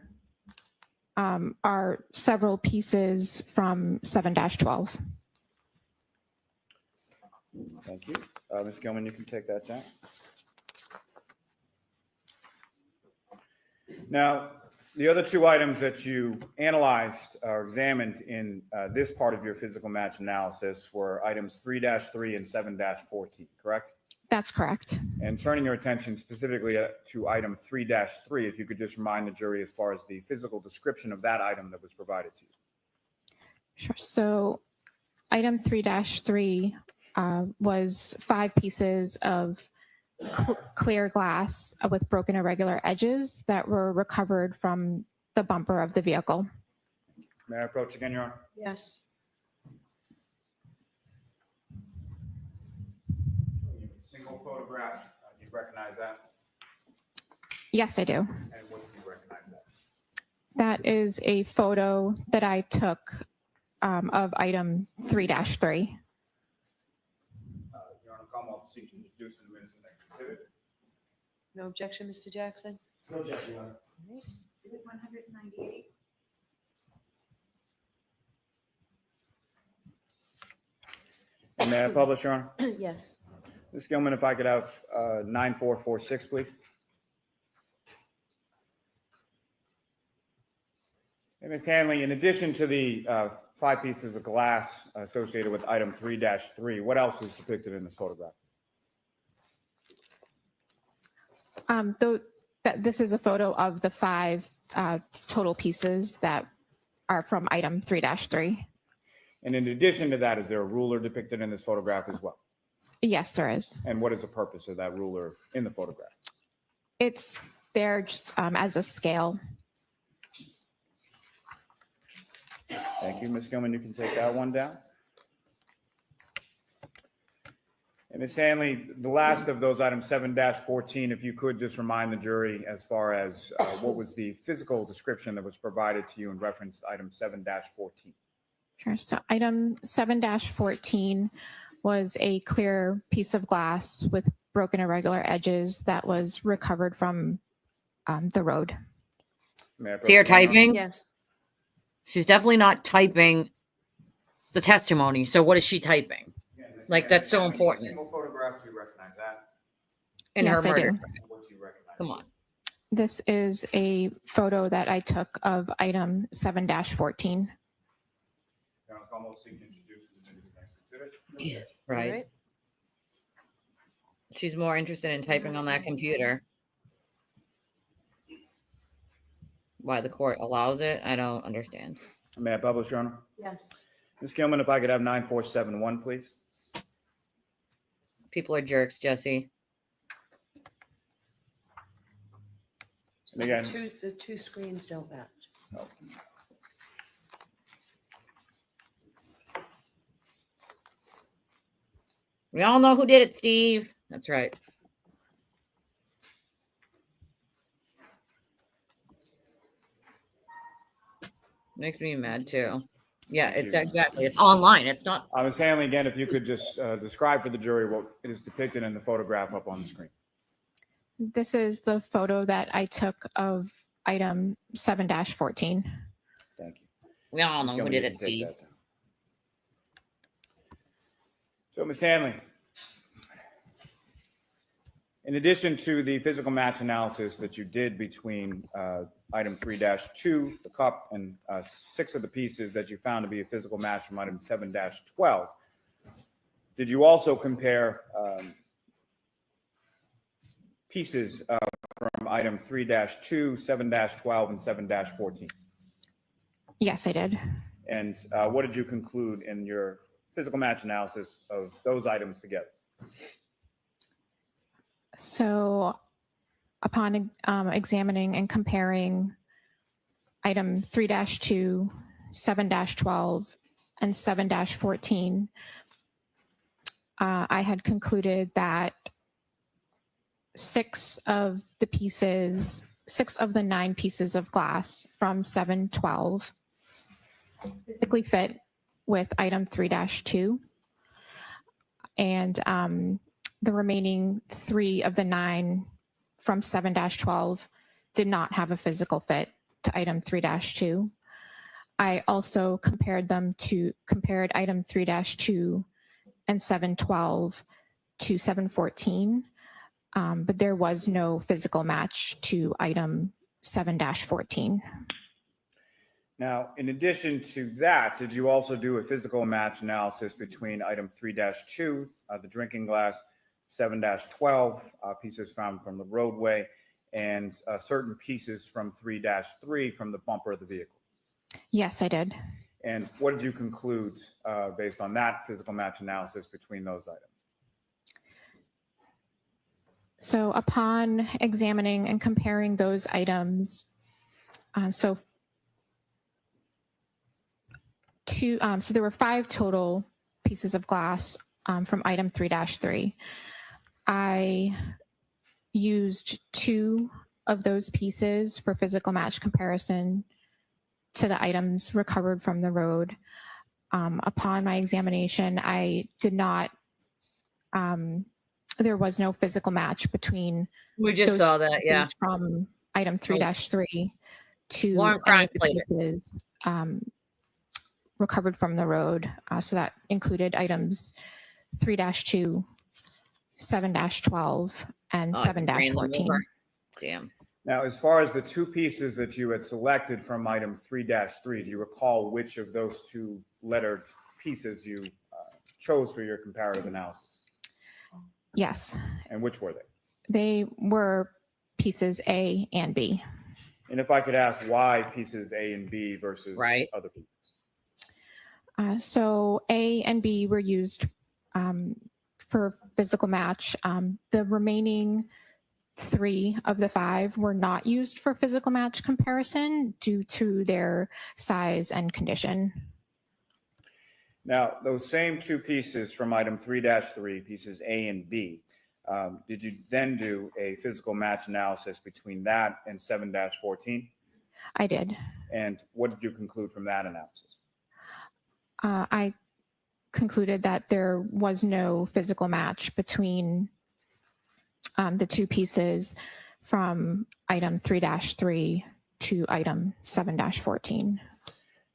are several pieces from 7-12. Thank you. Ms. Gilman, you can take that down. Now, the other two items that you analyzed or examined in this part of your physical match analysis were items 3-3 and 7-14, correct? That's correct. And turning your attention specifically to item 3-3, if you could just remind the jury as far as the physical description of that item that was provided to you. Sure. So item 3-3 was 5 pieces of clear glass with broken irregular edges that were recovered from the bumper of the vehicle. May I approach again, Your Honor? Yes. Single photograph, do you recognize that? Yes, I do. And what do you recognize that? That is a photo that I took of item 3-3. Your Honor, come off the seat to introduce in the minutes of the next exhibit. No objection, Mr. Jackson? No objection, Your Honor. Exhibit 198. And may I publish, Your Honor? Yes. Ms. Gilman, if I could have 9446, please. And Ms. Hanley, in addition to the 5 pieces of glass associated with item 3-3, what else is depicted in this photograph? This is a photo of the 5 total pieces that are from item 3-3. And in addition to that, is there a ruler depicted in this photograph as well? Yes, there is. And what is the purpose of that ruler in the photograph? It's there just as a scale. Thank you, Ms. Gilman. You can take that one down. And Ms. Hanley, the last of those items, 7-14, if you could just remind the jury as far as what was the physical description that was provided to you in reference to item 7-14. Sure. So item 7-14 was a clear piece of glass with broken irregular edges that was recovered from the road. So you're typing? Yes. She's definitely not typing the testimony. So what is she typing? Yeah, Like, that's so important. Single photograph, do you recognize that? in her Yes, I murder do. trial? Come on. This is a photo that I took of item 7-14. Right. She's more interested in typing on that computer. Why the court allows it, I don't understand. May I publish, Your Honor? Yes. Ms. Gilman, if I could have 9471, please. People are jerks, Jesse. And again, The two screens don't match. oh, We all know who did it, Steve. That's right. Makes me mad too. Yeah, Thank it's you. exactly. It's online. It's not. Ms. Hanley, again, if you could just describe for the jury what is depicted in the photograph up on the screen. This is the photo that I took of item 7-14. Thank you. We all Ms. know who Gilman, did you it, can take Steve. that down. So, Ms. Hanley, in addition to the physical match analysis that you did between item 3-2, the cup, and 6 of the pieces that you found to be a physical match from item 7-12, did you also compare pieces from item 3-2, 7-12, and 7-14? Yes, I did. And what did you conclude in your physical match analysis of those items together? So upon examining and comparing item 3-2, 7-12, and 7-14, I had concluded that 6 of the 9 pieces of glass from 7-12 physically fit with item 3-2, and the remaining 3 of the 9 from 7-12 did not have a physical fit to item 3-2. I also compared item 3-2 and 7-12 to 7-14, but there was no physical match to item 7-14. Now, in addition to that, did you also do a physical match analysis between item 3-2, the drinking glass, 7-12, pieces found from the roadway, and certain pieces from 3-3 from the bumper of the vehicle? Yes, I did. And what did you conclude based on that physical match analysis between those items? So upon examining and comparing those items, so there were 5 total pieces of glass from item 3-3. I used 2 of those pieces for physical match comparison to the items recovered from the road. Upon my examination, I did not, there was no physical match between We just saw that, yeah. pieces from item 3-3 to Lauren any of Crank the played it. pieces recovered from the road. So that included items 3-2, 7-12, and Oh, I ran them 7-14. over. Damn. Now, as far as the 2 pieces that you had selected from item 3-3, do you recall which of those 2 lettered pieces you chose for your comparative analysis? Yes, And which were they? they were pieces A and B. And if I could ask why pieces A and B versus other pieces? So A and B were used for physical match. The remaining 3 of the 5 were not used for physical match comparison due to their size and condition. Now, those same 2 pieces from item 3-3, pieces A and B, did you then do a physical match analysis between that and 7-14? I did. And what did you conclude from that analysis? I concluded that there was no physical match between the 2 pieces from item 3-3 to item 7-14.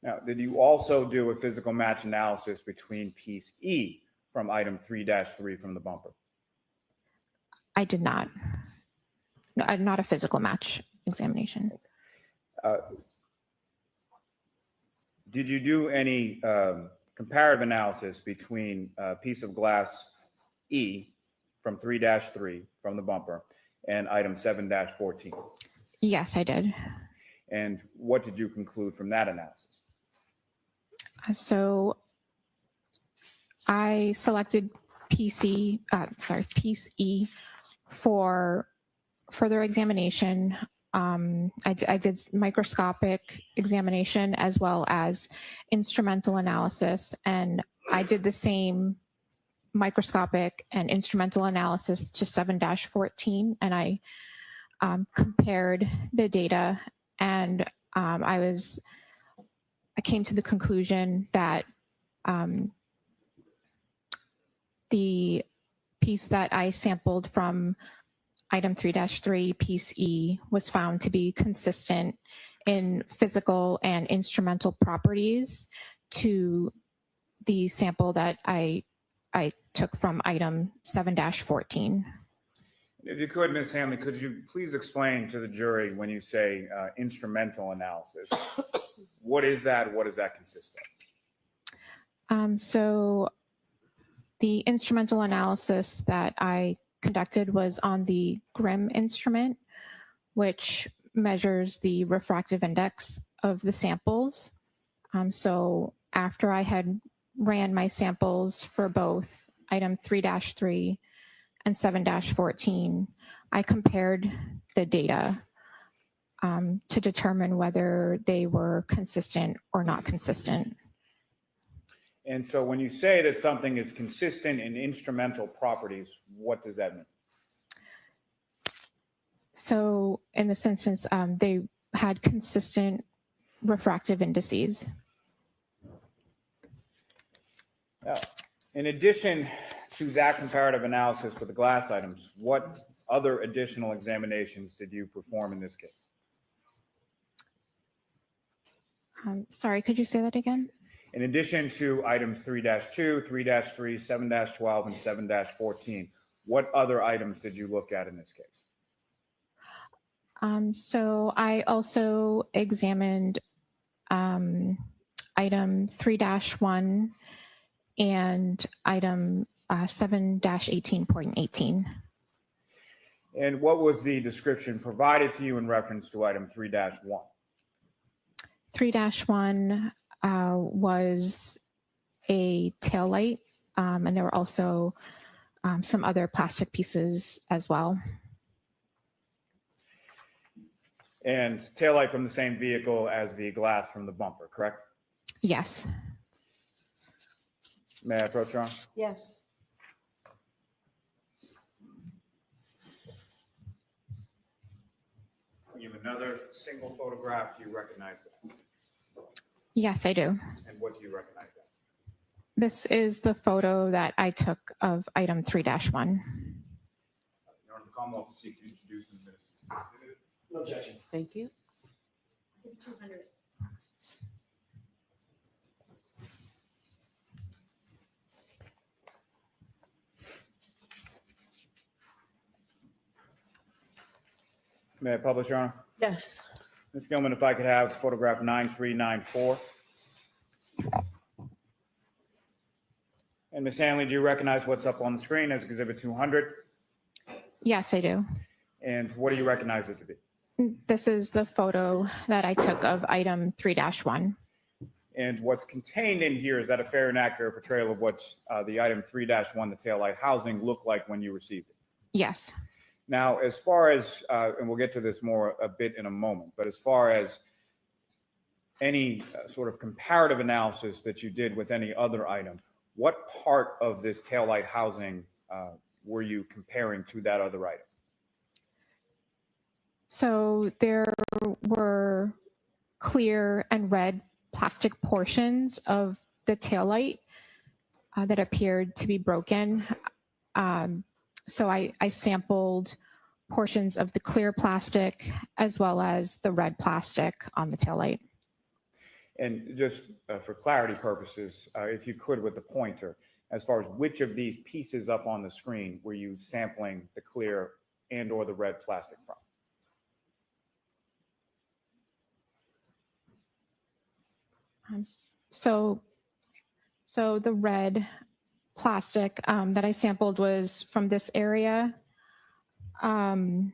Now, did you also do a physical match analysis between piece E from item 3-3 from the bumper? I did not. No, not a physical match examination. Did you do any comparative analysis between a piece of glass E from 3-3 from the bumper and item 7-14? Yes, I did. And what did you conclude from that analysis? So I selected piece E for further examination. I did microscopic examination as well as instrumental analysis, and I did the same microscopic and instrumental analysis to 7-14, and I compared the data, and I came to the conclusion that the piece that I sampled from item 3-3, piece E, was found to be consistent in physical and instrumental properties to the sample that I took from item 7-14. If you could, Ms. Hanley, could you please explain to the jury when you say instrumental analysis, what is that? What does that consist of? So the instrumental analysis that I conducted was on the GRIM instrument, which measures the refractive index of the samples. So after I had ran my samples for both item 3-3 and 7-14, I compared the data to determine whether they were consistent or not consistent. And so when you say that something is consistent in instrumental properties, what does that mean? So in this instance, they had consistent refractive indices. In addition to that comparative analysis for the glass items, what other additional examinations did you perform in this case? Sorry, could you say that again? In addition to items 3-2, 3-3, 7-12, and 7-14, what other items did you look at in this case? So I also examined item 3-1 and item 7-18.18. And what was the description provided to you in reference to item 3-1? 3-1 was a taillight, and there were also some other plastic pieces as well. And taillight from the same vehicle as the glass from the bumper, correct? Yes. May I approach, Your Honor? Yes. You have another single photograph. Do you recognize that? Yes, I do. And what do you recognize that? This is the photo that I took of item 3-1. Your Honor, the Commonwealth will seek to introduce in the minutes. No objection. Thank you. 200. May I publish, Your Honor? Yes. Ms. Gilman, if I could have photograph 9394. And Ms. Hanley, do you recognize what's up on the screen as Exhibit 200? Yes, I do. And what do you recognize it to be? This is the photo that I took of item 3-1. And what's contained in here, is that a fair and accurate portrayal of what the item 3-1, the taillight housing, looked like when you received it? Yes. Now, as far as, and we'll get to this more a bit in a moment, but as far as any sort of comparative analysis that you did with any other item, what part of this taillight housing were you comparing to that other item? So there were clear and red plastic portions of the taillight that appeared to be broken. So I sampled portions of the clear plastic as well as the red plastic on the taillight. And just for clarity purposes, if you could with the pointer, as far as which of these pieces up on the screen were you sampling the clear and or the red plastic from? So the red plastic that I sampled was from this area. It's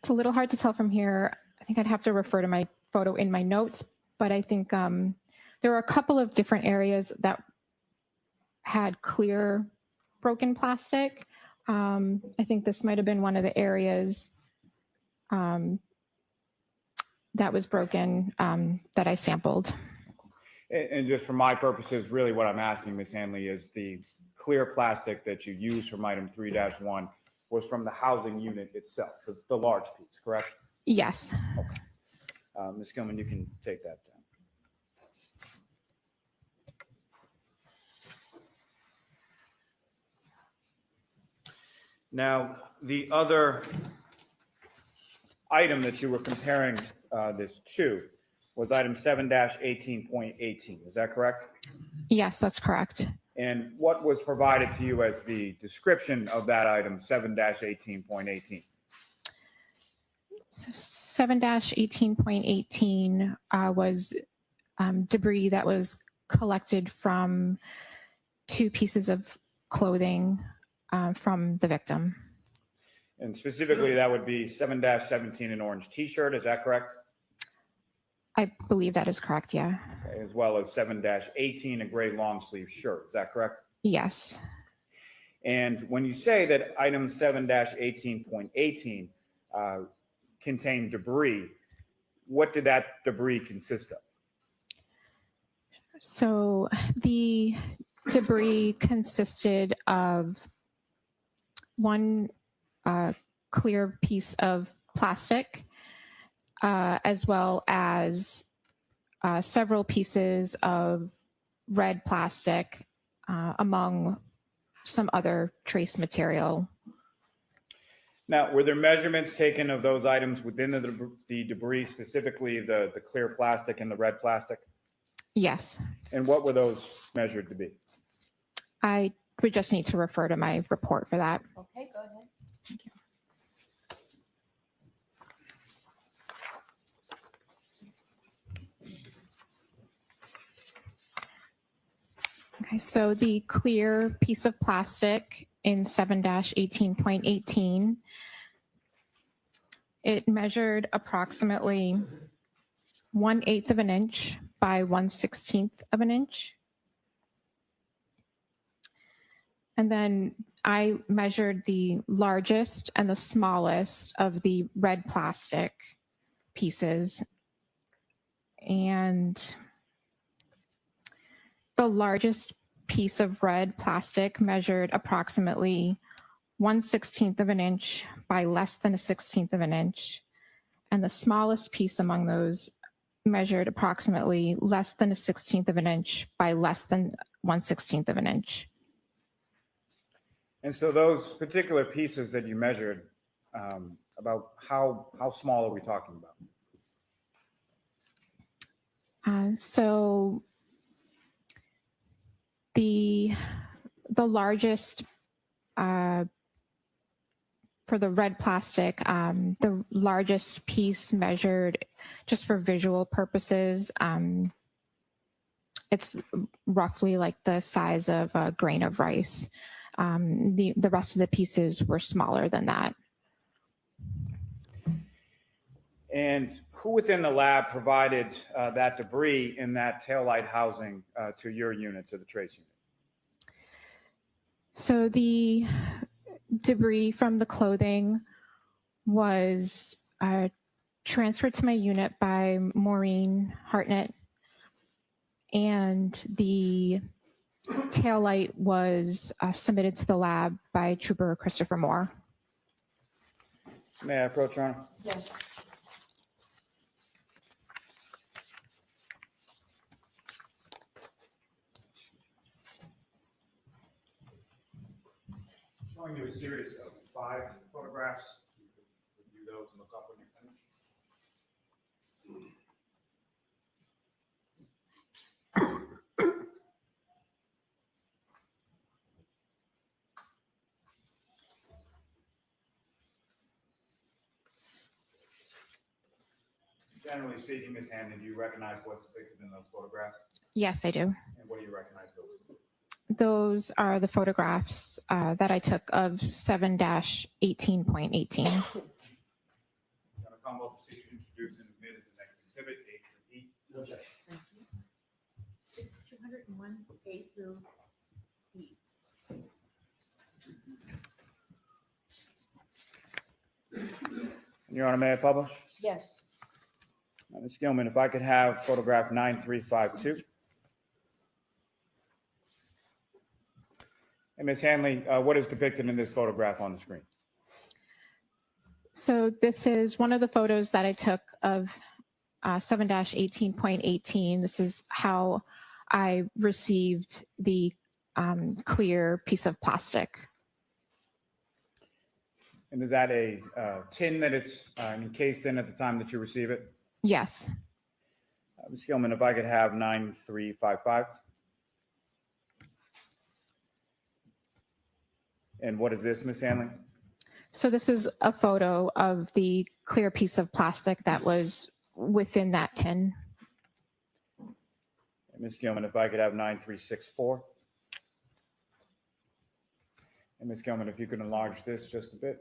a little hard to tell from here. I think I'd have to refer to my photo in my notes, but I think there were a couple of different areas that had clear broken plastic. I think this might have been one of the areas that was broken that I sampled. And just for my purposes, really what I'm asking, Ms. Hanley, is the clear plastic that you used from item 3-1 was from the housing unit itself, the large piece, correct? Yes. Okay. Ms. Gilman, you can take that down. Now, the other item that you were comparing this to was item 7-18.18. Is that correct? Yes, that's correct. And what was provided to you as the description of that item 7-18.18? 7-18.18 was debris that was collected from 2 pieces of clothing from the victim. And specifically, that would be 7-17, an orange t-shirt. Is that correct? I believe that is correct, yeah. Okay, as well as 7-18, a gray long sleeve shirt. Is that correct? Yes. And when you say that item 7-18.18 contained debris, what did that debris consist of? So the debris consisted of one clear piece of plastic, as well as several pieces of red plastic, among some other trace material. Now, were there measurements taken of those items within the debris, specifically the clear plastic and the red plastic? Yes. And what were those measured to be? I would just need to refer to my report for that. Okay, go ahead. Thank you. Okay, so the clear piece of plastic in 7-18.18, it measured approximately 1/8 of an inch by 1/16 of an inch. And then I measured the largest and the smallest of the red plastic pieces. And the largest piece of red plastic measured approximately 1/16 of an inch by less than 1/16 of an inch. And the smallest piece among those measured approximately less than 1/16 of an inch by less than 1/16 of an inch. And so those particular pieces that you measured, about how small are we talking about? So the largest for the red plastic, the largest piece measured, just for visual purposes, it's roughly like the size of a grain of rice. The rest of the pieces were smaller than that. And who within the lab provided that debris in that taillight housing to your unit, to the trace unit? So the debris from the clothing was transferred to my unit by Maureen Hartnett, and the taillight was submitted to the lab by Trooper Christopher Moore. May I approach, Your Honor? Yes. Showing you a series of 5 photographs. You can review those and look up when you're finished. Generally speaking, Ms. Hanley, do you recognize what's depicted in those photographs? Yes, I do. And what do you recognize those? Those are the photographs that I took of 7-18.18. I'm going to come up to seek to introduce and admit as the next exhibit, A through E. No objection. Thank you. It's 201 A through E. Your Honor, may I publish? Yes. Ms. Gilman, if I could have photograph 9352. And Ms. Hanley, what is depicted in this photograph on the screen? So this is one of the photos that I took of 7-18.18. This is how I received the clear piece of plastic. And is that a tin that it's encased in at the time that you receive it? Yes. Ms. Gilman, if I could have 9355. And what is this, Ms. Hanley? So this is a photo of the clear piece of plastic that was within that tin. And Ms. Gilman, if I could have 9364. And Ms. Gilman, if you could enlarge this just a bit.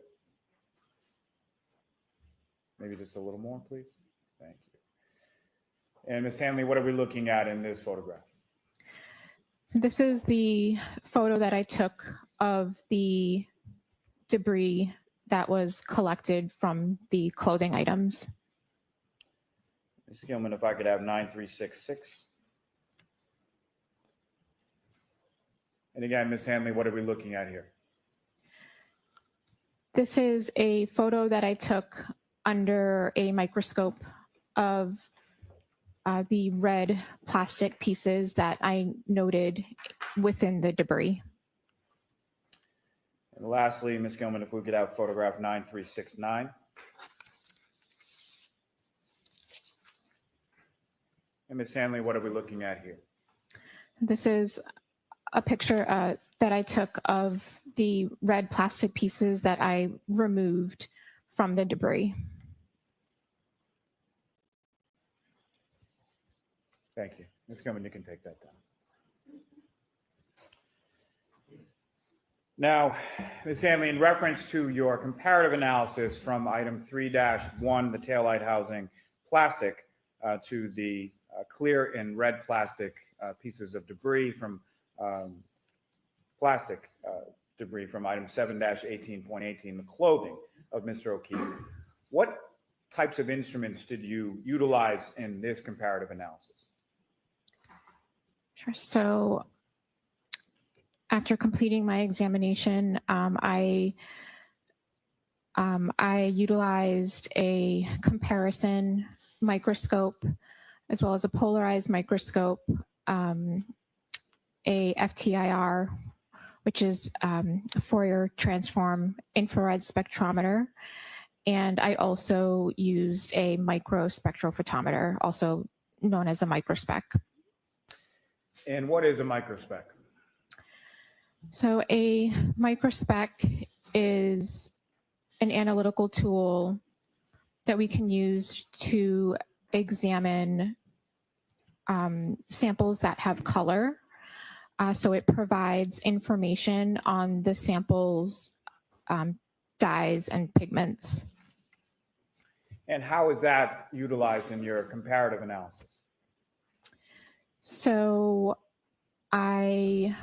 Maybe just a little more, please. Thank you. And Ms. Hanley, what are we looking at in this photograph? This is the photo that I took of the debris that was collected from the clothing items. Ms. Gilman, if I could have 9366. And again, Ms. Hanley, what are we looking at here? This is a photo that I took under a microscope of the red plastic pieces that I noted within the debris. And lastly, Ms. Gilman, if we could have photograph 9369. And Ms. Hanley, what are we looking at here? This is a picture that I took of the red plastic pieces that I removed from the debris. Thank you. Ms. Gilman, you can take that down. Now, Ms. Hanley, in reference to your comparative analysis from item 3-1, the taillight housing plastic, to the clear and red plastic pieces of debris from debris from item 7-18.18, the clothing of Mr. O'Keefe, what types of instruments did you utilize in this comparative analysis? Sure. So after completing my examination, I utilized a comparison microscope as well as a polarized microscope, a FTIR, which is Fourier transform infrared spectrometer. And I also used a microspectrophotometer, also known as a microspec. And what is a microspec? So a microspec is an analytical tool that we can use to examine samples that have color. So it provides information on the sample's dyes and pigments. And how is that utilized in your comparative analysis? So I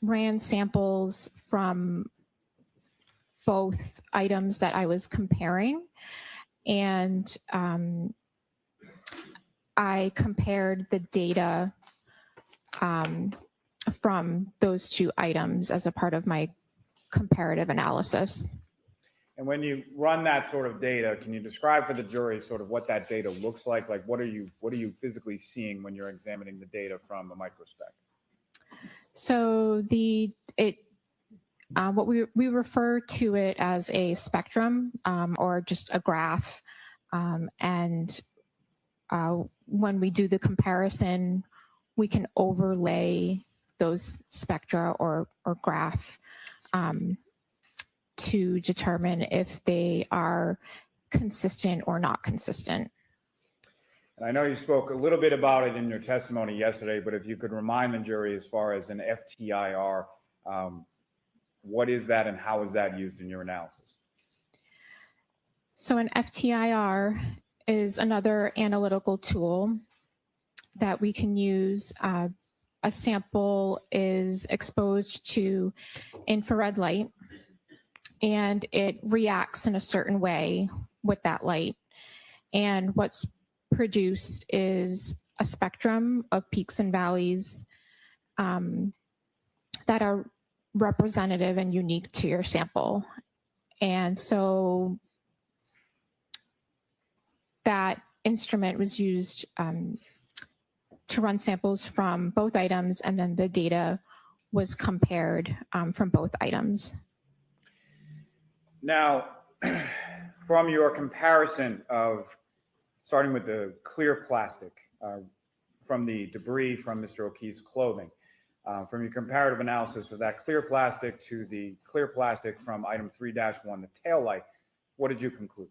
ran samples from both items that I was comparing, and I compared the data from those two items as a part of my comparative analysis. And when you run that sort of data, can you describe for the jury sort of what that data looks like? Like what are you physically seeing when you're examining the data from a microspec? So what we refer to it as a spectrum or just a graph. And when we do the comparison, we can overlay those spectra or graph to determine if they are consistent or not consistent. And I know you spoke a little bit about it in your testimony yesterday, but if you could remind the jury as far as an FTIR, what is that and how is that used in your analysis? So an FTIR is another analytical tool that we can use. A sample is exposed to infrared light and it reacts in a certain way with that light. And what's produced is a spectrum of peaks and valleys that are representative and unique to your sample. And so that instrument was used to run samples from both items, and then the data was compared from both items. Now, from your comparison of starting with the clear plastic from the debris from Mr. O'Keefe's clothing, from your comparative analysis of that clear plastic to the clear plastic from item 3-1, the tail light, what did you conclude?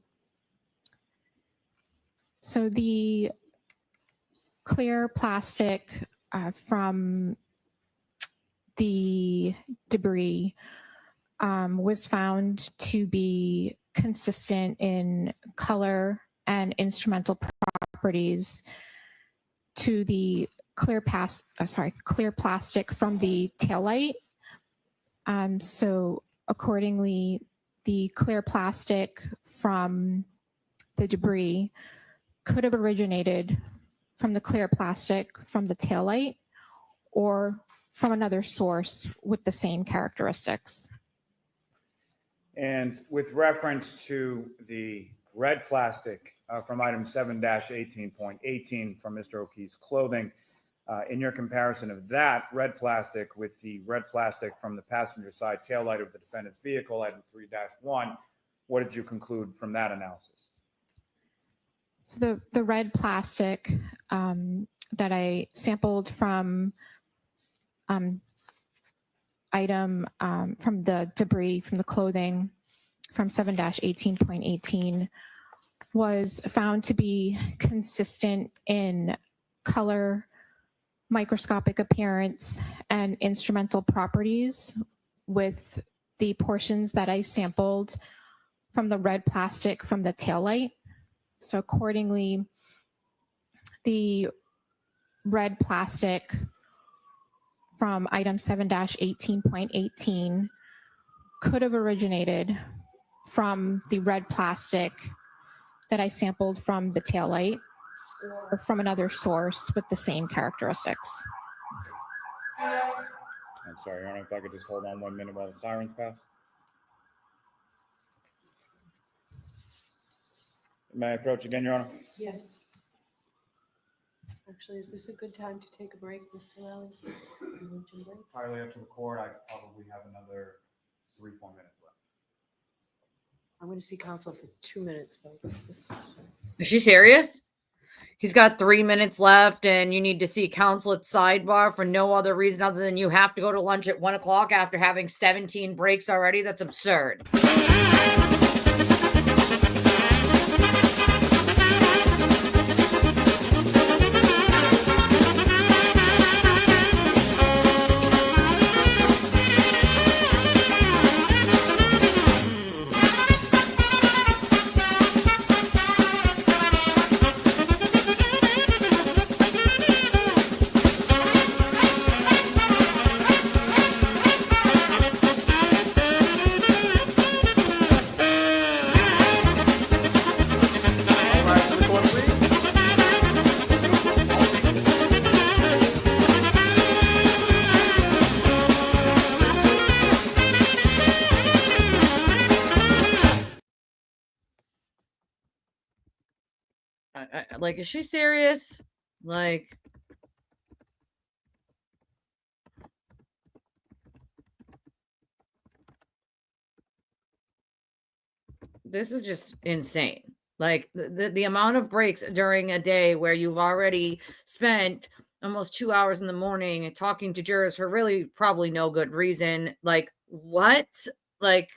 So the clear plastic from the debris was found to be consistent in color and instrumental properties to the clear plastic from the taillight. So accordingly, the clear plastic from the debris could have originated from the clear plastic from the taillight or from another source with the same characteristics. And with reference to the red plastic from item 7-18.18 from Mr. O'Keefe's clothing, in your comparison of that red plastic with the red plastic from the passenger side taillight of the defendant's vehicle, item 3-1, what did you conclude from that analysis? So the red plastic that I sampled from item from the debris from the clothing from 7-18.18 was found to be consistent in color, microscopic appearance, and instrumental properties with the portions that I sampled from the red plastic from the taillight. So accordingly, the red plastic from item 7-18.18 could have originated from the red plastic that I sampled from the taillight or from another source with the same characteristics. I'm sorry, Your Honor, if I could just hold on 1 minute while the sirens pass. May I approach again, Your Honor? Yes. Actually, is this a good time to take a break, Mr. Lally? Entirely up to the court. I probably have another 3-4 minutes left. I'm going to see counsel for 2 minutes, folks. Is she serious? He's got 3 minutes left, and you need to see counsel at sidebar for no other reason other than you have to go to lunch at 1 o'clock after having 17 breaks already? That's absurd. Like, is she serious? Like, this is just insane. Like, the amount of breaks during a day where you've already spent almost 2 hours in the morning talking to jurors for really probably no good reason. Like, what? Like,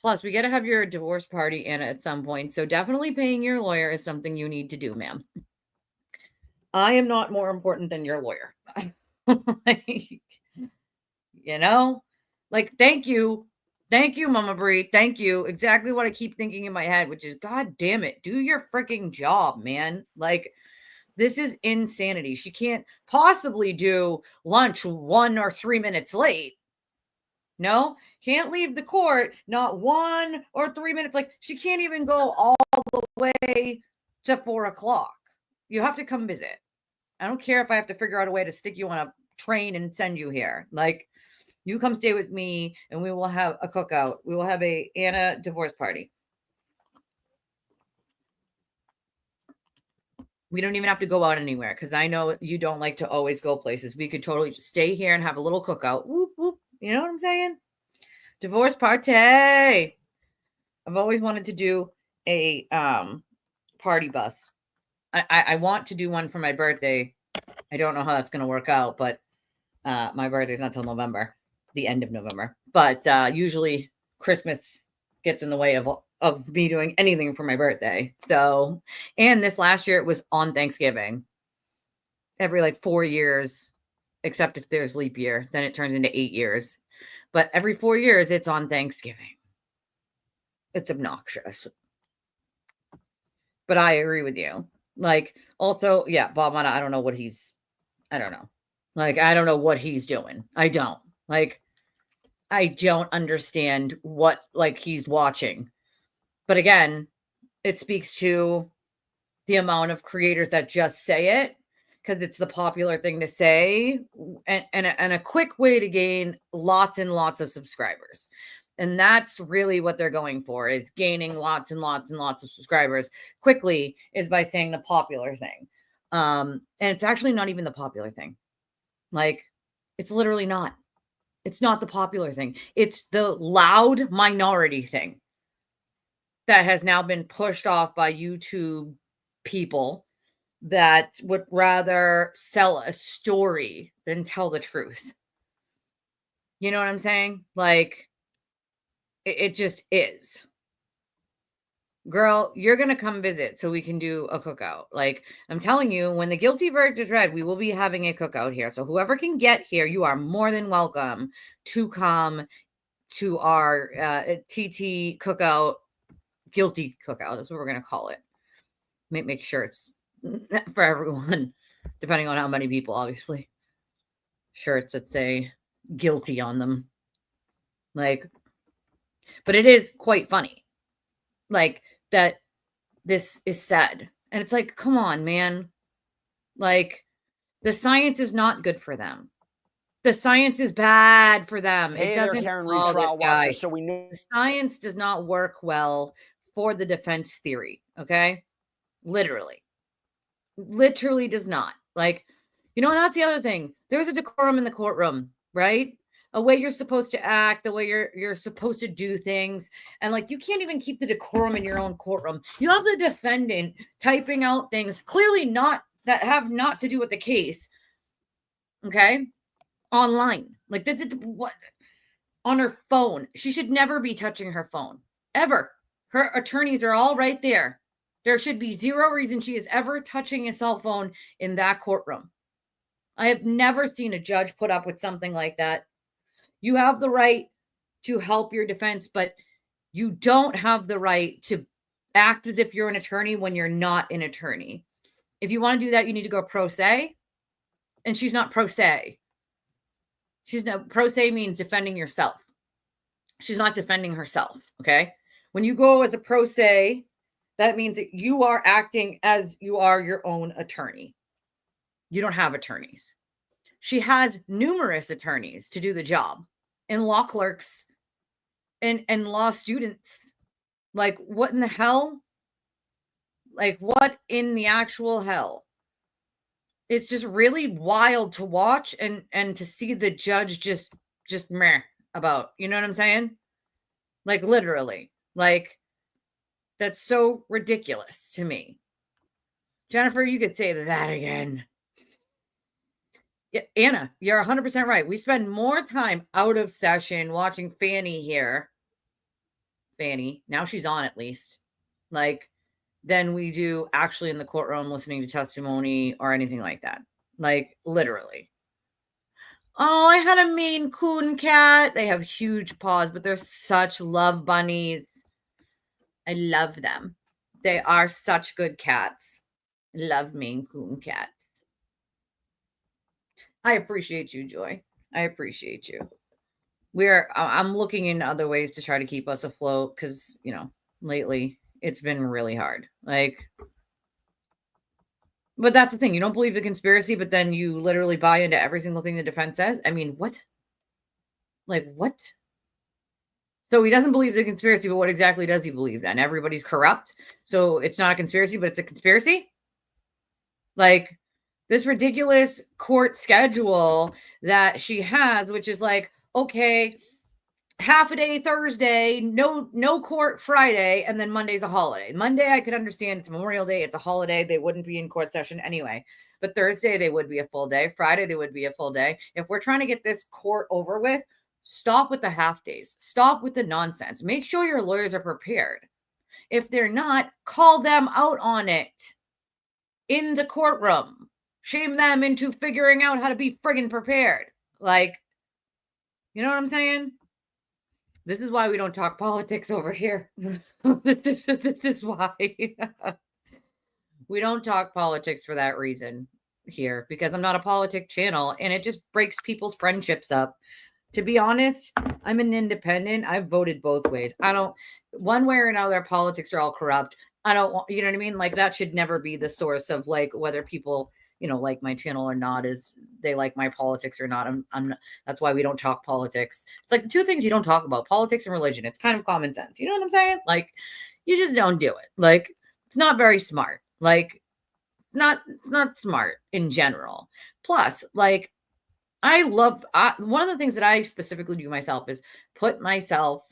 Plus, we got to have your divorce party, Anna, at some point. So definitely paying your lawyer is something you need to do, ma'am. I am not more important than your lawyer. Like, you know, like, thank you. Thank you, Mama Brie. Thank you. Exactly what I keep thinking in my head, which is, God damn it, do your freaking job, man. Like, this is insanity. She can't possibly do lunch 1 or 3 minutes late. No, can't leave the court not 1 or 3 minutes. Like, she can't even go all the way to 4 o'clock. You have to come visit. I don't care if I have to figure out a way to stick you on a train and send you here. Like, you come stay with me and we will have a cookout. We will have a Anna divorce party. We don't even have to go out anywhere because I know you don't like to always go places. We could totally just stay here and have a little cookout. Whoop, whoop. You know what I'm saying? Divorce party. I've always wanted to do a party bus. I want to do one for my birthday. I don't know how that's going to work out, but my birthday's not till November, the end of November. But usually Christmas gets in the way of me doing anything for my birthday. So, and this last year it was on Thanksgiving. Every like 4 years, except if there's leap year, then it turns into 8 years. But every 4 years it's on Thanksgiving. It's obnoxious. But I agree with you. Like, also, yeah, Bob Mata, I don't know. Like, I don't know what he's doing. I don't. Like, I don't understand what, like, he's watching. But again, it speaks to the amount of creators that just say it because it's the popular thing to say and a quick way to gain lots and lots of subscribers. And that's really what they're going for, is gaining lots and lots and lots of subscribers quickly, is by saying the popular thing. And it's actually not even the popular thing. Like, it's literally not. It's not the popular thing. It's the loud minority thing that has now been pushed off by YouTube people that would rather sell a story than tell the truth. You know what I'm saying? Like, it just is. Girl, you're going to come visit so we can do a cookout. Like, I'm telling you, when the guilty verdict is read, we will be having a cookout here. So whoever can get here, you are more than welcome to come to our TT cookout, guilty cookout. That's what we're going to call it. Make sure it's for everyone, depending on how many people, obviously. Shirts that say guilty on them. Like, but it is quite funny. Like, that this is said. And it's like, come on, man. Like, the science is not good for them. The science is bad for them. Hey, it doesn't. there, Karen Reed, trial watcher. So we know the science does not work well for the defense theory. Okay, literally does not. Like, you know, that's the other thing. There's a decorum in the courtroom, right? A way you're supposed to act, the way you're supposed to do things. And like, you can't even keep the decorum in your own courtroom. You have the defendant typing out things clearly not that have not to do with the case. Okay. Online. Like, what? On her phone. She should never be touching her phone. Ever. Her attorneys are all right there. There should be zero reason she is ever touching a cell phone in that courtroom. I have never seen a judge put up with something like that. You have the right to help your defense, but you don't have the right to act as if you're an attorney when you're not an attorney. If you want to do that, you need to go pro se. And she's not pro se. She's not pro se means defending yourself. She's not defending herself. Okay. When you go as a pro se, that means that you are acting as you are your own attorney. You don't have attorneys. She has numerous attorneys to do the job, and law clerks and law students. Like, what in the hell? Like, what in the actual hell? It's just really wild to watch and to see the judge just meh about, you know what I'm saying? Like, literally. Like, that's so ridiculous to me. Jennifer, you could say that again. Yeah, Anna, you're 100% right. We spend more time out of session watching Fanny here Fanny. Now she's on at least. Like, than we do actually in the courtroom listening to testimony or anything like that. Like, literally. Oh, I had a Maine Coon cat. They have huge paws, but they're such love bunnies. I love them. They are such good cats. I love Maine Coon cats. I appreciate you, Joy. I appreciate you. I'm looking into other ways to try to keep us afloat because, you know, lately it's been really hard. Like, but that's the thing. You don't believe the conspiracy, but then you literally buy into every single thing the defense says. I mean, what? Like, what? So he doesn't believe the conspiracy, but what exactly does he believe then? Everybody's corrupt. So it's not a conspiracy, but it's a conspiracy. Like, this ridiculous court schedule that she has, which is like, okay, half a day Thursday, no court Friday, and then Monday's a holiday. Monday, I could understand, it's Memorial Day, it's a holiday, they wouldn't be in court session anyway. But Thursday, they would be a full day. Friday, they would be a full day. If we're trying to get this court over with, stop with the half days. Stop with the nonsense. Make sure your lawyers are prepared. If they're not, call them out on it in the courtroom. Shame them into figuring out how to be friggin' prepared. Like, you know what I'm saying? This is why we don't talk politics over here. This is why. We don't talk politics for that reason here, because I'm not a politic channel and it just breaks people's friendships up. To be honest, I'm an independent. I've voted both ways. I don't, one way or another, politics are all corrupt. I don't want, you know what I mean? Like, that should never be the source of like whether people, you know, like my channel or not, is they like my politics or not. I'm not, that's why we don't talk politics. It's like the two things you don't talk about, politics and religion. It's kind of common sense. You know what I'm saying? Like, you just don't do it. Like, it's not very smart. Like, not smart in general. Plus, like, one of the things that I specifically do myself is put myself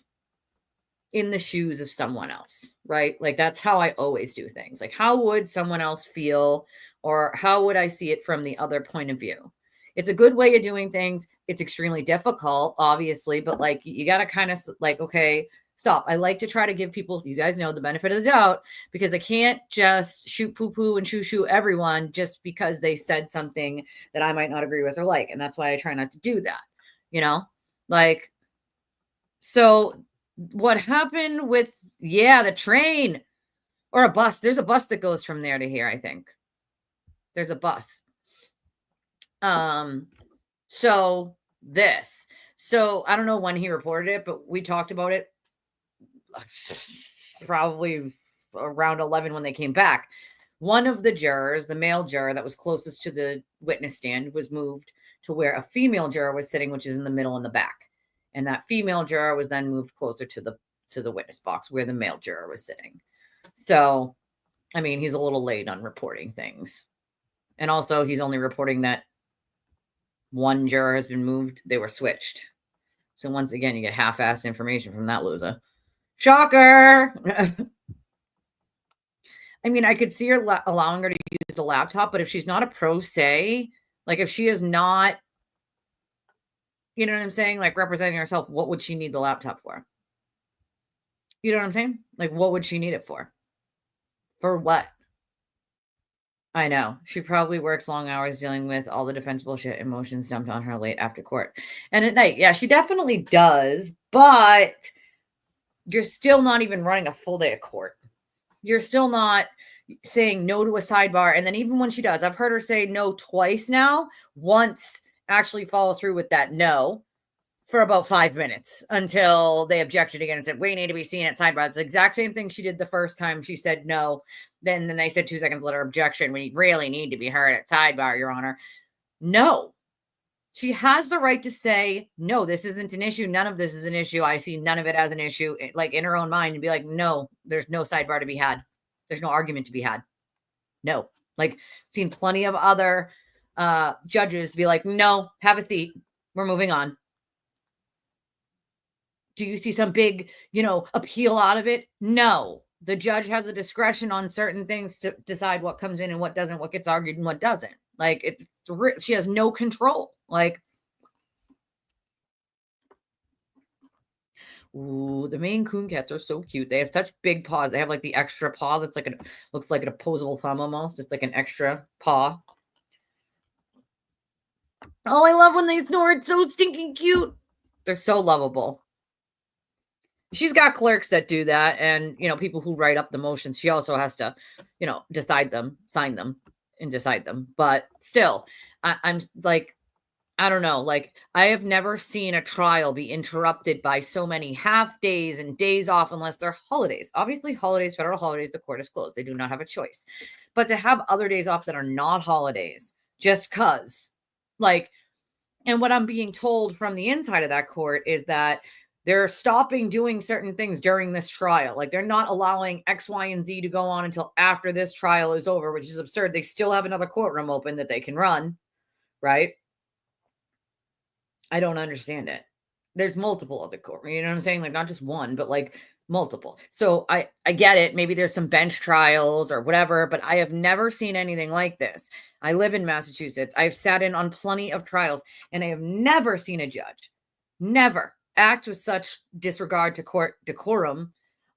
in the shoes of someone else, right? Like, that's how I always do things. Like, how would someone else feel, or how would I see it from the other point of view? It's a good way of doing things. It's extremely difficult, obviously, but like, you got to kind of like, okay, stop. I like to try to give people, you guys know, the benefit of the doubt, because I can't just shoot poo-poo and shoo-shoo everyone just because they said something that I might not agree with or like. And that's why I try not to do that, you know? Like, so what happened with, the train or a bus. There's a bus that goes from there to here, I think. There's a bus. So I don't know when he reported it, but we talked about it probably around 11 when they came back. One of the jurors, the male juror that was closest to the witness stand, was moved to where a female juror was sitting, which is in the middle in the back. And that female juror was then moved closer to the witness box where the male juror was sitting. So, I mean, he's a little late on reporting things. And also, he's only reporting that one juror has been moved. They were switched. So once again, you get half-assed information from that loser. Shocker! I mean, I could see her allowing her to use the laptop, but if she's not a pro se, like if she is not, you know what I'm saying, like representing herself, what would she need the laptop for? You know what I'm saying? Like, what would she need it for? For what? I know. She probably works long hours dealing with all the defense bullshit emotions dumped on her late after court. And at night, yeah, she definitely does, but you're still not even running a full day of court. You're still not saying no to a sidebar. And then even when she does, I've heard her say no twice now, once actually follow through with that no for about 5 minutes until they objected again and said, we need to be seen at sidebar. It's the exact same thing she did the first time she said no. Then they said 2 seconds later, objection. We really need to be heard at sidebar, Your Honor. No. She has the right to say, no, this isn't an issue. None of this is an issue. I see none of it as an issue, like in her own mind, and be like, no, there's no sidebar to be had. There's no argument to be had. No. Like, seen plenty of other judges be like, no, have a seat. We're moving on. Do you see some big, appeal out of it? No. The judge has a discretion on certain things to decide what comes in and what doesn't, what gets argued and what doesn't. Like, she has no control. Like, Ooh, the Maine Coon cats are so cute. They have such big paws. They have like the extra paw that's like looks like an opposable thumb almost. It's like an extra paw. Oh, I love when they snore. It's so stinking cute. They're so lovable. She's got clerks that do that, and people who write up the motions. She also has to, decide them, sign them, and decide them. But still, I'm like, I don't know. Like, I have never seen a trial be interrupted by so many half days and days off unless they're holidays. Obviously, holidays, federal holidays, the court is closed. They do not have a choice. But to have other days off that are not holidays, just because, like, and what I'm being told from the inside of that court is that they're stopping doing certain things during this trial. Like, they're not allowing X, Y, and Z to go on until after this trial is over, which is absurd. They still have another courtroom open that they can run, right? I don't understand it. There's multiple other courtrooms, you know what I'm saying? Like, not just one, but like multiple. So I get it. Maybe there's some bench trials or whatever, but I have never seen anything like this. I live in Massachusetts. I've sat in on plenty of trials, and I have never seen a judge act with such disregard to court decorum,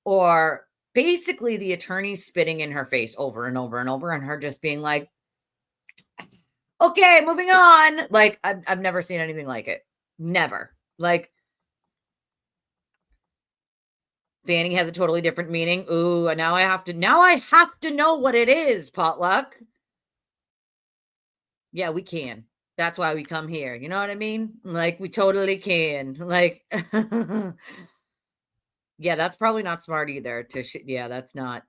or basically the attorney spitting in her face over and over and over, and her just being like, okay, moving on. Like, I've never seen anything like it. Never. Like, Fanny has a totally different meaning. Ooh, now I have to know what it is, Potluck. Yeah, we can. That's why we come here. You know what I mean? Like, we totally can. Like, yeah, that's probably not smart either. That's not.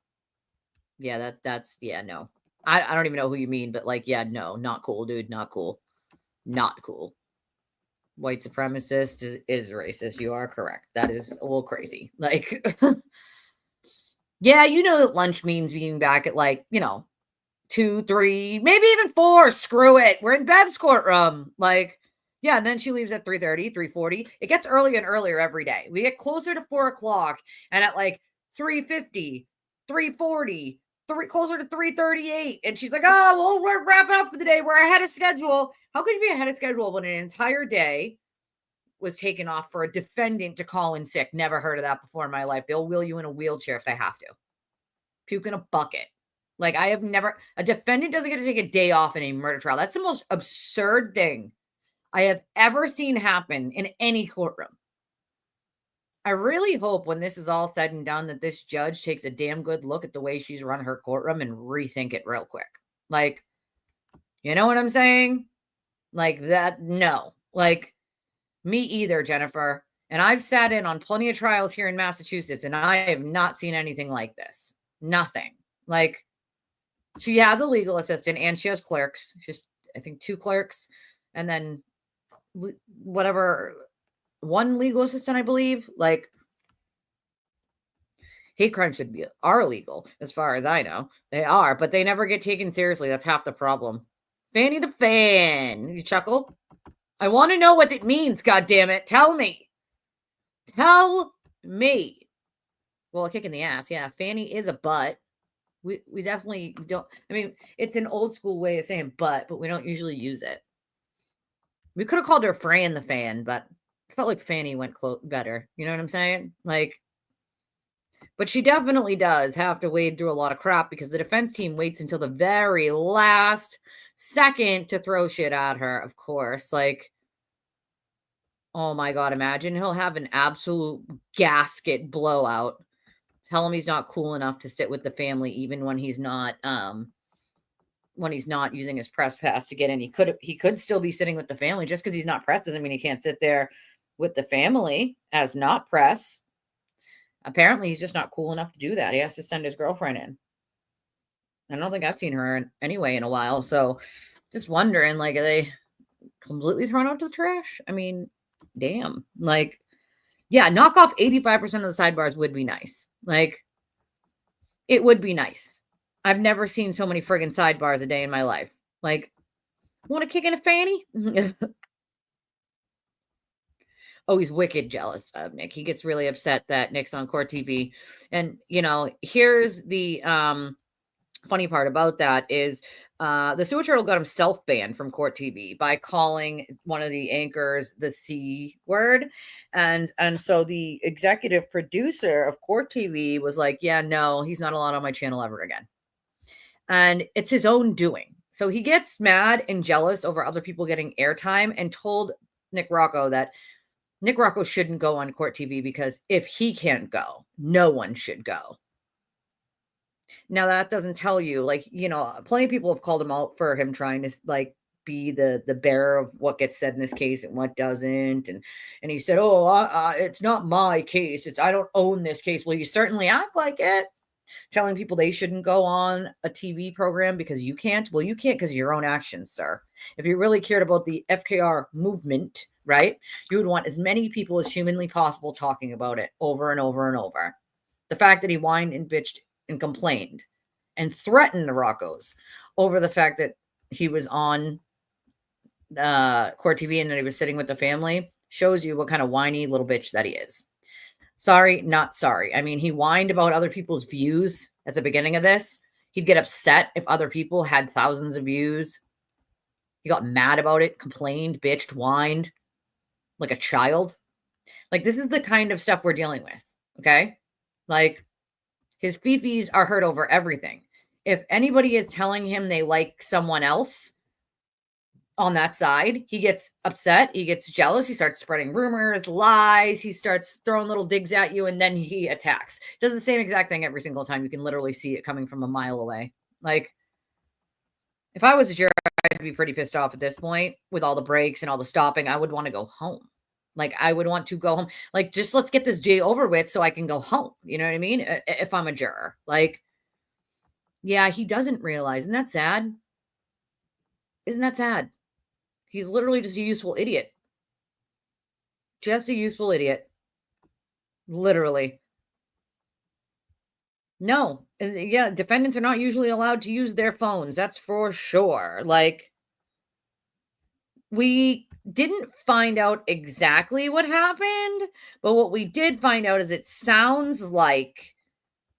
Yeah, that's no. I don't even know who you mean, but like, yeah, no, not cool, dude. Not cool. Not cool. White supremacist is racist. You are correct. That is a little crazy. Like, yeah, that lunch means being back at 2, 3, maybe even 4. Screw it. We're in Bev's courtroom. Like, yeah, and then she leaves at 3:30, 3:40. It gets earlier and earlier every day. We get closer to 4 o'clock, and at 3:50, 3:40, closer to 3:38. And she's like, oh, well, we're wrapping up for the day. We're ahead of schedule. How could you be ahead of schedule when an entire day was taken off for a defendant to call in sick? Never heard of that before in my life. They'll wheel you in a wheelchair if they have to. Puke in a bucket. Like, a defendant doesn't get to take a day off in a murder trial. That's the most absurd thing I have ever seen happen in any courtroom. I really hope when this is all said and done that this judge takes a damn good look at the way she's run her courtroom and rethink it real quick. Like, you know what I'm saying? Like that, no. Like, me either, Jennifer. And I've sat in on plenty of trials here in Massachusetts, and I have not seen anything like this. Nothing. Like, she has a legal assistant and she has clerks. She's, I think, 2 clerks, and then whatever, 1 legal assistant, I believe. Like, hate crimes are illegal, as far as I know. They are, but they never get taken seriously. That's half the problem. Fanny the Fan. You chuckle? I want to know what it means, goddammit. Tell me. Tell me. Well, a kick in the ass. Yeah, Fanny is a butt. We definitely don't. I mean, it's an old school way of saying butt, but we don't usually use it. We could have called her Fran the Fan, but I felt like Fanny went better. You know what I'm saying? Like, but she definitely does have to wade through a lot of crap, because the defense team waits until the very last second to throw shit at her, of course. Like, oh my God, imagine he'll have an absolute gasket blowout. Tell him he's not cool enough to sit with the family, even when he's not using his press pass to get in. He could still be sitting with the family. Just because he's not press doesn't mean he can't sit there with the family as not press. Apparently, he's just not cool enough to do that. He has to send his girlfriend in. I don't think I've seen her anyway in a while. So just wondering, like, are they completely thrown out to the trash? I mean, damn. Like, yeah, knock off 85% of the sidebars would be nice. Like, it would be nice. I've never seen so many friggin' sidebars a day in my life. Like, want to kick in a Fanny? Oh, he's wicked jealous of Nick. He gets really upset that Nick's on court TV. And, here's the funny part about that is the sewer turtle got himself banned from Court TV by calling one of the anchors the C word. And so the executive producer of Court TV was like, yeah, no, he's not allowed on my channel ever again. And it's his own doing. So he gets mad and jealous over other people getting airtime and told Nick Rocco that Nick Rocco shouldn't go on Court TV because if he can't go, no one should go. Now that doesn't tell you, like, you know, plenty of people have called him out for him trying to like be the bearer of what gets said in this case and what doesn't. And he said, oh, it's not my case. I don't own this case. Well, you certainly act like it. Telling people they shouldn't go on a TV program because you can't. Well, you can't because of your own actions, sir. If you really cared about the FKR movement, right, you would want as many people as humanly possible talking about it over and over and over. The fact that he whined and bitched and complained and threatened the Roccos over the fact that he was on Court TV and that he was sitting with the family shows you what kind of whiny little bitch that he is. Sorry, not sorry. I mean, he whined about other people's views at the beginning of this. He'd get upset if other people had thousands of views. He got mad about it, complained, bitched, whined like a child. Like, this is the kind of stuff we're dealing with, okay? Like, his fifis are hurt over everything. If anybody is telling him they like someone else on that side, he gets upset, he gets jealous, he starts spreading rumors, lies, he starts throwing little digs at you, and then he attacks. Does the same exact thing every single time. You can literally see it coming from a mile away. Like, if I was a juror, I'd be pretty pissed off at this point with all the breaks and all the stopping. I would want to go home. Like, I would want to go home. Like, just let's get this day over with so I can go home. You know what I mean? If I'm a juror. Like, yeah, he doesn't realize. Isn't that sad? Isn't that sad? He's literally just a useful idiot. Just a useful idiot. Literally. No. Yeah, defendants are not usually allowed to use their phones. That's for sure. Like, we didn't find out exactly what happened, but what we did find out is it sounds like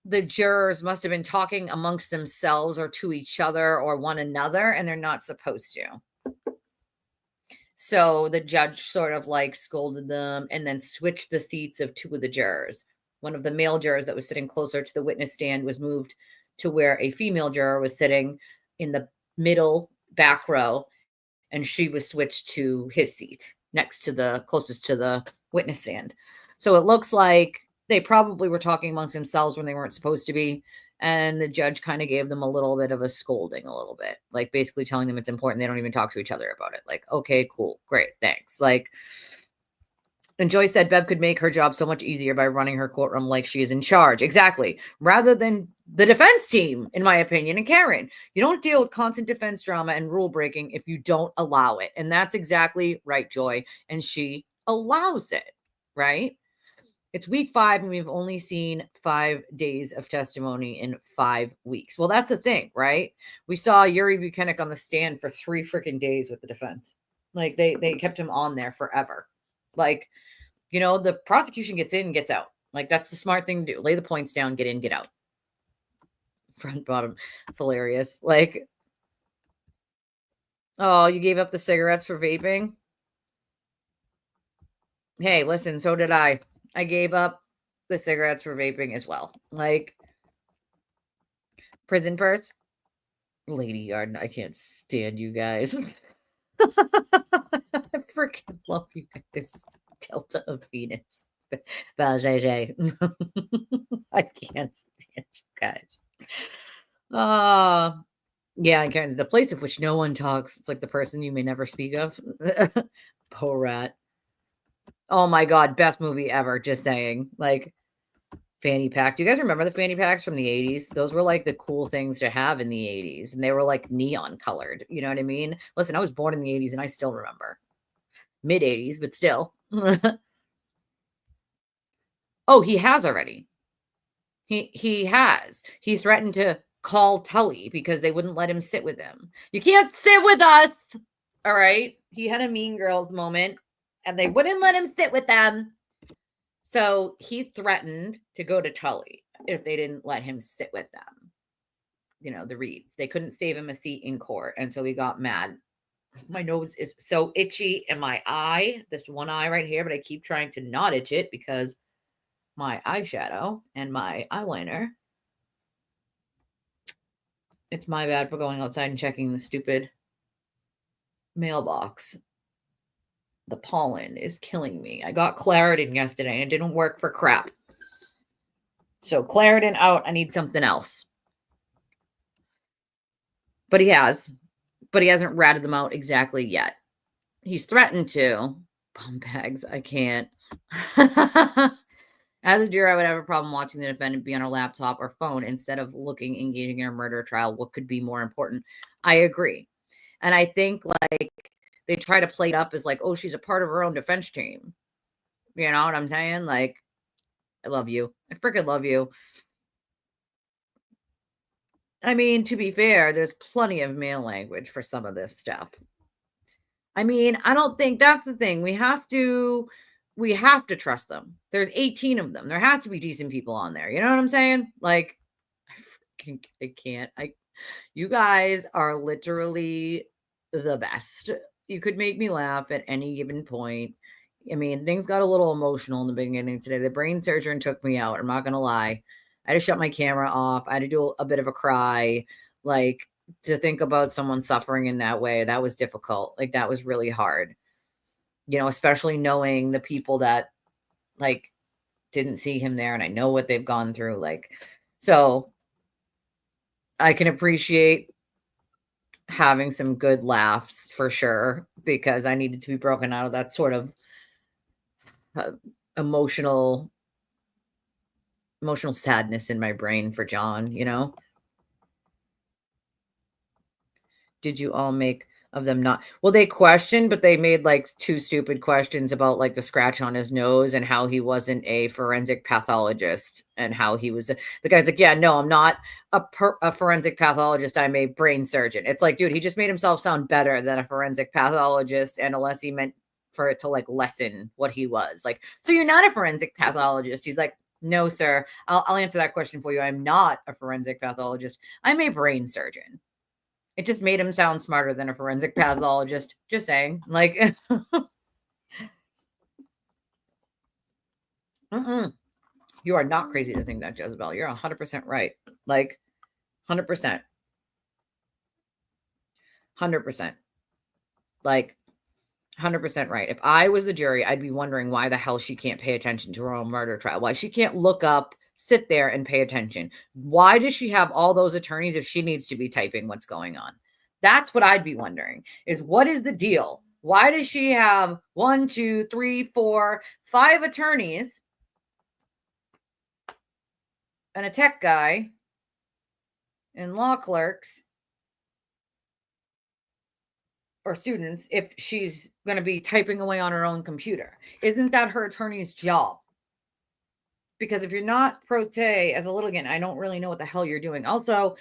the jurors must have been talking amongst themselves or to each other or one another, and they're not supposed to. So the judge sort of like scolded them and then switched the seats of two of the jurors. One of the male jurors that was sitting closer to the witness stand was moved to where a female juror was sitting in the middle back row, and she was switched to his seat next to the closest to the witness stand. So it looks like they probably were talking amongst themselves when they weren't supposed to be. And the judge kind of gave them a little bit of a scolding, a little bit, like basically telling them it's important. They don't even talk to each other about it. Like, okay, cool, great, thanks. Like, and Joy said Bev could make her job so much easier by running her courtroom like she is in charge. Exactly. Rather than the defense team, in my opinion. And Karen, you don't deal with constant defense drama and rule breaking if you don't allow it. And that's exactly right, Joy. And she allows it, right? It's week 5, and we've only seen 5 days of testimony in 5 weeks. Well, that's the thing, right? We saw Yuri Buchanan on the stand for 3 freaking days with the defense. Like, they kept him on there forever. Like, you know, the prosecution gets in and gets out. Like, that's the smart thing to do. Lay the points down, get in, get out. Front, bottom. It's hilarious. Like, oh, you gave up the cigarettes for vaping? Hey, listen, so did I. I gave up the cigarettes for vaping as well. Like, prison purse. Lady Yarden, I can't stand you guys. I freaking love you guys. Delta of Venus. I can't stand you guys. Yeah, again, the place of which no one talks. It's like the person you may never speak of. Poor rat. Oh my God, best movie ever. Just saying. Like, fanny pack. Do you guys remember the fanny packs from the 80s? Those were like the cool things to have in the 80s. And they were like neon colored. You know what I mean? Listen, I was born in the 80s and I still remember. Mid 80s, but still. Oh, he has already. He has. He threatened to call Tully because they wouldn't let him sit with him. You can't sit with us. All right. He had a Mean Girls moment. And they wouldn't let him sit with them. So he threatened to go to Tully if they didn't let him sit with them. the reads. They couldn't save him a seat in court. And so he got mad. My nose is so itchy and my eye, this one eye right here, but I keep trying to not itch it because my eyeshadow and my eyeliner. It's my bad for going outside and checking the stupid mailbox. The pollen is killing me. I got Claritin yesterday and it didn't work for crap. So Claritin out, I need something else. But he hasn't ratted them out exactly yet. He's threatened to. Bum bags, I can't. As a juror, I would have a problem watching the defendant be on her laptop or phone instead of engaging in a murder trial. What could be more important? I agree. And I think they try to play it up as oh, she's a part of her own defense team. You know what I'm saying? I love you. I freaking love you. I mean, to be fair, there's plenty of male language for some of this stuff. I mean, I don't think that's the thing. We have to trust them. There's 18 of them. There has to be decent people on there. You know what I'm saying? I can't. You guys are literally the best. You could make me laugh at any given point. I mean, things got a little emotional in the beginning today. The brain surgeon took me out. I'm not going to lie. I had to shut my camera off. I had to do a bit of a cry. To think about someone suffering in that way, that was difficult. That was really hard. Especially knowing the people that didn't see him there, and I know what they've gone through. So I can appreciate having some good laughs for sure, because I needed to be broken out of that sort of emotional sadness in my brain for John, Did you all make of them not? Well, they questioned, but they made two stupid questions about the scratch on his nose and how he wasn't a forensic pathologist and how he was. The guy's yeah, no, I'm not a forensic pathologist. I'm a brain surgeon. It's dude, he just made himself sound better than a forensic pathologist. And unless he meant for it to lessen what he was so you're not a forensic pathologist. He's no, sir, I'll answer that question for you. I'm not a forensic pathologist. I'm a brain surgeon. It just made him sound smarter than a forensic pathologist. Just saying. You are not crazy to think that, Jezebel. You're 100% right. 100%. 100%. 100% right. If I was the jury, I'd be wondering why the hell she can't pay attention to her own murder trial. Why she can't look up, sit there and pay attention. Why does she have all those attorneys if she needs to be typing what's going on? That's what I'd be wondering, is what is the deal? Why does she have 1, 2, 3, 4, 5 attorneys and a tech guy and law clerks or students if she's going to be typing away on her own computer? Isn't that her attorney's job? Because if you're not pro se as a litigant, I don't really know what the hell you're doing. Also,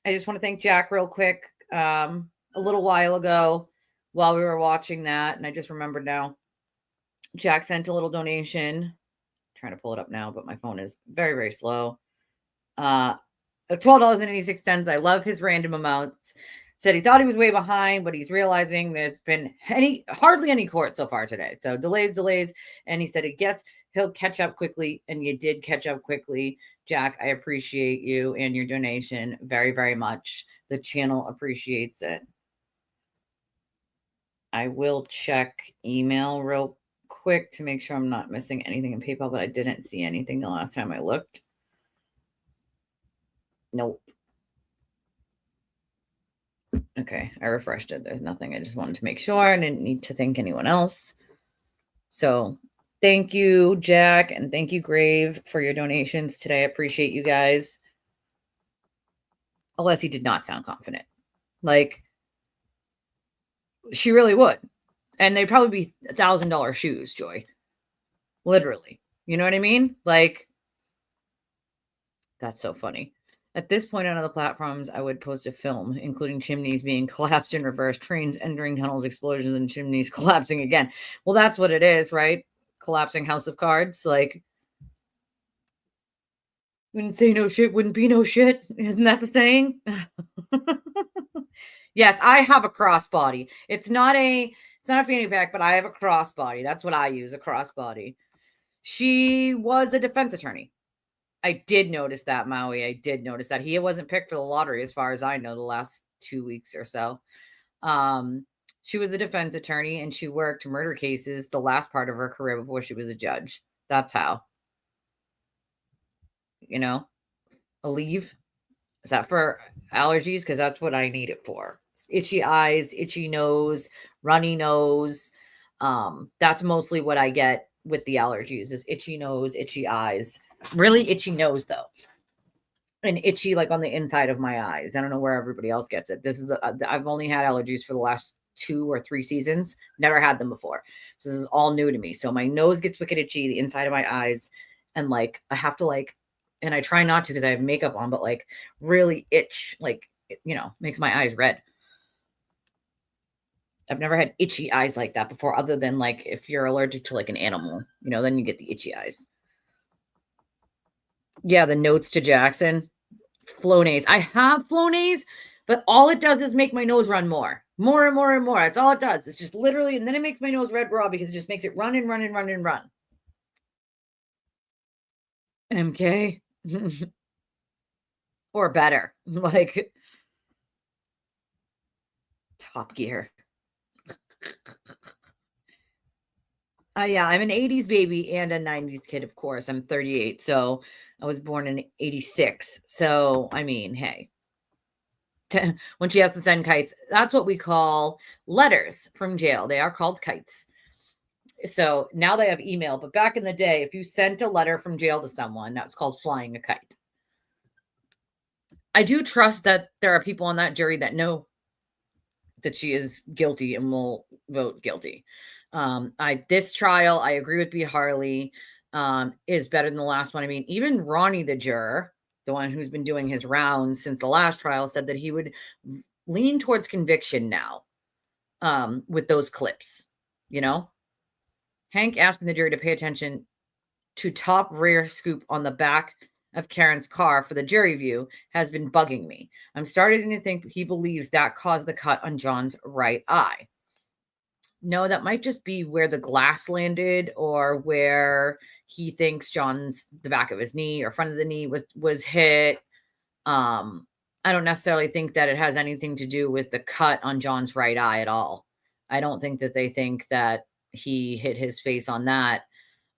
I just want to thank Jack real quick. A little while ago while we were watching that, and I just remembered now, Jack sent a little donation. I'm trying to pull it up now, but my phone is very, very slow. $12.86. I love his random amounts. Said he thought he was way behind, but he's realizing there's been hardly any court so far today. So delays. And he said, I guess he'll catch up quickly. And you did catch up quickly. Jack, I appreciate you and your donation very, very much. The channel appreciates it. I will check email real quick to make sure I'm not missing anything in PayPal, but I didn't see anything the last time I looked. Nope. Okay, I refreshed it. There's nothing. I just wanted to make sure. I didn't need to thank anyone else. So thank you, Jack, and thank you, Grave, for your donations today. I appreciate you guys. Alessi did not sound confident. She really would. And they'd probably be $1,000 shoes, Joy. Literally. You know what I mean? That's so funny. At this point on other platforms, I would post a film, including chimneys being collapsed in reverse, trains entering tunnels, explosions, and chimneys collapsing again. Well, that's what it is, right? Collapsing House of Cards. Wouldn't say no shit, wouldn't be no shit. Isn't that the saying? Yes, I have a crossbody. It's not a fanny pack, but I have a crossbody. That's what I use, a crossbody. She was a defense attorney. I did notice that, Maui. I did notice that. He wasn't picked for the lottery, as far as I know, the last 2 weeks or so. She was a defense attorney, and she worked murder cases the last part of her career before she was a judge. That's how. You know, a leave. Is that for allergies? Because that's what I need it for. Itchy eyes, itchy nose, runny nose. That's mostly what I get with the allergies is itchy nose, itchy eyes. Really itchy nose, though. And itchy, like on the inside of my eyes. I don't know where everybody else gets it. This is I've only had allergies for the last 2 or 3 seasons. Never had them before. So this is all new to me. So my nose gets wicked itchy, the inside of my eyes. And like, I have to like, and I try not to because I have makeup on, but like really itch, like, you know, makes my eyes red. I've never had itchy eyes like that before, other than like if you're allergic to like an animal, you know, then you get the itchy eyes. Yeah, the notes to Jackson. Flonase. I have Flonase, but all it does is make my nose run more and more and more. That's all it does. It's just literally, and then it makes my nose red raw because it just makes it run and run and run and run. MK. Or better. Like Top Gear. Yeah, I'm an 80s baby and a 90s kid, of course. I'm 38, so I was born in 86. So, I mean, hey. When she has to send kites, that's what we call letters from jail. They are called kites. So now they have email, but back in the day, if you sent a letter from jail to someone, that was called flying a kite. I do trust that there are people on that jury that know that she is guilty and will vote guilty. This trial, I agree with B. Harley, is better than the last one. I mean, even Ronnie, the juror, the one who's been doing his rounds since the last trial, said that he would lean towards conviction now with those clips, you know? Hank asking the jury to pay attention to top rear scoop on the back of Karen's car for the jury view has been bugging me. I'm starting to think he believes that caused the cut on John's right eye. No, that might just be where the glass landed or where he thinks the back of his knee or front of the knee was hit. I don't necessarily think that it has anything to do with the cut on John's right eye at all. I don't think that they think that he hit his face on that.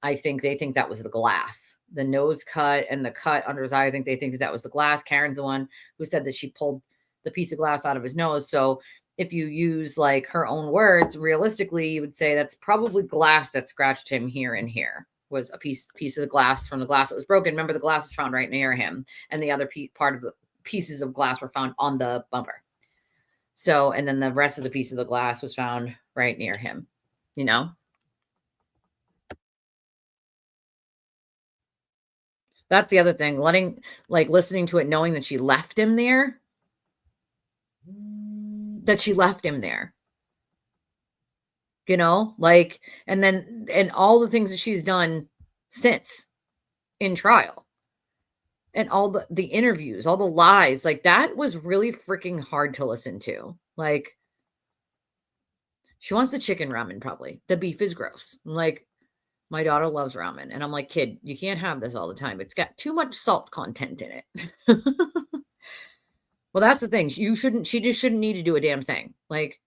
I think they think that was the glass. The nose cut and the cut under his eye, I think they think that was the glass. Karen's the one who said that she pulled the piece of glass out of his nose. So if you use like her own words, realistically, you would say that's probably glass that scratched him here and here. Was a piece of the glass from the glass that was broken. Remember, the glass was found right near him, and the other part of the pieces of glass were found on the bumper. So, and then the rest of the piece of the glass was found right near him, you know? That's the other thing. Listening to it, knowing that she left him there. You know, like, and all the things that she's done since in trial and all the interviews, all the lies, like that was really freaking hard to listen to. Like, she wants the chicken ramen, probably. The beef is gross. Like, my daughter loves ramen. And I'm like, kid, you can't have this all the time. It's got too much salt content in it. Well, that's the thing. She just shouldn't need to do a damn thing. Like,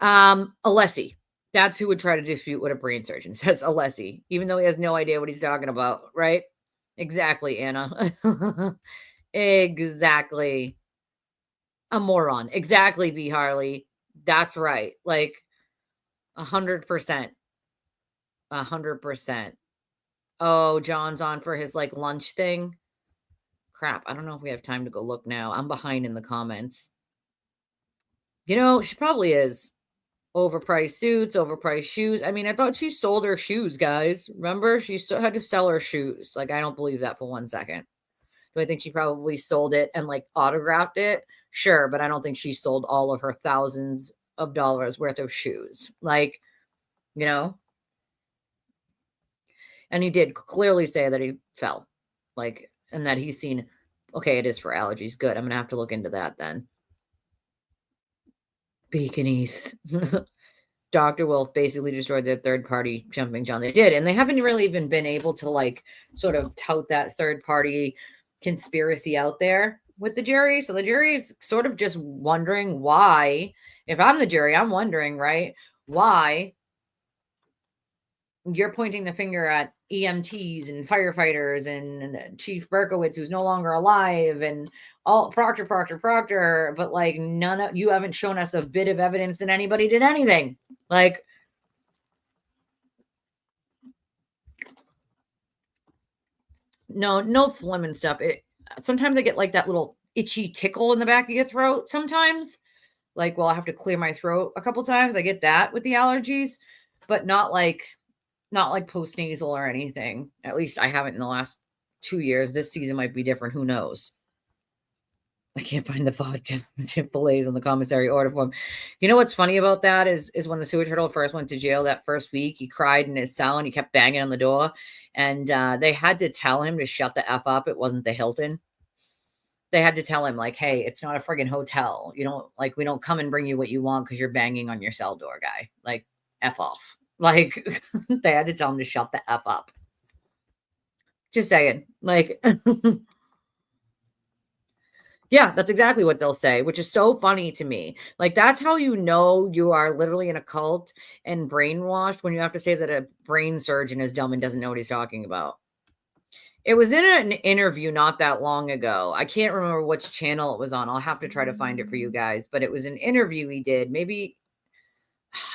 Alessi. That's who would try to dispute what a brain surgeon says, Alessi, even though he has no idea what he's talking about, right? Exactly, Anna. Exactly. A moron. Exactly, B. Harley. That's right. Like, 100%. 100%. Oh, John's on for his like lunch thing. Crap. I don't know if we have time to go look now. I'm behind in the comments. You know, she probably is. Overpriced suits, overpriced shoes. I mean, I thought she sold her shoes, guys. Remember? She had to sell her shoes. Like, I don't believe that for 1 second. Do I think she probably sold it and like autographed it? Sure, but I don't think she sold all of her thousands of dollars worth of shoes. Like, you know? And he did clearly say that he fell. Like, and that he's seen, okay, it is for allergies. Good. I'm going to have to look into that then. Beacon East. Dr. Wolf basically destroyed their third-party jumping John. They did, and they haven't really even been able to, like, sort of tout that third-party conspiracy out there with the jury. So the jury is sort of just wondering why. If I'm the jury, I'm wondering, right, why you're pointing the finger at EMTs and firefighters and Chief Berkowitz, who's no longer alive, and all Proctor, but like none of you haven't shown us a bit of evidence that anybody did anything. Like, no phlegm and stuff. Sometimes I get like that little itchy tickle in the back of your throat sometimes. Like, well, I have to clear my throat a couple times. I get that with the allergies, but not like post-nasal or anything. At least I haven't in the last 2 years. This season might be different. Who knows? I can't find the vodka fillets on the commissary order form. You know what's funny about that is when the sewer turtle first went to jail that first week, he cried in his cell and he kept banging on the door. And they had to tell him to shut the F up. It wasn't the Hilton. They had to tell him, like, hey, it's not a friggin' hotel. You don't, like, we don't come and bring you what you want because you're banging on your cell door, guy. Like, F off. Like, they had to tell him to shut the F up. Just saying. Like, yeah, that's exactly what they'll say, which is so funny to me. Like, that's how you know you are literally in a cult and brainwashed, when you have to say that a brain surgeon is dumb and doesn't know what he's talking about. It was in an interview not that long ago. I can't remember which channel it was on. I'll have to try to find it for you guys. But it was an interview he did. Maybe,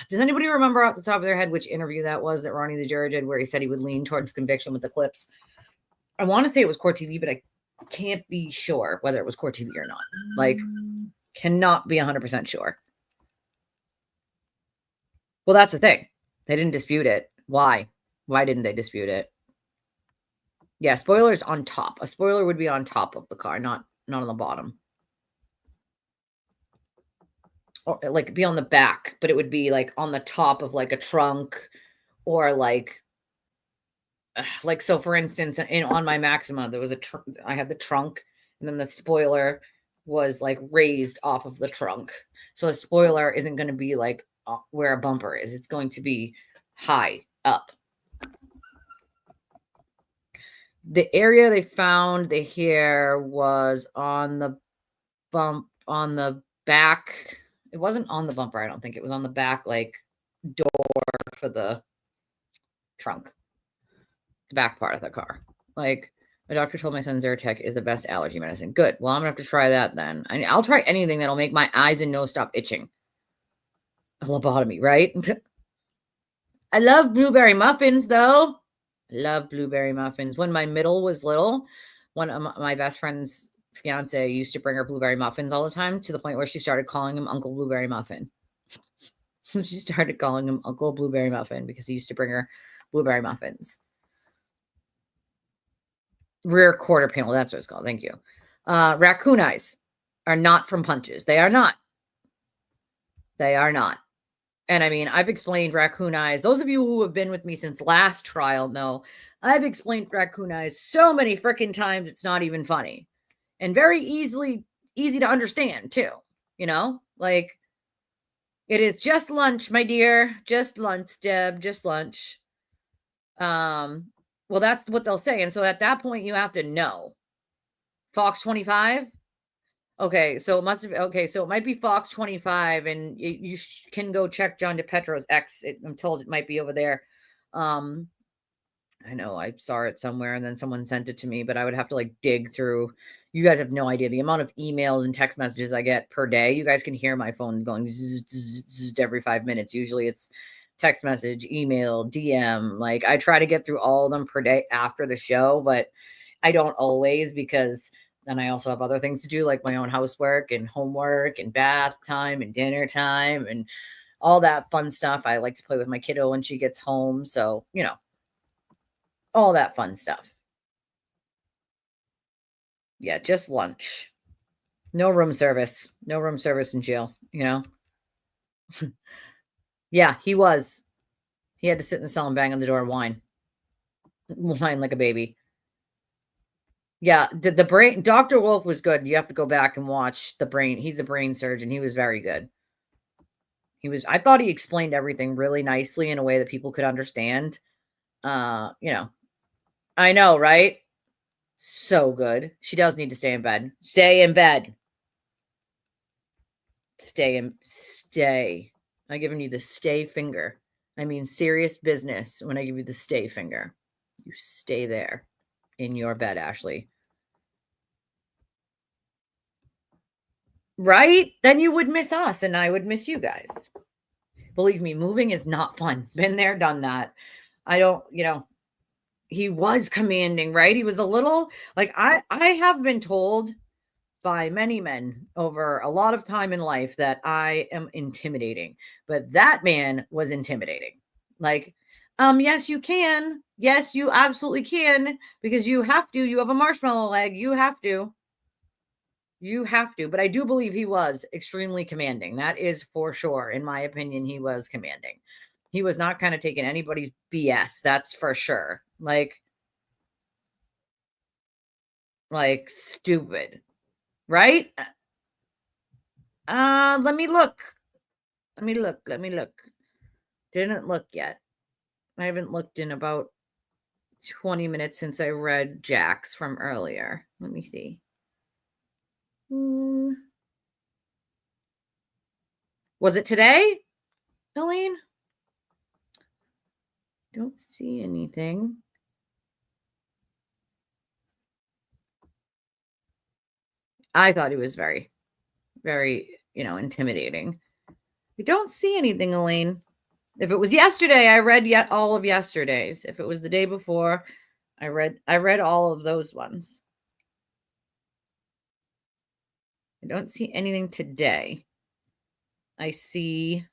does anybody remember off the top of their head which interview that was that Ronnie the Juror did, where he said he would lean towards conviction with the clips? I want to say it was Court TV, but I can't be sure whether it was Court TV or not. Like, cannot be 100% sure. Well, that's the thing. They didn't dispute it. Why? Why didn't they dispute it? Yeah, spoilers on top. A spoiler would be on top of the car, not on the bottom. Or like be on the back, but it would be like on the top of like a trunk, or like so for instance, on my Maxima, there was I had the trunk, and then the spoiler was like raised off of the trunk. So the spoiler isn't going to be like where a bumper is. It's going to be high up. The area they found the hair was on the bump, on the back. It wasn't on the bumper, I don't think. It was on the back, like, door for the trunk. The back part of the car. Like, my doctor told my son Zyrtec is the best allergy medicine. Good. Well, I'm going to have to try that then. I'll try anything that'll make my eyes and nose stop itching. A lobotomy, right? I love blueberry muffins, though. Love blueberry muffins. When my middle was little, one of my best friend's fiance used to bring her blueberry muffins all the time, to the point where she started calling him Uncle Blueberry Muffin. She started calling him Uncle Blueberry Muffin because he used to bring her blueberry muffins. Rear quarter panel, that's what it's called. Thank you. Raccoon eyes are not from punches. They are not. They are not. And I mean, I've explained raccoon eyes. Those of you who have been with me since last trial know I've explained raccoon eyes so many freaking times, it's not even funny. And very easy to understand too. You know, like, it is just lunch, my dear. Just lunch, Deb. Just lunch. Well, that's what they'll say. And so at that point, you have to know. Fox 25. Okay, so it must have. Okay, so it might be Fox 25, and you can go check John DePetro's X. I'm told it might be over there. I know I saw it somewhere, and then someone sent it to me, but I would have to like dig through. You guys have no idea the amount of emails and text messages I get per day. You guys can hear my phone going zzz, zzz, zzz every 5 minutes. Usually it's text message, email, DM. Like, I try to get through all of them per day after the show, but I don't always, because then I also have other things to do, like my own housework and homework and bath time and dinner time and all that fun stuff. I like to play with my kiddo when she gets home. So, you know, all that fun stuff. Yeah, just lunch. No room service. No room service in jail, you know? Yeah, he was. He had to sit in the cell and bang on the door and whine. Whine like a baby. Yeah, the brain, Dr. Wolf was good. You have to go back and watch the brain. He's a brain surgeon. He was very good. I thought he explained everything really nicely in a way that people could understand. I know, right? So good. She does need to stay in bed. Stay in bed. Stay. I'm giving you the stay finger. I mean, serious business when I give you the stay finger. You stay there in your bed, Ashley. Right? Then you would miss us and I would miss you guys. Believe me, moving is not fun. Been there, done that. He was commanding, right? He was a little like I have been told by many men over a lot of time in life that I am intimidating, but that man was intimidating. Like, yes, you can. Yes, you absolutely can, because you have to. You have a marshmallow leg. You have to. But I do believe he was extremely commanding. That is for sure. In my opinion, he was commanding. He was not kind of taking anybody's BS. That's for sure. Like stupid. Right? Let me look. Didn't look yet. I haven't looked in about 20 minutes since I read Jack's from earlier. Let me see. Was it today, Elaine? Don't see anything. I thought he was very, very, intimidating. We don't see anything, Elaine. If it was yesterday, I read all of yesterday's. If it was the day before, I read all of those ones. I don't see anything today. I see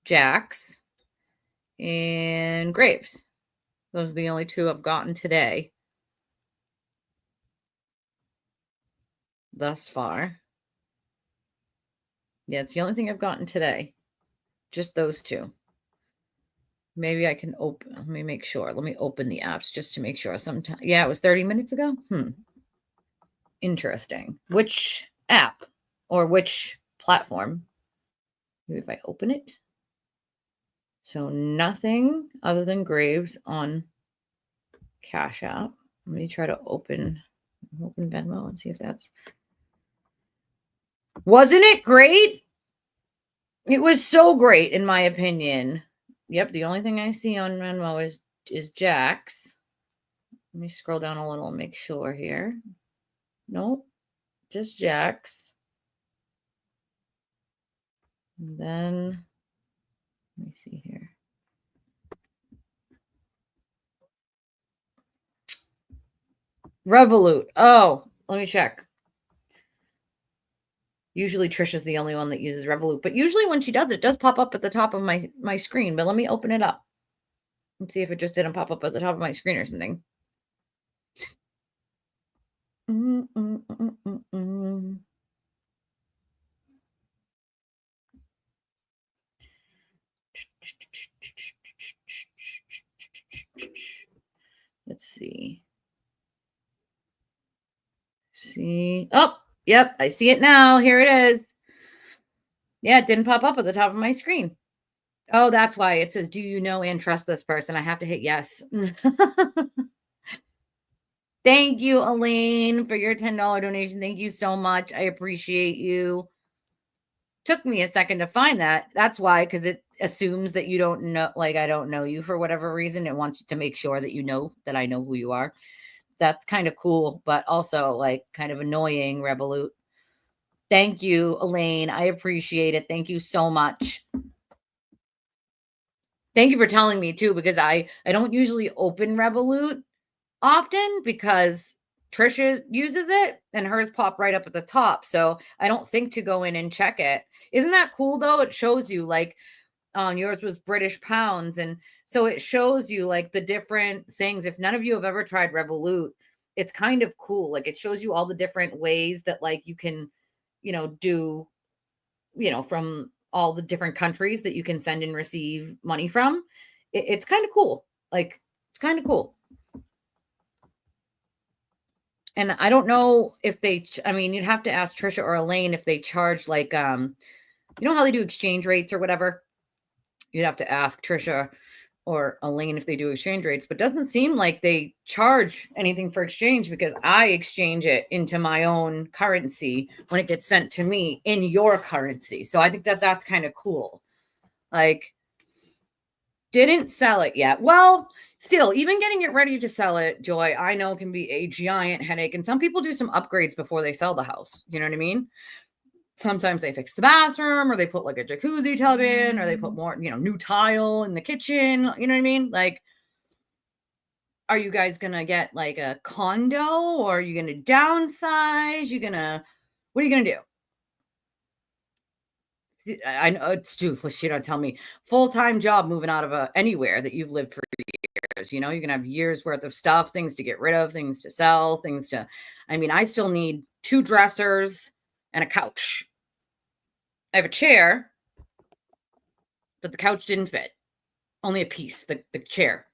Jack's and Graves. Those are the only two I've gotten today thus far. Yeah, it's the only thing I've gotten today. Just those two. Maybe I can open. Let me make sure. Let me open the apps just to make sure. Yeah, it was 30 minutes ago. Interesting. Which app or which platform? Maybe if I open it. So nothing other than Graves on Cash App. Let me try to open Venmo and see if that's. Wasn't it great? It was so great, in my opinion. Yep, the only thing I see on Venmo is Jack's. Let me scroll down a little and make sure here. Nope, just Jack's. And then, let me see here. Revolut. Oh, let me check. Usually Trisha's the only one that uses Revolut, but usually when she does, it does pop up at the top of my screen. But let me open it up and see if it just didn't pop up at the top of my screen or something. Let's see. Oh, yep, I see it now. Here it is. Yeah, it didn't pop up at the top of my screen. Oh, that's why it says, do you know and trust this person? I have to hit yes. Thank you, Elaine, for your $10 donation. Thank you so much. I appreciate you. Took me a second to find that. That's why, because it assumes that you don't know, like I don't know you for whatever reason. It wants you to make sure that you know that I know who you are. That's kind of cool, but also like kind of annoying, Revolut. Thank you, Elaine. I appreciate it. Thank you so much. Thank you for telling me too, because I don't usually open Revolut often because Trisha uses it and hers pop right up at the top. So I don't think to go in and check it. Isn't that cool though? It shows you like yours was British pounds. And so it shows you like the different things. If none of you have ever tried Revolut, it's kind of cool. Like it shows you all the different ways that like you can, do, from all the different countries that you can send and receive money from. It's kind of cool. Like it's kind of cool. And I don't know if they, I mean, you'd have to ask Trisha or Elaine if they charge like, you know how they do exchange rates or whatever? You'd have to ask Trisha or Elaine if they do exchange rates, but doesn't seem like they charge anything for exchange because I exchange it into my own currency when it gets sent to me in your currency. So I think that that's kind of cool. Like, didn't sell it yet. Well, still, even getting it ready to sell it, Joy, I know can be a giant headache. And some people do some upgrades before they sell the house. You know what I mean? Sometimes they fix the bathroom or they put like a jacuzzi tub in or they put more, you know, new tile in the kitchen. You know what I mean? Like, are you guys going to get like a condo or are you going to downsize? What are you going to do? I know it's too, she don't tell me full-time job moving out of anywhere that you've lived for years. You know, you're going to have years worth of stuff, things to get rid of, things to sell, I mean, I still need 2 dressers and a couch. I have a chair, but the couch didn't fit. Only a piece. The chair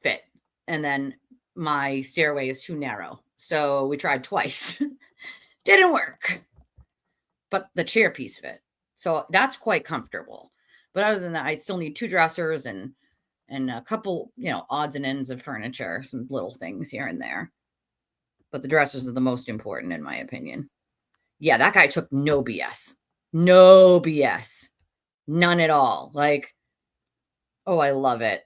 fit. And then my stairway is too narrow. So we tried twice. Didn't work. But the chair piece fit. So that's quite comfortable. But other than that, I still need 2 dressers and a couple, you know, odds and ends of furniture, some little things here and there. But the dressers are the most important, in my opinion. Yeah, that guy took no BS. No BS. None at all. Like, oh, I love it.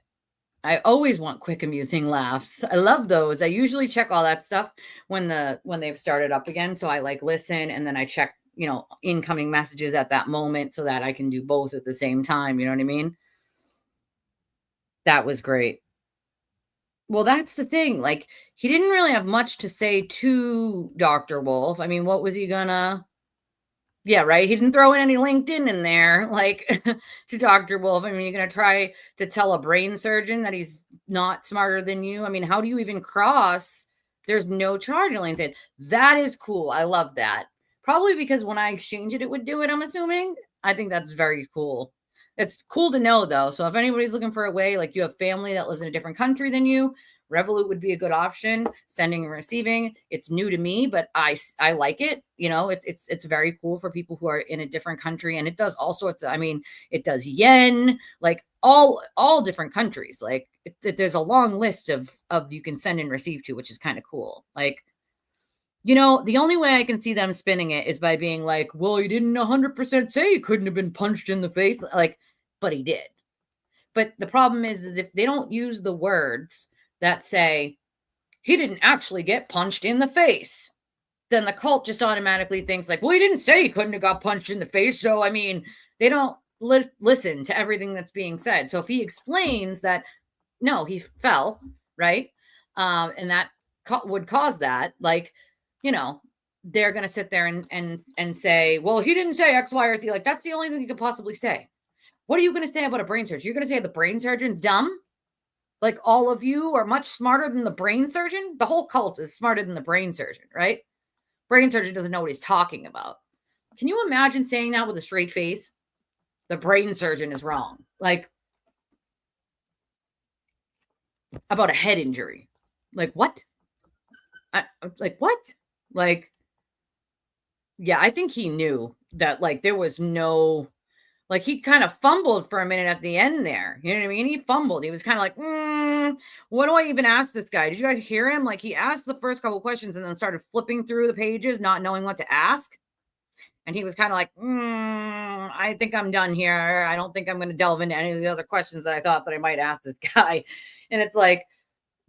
I always want quick, amusing laughs. I love those. I usually check all that stuff when they've started up again. So I like listen and then I check, you know, incoming messages at that moment so that I can do both at the same time. You know what I mean? That was great. Well, that's the thing. Like, he didn't really have much to say to Dr. Wolf. I mean, what was he gonna... Yeah, right. He didn't throw in any LinkedIn in there, like to Dr. Wolf. I mean, you're going to try to tell a brain surgeon that he's not smarter than you. I mean, how do you even cross? There's no charge in LinkedIn. That is cool. I love that. Probably because when I exchange it, it would do it, I'm assuming. I think that's very cool. It's cool to know, though. So if anybody's looking for a way, like you have family that lives in a different country than you, Revolut would be a good option. Sending and receiving. It's new to me, but I like it. You know, it's very cool for people who are in a different country, and it does all sorts of. I mean, it does yen, like all different countries. Like there's a long list of you can send and receive to, which is kind of cool. Like, you know, the only way I can see them spinning it is by being like, well, he didn't 100% say he couldn't have been punched in the face, like, but he did. But the problem is if they don't use the words that say he didn't actually get punched in the face, then the cult just automatically thinks like, well, he didn't say he couldn't have got punched in the face. So, I mean, they don't listen to everything that's being said. So if he explains that, no, he fell, right? And that would cause that, like, you know, they're going to sit there and say, well, he didn't say X, Y, or Z. Like, that's the only thing you could possibly say. What are you going to say about a brain surgeon? You're going to say the brain surgeon's dumb? Like all of you are much smarter than the brain surgeon? The whole cult is smarter than the brain surgeon, right? Brain surgeon doesn't know what he's talking about. Can you imagine saying that with a straight face? The brain surgeon is wrong. Like, about a head injury. Like, what? Like, what? Like, yeah, I think he knew that, like, there was no... Like, he kind of fumbled for a minute at the end there. You know what I mean? He fumbled. He was kind of like, what do I even ask this guy? Did you guys hear him? Like, he asked the first couple questions and then started flipping through the pages, not knowing what to ask. And he was kind of like, I think I'm done here. I don't think I'm going to delve into any of the other questions that I thought that I might ask this guy. And it's like,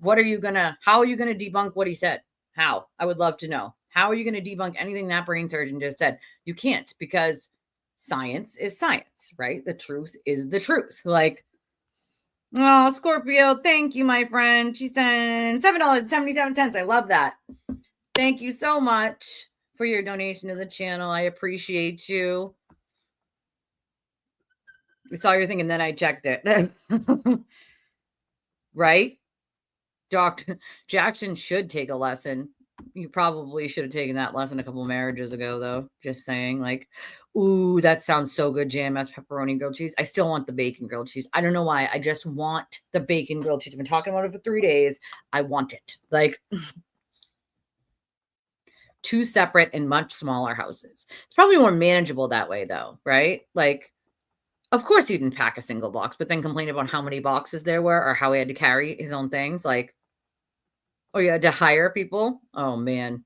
how are you going to debunk what he said? How? I would love to know. How are you going to debunk anything that brain surgeon just said? You can't, because science is science, right? The truth is the truth. Like, oh, Scorpio, thank you, my friend. She sent $7.77. I love that. Thank you so much for your donation to the channel. I appreciate you. I saw your thing and then I checked it. Right? Dr. Jackson should take a lesson. You probably should have taken that lesson a couple of marriages ago, though. Just saying, like, ooh, that sounds so good. JMS pepperoni grilled cheese. I still want the bacon grilled cheese. I don't know why. I just want the bacon grilled cheese. I've been talking about it for 3 days. I want it. Like, 2 separate and much smaller houses. It's probably more manageable that way though, right? Like, of course he didn't pack a single box, but then complain about how many boxes there were or how he had to carry his own things. Like, oh, you had to hire people? Oh, man.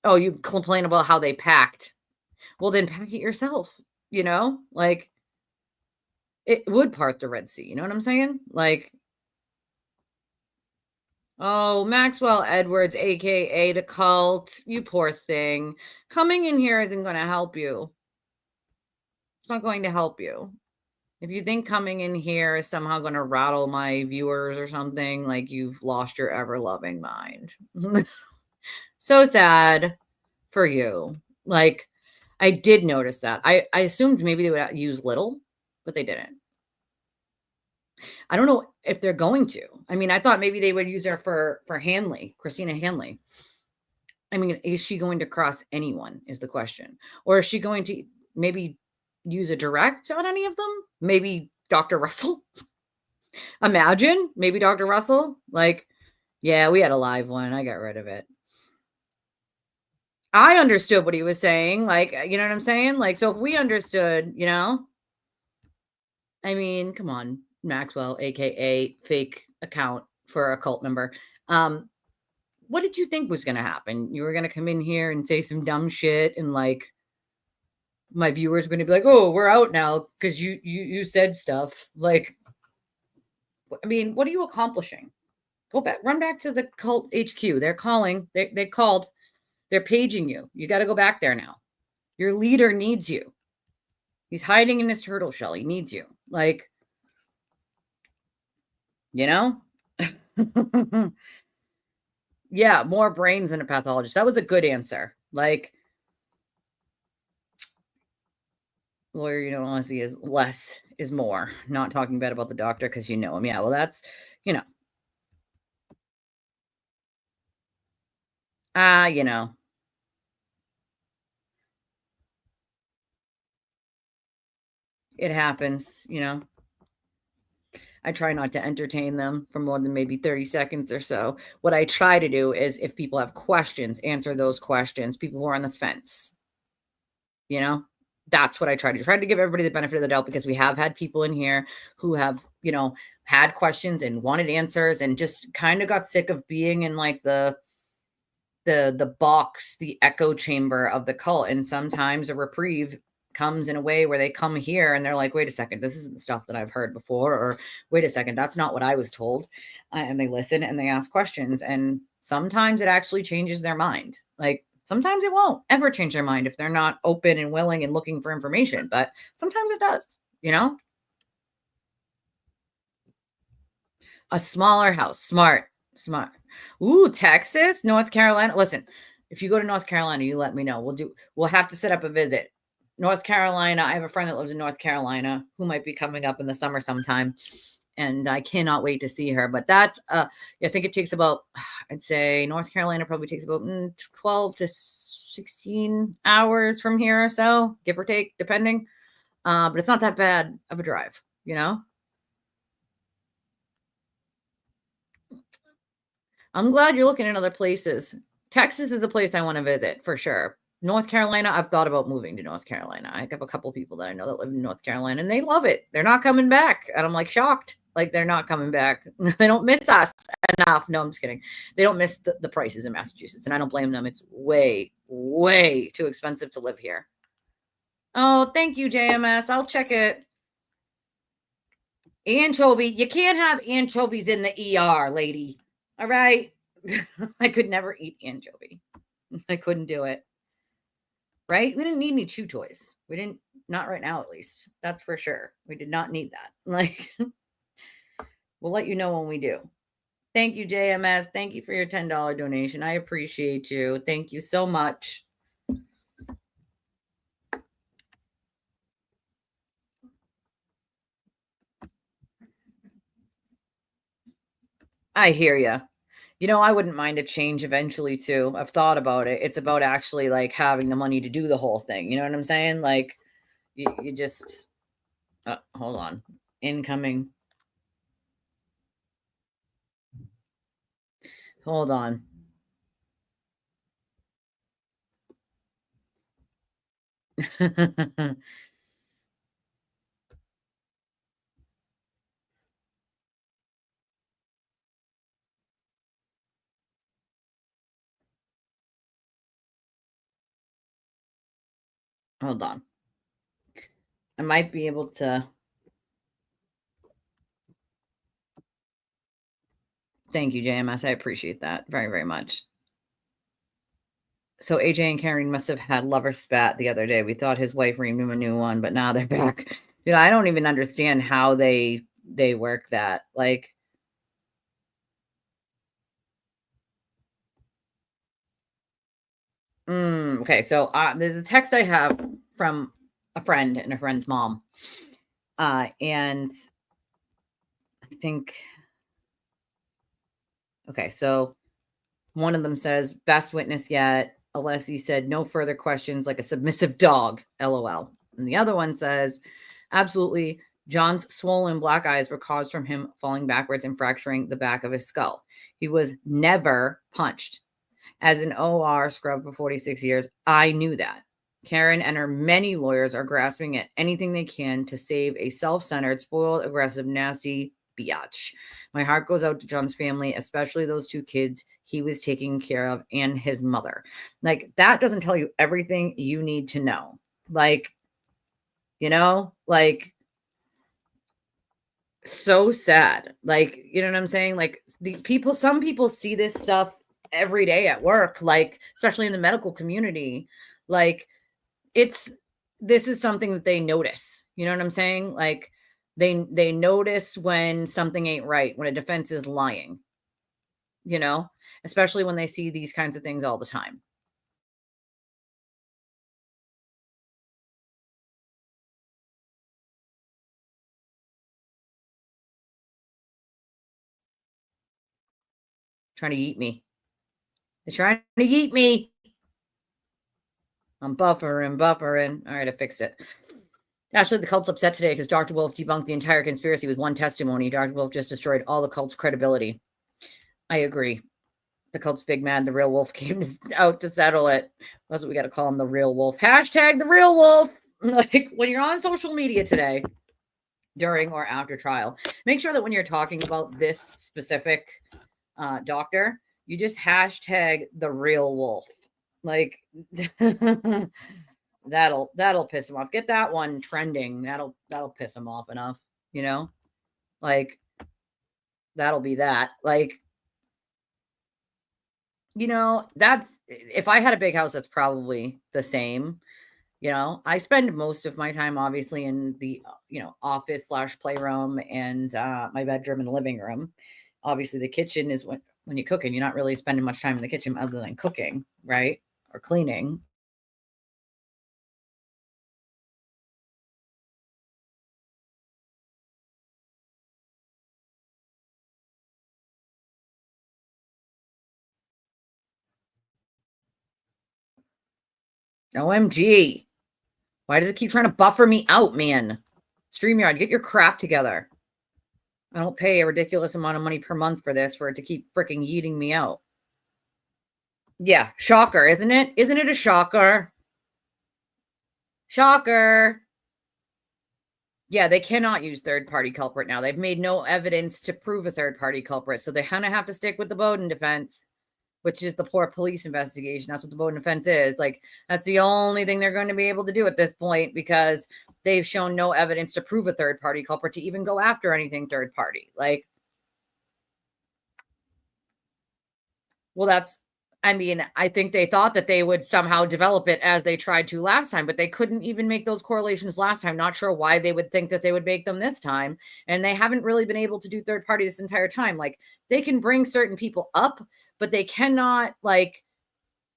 Oh, you complain about how they packed. Well, then pack it yourself, you know? Like, it would part the Red Sea. You know what I'm saying? Like, oh, Maxwell Edwards, a.k.a. the cult. You poor thing. Coming in here isn't going to help you. It's not going to help you. If you think coming in here is somehow going to rattle my viewers or something, like you've lost your ever-loving mind. So sad for you. Like, I did notice that. I assumed maybe they would use little, but they didn't. I don't know if they're going to. I mean, I thought maybe they would use her for Hanley, Christina Hanley. I mean, is she going to cross anyone is the question. Or is she going to maybe use a direct on any of them? Maybe Dr. Russell? Imagine, maybe Dr. Russell? Like, yeah, we had a live one. I got rid of it. I understood what he was saying. Like, you know what I'm saying? Like, so if we understood, you know, I mean, come on, Maxwell, aka fake account for a cult member. What did you think was going to happen? You were going to come in here and say some dumb shit, and like my viewers are going to be like, "Oh, we're out now because you said stuff." Like, I mean, what are you accomplishing? Go back, run back to the cult HQ. They're calling. They called. They're paging you. You got to go back there now. Your leader needs you. He's hiding in his turtle shell. He needs you. Like, you know? Yeah, more brains than a pathologist. That was a good answer. Like, lawyer, you know, honestly, is less is more. Not talking bad about the doctor because you know him. Yeah, well, that's, you know. You know. It happens, you know. I try not to entertain them for more than maybe 30 seconds or so. What I try to do is if people have questions, answer those questions. People who are on the fence, you know, that's what I try to do. Try to give everybody the benefit of the doubt because we have had people in here who have, you know, had questions and wanted answers and just kind of got sick of being in like the box, the echo chamber of the cult. And sometimes a reprieve comes in a way where they come here and they're like, wait a second, this isn't stuff that I've heard before, or wait a second, that's not what I was told. And they listen and they ask questions. And sometimes it actually changes their mind. Like sometimes it won't ever change their mind if they're not open and willing and looking for information, but sometimes it does, you know? A smaller house, smart. Ooh, Texas, North Carolina. Listen, if you go to North Carolina, you let me know. We'll have to set up a visit. North Carolina. I have a friend that lives in North Carolina who might be coming up in the summer sometime. And I cannot wait to see her. But that's, I think it takes about, I'd say North Carolina probably takes about 12 to 16 hours from here or so, give or take, depending. But it's not that bad of a drive, you know? I'm glad you're looking at other places. Texas is a place I want to visit for sure. North Carolina, I've thought about moving to North Carolina. I have a couple people that I know that live in North Carolina and they love it. They're not coming back. And I'm like shocked. Like they're not coming back. They don't miss us enough. No, I'm just kidding. They don't miss the prices in Massachusetts. And I don't blame them. It's way, way too expensive to live here. Oh, thank you, JMS. I'll check it. Anchovy. You can't have anchovies in the ER, lady. All right. I could never eat anchovy. I couldn't do it. Right? We didn't need any chew toys. We didn't, not right now at least. That's for sure. We did not need that. Like, we'll let you know when we do. Thank you, JMS. Thank you for your $10 donation. I appreciate you. Thank you so much. I hear you. You know, I wouldn't mind a change eventually too. I've thought about it. It's about actually like having the money to do the whole thing. You know what I'm saying? Like you just, hold on. Incoming. Hold on. Hold on. I might be able to. Thank you, JMS. I appreciate that very, very much. So AJ and Karen must have had lover spat the other day. We thought his wife renamed him a new one, but now they're back. I don't even understand how they work that. Like, okay. So there's a text I have from a friend and a friend's mom. And I think, okay, so one of them says, best witness yet. Alessi said, no further questions, like a submissive dog, LOL. And the other one says, absolutely, John's swollen black eyes were caused from him falling backwards and fracturing the back of his skull. He was never punched. As an OR scrub for 46 years, I knew that. Karen and her many lawyers are grasping at anything they can to save a self-centered, spoiled, aggressive, nasty biatch. My heart goes out to John's family, especially those two kids he was taking care of and his mother. Like, that doesn't tell you everything you need to know. Like, like, so sad. Like, you know what I'm saying? Like, some people see this stuff every day at work, like, especially in the medical community. Like, this is something that they notice. You know what I'm saying? Like, they notice when something ain't right, when a defense is lying, especially when they see these kinds of things all the time. Trying to yeet me. They're trying to yeet me. I'm buffering. All right, I fixed it. Actually, the cult's upset today because Dr. Wolf debunked the entire conspiracy with one testimony. Dr. Wolf just destroyed all the cult's credibility. I agree. The cult's big mad. The real wolf came out to settle it. That's what we got to call him, the real wolf. Hashtag the real wolf. Like, when you're on social media today, during or after trial, make sure that when you're talking about this specific doctor, you just hashtag the real wolf. Like, that'll piss him off. Get that one trending. That'll piss him off enough, like, that'll be that. Like, that's, if I had a big house, that's probably the same. I spend most of my time obviously in the office / playroom and my bedroom and living room. Obviously the kitchen is when you're cooking, you're not really spending much time in the kitchen other than cooking, right? Or cleaning. OMG. Why does it keep trying to buffer me out, man? StreamYard, get your crap together. I don't pay a ridiculous amount of money per month for this, for it to keep freaking yeeting me out. Yeah, shocker, isn't it? Isn't it a shocker? Shocker. Yeah, they cannot use third-party culprit now. They've made no evidence to prove a third-party culprit, so they kind of have to stick with the Bowden defense, which is the poor police investigation. That's what the Bowden defense is. Like, that's the only thing they're going to be able to do at this point, because they've shown no evidence to prove a third-party culprit to even go after anything third-party. Like, well, I think they thought that they would somehow develop it as they tried to last time, but they couldn't even make those correlations last time. Not sure why they would think that they would make them this time. And they haven't really been able to do third party this entire time. Like, they can bring certain people up, but they cannot, like,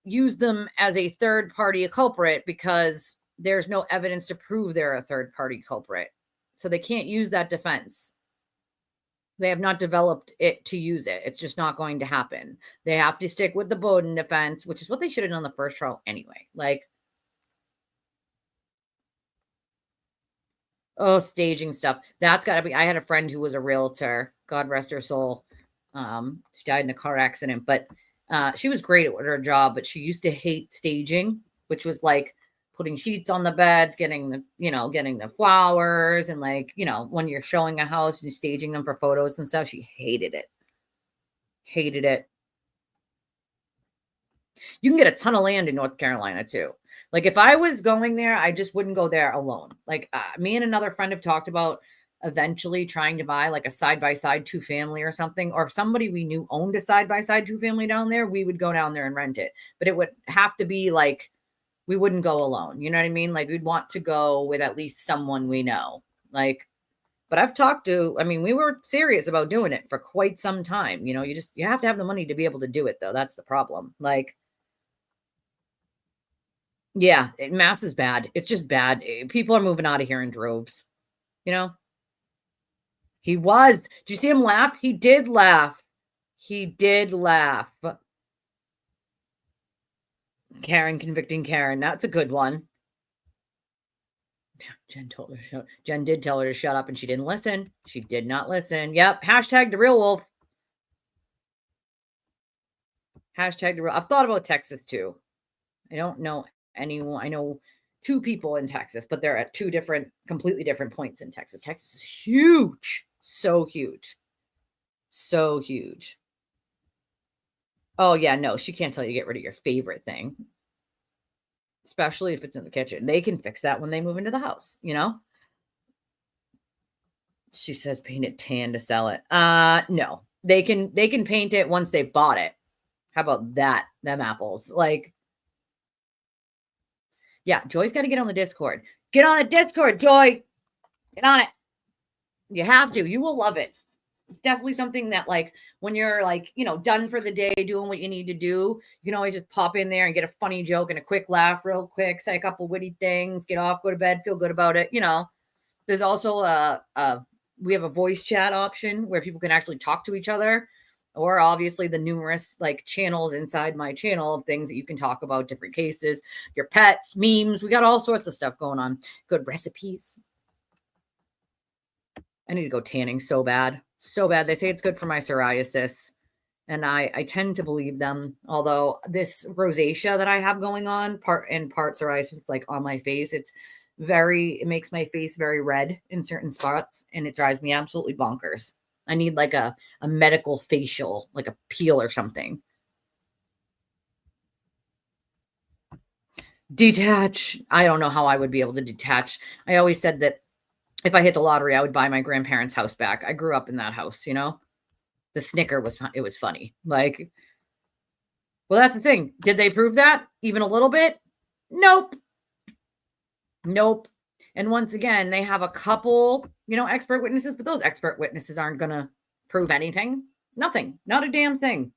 use them as a third party culprit because there's no evidence to prove they're a third party culprit. So they can't use that defense. They have not developed it to use it. It's just not going to happen. They have to stick with the Bowden defense, which is what they should have done the first trial anyway. Like, oh, staging stuff. That's got to be. I had a friend who was a realtor. God rest her soul. She died in a car accident, but she was great at her job, but she used to hate staging, which was like putting sheets on the beds, getting the flowers, and like, when you're showing a house and staging them for photos and stuff, she hated it. Hated it. You can get a ton of land in North Carolina too. Like if I was going there, I just wouldn't go there alone. Like me and another friend have talked about eventually trying to buy like a side-by-side 2-family or something, or if somebody we knew owned a side-by-side 2-family down there, we would go down there and rent it. But it would have to be like, we wouldn't go alone. You know what I mean? Like we'd want to go with at least someone we know. Like, but I've talked to, we were serious about doing it for quite some time. You have to have the money to be able to do it though. That's the problem. Like, yeah, mass is bad. It's just bad. People are moving out of here in droves. He was. Did you see him laugh? He did laugh. He did laugh. Karen convicting Karen. That's a good one. Jen did tell her to shut up and she didn't listen. She did not listen. Yep. Hashtag the real wolf. Hashtag the real. I've thought about Texas too. I don't know anyone. I know 2 people in Texas, but they're at 2 completely different points in Texas. Texas is huge. So huge. So huge. Oh yeah, no, she can't tell you to get rid of your favorite thing. Especially if it's in the kitchen. They can fix that when they move into the house, She says paint it tan to sell it. No. They can paint it once they've bought it. How about that? Them apples. Like, yeah, Joy's got to get on the Discord. Get on the Discord, Joy. Get on it. You have to. You will love it. It's definitely something that, like, when you're like, done for the day, doing what you need to do, you can always just pop in there and get a funny joke and a quick laugh real quick, say a couple witty things, get off, go to bed, feel good about it. There's also we have a voice chat option where people can actually talk to each other, or obviously the numerous like channels inside my channel of things that you can talk about, different cases, your pets, memes. We got all sorts of stuff going on. Good recipes. I need to go tanning so bad. So bad. They say it's good for my psoriasis. And I tend to believe them. Although this rosacea that I have going on, part psoriasis, like on my face, it makes my face very red in certain spots. And it drives me absolutely bonkers. I need like a medical facial, like a peel or something. Detach. I don't know how I would be able to detach. I always said that if I hit the lottery, I would buy my grandparents' house back. I grew up in that house, The snicker was funny. Like, well, that's the thing. Did they prove that even a little bit? Nope. Nope. And once again, they have a couple, expert witnesses, but those expert witnesses aren't going to prove anything. Nothing. Not a damn thing.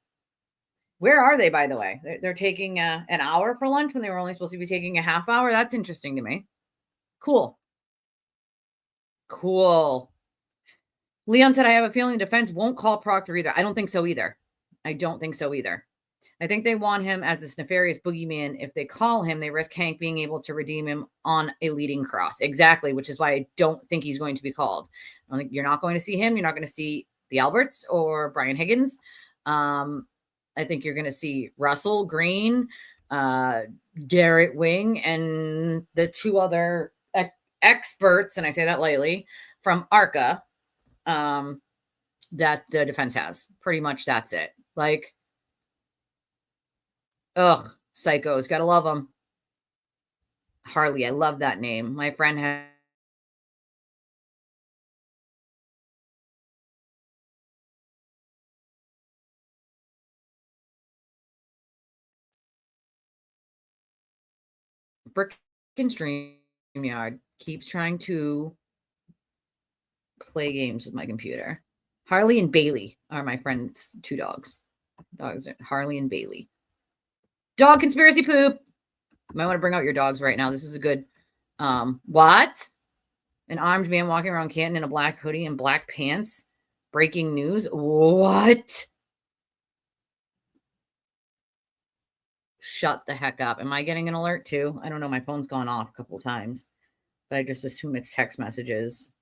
Where are they, by the way? They're taking an hour for lunch when they were only supposed to be taking a half hour. That's interesting to me. Cool. Cool. Leon said, I have a feeling the defense won't call Proctor either. I don't think so either. I think they want him as this nefarious boogeyman. If they call him, they risk Hank being able to redeem him on a leading cross. Exactly, which is why I don't think he's going to be called. I think you're not going to see him. You're not going to see the Alberts or Brian Higgins. I think you're going to see Russell Green, Garrett Wing, and the 2 other experts, and I say that lightly, from ARCA that the defense has. Pretty much that's it. Like, ugh, psychos. Gotta love them. Harley, I love that name. My friend had frickin' StreamYard keeps trying to play games with my computer. Harley and Bailey are my friend's 2 dogs. Harley and Bailey. Dog conspiracy poop. You might want to bring out your dogs right now. This is a good what? An armed man walking around Canton in a black hoodie and black pants. Breaking news. What? Shut the heck up. Am I getting an alert too? I don't know. My phone's gone off a couple of times, but I just assume it's text messages.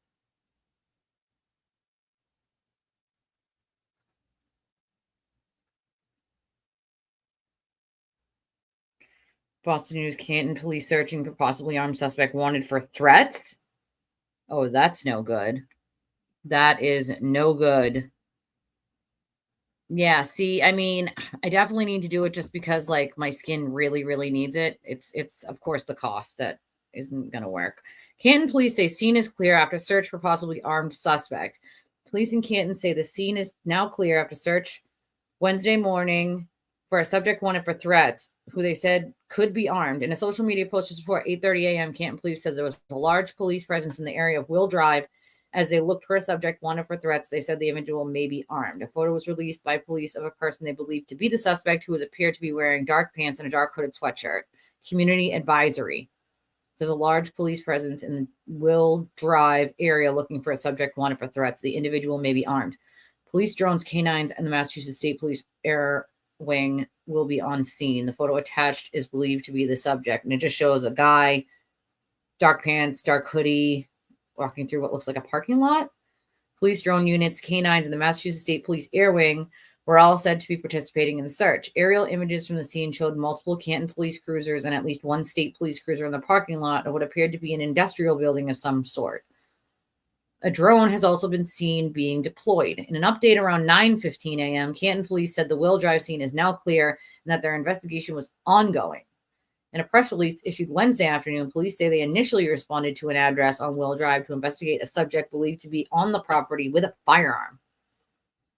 Boston News, Canton police searching for possibly armed suspect wanted for threats. Oh, that's no good. That is no good. Yeah, see, I mean, I definitely need to do it just because like my skin really, really needs it. It's of course the cost that isn't gonna work. Canton police say scene is clear after search for possibly armed suspect. Police in Canton say the scene is now clear after search Wednesday morning for a subject wanted for threats, who they said could be armed. In a social media post just before 8:30 a.m., Canton police said there was a large police presence in the area of Will Drive. As they looked for a subject wanted for threats, they said the individual may be armed. A photo was released by police of a person they believed to be the suspect, who was appeared to be wearing dark pants and a dark hooded sweatshirt. Community advisory. There's a large police presence in the Will Drive area looking for a subject wanted for threats. The individual may be armed. Police drones, canines, and the Massachusetts State Police Air Wing will be on scene. The photo attached is believed to be the subject, and it just shows a guy, dark pants, dark hoodie, walking through what looks like a parking lot. Police drone units, canines, and the Massachusetts State Police Air Wing were all said to be participating in the search. Aerial images from the scene showed multiple Canton police cruisers and at least one state police cruiser in the parking lot of what appeared to be an industrial building of some sort. A drone has also been seen being deployed. In an update around 9:15 a.m., Canton police said the Will Drive scene is now clear and that their investigation was ongoing. In a press release issued Wednesday afternoon, police say they initially responded to an address on Will Drive to investigate a subject believed to be on the property with a firearm.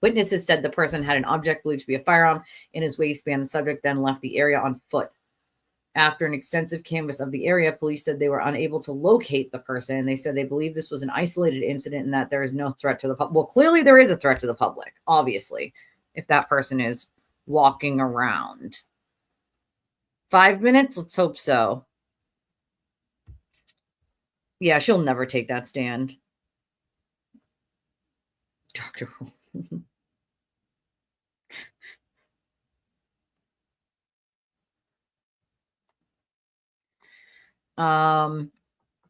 Witnesses said the person had an object believed to be a firearm in his waistband. The subject then left the area on foot. After an extensive canvass of the area, police said they were unable to locate the person. They said they believe this was an isolated incident and that there is no threat to the public. Well, clearly there is a threat to the public, obviously, if that person is walking around. 5 minutes? Let's hope so. Yeah, she'll never take that stand. Dr.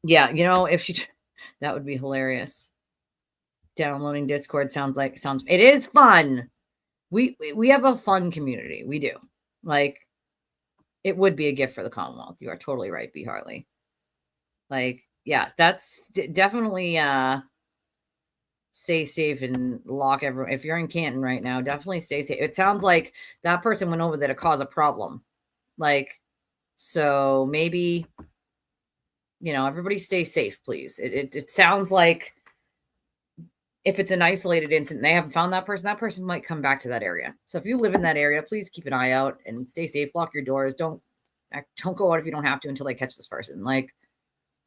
Yeah, you know, if she, that would be hilarious. Downloading Discord sounds, it is fun. We have a fun community. We do. Like, it would be a gift for the Commonwealth. You are totally right, B. Harley. Like, yeah, that's definitely, stay safe and lock everyone. If you're in Canton right now, definitely stay safe. It sounds like that person went over there to cause a problem. Like, so maybe, you know, everybody stay safe, please. It sounds like if it's an isolated incident, they haven't found that person might come back to that area. So if you live in that area, please keep an eye out and stay safe. Lock your doors. Don't go out if you don't have to until they catch this person. Like,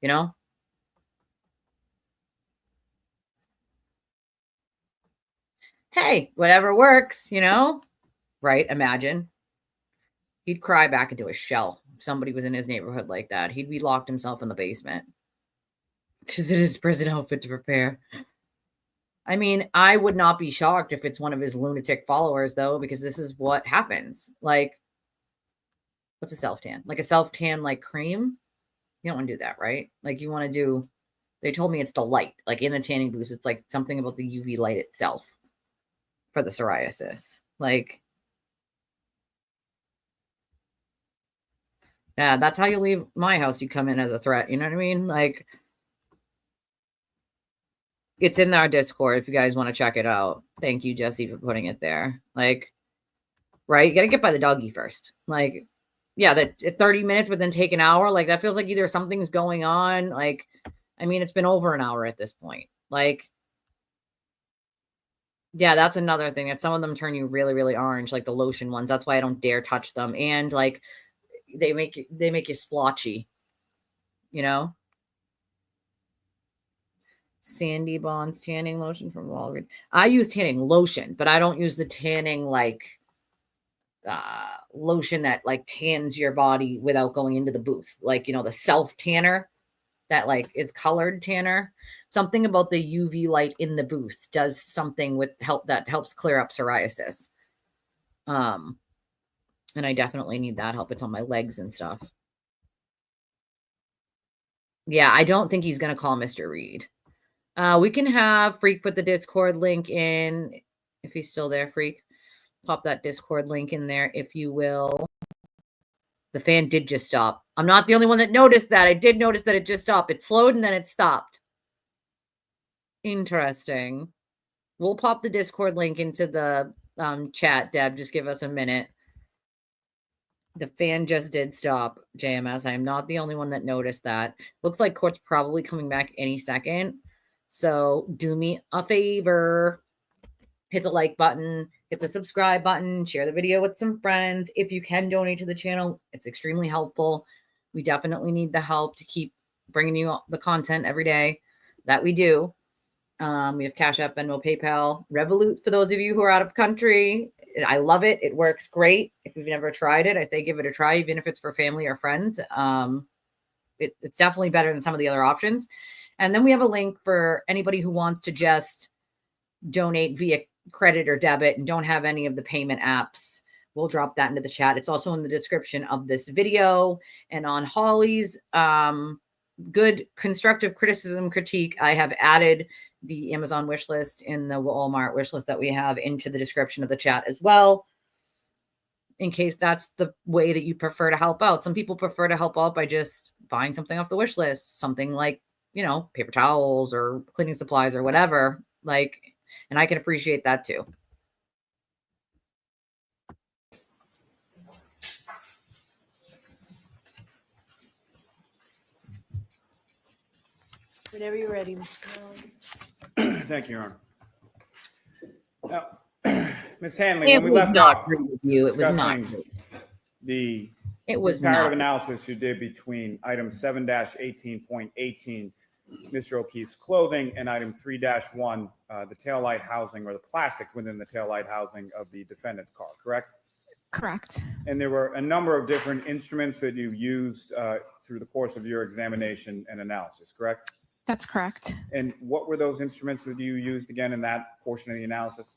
you know? Hey, whatever works, you know? Right? Imagine. He'd cry back into a shell if somebody was in his neighborhood like that. He'd be locked himself in the basement. In his prison outfit to prepare. I mean, I would not be shocked if it's one of his lunatic followers, though, because this is what happens. Like, what's a self-tan? Like a self-tan, like cream? You don't want to do that, right? Like, you want to do, they told me it's the light. Like, in the tanning booth, it's like something about the UV light itself for the psoriasis. Like, yeah, that's how you leave my house. You come in as a threat. You know what I mean? Like, it's in our Discord if you guys want to check it out. Thank you, Jesse, for putting it there. Like, right? You got to get by the doggy first. Like, yeah, that's 30 minutes, but then take an hour. Like, that feels like either something's going on. Like, I mean, it's been over an hour at this point. Like, yeah, that's another thing that some of them turn you really, really orange, like the lotion ones. That's why I don't dare touch them. And like, they make you splotchy, you know? Sandy Bonds tanning lotion from Walgreens. I use tanning lotion, but I don't use the tanning like lotion that like tans your body without going into the booth. Like, you know, the self tanner that like is colored tanner. Something about the UV light in the booth does something with that helps clear up psoriasis. And I definitely need that help. It's on my legs and stuff. Yeah, I don't think he's going to call Mr. Reed. We can have Freak put the Discord link in, if he's still there, Freak. Pop that Discord link in there, if you will. The fan did just stop. I'm not the only one that noticed that. I did notice that it just stopped. It slowed and then it stopped. Interesting. We'll pop the Discord link into the chat, Deb. Just give us a minute. The fan just did stop, JMS. I am not the only one that noticed that. Looks like court's probably coming back any second. So do me a favor. Hit the like button, hit the subscribe button, share the video with some friends. If you can donate to the channel, it's extremely helpful. We definitely need the help to keep bringing you the content every day that we do. We have Cash App, Venmo, PayPal, Revolut for those of you who are out of country. I love it. It works great. If you've never tried it, I say give it a try, even if it's for family or friends. It's definitely better than some of the other options. And then we have a link for anybody who wants to just donate via credit or debit and don't have any of the payment apps. We'll drop that into the chat. It's also in the description of this video. And on Holly's good constructive criticism critique, I have added the Amazon wish list and the Walmart wish list that we have into the description of the chat as well, in case that's the way that you prefer to help out. Some people prefer to help out by just buying something off the wish list, something like, you know, paper towels or cleaning supplies or whatever. Like, and I can appreciate that too. Whenever you're ready, Mr. Hanley. Thank you, Your Honor. Now, Ms. Hanley, when we left off discussing the comparative analysis you did between item 7-18.18, Mr. O'Keefe's clothing, and item 3-1, the taillight housing or the plastic within the taillight housing of the defendant's car, correct? Correct. And there were a number of different instruments that you used through the course of your examination and analysis, correct? That's correct. And what were those instruments that you used again in that portion of the analysis?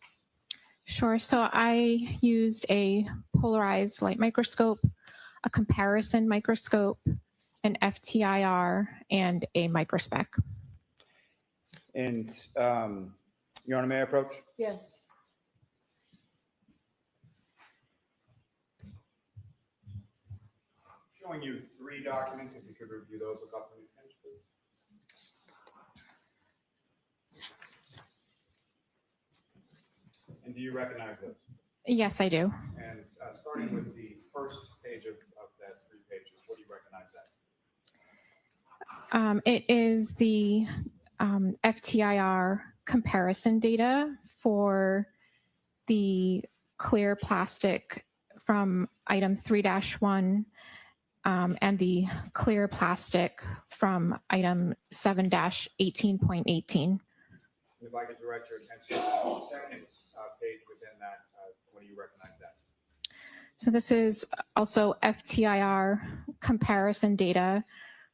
Sure. So I used a polarized light microscope, a comparison microscope, an FTIR, and a microspec. And Your Honor, may I approach? Yes. Showing you 3 documents, if you could review those a couple of minutes, please. And do you recognize those? Yes, I do. And starting with the first page of that 3 pages, what do you recognize that? It is the FTIR comparison data for the clear plastic from item 3-1 and the clear plastic from item 7-18.18. If I could direct your attention to the second page within that, what do you recognize that? So this is also FTIR comparison data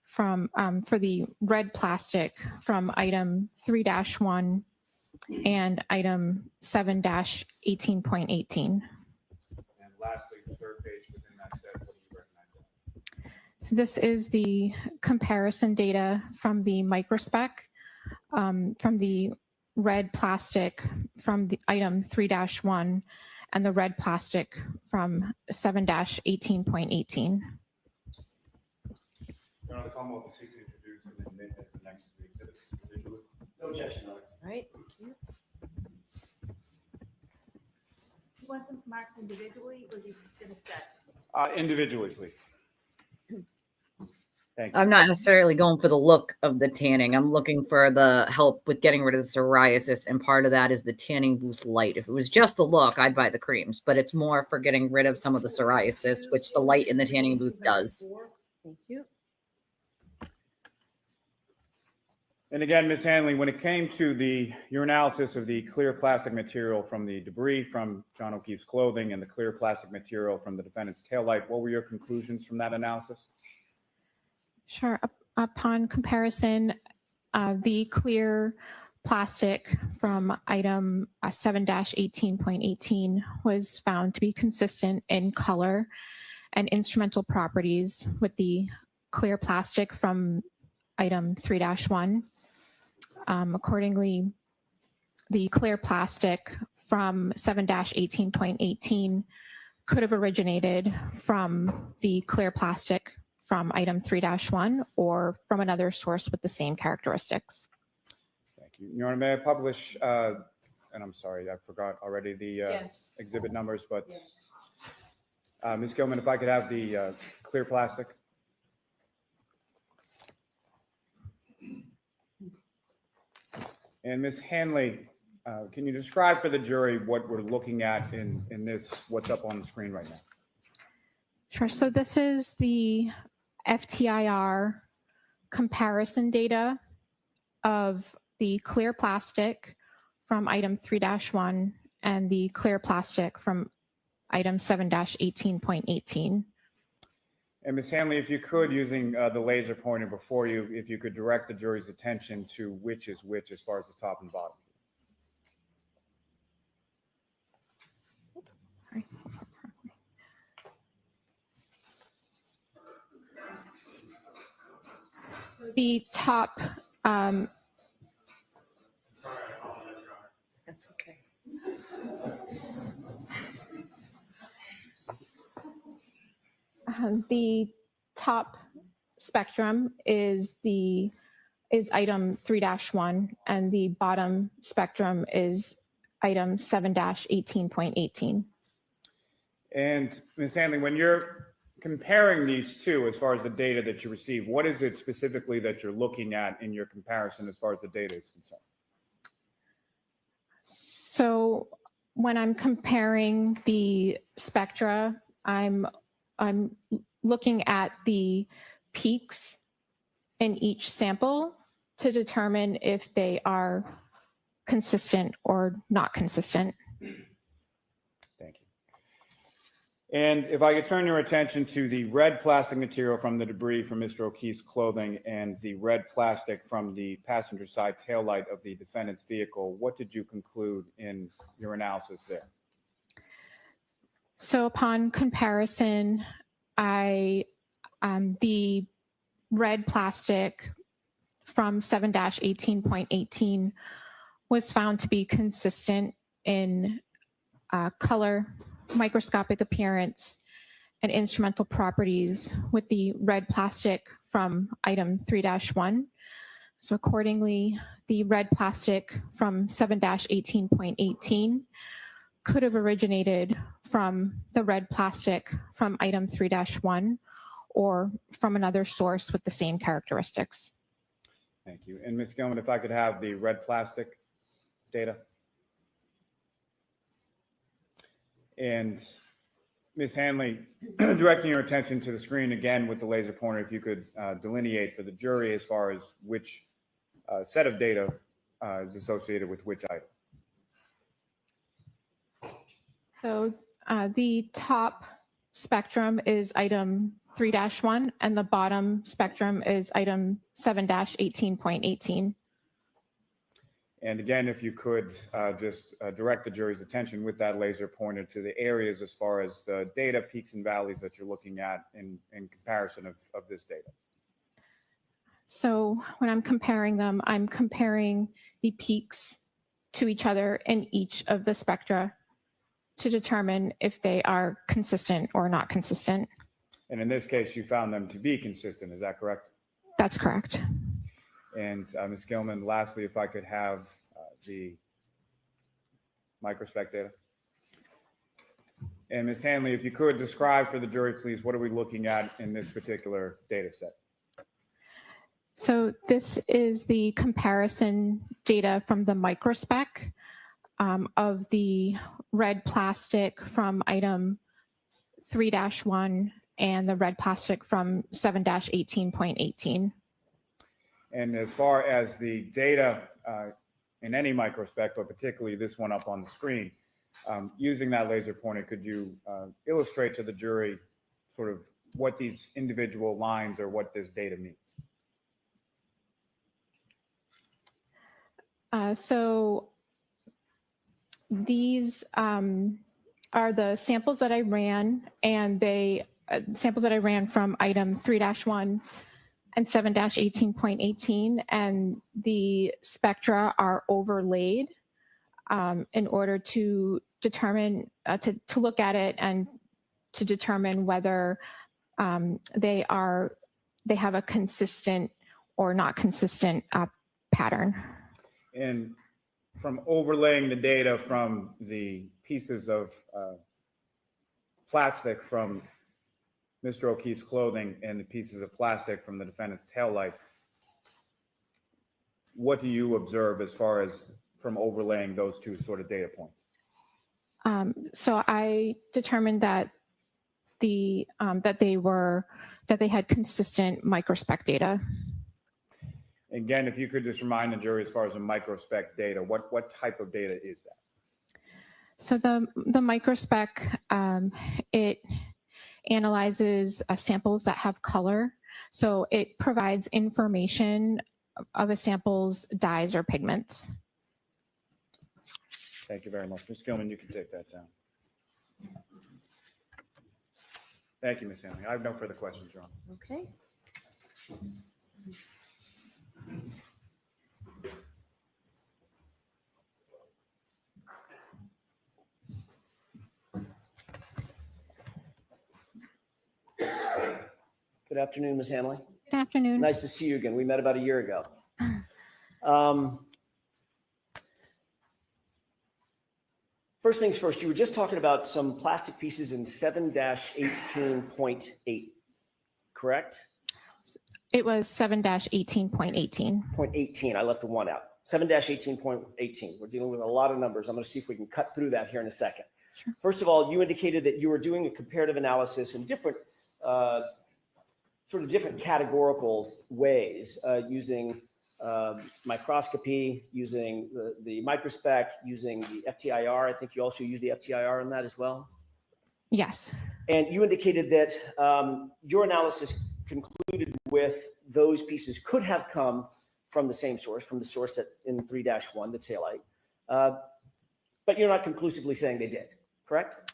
from for the red plastic from item 3-1 and item 7-18.18. And lastly, the third page within that set, what do you recognize that? So this is the comparison data from the microspec from the red plastic from the item 3-1 and the red plastic from 7-18.18. Your Honor, the Commonwealth will seek to introduce and admit as the next 3 exhibits individually. No objection, Your Honor. All right, thank you. You want them marked individually or you in a set? Individually, please. Thank you. I'm not necessarily going for the look of the tanning. I'm looking for the help with getting rid of the psoriasis. And part of that is the tanning boost light. If it was just the look, I'd buy the creams, but it's more for getting rid of some of the psoriasis, which the light in the tanning booth does. Thank you. And again, Ms. Hanley, when it came to your analysis of the clear plastic material from the debris from John O'Keefe's clothing and the clear plastic material from the defendant's taillight, what were your conclusions from that analysis? Sure. Upon comparison, the clear plastic from item 7-18.18 was found to be consistent in color and instrumental properties with the clear plastic from item 3-1. Accordingly, the clear plastic from 7-18.18 could have originated from the clear plastic from item 3-1 or from another source with the same characteristics. Thank you. Your Honor, may I publish, and I'm sorry, I forgot already the exhibit numbers, but Ms. Gilman, if I could have the clear plastic. And Ms. Hanley, can you describe for the jury what we're looking at in this, what's up on the screen right now? Sure. So this is the FTIR comparison data of the clear plastic from item 3-1 and the clear plastic from item 7-18.18. And Ms. Hanley, if you could, using the laser pointer before you, if you could direct the jury's attention to which is which as far as the top and bottom. Sorry. The top, Sorry, I apologize, Your Honor. That's okay. The top spectrum is item 3-1, and the bottom spectrum is item 7-18.18. And Ms. Hanley, when you're comparing these two as far as the data that you receive, what is it specifically that you're looking at in your comparison as far as the data is concerned? So when I'm comparing the spectra, I'm looking at the peaks in each sample to determine if they are consistent or not consistent. Thank you. And if I could turn your attention to the red plastic material from the debris from Mr. O'Keefe's clothing and the red plastic from the passenger side taillight of the defendant's vehicle, what did you conclude in your analysis there? So upon comparison, the red plastic from 7-18.18 was found to be consistent in color, microscopic appearance, and instrumental properties with the red plastic from item 3-1. So accordingly, the red plastic from 7-18.18 could have originated from the red plastic from item 3-1 or from another source with the same characteristics. Thank you. And Ms. Gilman, if I could have the red plastic data. And Ms. Hanley, directing your attention to the screen again with the laser pointer, if you could delineate for the jury as far as which set of data is associated with which item. So the top spectrum is item 3-1 and the bottom spectrum is item 7-18.18. And again, if you could just direct the jury's attention with that laser pointer to the areas as far as the data peaks and valleys that you're looking at in comparison of this data. So when I'm comparing them, I'm comparing the peaks to each other in each of the spectra to determine if they are consistent or not consistent. And in this case, you found them to be consistent, is that correct? That's correct. And Ms. Gilman, lastly, if I could have the microspec data. And Ms. Hanley, if you could describe for the jury, please, what are we looking at in this particular data set? So this is the comparison data from the microspec of the red plastic from item 3-1 and the red plastic from 7-18.18. And as far as the data in any microspec, but particularly this one up on the screen, using that laser pointer, could you illustrate to the jury sort of what these individual lines or what this data means? So these are the samples that I ran, and they samples that I ran from item 3-1 and 7-18.18, and the spectra are overlaid in order to determine, to look at it and to determine whether they have a consistent or not consistent pattern. And from overlaying the data from the pieces of plastic from Mr. O'Keefe's clothing and the pieces of plastic from the defendant's taillight, what do you observe as far as from overlaying those two sort of data points? So I determined that they had consistent microspec data. Again, if you could just remind the jury as far as the microspec data, what type of data is that? So the microspec, it analyzes samples that have color. So it provides information of a sample's dyes or pigments. Thank you very much. Ms. Gilman, you can take that down. Thank you, Ms. Hanley. I have no further questions, Your Honor. Okay. Good afternoon, Ms. Hanley. Good afternoon. Nice to see you again. We met about a year ago. First things first, you were just talking about some plastic pieces in 7-18.8, correct? It was 7-18.18. 0.18, I left a 1 out. 7-18.18. We're dealing with a lot of numbers. I'm going to see if we can cut through that here in a second. Sure. First of all, you indicated that you were doing a comparative analysis in different, sort of different categorical ways, using microscopy, using the microspec, using the FTIR. I think you also use the FTIR in that as well. Yes. And you indicated that your analysis concluded with those pieces could have come from the same source, from the source in 3-1, the taillight. But you're not conclusively saying they did, correct?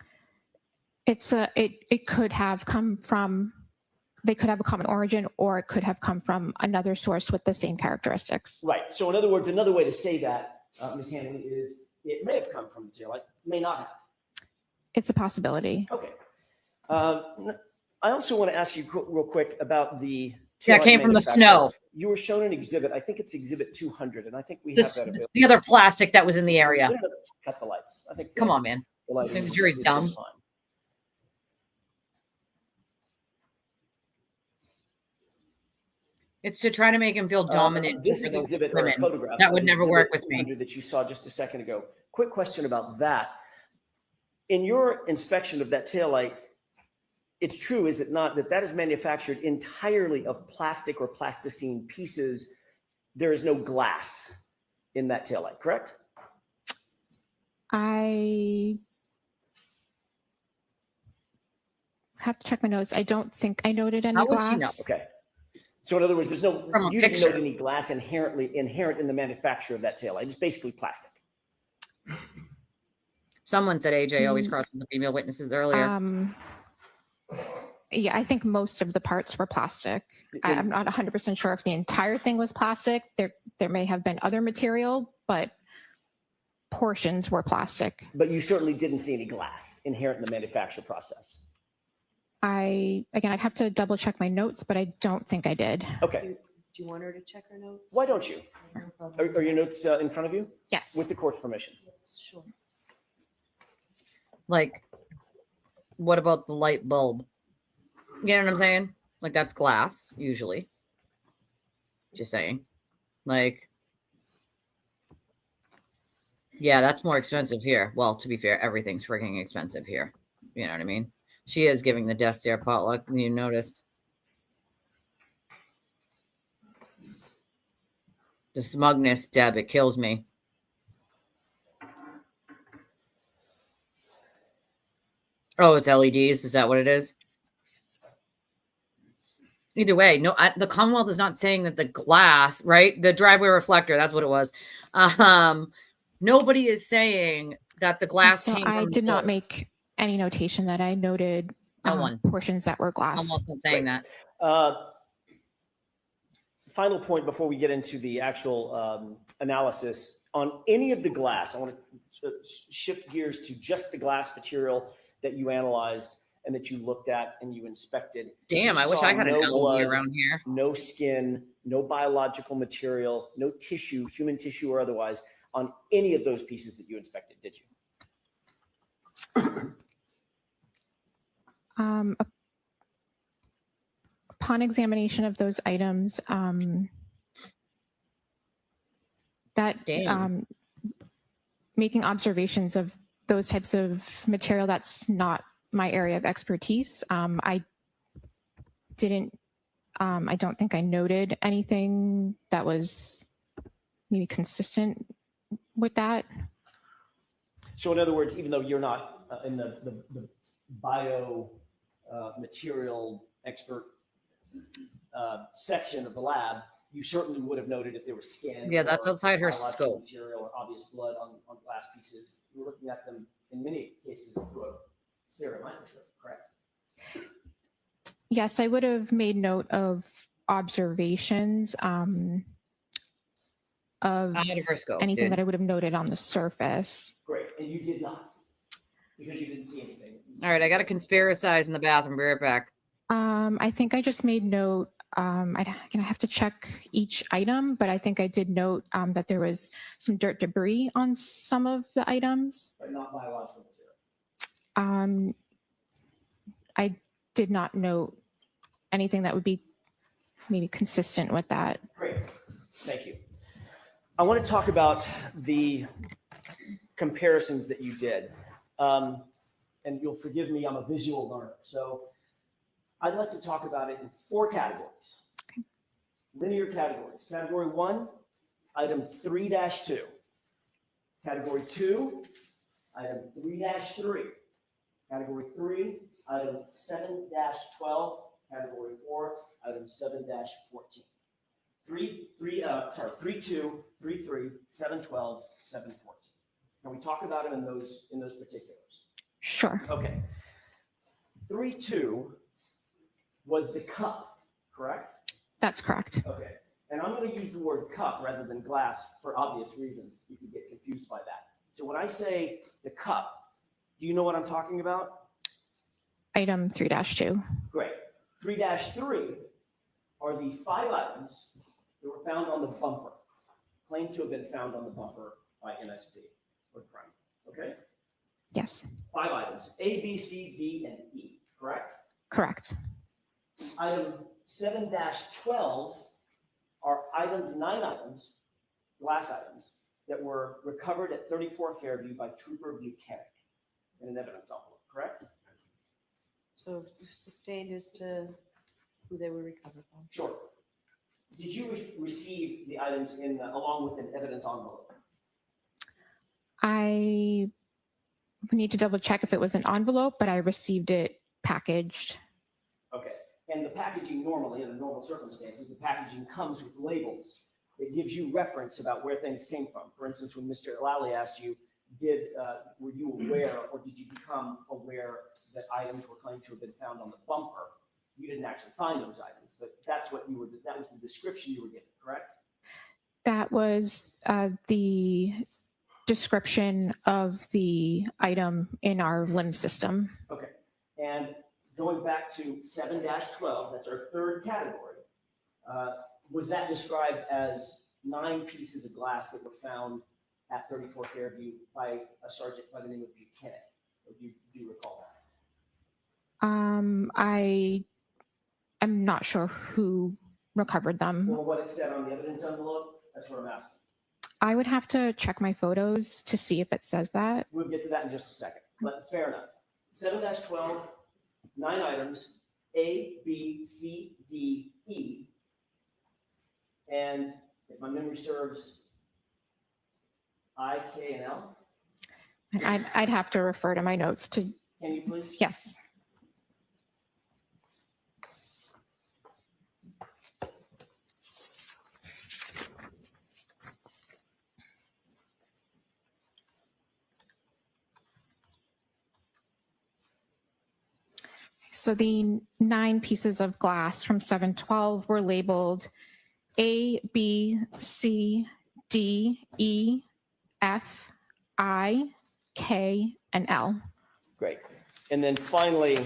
It could have come from, they could have a common origin, or it could have come from another source with the same characteristics. Right. So in other words, another way to say that, Ms. Hanley, is it may have come from the taillight, may not have. It's a possibility. Okay. I also want to ask you real quick about the Yeah, it came from the snow. You were shown an exhibit. I think it's exhibit 200, and I think we have that available. The other plastic that was in the area. Let's cut the lights. I think. Come on, man. The lighting The jury's is dumb. just fine. It's to try to make him feel dominant. This over is the exhibit or a women. photograph. That would of never exhibit work with me. 200 that you saw just a second ago. Quick question about that. In your inspection of that taillight, it's true, is it not, that is manufactured entirely of plastic or plasticine pieces? There is no glass in that taillight, correct? I have to check my notes. I don't think I noted any glass. Okay. So in other words, there's no, From a you didn't picture. note any glass inherent in the manufacture of that taillight. It's basically plastic. Someone said AJ always crosses the female witnesses earlier. Yeah, I think most of the parts were plastic. I'm not 100% sure if the entire thing was plastic. There may have been other material, but portions were plastic. But you certainly didn't see any glass inherent in the manufacture process. I'd have to double check my notes, but I don't think I did. Okay. Do you want her to check her notes? Why don't you? No problem. Are your notes in front of you? Yes. With the court's permission. Sure. Like, what about the light bulb? You know what I'm saying? Like, that's glass, usually. Just saying. Like, yeah, that's more expensive here. Well, to be fair, everything's freaking expensive here. You know what I mean? She is giving the death stare potluck. You noticed. The smugness, Deb, it kills me. Oh, it's LEDs. Is that what it is? Either way, no, the Commonwealth is not saying that the glass, right? The driveway reflector, that's what it was. Nobody is saying that the glass So came I from did the- not make any notation that I noted portions that were glass. I'm also saying that. Final point before we get into the actual analysis on any of the glass. I want to shift gears to just the glass material that you analyzed and that you looked at and you inspected. Damn, You I wish saw I had an no LD blood, around here. no skin, no biological material, no tissue, human tissue or otherwise, on any of those pieces that you inspected, did you? Upon examination of those items, making observations of those types of material, that's not my area of expertise. I don't think I noted anything that was maybe consistent with that. So in other words, even though you're not in the bio material expert section of the lab, you certainly would have noted if there was skin. Yeah, that's or outside her biological scope. Material or obvious blood on glass pieces. You're looking at them in many cases through a stereo microscope, correct? Yes, I would have made note of observations of anything that I would have noted on the surface. Great, and you did not, because you didn't see anything. All right, I got to conspiracize in the bathroom. Be right back. I think I just made note. I have to check each item, but I think I did note that there was some dirt debris on some of the items. But not biological material. I did not note anything that would be maybe consistent with that. Great, thank you. I want to talk about the comparisons that you did. And you'll forgive me, I'm a visual learner. So I'd like to talk about it in 4 categories. Okay. Linear categories. Category 1, item 3-2. Category 2, item 3-3. Category 3, item 7-12. Category 4, item 7-14. 3, 2, 3, 3, 7, 12, 7, 14. Can we talk about them in those particulars? Sure. Okay. 3-2 was the cup, correct? That's correct. Okay. And I'm going to use the word cup rather than glass for obvious reasons. You can get confused by that. So when I say the cup, do you know what I'm talking about? Item 3-2. Great. 3-3 are the 5 items that were found on the bumper, claimed to have been found on the bumper by MSD or crime. Okay? Yes. 5 items, A, B, C, D, and E, correct? Correct. Item 7-12 are 9 items, glass items, that were recovered at 34 Fairview by Trooper Buchanan in an evidence envelope, correct? So sustained as to who they were recovered from. Sure. Did you receive the items along with an evidence envelope? I need to double check if it was an envelope, but I received it packaged. Okay. And the packaging normally, in normal circumstances, the packaging comes with labels. It gives you reference about where things came from. For instance, when Mr. Lally asked you, were you aware or did you become aware that items were claimed to have been found on the bumper? You didn't actually find those items, but that was the description you were given, correct? That was the description of the item in our limb system. Okay. And going back to 7-12, that's our 3rd category. Was that described as 9 pieces of glass that were found at 34 Fairview by a sergeant by the name of Buchanan? Or do you recall that? I am not sure who recovered them. Or what it said on the evidence envelope? That's what I'm asking. I would have to check my photos to see if it says that. We'll get to that in just a second, but fair enough. 7-12, 9 items, A, B, C, D, E. And if my memory serves, I, K, and L. I'd have to refer to my notes to. Can you please? Yes. So the 9 pieces of glass from 7-12 were labeled A, B, C, D, E, F, I, K, and L. Great. And then finally,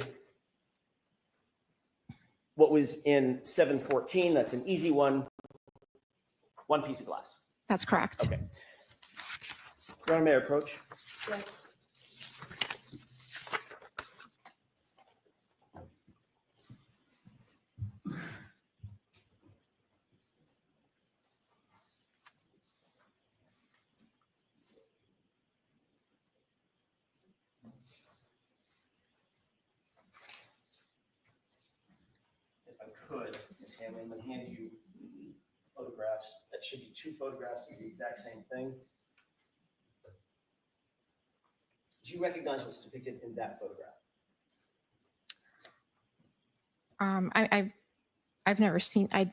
what was in 714. That's an easy one. One piece of glass. That's correct. Okay. Your Honor, may I approach? Yes. If I could, Ms. Hanley, I'm going to hand you photographs. That should be 2 photographs of the exact same thing. Do you recognize what's depicted in that photograph? I've never seen. I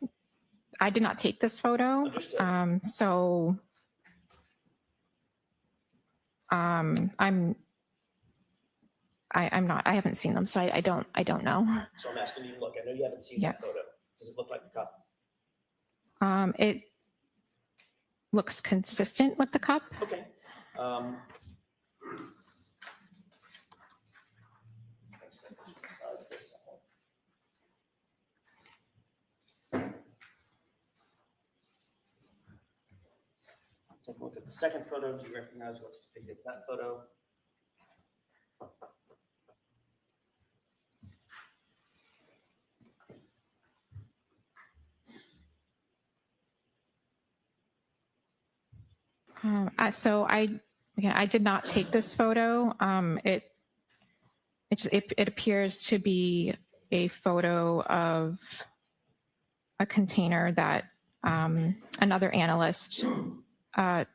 did not take this photo. Understood. So I'm not. I haven't seen them, so I don't know. So I'm asking you to look. I know you haven't seen that photo. Does it look like the cup? It looks consistent with the cup. Okay. Take a look at the second photo. Do you recognize what's depicted in that photo? So I did not take this photo. It appears to be a photo of a container that another analyst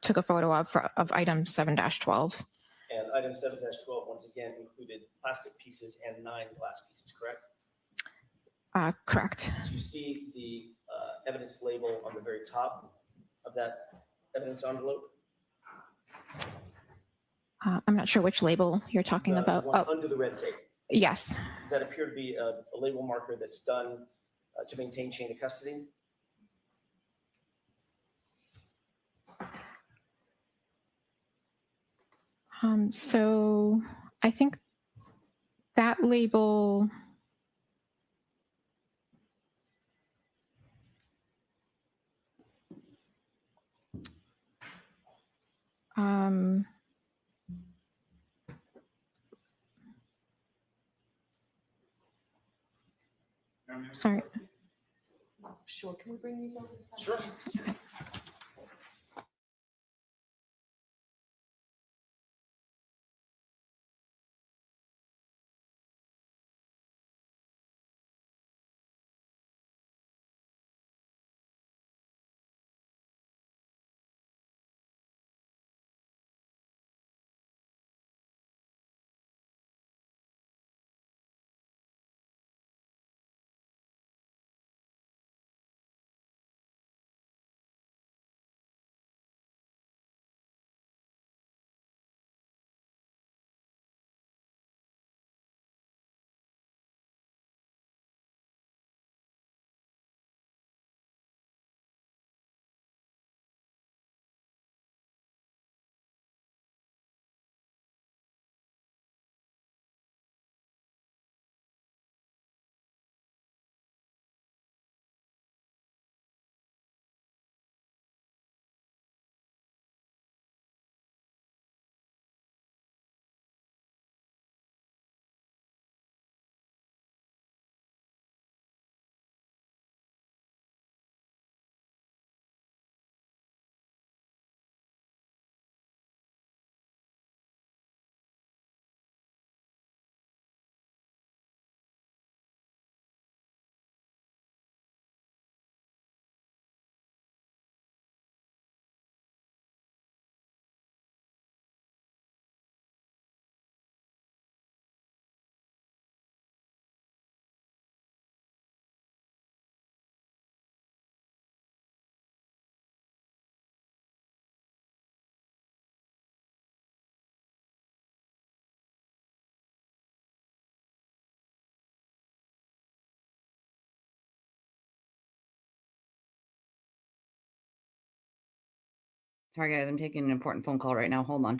took a photo of item 7-12. And item 7-12 once again included plastic pieces and 9 glass pieces, correct? Correct. Do you see the evidence label on the very top of that evidence envelope? I'm not sure which label you're talking about. One under the red tape. Yes. Does that appear to be a label marker that's done to maintain chain of custody? So I think that label. Sorry. Sure, can we bring these over to the side? Sure. Sorry, guys, I'm taking an important phone call right now. Hold on.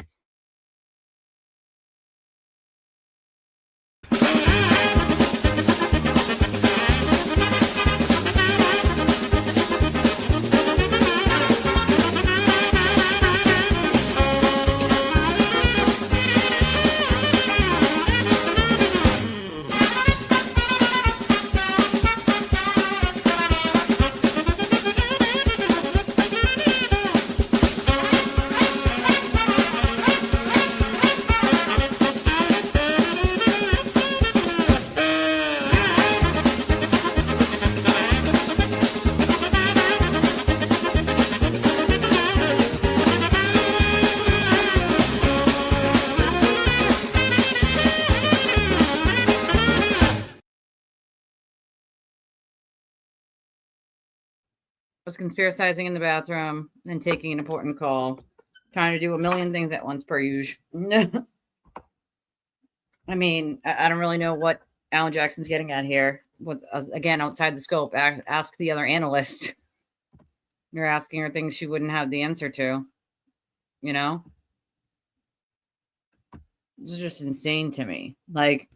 was conspiracizing in the bathroom and taking an important call, trying to do a million things at once per usual. I mean, I don't really know what Alan Jackson's getting at here. With again, outside the scope, ask the other analyst. You're asking her things she wouldn't have the answer to. You know, it's just insane to me. Like,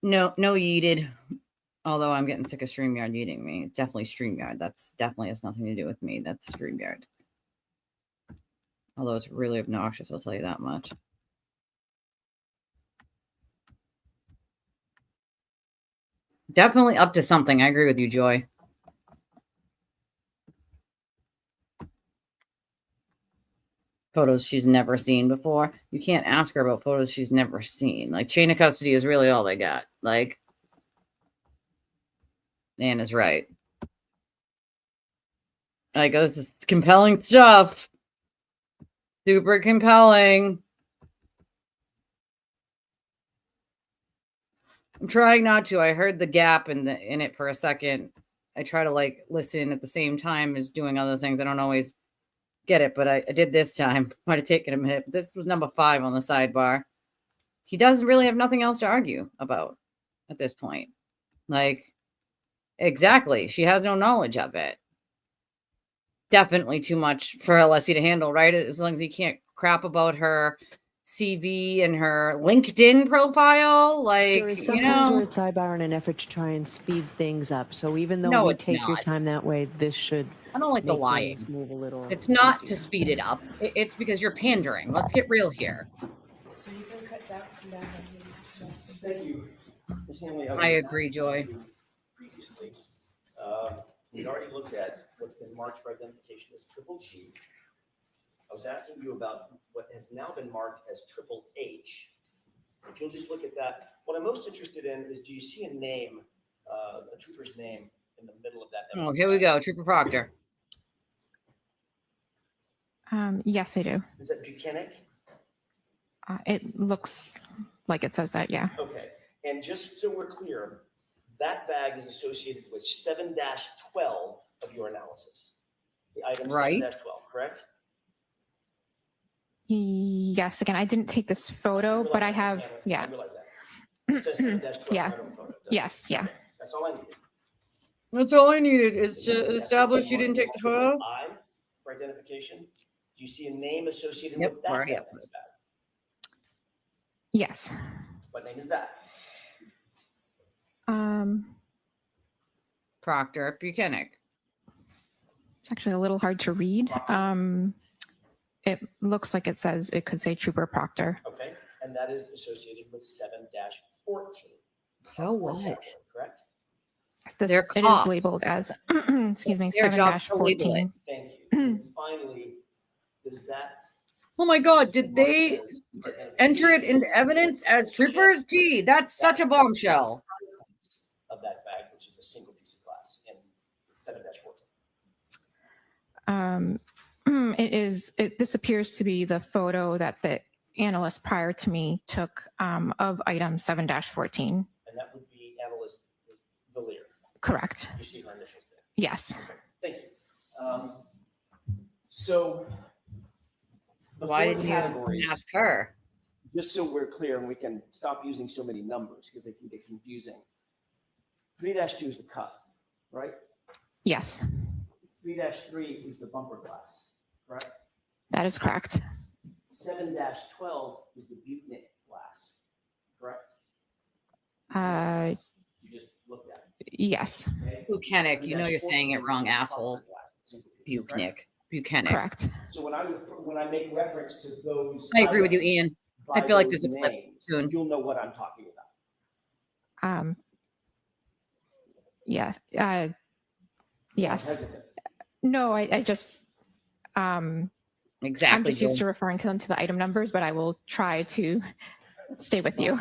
no yeeted. Although I'm getting sick of StreamYard eating me. It's definitely StreamYard. That's definitely has nothing to do with me. That's StreamYard. Although it's really obnoxious, I'll tell you that much. Definitely up to something. I agree with you, Joy. Photos she's never seen before. You can't ask her about photos she's never seen. Like, chain of custody is really all they got. Like, Anna's right. Like, this is compelling stuff. Super compelling. I'm trying not to. I heard the gap in it for a second. I try to like listen at the same time as doing other things. I don't always get it, but I did this time. Might have taken a minute. This was number 5 on the sidebar. He doesn't really have nothing else to argue about at this point. Like, exactly. She has no knowledge of it. Definitely too much for Alessi to handle, right? As long as he can't crap about her CV and her LinkedIn profile, like, There is sometimes we're at sidebar in an effort to try and speed things up. So even though we take your time that way, this should. I don't like the lying. Move a little. It's not to speed it up. It's because you're pandering. Let's get real here. So you can cut that down. Thank you, Ms. Hanley. I agree, Joy. Previously, we'd already looked at what's been marked for identification as triple G. I was asking you about what has now been marked as triple H. If you'll just look at that, what I'm most interested in is, do you see a name, a trooper's name in the middle of that? Oh, here we go. Trooper Proctor. Yes, I do. Is that Buchanan? It looks like it says that, yeah. Okay. And just so we're clear, that bag is associated with 7-12 of your analysis. The item Right. 7-12, correct? Yes, again, I didn't take this photo, but I have, yeah. I realize that. It says 7-12 Yeah. right on the photo. Yes, yeah. That's all I needed. That's all I needed is to establish you didn't take the photo. I for identification. Do you see a name associated Yep, with that already bag? up. Yes. What name is that? Proctor Buchanan. It's actually a little hard to read. It looks like it says, it could say Trooper Proctor. Okay. And that is associated with 7-14. So what? Correct? It is labeled as, excuse me, Their job to label 7-14. Thank you. And finally, does that Oh my God, did they enter it into evidence as troopers? Gee, that's such a bombshell. of that bag, which is a single piece of glass in 7-14? This appears to be the photo that the analyst prior to me took of item 7-14. And that would be Analyst Valier. Correct. You see her initials there. Yes. Okay. Thank you. So the Why four didn't you categories, ask her? just so we're clear and we can stop using so many numbers because they can get confusing. 3-2 is the cup, right? Yes, 3-3 is the bumper glass, correct? that is correct. 7-12 is the Buchanan glass, correct? You just looked at it. Yes. Okay? Buchanan, you know you're saying it wrong, asshole. Buchanan. Buchanan. Correct. So when I make reference to those, I agree with you, Ian. I by feel like those there's a clip names, soon. You'll know what I'm talking about. Yeah. Yes. Hesitant. No, I just, Exactly. I'm just used Joel. to referring to them to the item numbers, but I will try to stay with you.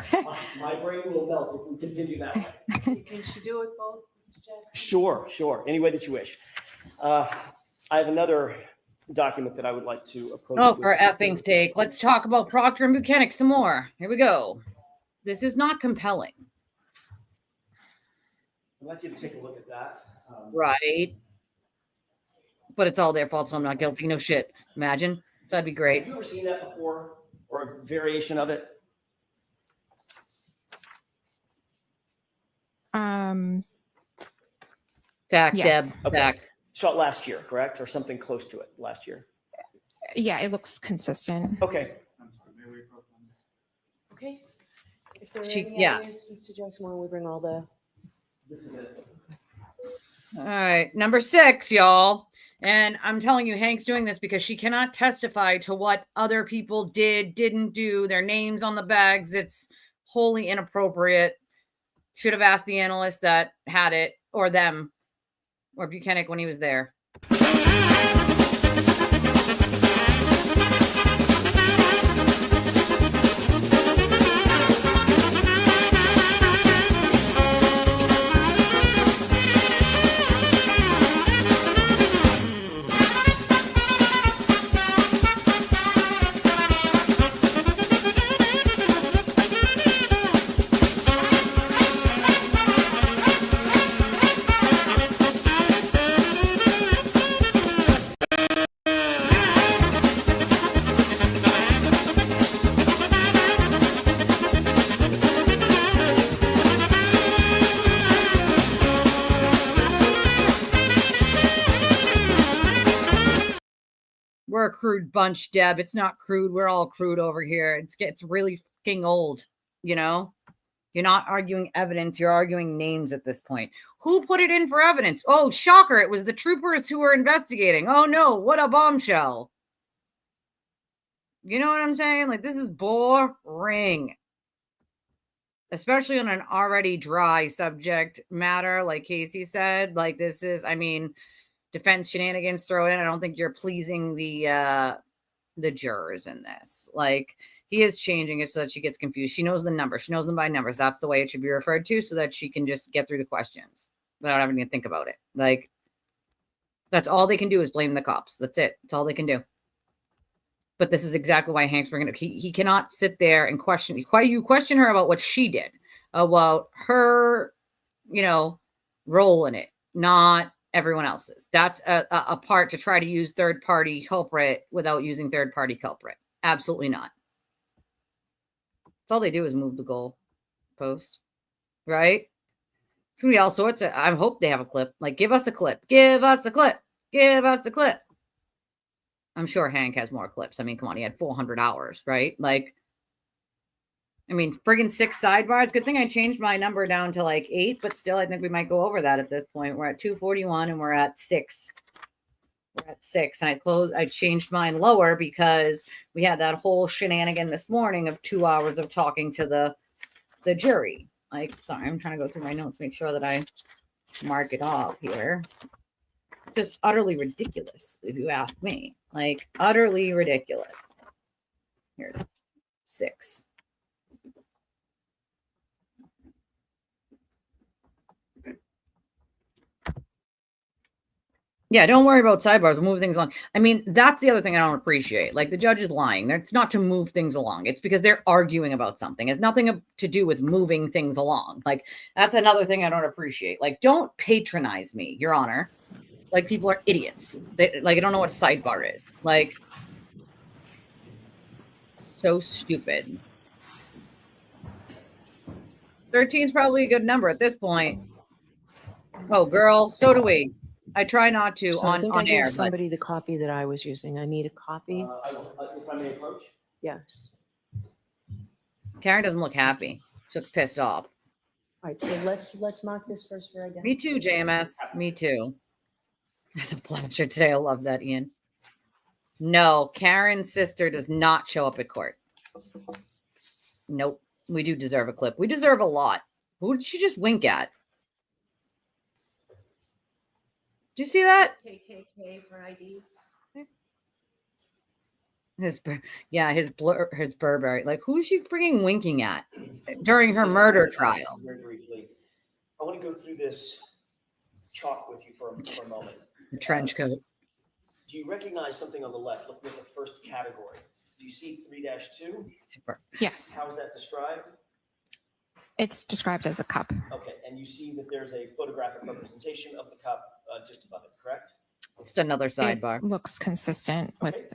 My brain will melt if we continue that way. Can she do it both, Mr. Jackson? Sure. Any way that you wish. I have another document that I would like to approach. Oh, with. for effing sake. Let's talk about Proctor and Buchanan some more. Here we go. This is not compelling. I'd like you to take a look at that. Right. But it's all their fault, so I'm not guilty. No shit. Imagine. That'd be great. Have you ever seen that before, or a variation of it? Fact, Yes. Deb. Fact. Saw it last year, correct? Or something close to it last year? Yeah, it looks consistent. Okay. Okay. If there are She- any yeah. others, Mr. Jackson, why don't we bring all the... This is it. All right. Number 6, y'all. And I'm telling you, Hank's doing this because she cannot testify to what other people did, didn't do, their names on the bags. It's wholly inappropriate. Should have asked the analyst that had it, or them, or Buchanan when he was there. We're a crude bunch, Deb. It's not crude. We're all crude over here. It's really fucking old, you know? You're not arguing evidence. You're arguing names at this point. Who put it in for evidence? Oh, shocker. It was the troopers who were investigating. Oh, no. What a bombshell. You know what I'm saying? Like, this is boring. Especially on an already dry subject matter, like Casey said. Like, this is, I mean... defense shenanigans throw in. I don't think you're pleasing the jurors in this. Like, he is changing it so that she gets confused. She knows the numbers. She knows them by numbers. That's the way it should be referred to, so that she can just get through the questions without having to think about it. Like, that's all they can do is blame the cops. That's it. That's all they can do. But this is exactly why Hank's bringing it. He cannot sit there and question. You question her about what she did, about her, role in it, not everyone else's. That's a part to try to use third-party culprit without using third-party culprit. Absolutely not. That's all they do is move the goal post, right? It's gonna be all sorts of. I hope they have a clip. Like, give us a clip. Give us a clip. Give us a clip. I'm sure Hank has more clips. I mean, come on, he had 400 hours, right? Like, I mean, friggin' 6 sidebars. Good thing I changed my number down to like 8, but still, I think we might go over that at this point. We're at 241 and we're at 6. We're at 6. And I changed mine lower because we had that whole shenanigan this morning of 2 hours of talking to the jury. Like, sorry, I'm trying to go through my notes, make sure that I mark it off here. Just utterly ridiculous, if you ask me. Like, utterly ridiculous. Here it is. 6. Yeah, don't worry about sidebars. We'll move things along. I mean, that's the other thing I don't appreciate. Like, the judge is lying. It's not to move things along. It's because they're arguing about something. It's nothing to do with moving things along. Like, that's another thing I don't appreciate. Like, don't patronize me, Your Honor. Like, people are idiots. I don't know what sidebar is. Like, so stupid. 13 is probably a good number at this point. Oh, girl, so do we. I try not to So I think I on gave air. somebody the copy that I was using. I need a copy. If I may approach? Yes. Karen doesn't look happy. She looks pissed off. All right, so let's mark this first for identity. Me too, JMS. Me too. That's a pleasure today. I love that, Ian. No, Karen's sister does not show up at court. Nope. We do deserve a clip. We deserve a lot. Who did she just wink at? Did you see that? KKK for ID. His Burberry. Like, who is she freaking winking at during her murder trial? Very briefly, I want to go through this chalk with you for a moment. The trench coat. Do you recognize something on the left? Looking at the first category. Do you see 3-2? Super. Yes. How is that described? It's described as a cup. Okay, and you see that there's a photographic representation of the cup just above it, correct? Just another sidebar. It looks consistent with. Okay.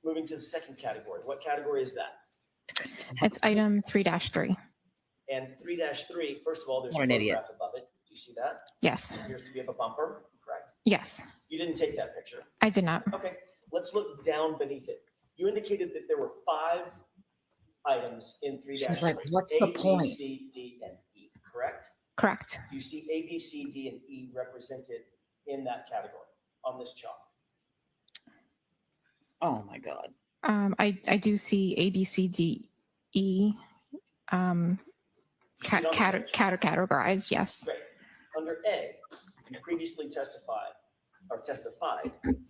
Moving to the second category. What category is that? It's item 3-3. And 3-3, first of all, there's a What an idiot. photograph above it. Do you see that? Yes. It appears to be of a bumper, correct? Yes. You didn't take that picture. I did not. Okay, let's look down beneath it. You indicated that there were 5 items in 3-3. She's like, what's the point? A, B, C, D, and E, correct? Correct. Do you see A, B, C, D, and E represented in that category on this chart? Oh my God. I do see A, B, C, D, E categorized, yes. Great. Under A, you previously testified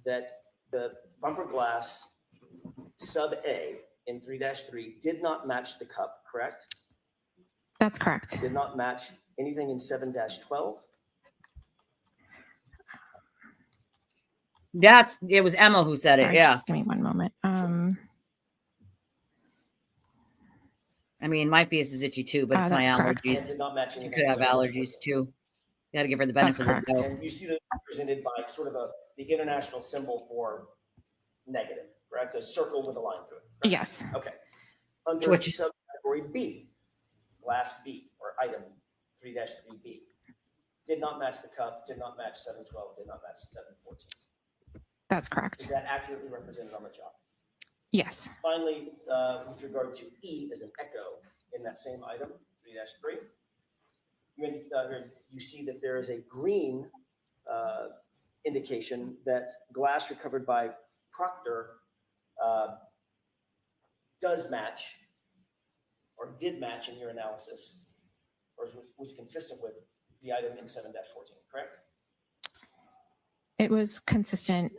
that the bumper glass sub A in 3-3 did not match the cup, correct? That's correct. Did not match anything in 7-12? It was Emma who said Sorry, it. Yeah. just give me one moment. I mean, my face is itchy too, but it's my that's correct. allergies. Did not match She anything could have in 7-12. allergies too. You got to give her the benefit of the doubt. And you see that represented by sort of the international symbol for negative, correct? A circle with a line through it. Correct? Yes. Okay. Under Which is- subcategory B, glass B, or item 3-3B, did not match the cup, did not match 7-12, did not match 7-14. That's correct. Is that accurately represented on the chart? Yes. Finally, with regard to E as an echo in that same item, 3-3, you see that there is a green indication that glass recovered by Proctor does match or did match in your analysis or was consistent with the item in 7-14, correct? It was consistent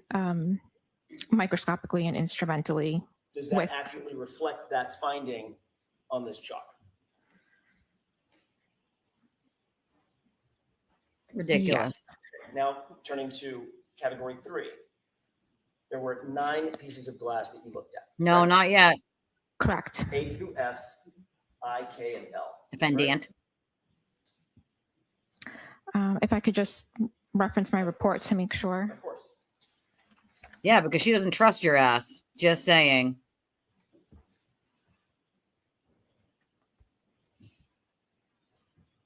microscopically and instrumentally. Does that accurately reflect that finding on this chart? Ridiculous. Yes. Now, turning to category 3, there were 9 pieces of glass that you looked at. No, correct? not yet. Correct. A through F, I, K, and L. Defendant. If I could just reference my report to make sure. Of course. Yeah, because she doesn't trust your ass. Just saying.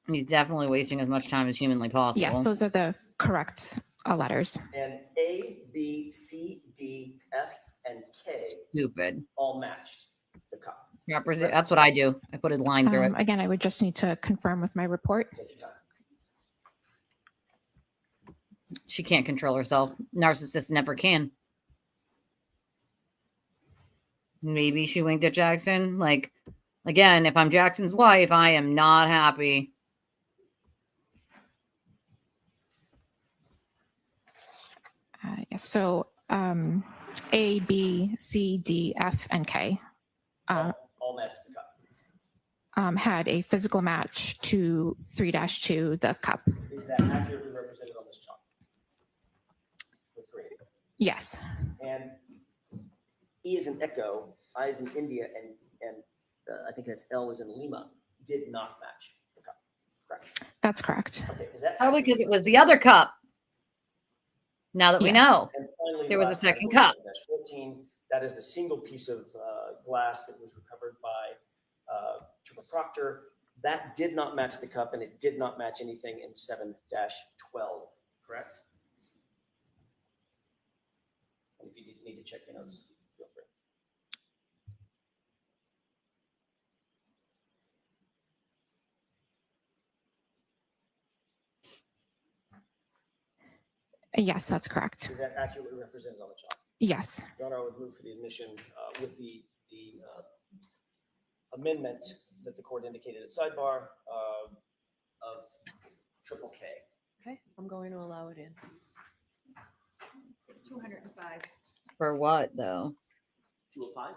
He's definitely wasting as much time as humanly possible. Yes, those are the correct letters. And A, B, C, D, F, and K Stupid. all matched the cup. That's what I do. I put a line through it. Again, I would just need to confirm with my report. Take your time. She can't control herself. Narcissists never can. Maybe she winked at Jackson. Like, again, if I'm Jackson's wife, I am not happy. Yes, so A, B, C, D, F, and K All matched the cup. had a physical match to 3-2, the cup. Is that accurately represented on this chart? With green. Yes. And E is an echo, I is in India, and I think that's L is in Lima, did not match the cup. Correct. That's correct. Okay, is that Probably because it was the other cup. Now that we know. And finally, There was a last second category, cup. 7-14, that is the single piece of glass that was recovered by Trooper Proctor. That did not match the cup, and it did not match anything in 7-12, correct? And if you need to check your notes, feel free. Yes, that's correct. Is that accurately represented on the chart? Yes. Your Honor, I would move for the admission with the amendment that the court indicated at sidebar of triple K. Okay, I'm going to allow it in. 205. For what, though? 205?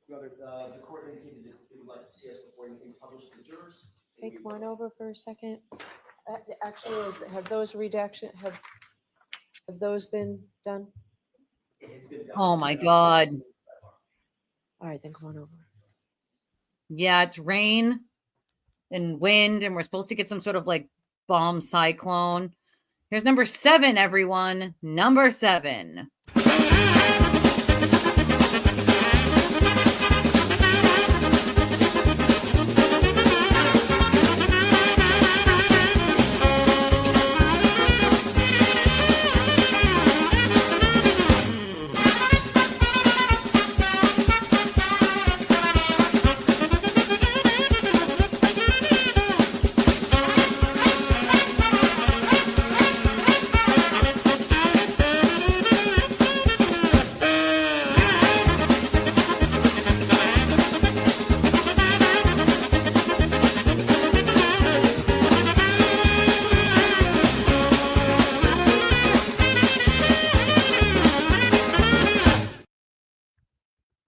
Your Honor, the court indicated that it would like to see us before anything's published to the jurors. Hey, come on over for a second. Actually, have those redaction, Have those been done? Oh my God. All right, then come on over. Yeah, it's rain and wind, and we're supposed to get some sort of like bomb cyclone. Here's number 7, everyone. Number 7.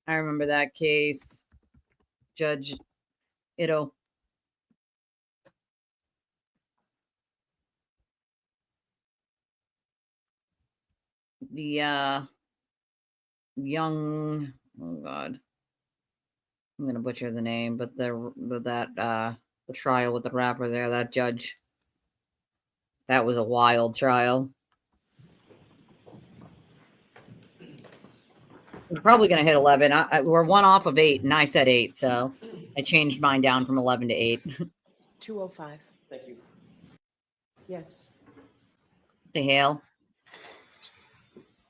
I remember that case. Judge Ito. The young, oh God, I'm gonna butcher the name, but the trial with the rapper there, that judge, that was a wild trial. We're probably gonna hit 11. We're 1 off of 8, and I said 8, so I changed mine down from 11 to 8. 205. Thank you. Yes. The hell.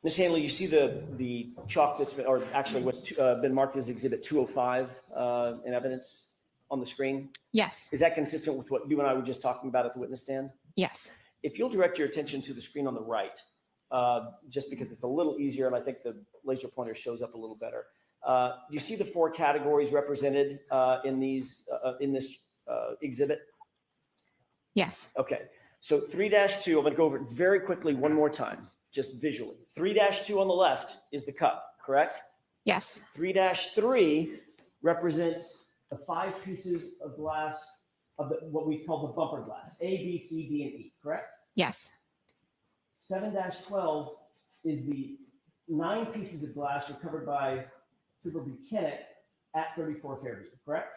Ms. Hanley, you see the chalk that's been, or actually what's been marked as Exhibit 205 in evidence on the screen? Yes. Is that consistent with what you and I were just talking about at the witness stand? Yes. If you'll direct your attention to the screen on the right, just because it's a little easier and I think the laser pointer shows up a little better. Do you see the 4 categories represented in this exhibit? Yes. Okay. So 3-2, I'm going to go over it very quickly one more time, just visually. 3-2 on the left is the cup, correct? Yes. 3-3 represents the 5 pieces of glass of what we call the bumper glass, A, B, C, D, and E, correct? Yes. 7-12 is the 9 pieces of glass recovered by Trooper Buchanan at 34 Fairview, correct?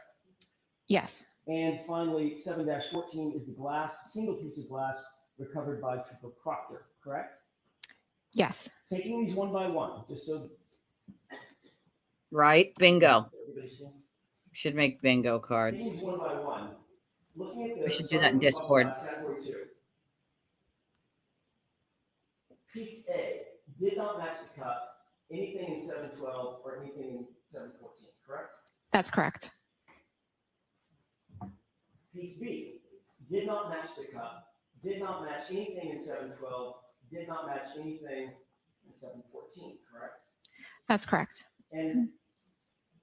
Yes. And finally, 7-14 is the single piece of glass recovered by Trooper Proctor, correct? Yes. Taking these one by one, just so. Right? Bingo. Everybody see? Should make bingo cards. Taking these one by one. Looking at the. We should do that in Discord. Category 2. Piece A did not match the cup, anything in 7-12 or anything in 7-14, correct? That's correct. Piece B did not match the cup, did not match anything in 7-12, did not match anything in 7-14, correct? That's correct. And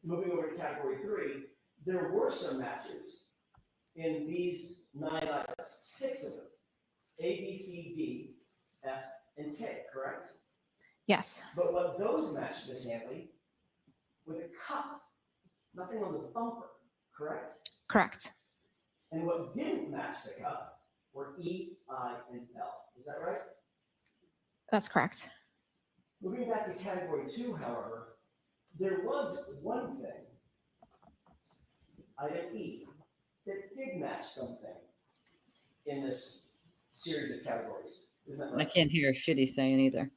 moving over to category 3, there were some matches in these 9 items, 6 of them, A, B, C, D, F, and K, correct? Yes. But what those matched, Ms. Hanley, with a cup, nothing on the bumper, correct? Correct. And what didn't match the cup were E, I, and L. Is that right? That's correct. Moving back to category 2, however, there was one thing, item E, that did match something in this series of categories. Isn't that right? I can't hear a shit he's saying either.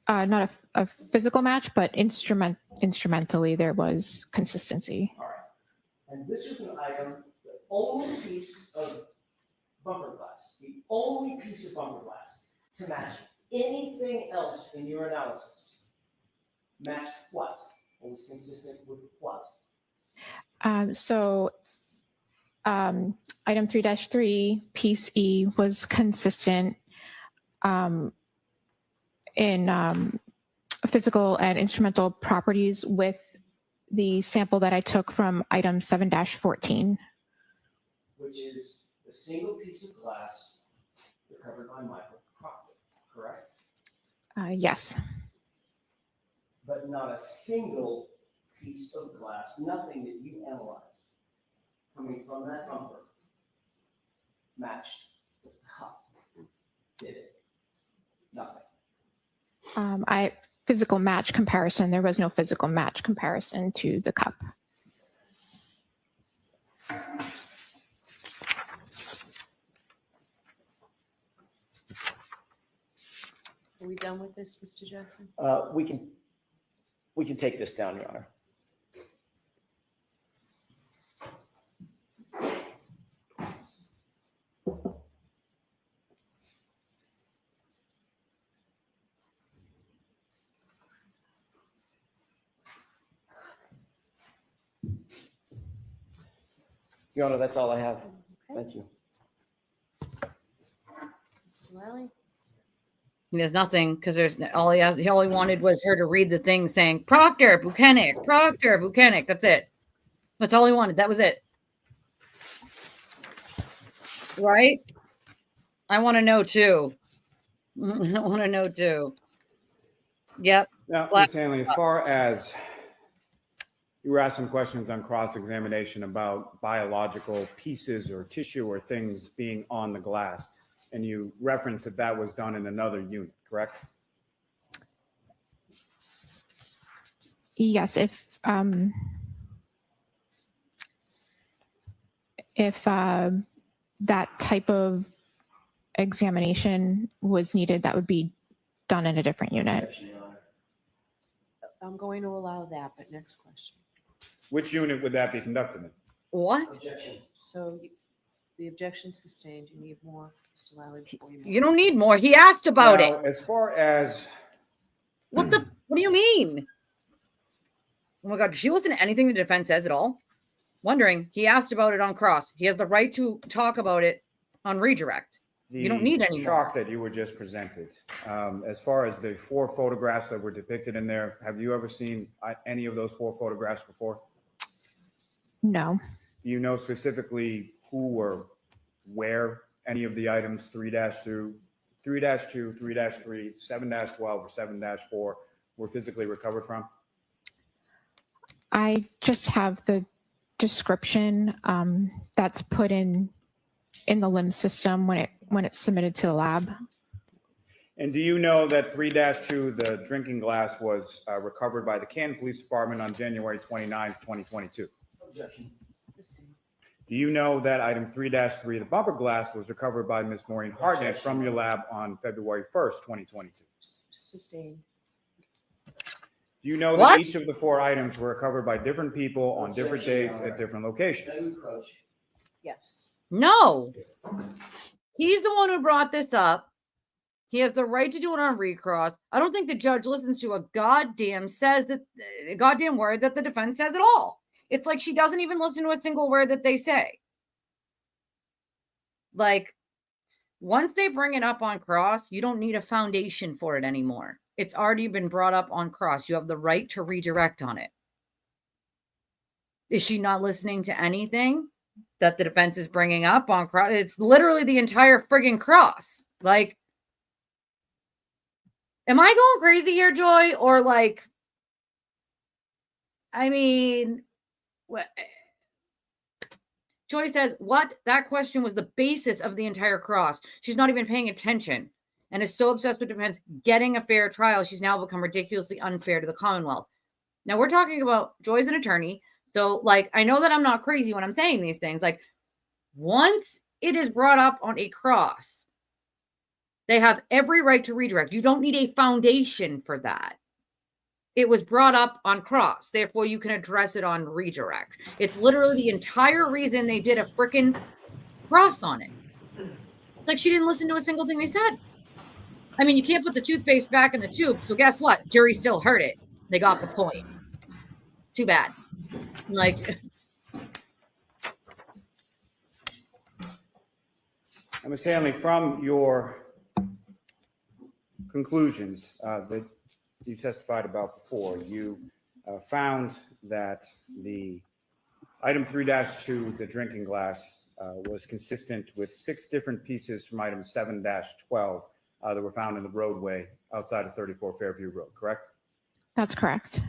Not a physical match, but instrumentally there was consistency. All right. And this was an item, the only piece of bumper glass, the only piece of bumper glass to match anything else in your analysis. Matched what? What was consistent with what? Item 3-3, piece E, was consistent in physical and instrumental properties with the sample that I took from item 7-14. Which is the single piece of glass recovered by Michael Proctor, correct? Yes. But not a single piece of glass, nothing that you analyzed coming from that bumper matched the cup. did it? Nothing. Physical match comparison. There was no physical match comparison to the cup. Are we done with this, Mr. Jackson? We can take this down, Your Honor. Your Honor, that's all I have. Thank you. Mr. Lally? There's nothing because there's all he wanted was her to read the thing saying Proctor Buchanan, Proctor Buchanan. That's it. That's all he wanted. That was it. Right? I want to know too. I want to know too. Yep. Now, Ms. Hanley, as far as you were asked some questions on cross-examination about biological pieces or tissue or things being on the glass, and you referenced that that was done in another unit, correct? Yes, if that type of examination was needed, that would be done in a different unit. I'm going to allow that, but next question. Which unit would that be conducted in? What? Objection. So the objection sustained. You need more, Mr. Lally, before you. You don't need more. He asked about Now, it. as far as What do you mean? Oh my God, did she listen to anything the defense says at all? Wondering. He asked about it on cross. He has the right to talk about it on redirect. You don't need any chart that you were just presented. As far as the 4 photographs that were depicted in there, have you ever seen any of those 4 photographs before? No. Do you know specifically who or where any of the items 3-2, 3-2, 3-3, 7-12, or 7-4 were physically recovered from? I just have the description that's put in the LIMS system when it's submitted to the lab. And do you know that 3-2, the drinking glass, was recovered by the Canton Police Department on January 29th, 2022? Objection. Do you know that item 3-3, the bumper glass, was recovered by Ms. Maureen Hartnett from your lab on February 1st, 2022? Sustained. Do you know that each of the 4 items were recovered by different people on different dates at different locations? Yes. No. He's the one who brought this up. He has the right to do it on recross. I don't think the judge listens to a goddamn word that the defense says at all. It's like she doesn't even listen to a single word that they say. Like, once they bring it up on cross, you don't need a foundation for it anymore. It's already been brought up on cross. You have the right to redirect on it. Is she not listening to anything that the defense is bringing up on cross? It's literally the entire friggin' cross. Like, am I going crazy here, Joy? Or like, I mean, Joy says, what? That question was the basis of the entire cross. She's not even paying attention and is so obsessed with defense getting a fair trial. She's now become ridiculously unfair to the Commonwealth. Now we're talking about Joy's an attorney. So like, I know that I'm not crazy when I'm saying these things. Like, once it is brought up on a cross, they have every right to redirect. You don't need a foundation for that. It was brought up on cross. Therefore, you can address it on redirect. It's literally the entire reason they did a freaking cross on it. It's like she didn't listen to a single thing they said. I mean, you can't put the toothpaste back in the tube. So guess what? Jury still heard it. They got the point. Too bad. Like, Ms. Hanley, from your conclusions that you testified about before, you found that the item 3-2, the drinking glass, was consistent with 6 different pieces from item 7-12 that were found in the roadway outside of 34 Fairview Road, correct? That's correct.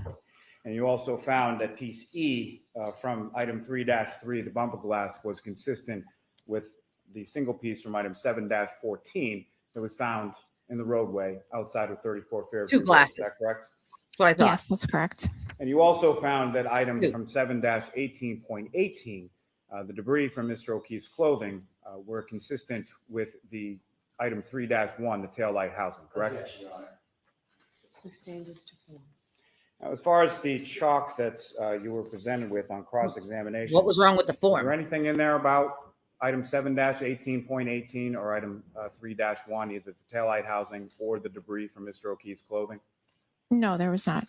And you also found that piece E from item 3-3, the bumper glass, was consistent with the single piece from item 7-14 that was found in the roadway outside of 34 Fairview. Two Road. glasses. Is that correct? That's what I thought. Yes, that's correct. And you also found that items from 7-18.18, the debris from Mr. O'Keefe's clothing, were consistent with the item 3-1, the taillight housing, correct? Yes, Your Honor. Sustained as to form. Now, as far as the chalk that you were presented with on cross-examination. What was wrong with the Is form? there anything in there about item 7-18.18 or item 3-1, either the taillight housing or the debris from Mr. O'Keefe's clothing? No, there was not.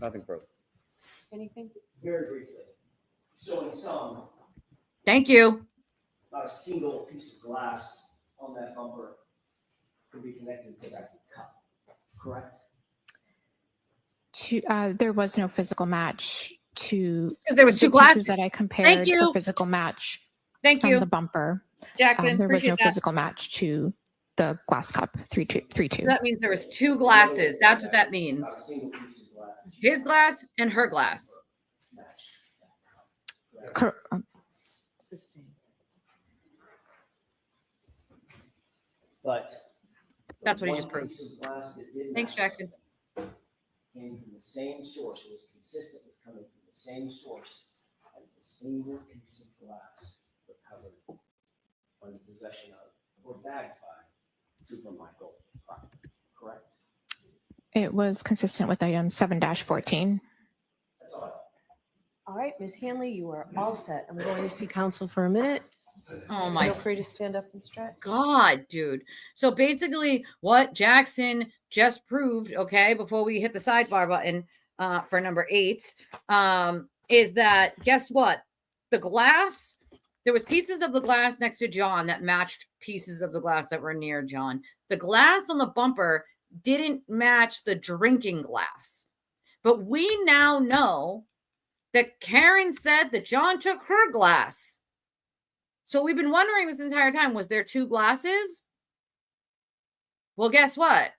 Nothing further. Anything? Very briefly. So in sum, Thank you. not a single piece of glass on that bumper could be connected to that cup, correct? There was no physical match to Because there was the two pieces glasses. that I Thank compared you. for physical match Thank from you, the bumper. Jackson. There was no appreciate that. physical match to the glass cup 3-2. So that means there was two glasses. That's what that means. Not a single piece of glass. His glass and her glass. Matched. Sustained. But That's the what he just one proved. piece of glass that did Thanks, match Jackson. Came from the same source, was consistent with coming from the same source as the single piece of glass recovered on the possession of or bagged by Trooper Michael Clark, correct? It was consistent with item 7-14. That's all. All right, Ms. Hanley, you are all set. I'm going to see counsel for a minute. Oh my Feel free to stand up and stretch. God, dude. So basically, what Jackson just proved, okay, before we hit the sidebar button for number 8, is that guess what? The glass, there was pieces of the glass next to John that matched pieces of the glass that were near John. The glass on the bumper didn't match the drinking glass. But we now know that Karen said that John took her glass. So we've been wondering this entire time, was there two glasses? Well, guess what?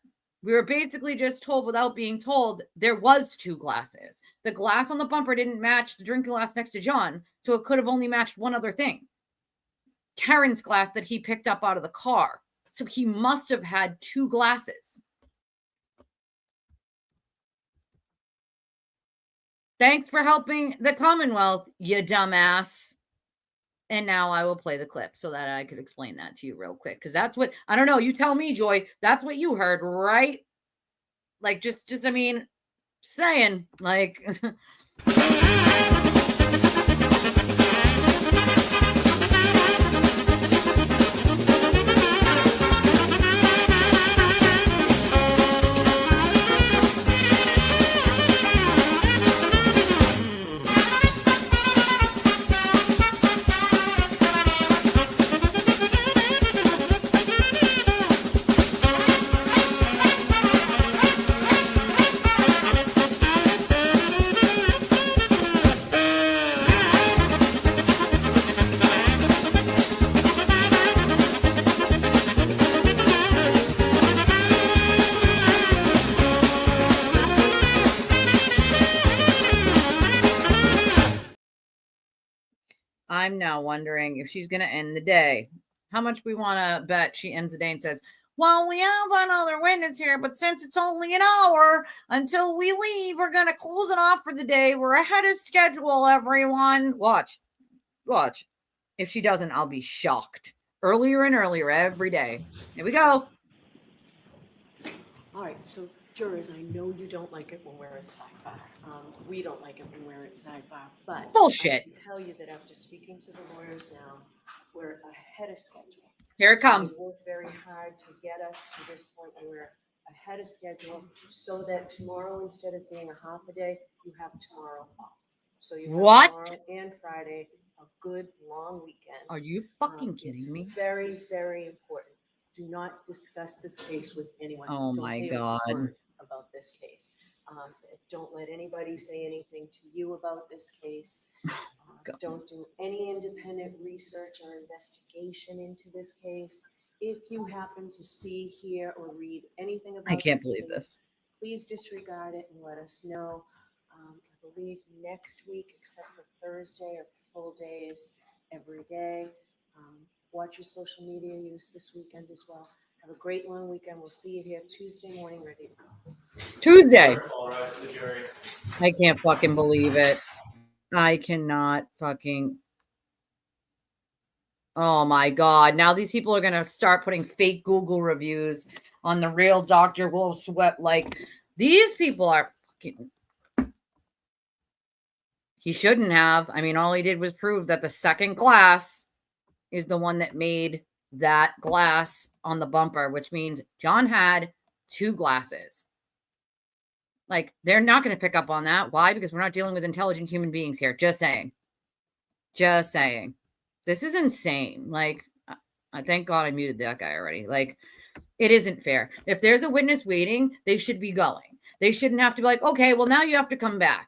We were basically just told without being told there was two glasses. The glass on the bumper didn't match the drinking glass next to John, so it could have only matched one other thing. Karen's glass that he picked up out of the car. So he must have had two glasses. Thanks for helping the Commonwealth, you dumbass. And now I will play the clip so that I could explain that to you real quick. Because that's what, I don't know, you tell me, Joy, that's what you heard, right? Like, just I mean, saying, like... I'm now wondering if she's going to end the day. How much we want to bet she ends the day and says, well, we have another witness here, but since it's only an hour until we leave, we're going to close it off for the day. We're ahead of schedule, everyone. Watch. If she doesn't, I'll be shocked. Earlier and earlier every day. Here we go. All right, so jurors, I know you don't like it when we're in sidebar. We don't like it when we're in sidebar, but Bullshit. I can tell you that after speaking to the lawyers now, we're ahead of schedule. Here it comes. They worked very hard to get us to this point where we're ahead of schedule so that tomorrow, instead of being a half a day, you have tomorrow off. So you have What? tomorrow and Friday, a good long weekend. Are you fucking kidding me? Very, very important. Do not discuss this case with anyone. Oh Don't my say a God. word about this case. Don't let anybody say anything to you about this case. Don't do any independent research or investigation into this case. If you happen to see, hear, or read anything about I can't this believe case, this. please disregard it and let us know. I believe next week, except for Thursday, are full days every day. Watch your social media use this weekend as well. Have a great long weekend. We'll see you here Tuesday morning, ready to go. Tuesday. I can't fucking believe it. I cannot fucking. Oh my God. Now these people are going to start putting fake Google reviews on the real Dr. Wolf's web. Like, these people are fucking. He shouldn't have. I mean, all he did was prove that the second glass is the one that made that glass on the bumper, which means John had 2 glasses. Like, they're not going to pick up on that. Why? Because we're not dealing with intelligent human beings here. Just saying. Just saying. This is insane. Like, I thank God I muted that guy already. Like, it isn't fair. If there's a witness waiting, they should be going. They shouldn't have to be like, okay, well, now you have to come back.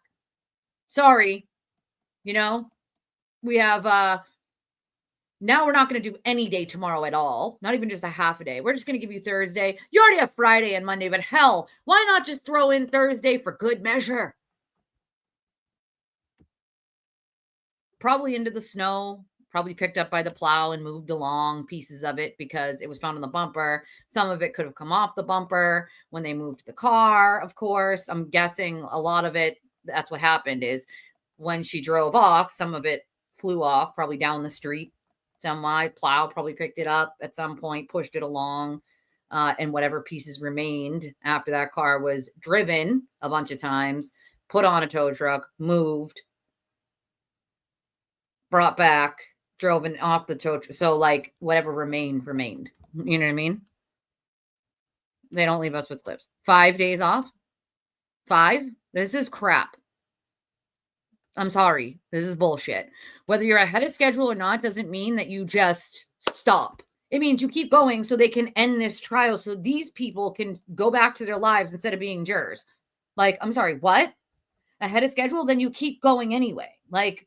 Sorry. You know, we have, now we're not going to do any day tomorrow at all. Not even just a half a day. We're just going to give you Thursday. You already have Friday and Monday, but hell, why not just throw in Thursday for good measure? Probably into the snow, probably picked up by the plow and moved along pieces of it because it was found on the bumper. Some of it could have come off the bumper when they moved the car, of course. I'm guessing a lot of it, that's what happened, is when she drove off, some of it flew off, probably down the street. Semi plow probably picked it up at some point, pushed it along, and whatever pieces remained after that car was driven a bunch of times, put on a tow truck, moved, brought back, drove it off the tow truck. So, like, whatever remained. You know what I mean? They don't leave us with clips. 5 days off? 5? This is crap. I'm sorry. This is bullshit. Whether you're ahead of schedule or not doesn't mean that you just stop. It means you keep going so they can end this trial so these people can go back to their lives instead of being jurors. Like, I'm sorry, what? Ahead of schedule? Then you keep going anyway. Like,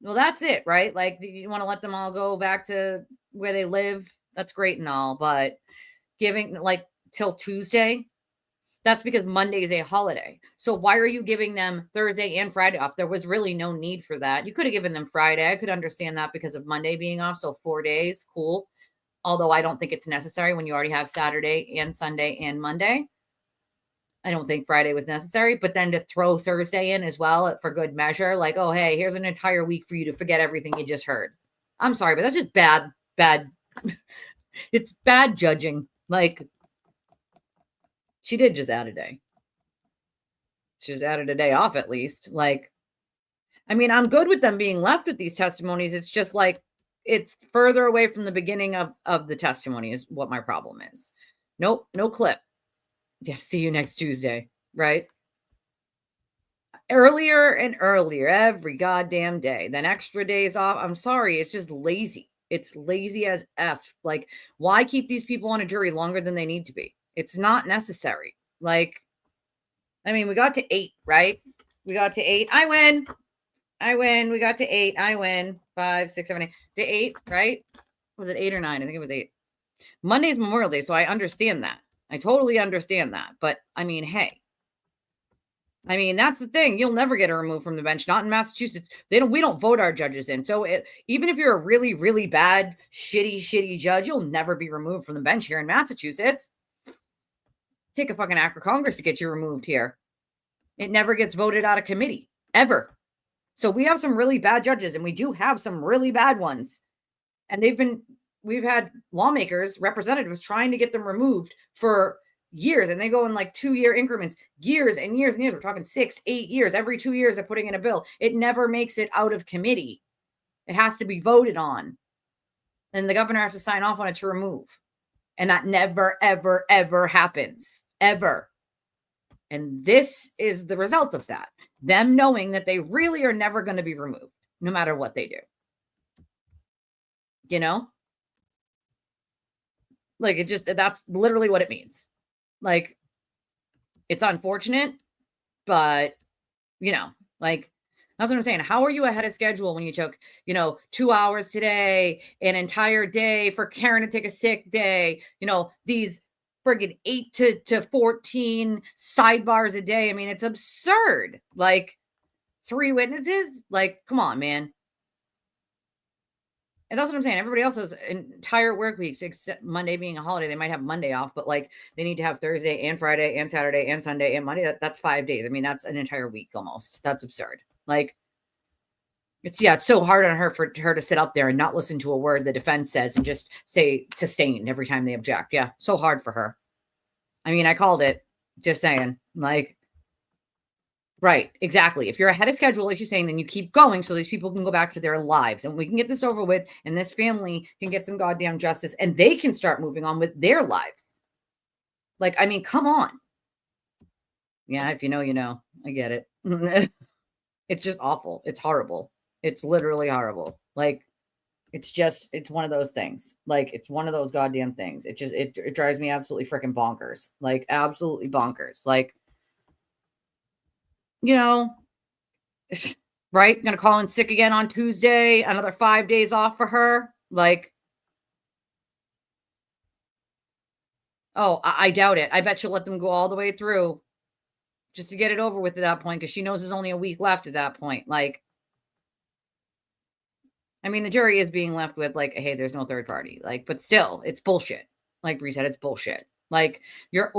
well, that's it, right? Like, you want to let them all go back to where they live? That's great and all, but giving, like, till Tuesday? That's because Monday is a holiday. So why are you giving them Thursday and Friday off? There was really no need for that. You could have given them Friday. I could understand that because of Monday being off. So 4 days, cool. Although I don't think it's necessary when you already have Saturday and Sunday and Monday. I don't think Friday was necessary. But then to throw Thursday in as well for good measure, like, oh, hey, here's an entire week for you to forget everything you just heard. I'm sorry, but that's just bad. It's bad judging. Like, she did just add a day. She just added a day off at least. Like, I mean, I'm good with them being left with these testimonies. It's just like, it's further away from the beginning of the testimony is what my problem is. Nope, no clip. Yeah, see you next Tuesday, right? Earlier and earlier, every goddamn day. Then extra days off. I'm sorry, it's just lazy. It's lazy as F. Like, why keep these people on a jury longer than they need to be? It's not necessary. Like, I mean, we got to 8, right? We got to 8. I win. We got to 8. I win. 5, 6, 7, 8. To 8, right? Was it 8 or 9? I think it was 8. Monday's Memorial Day, so I understand that. I totally understand that. But, I mean, hey. I mean, that's the thing. You'll never get a removed from the bench. Not in Massachusetts. We don't vote our judges in. So even if you're a really, really bad, shitty judge, you'll never be removed from the bench here in Massachusetts. Take a fucking act of Congress to get you removed here. It never gets voted out of committee, ever. So we have some really bad judges, and we do have some really bad ones. And we've had lawmakers, representatives trying to get them removed for years, and they go in like 2-year increments, years and years and years. We're talking 6, 8 years. Every 2 years they're putting in a bill. It never makes it out of committee. It has to be voted on. And the governor has to sign off on it to remove. And that never, ever, ever happens. Ever. And this is the result of that. Them knowing that they really are never going to be removed, no matter what they do. You know? Like, that's literally what it means. Like, it's unfortunate, but, you know, like, that's what I'm saying. How are you ahead of schedule when you took, 2 hours today, an entire day for Karen to take a sick day, these friggin' 8 to 14 sidebars a day? I mean, it's absurd. Like, 3 witnesses? Like, come on, man. And that's what I'm saying. Everybody else has entire work weeks, except Monday being a holiday. They might have Monday off, but like they need to have Thursday and Friday and Saturday and Sunday and Monday. That's 5 days. I mean, that's an entire week almost. That's absurd. Like, it's so hard on her for her to sit up there and not listen to a word the defense says and just say sustained every time they object. Yeah, so hard for her. I mean, I called it. Just saying. Like, right, exactly. If you're ahead of schedule, like she's saying, then you keep going so these people can go back to their lives and we can get this over with and this family can get some goddamn justice and they can start moving on with their lives. Like, I mean, come on. Yeah, if you know, you know. I get it. It's just awful. It's horrible. It's literally horrible. Like, it's one of those things. Like, it's one of those goddamn things. It drives me absolutely freaking bonkers. Like, absolutely bonkers. Like, you know, right? Gonna call in sick again on Tuesday. Another 5 days off for her. Like, oh, I doubt it. I bet she'll let them go all the way through just to get it over with at that point because she knows there's only a week left at that point. Like, I mean, the jury is being left with like, hey, there's no third party. Like, but still, it's bullshit. Like Bree said, it's bullshit. Like, you're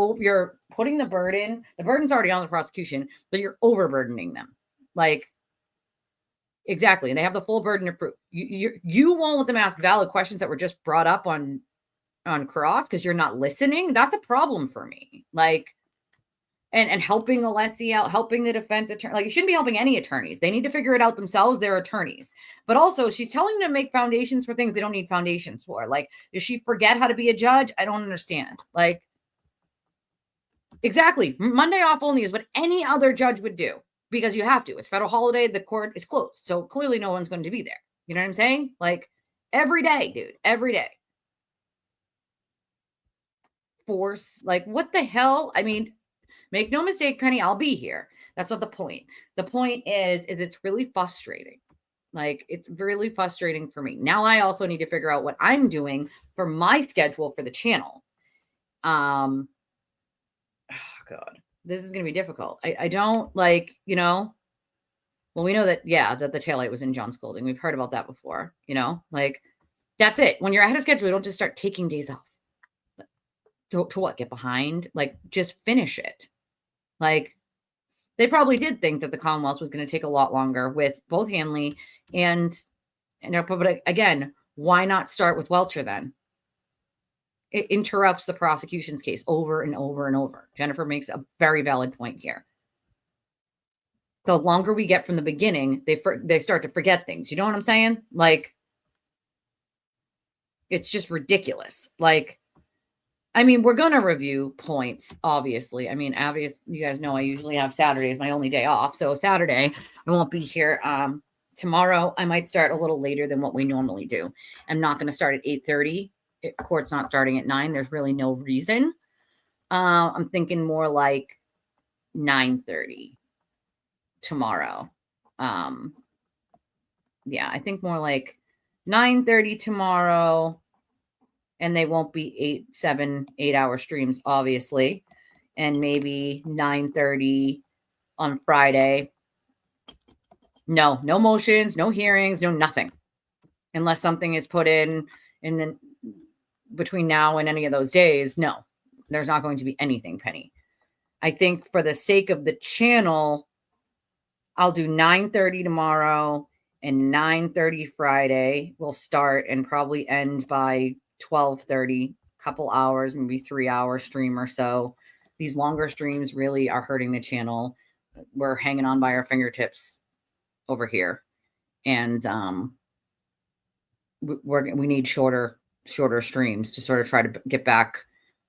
putting the burden's already on the prosecution, but you're overburdening them. Like, exactly. And they have the full burden of proof. You won't let them ask valid questions that were just brought up on cross because you're not listening. That's a problem for me. Like, and helping Alessi out, helping the defense attorney. Like, you shouldn't be helping any attorneys. They need to figure it out themselves. They're attorneys. But also, she's telling them to make foundations for things they don't need foundations for. Like, does she forget how to be a judge? I don't understand. Like, exactly. Monday off only is what any other judge would do because you have to. It's federal holiday. The court is closed. So clearly no one's going to be there. You know what I'm saying? Like, every day, dude. Every day. Force. Like, what the hell? I mean, make no mistake, Penny, I'll be here. That's not the point. The point is it's really frustrating. Like, it's really frustrating for me. Now I also need to figure out what I'm doing for my schedule for the channel. Oh God, this is going to be difficult. I don't like, you know, well, we know that, yeah, that the taillight was in John Scolding. We've heard about that before, you know, like that's it. When you're ahead of schedule, you don't just start taking days off. To what? Get behind? Like, just finish it. Like, they probably did think that the Commonwealth was going to take a lot longer with both Hanley and but again, why not start with Welcher then? It interrupts the prosecution's case over and over and over. Jennifer makes a very valid point here. The longer we get from the beginning, they start to forget things. You know what I'm saying? Like, it's just ridiculous. Like, I mean, we're going to review points, obviously. I mean, you guys know I usually have Saturdays, my only day off. So Saturday, I won't be here. Tomorrow, I might start a little later than what we normally do. I'm not going to start at 8:30. Court's not starting at 9. There's really no reason. I'm thinking more like 9:30 tomorrow. Yeah, I think more like 9:30 tomorrow. And they won't be 8-hour streams, obviously. And maybe 9:30 on Friday. No motions, no hearings, no nothing. Unless something is put in then between now and any of those days, no. There's not going to be anything, Penny. I think for the sake of the channel, I'll do 9:30 tomorrow and 9:30 Friday. We'll start and probably end by 12:30, couple hours, maybe 3-hour stream or so. These longer streams really are hurting the channel. We're hanging on by our fingertips over here. And we need shorter streams to sort of try to get back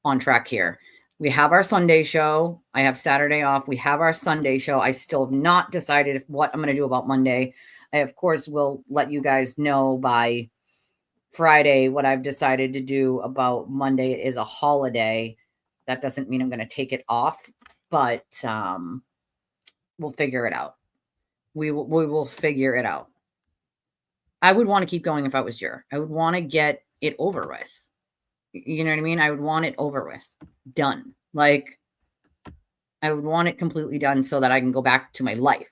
on track here. We have our Sunday show. I have Saturday off. We have our Sunday show. I still have not decided what I'm going to do about Monday. I, of course, will let you guys know by Friday what I've decided to do about Monday. It is a holiday. That doesn't mean I'm going to take it off, but we'll figure it out. We will figure it out. I would want to keep going if I was Jur. I would want to get it over with. You know what I mean? I would want it over with. Done. Like, I would want it completely done so that I can go back to my life.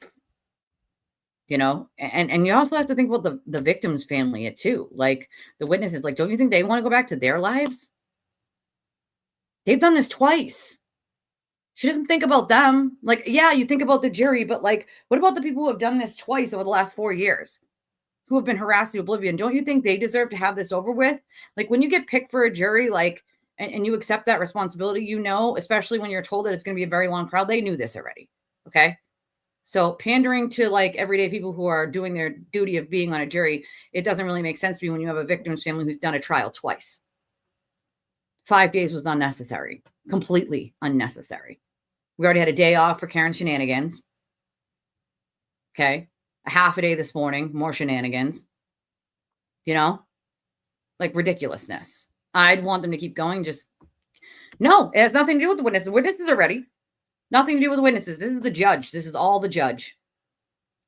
you know, and you also have to think about the victim's family too. Like the witnesses, like, don't you think they want to go back to their lives? They've done this twice. She doesn't think about them. Like, yeah, you think about the jury, but like, what about the people who have done this twice over the last 4 years, who have been harassed to oblivion? Don't you think they deserve to have this over with? Like when you get picked for a jury, like, and you accept that responsibility, you know, especially when you're told that it's going to be a very long trial, they knew this already. Okay. So pandering to like everyday people who are doing their duty of being on a jury, it doesn't really make sense to me when you have a victim's family who's done a trial twice. 5 days was unnecessary, completely unnecessary. We already had a day off for Karen's shenanigans. Okay. A half a day this morning, more shenanigans. You know, like ridiculousness. I'd want them to keep going. Just no, it has nothing to do with the witnesses. The witnesses are ready. Nothing to do with the witnesses. This is the judge. This is all the judge.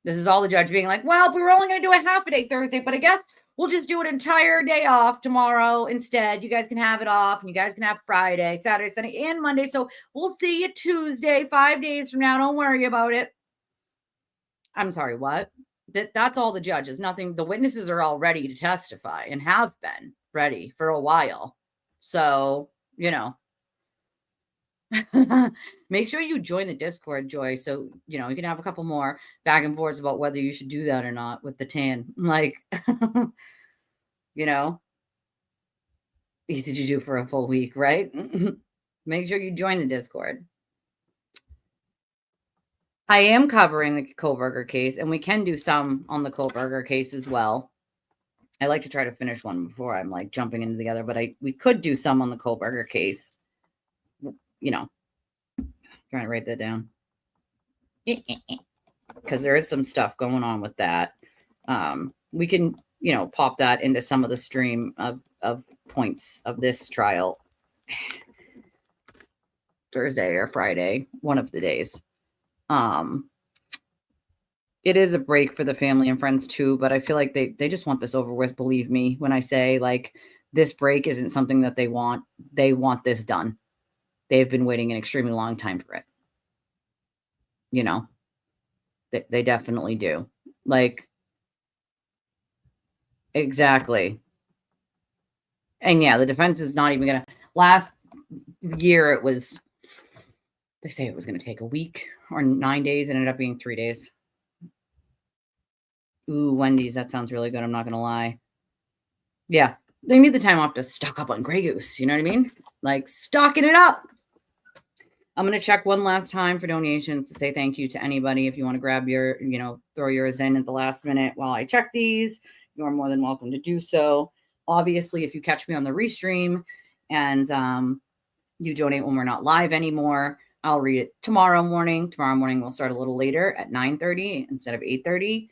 This is all the judge being like, well, we were only going to do a half a day Thursday, but I guess we'll just do an entire day off tomorrow instead. You guys can have it off, and you guys can have Friday, Saturday, Sunday, and Monday. So we'll see you Tuesday, 5 days from now. Don't worry about it. I'm sorry, what? That's all the judges. Nothing. The witnesses are all ready to testify and have been ready for a while. So, you know, make sure you join the Discord, Joy. So, you know, you can have a couple more back and forths about whether you should do that or not with the tan. Like, you know, easy to do for a full week, right? Make sure you join the Discord. I am covering the Koberger case, and we can do some on the Koberger case as well. I like to try to finish one before I'm like jumping into the other, but we could do some on the Koberger case. You know, trying to write that down because there is some stuff going on with that. We can, you know, pop that into some of the stream of points of this trial Thursday or Friday, one of the days. It is a break for the family and friends too, but I feel like they just want this over with. Believe me when I say like this break isn't something that they want. They want this done. They've been waiting an extremely long time for it. You know, they definitely do. Like, exactly. And yeah, the defense is not even gonna. Last year it was, they say it was going to take a week or 9 days. It ended up being 3 days. Ooh, Wendy's. That sounds really good. I'm not going to lie. Yeah. They need the time off to stock up on Grey Goose. You know what I mean? Like stocking it up. I'm going to check one last time for donations to say thank you to anybody. If you want to grab your, you know, throw yours in at the last minute while I check these, you're more than welcome to do so. Obviously, if you catch me on the restream and you donate when we're not live anymore, I'll read it tomorrow morning. Tomorrow morning we'll start a little later at 9:30 instead of 8:30.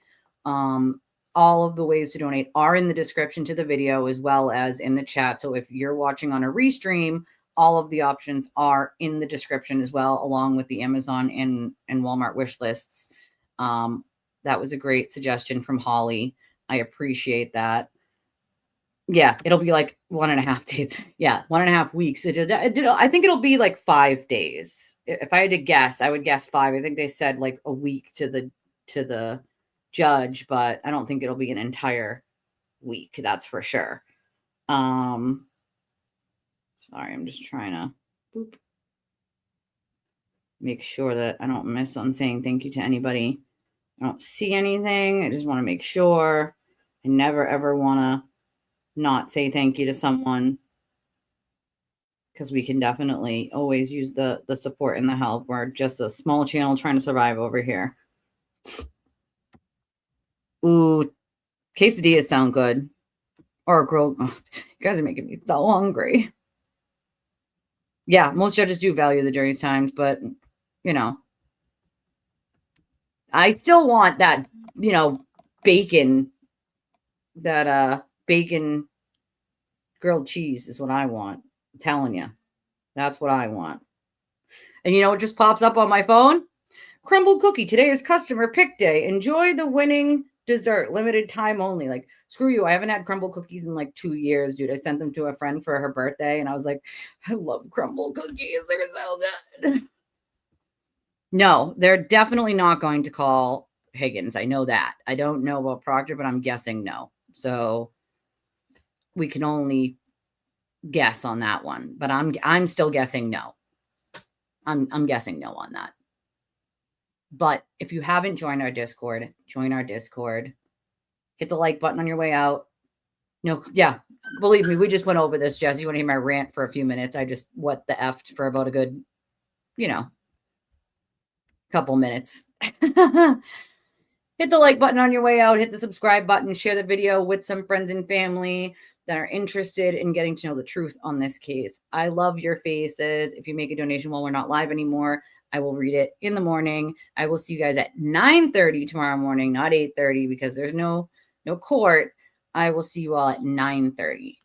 All of the ways to donate are in the description to the video as well as in the chat. So if you're watching on a restream, all of the options are in the description as well, along with the Amazon and Walmart wish lists. That was a great suggestion from Holly. I appreciate that. Yeah, it'll be like 1.5 days. Yeah, 1.5 weeks. I think it'll be like 5 days. If I had to guess, I would guess 5. I think they said like a week to the judge, but I don't think it'll be an entire week. That's for sure. Sorry, I'm just trying to make sure that I don't miss on saying thank you to anybody. I don't see anything. I just want to make sure. I never ever want to not say thank you to someone, because we can definitely always use the support and the help. We're just a small channel trying to survive over here. Ooh, quesadillas sound good. Or grilled. Oh, you guys are making me so hungry. Yeah, most judges do value the jury's times, but, you know, I still want that, you know, bacon, that bacon grilled cheese is what I want. I'm telling you, that's what I want. And you know, it just pops up on my phone. Crumbled cookie. Today is customer pick day. Enjoy the winning dessert. Limited time only. Like, screw you. I haven't had crumble cookies in like 2 years, dude. I sent them to a friend for her birthday, and I was like, I love crumble cookies. They're so good. No, they're definitely not going to call Higgins. I know that. I don't know about Proctor, but I'm guessing no. So we can only guess on that one, but I'm still guessing no. I'm guessing no on that. But if you haven't joined our Discord, join our Discord. Hit the like button on your way out. No, yeah, believe me, we just went over this, Jess. You want to hear my rant for a few minutes? I just what the effed for about a good, couple minutes. Hit the like button on your way out. Hit the subscribe button. Share the video with some friends and family that are interested in getting to know the truth on this case. I love your faces. If you make a donation while we're not live anymore, I will read it in the morning. I will see you guys at 9:30 tomorrow morning, not 8:30, because there's no court. I will see you all at 9:30.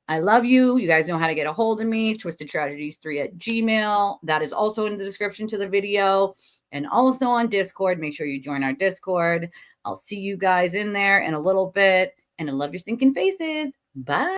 I love you. You guys know how to get a hold of me. twistedtragedies3@gmail. That is also in the description to the video. And also on Discord. Make sure you join our Discord. I'll see you guys in there in a little bit. And I love your stinking faces. Bye.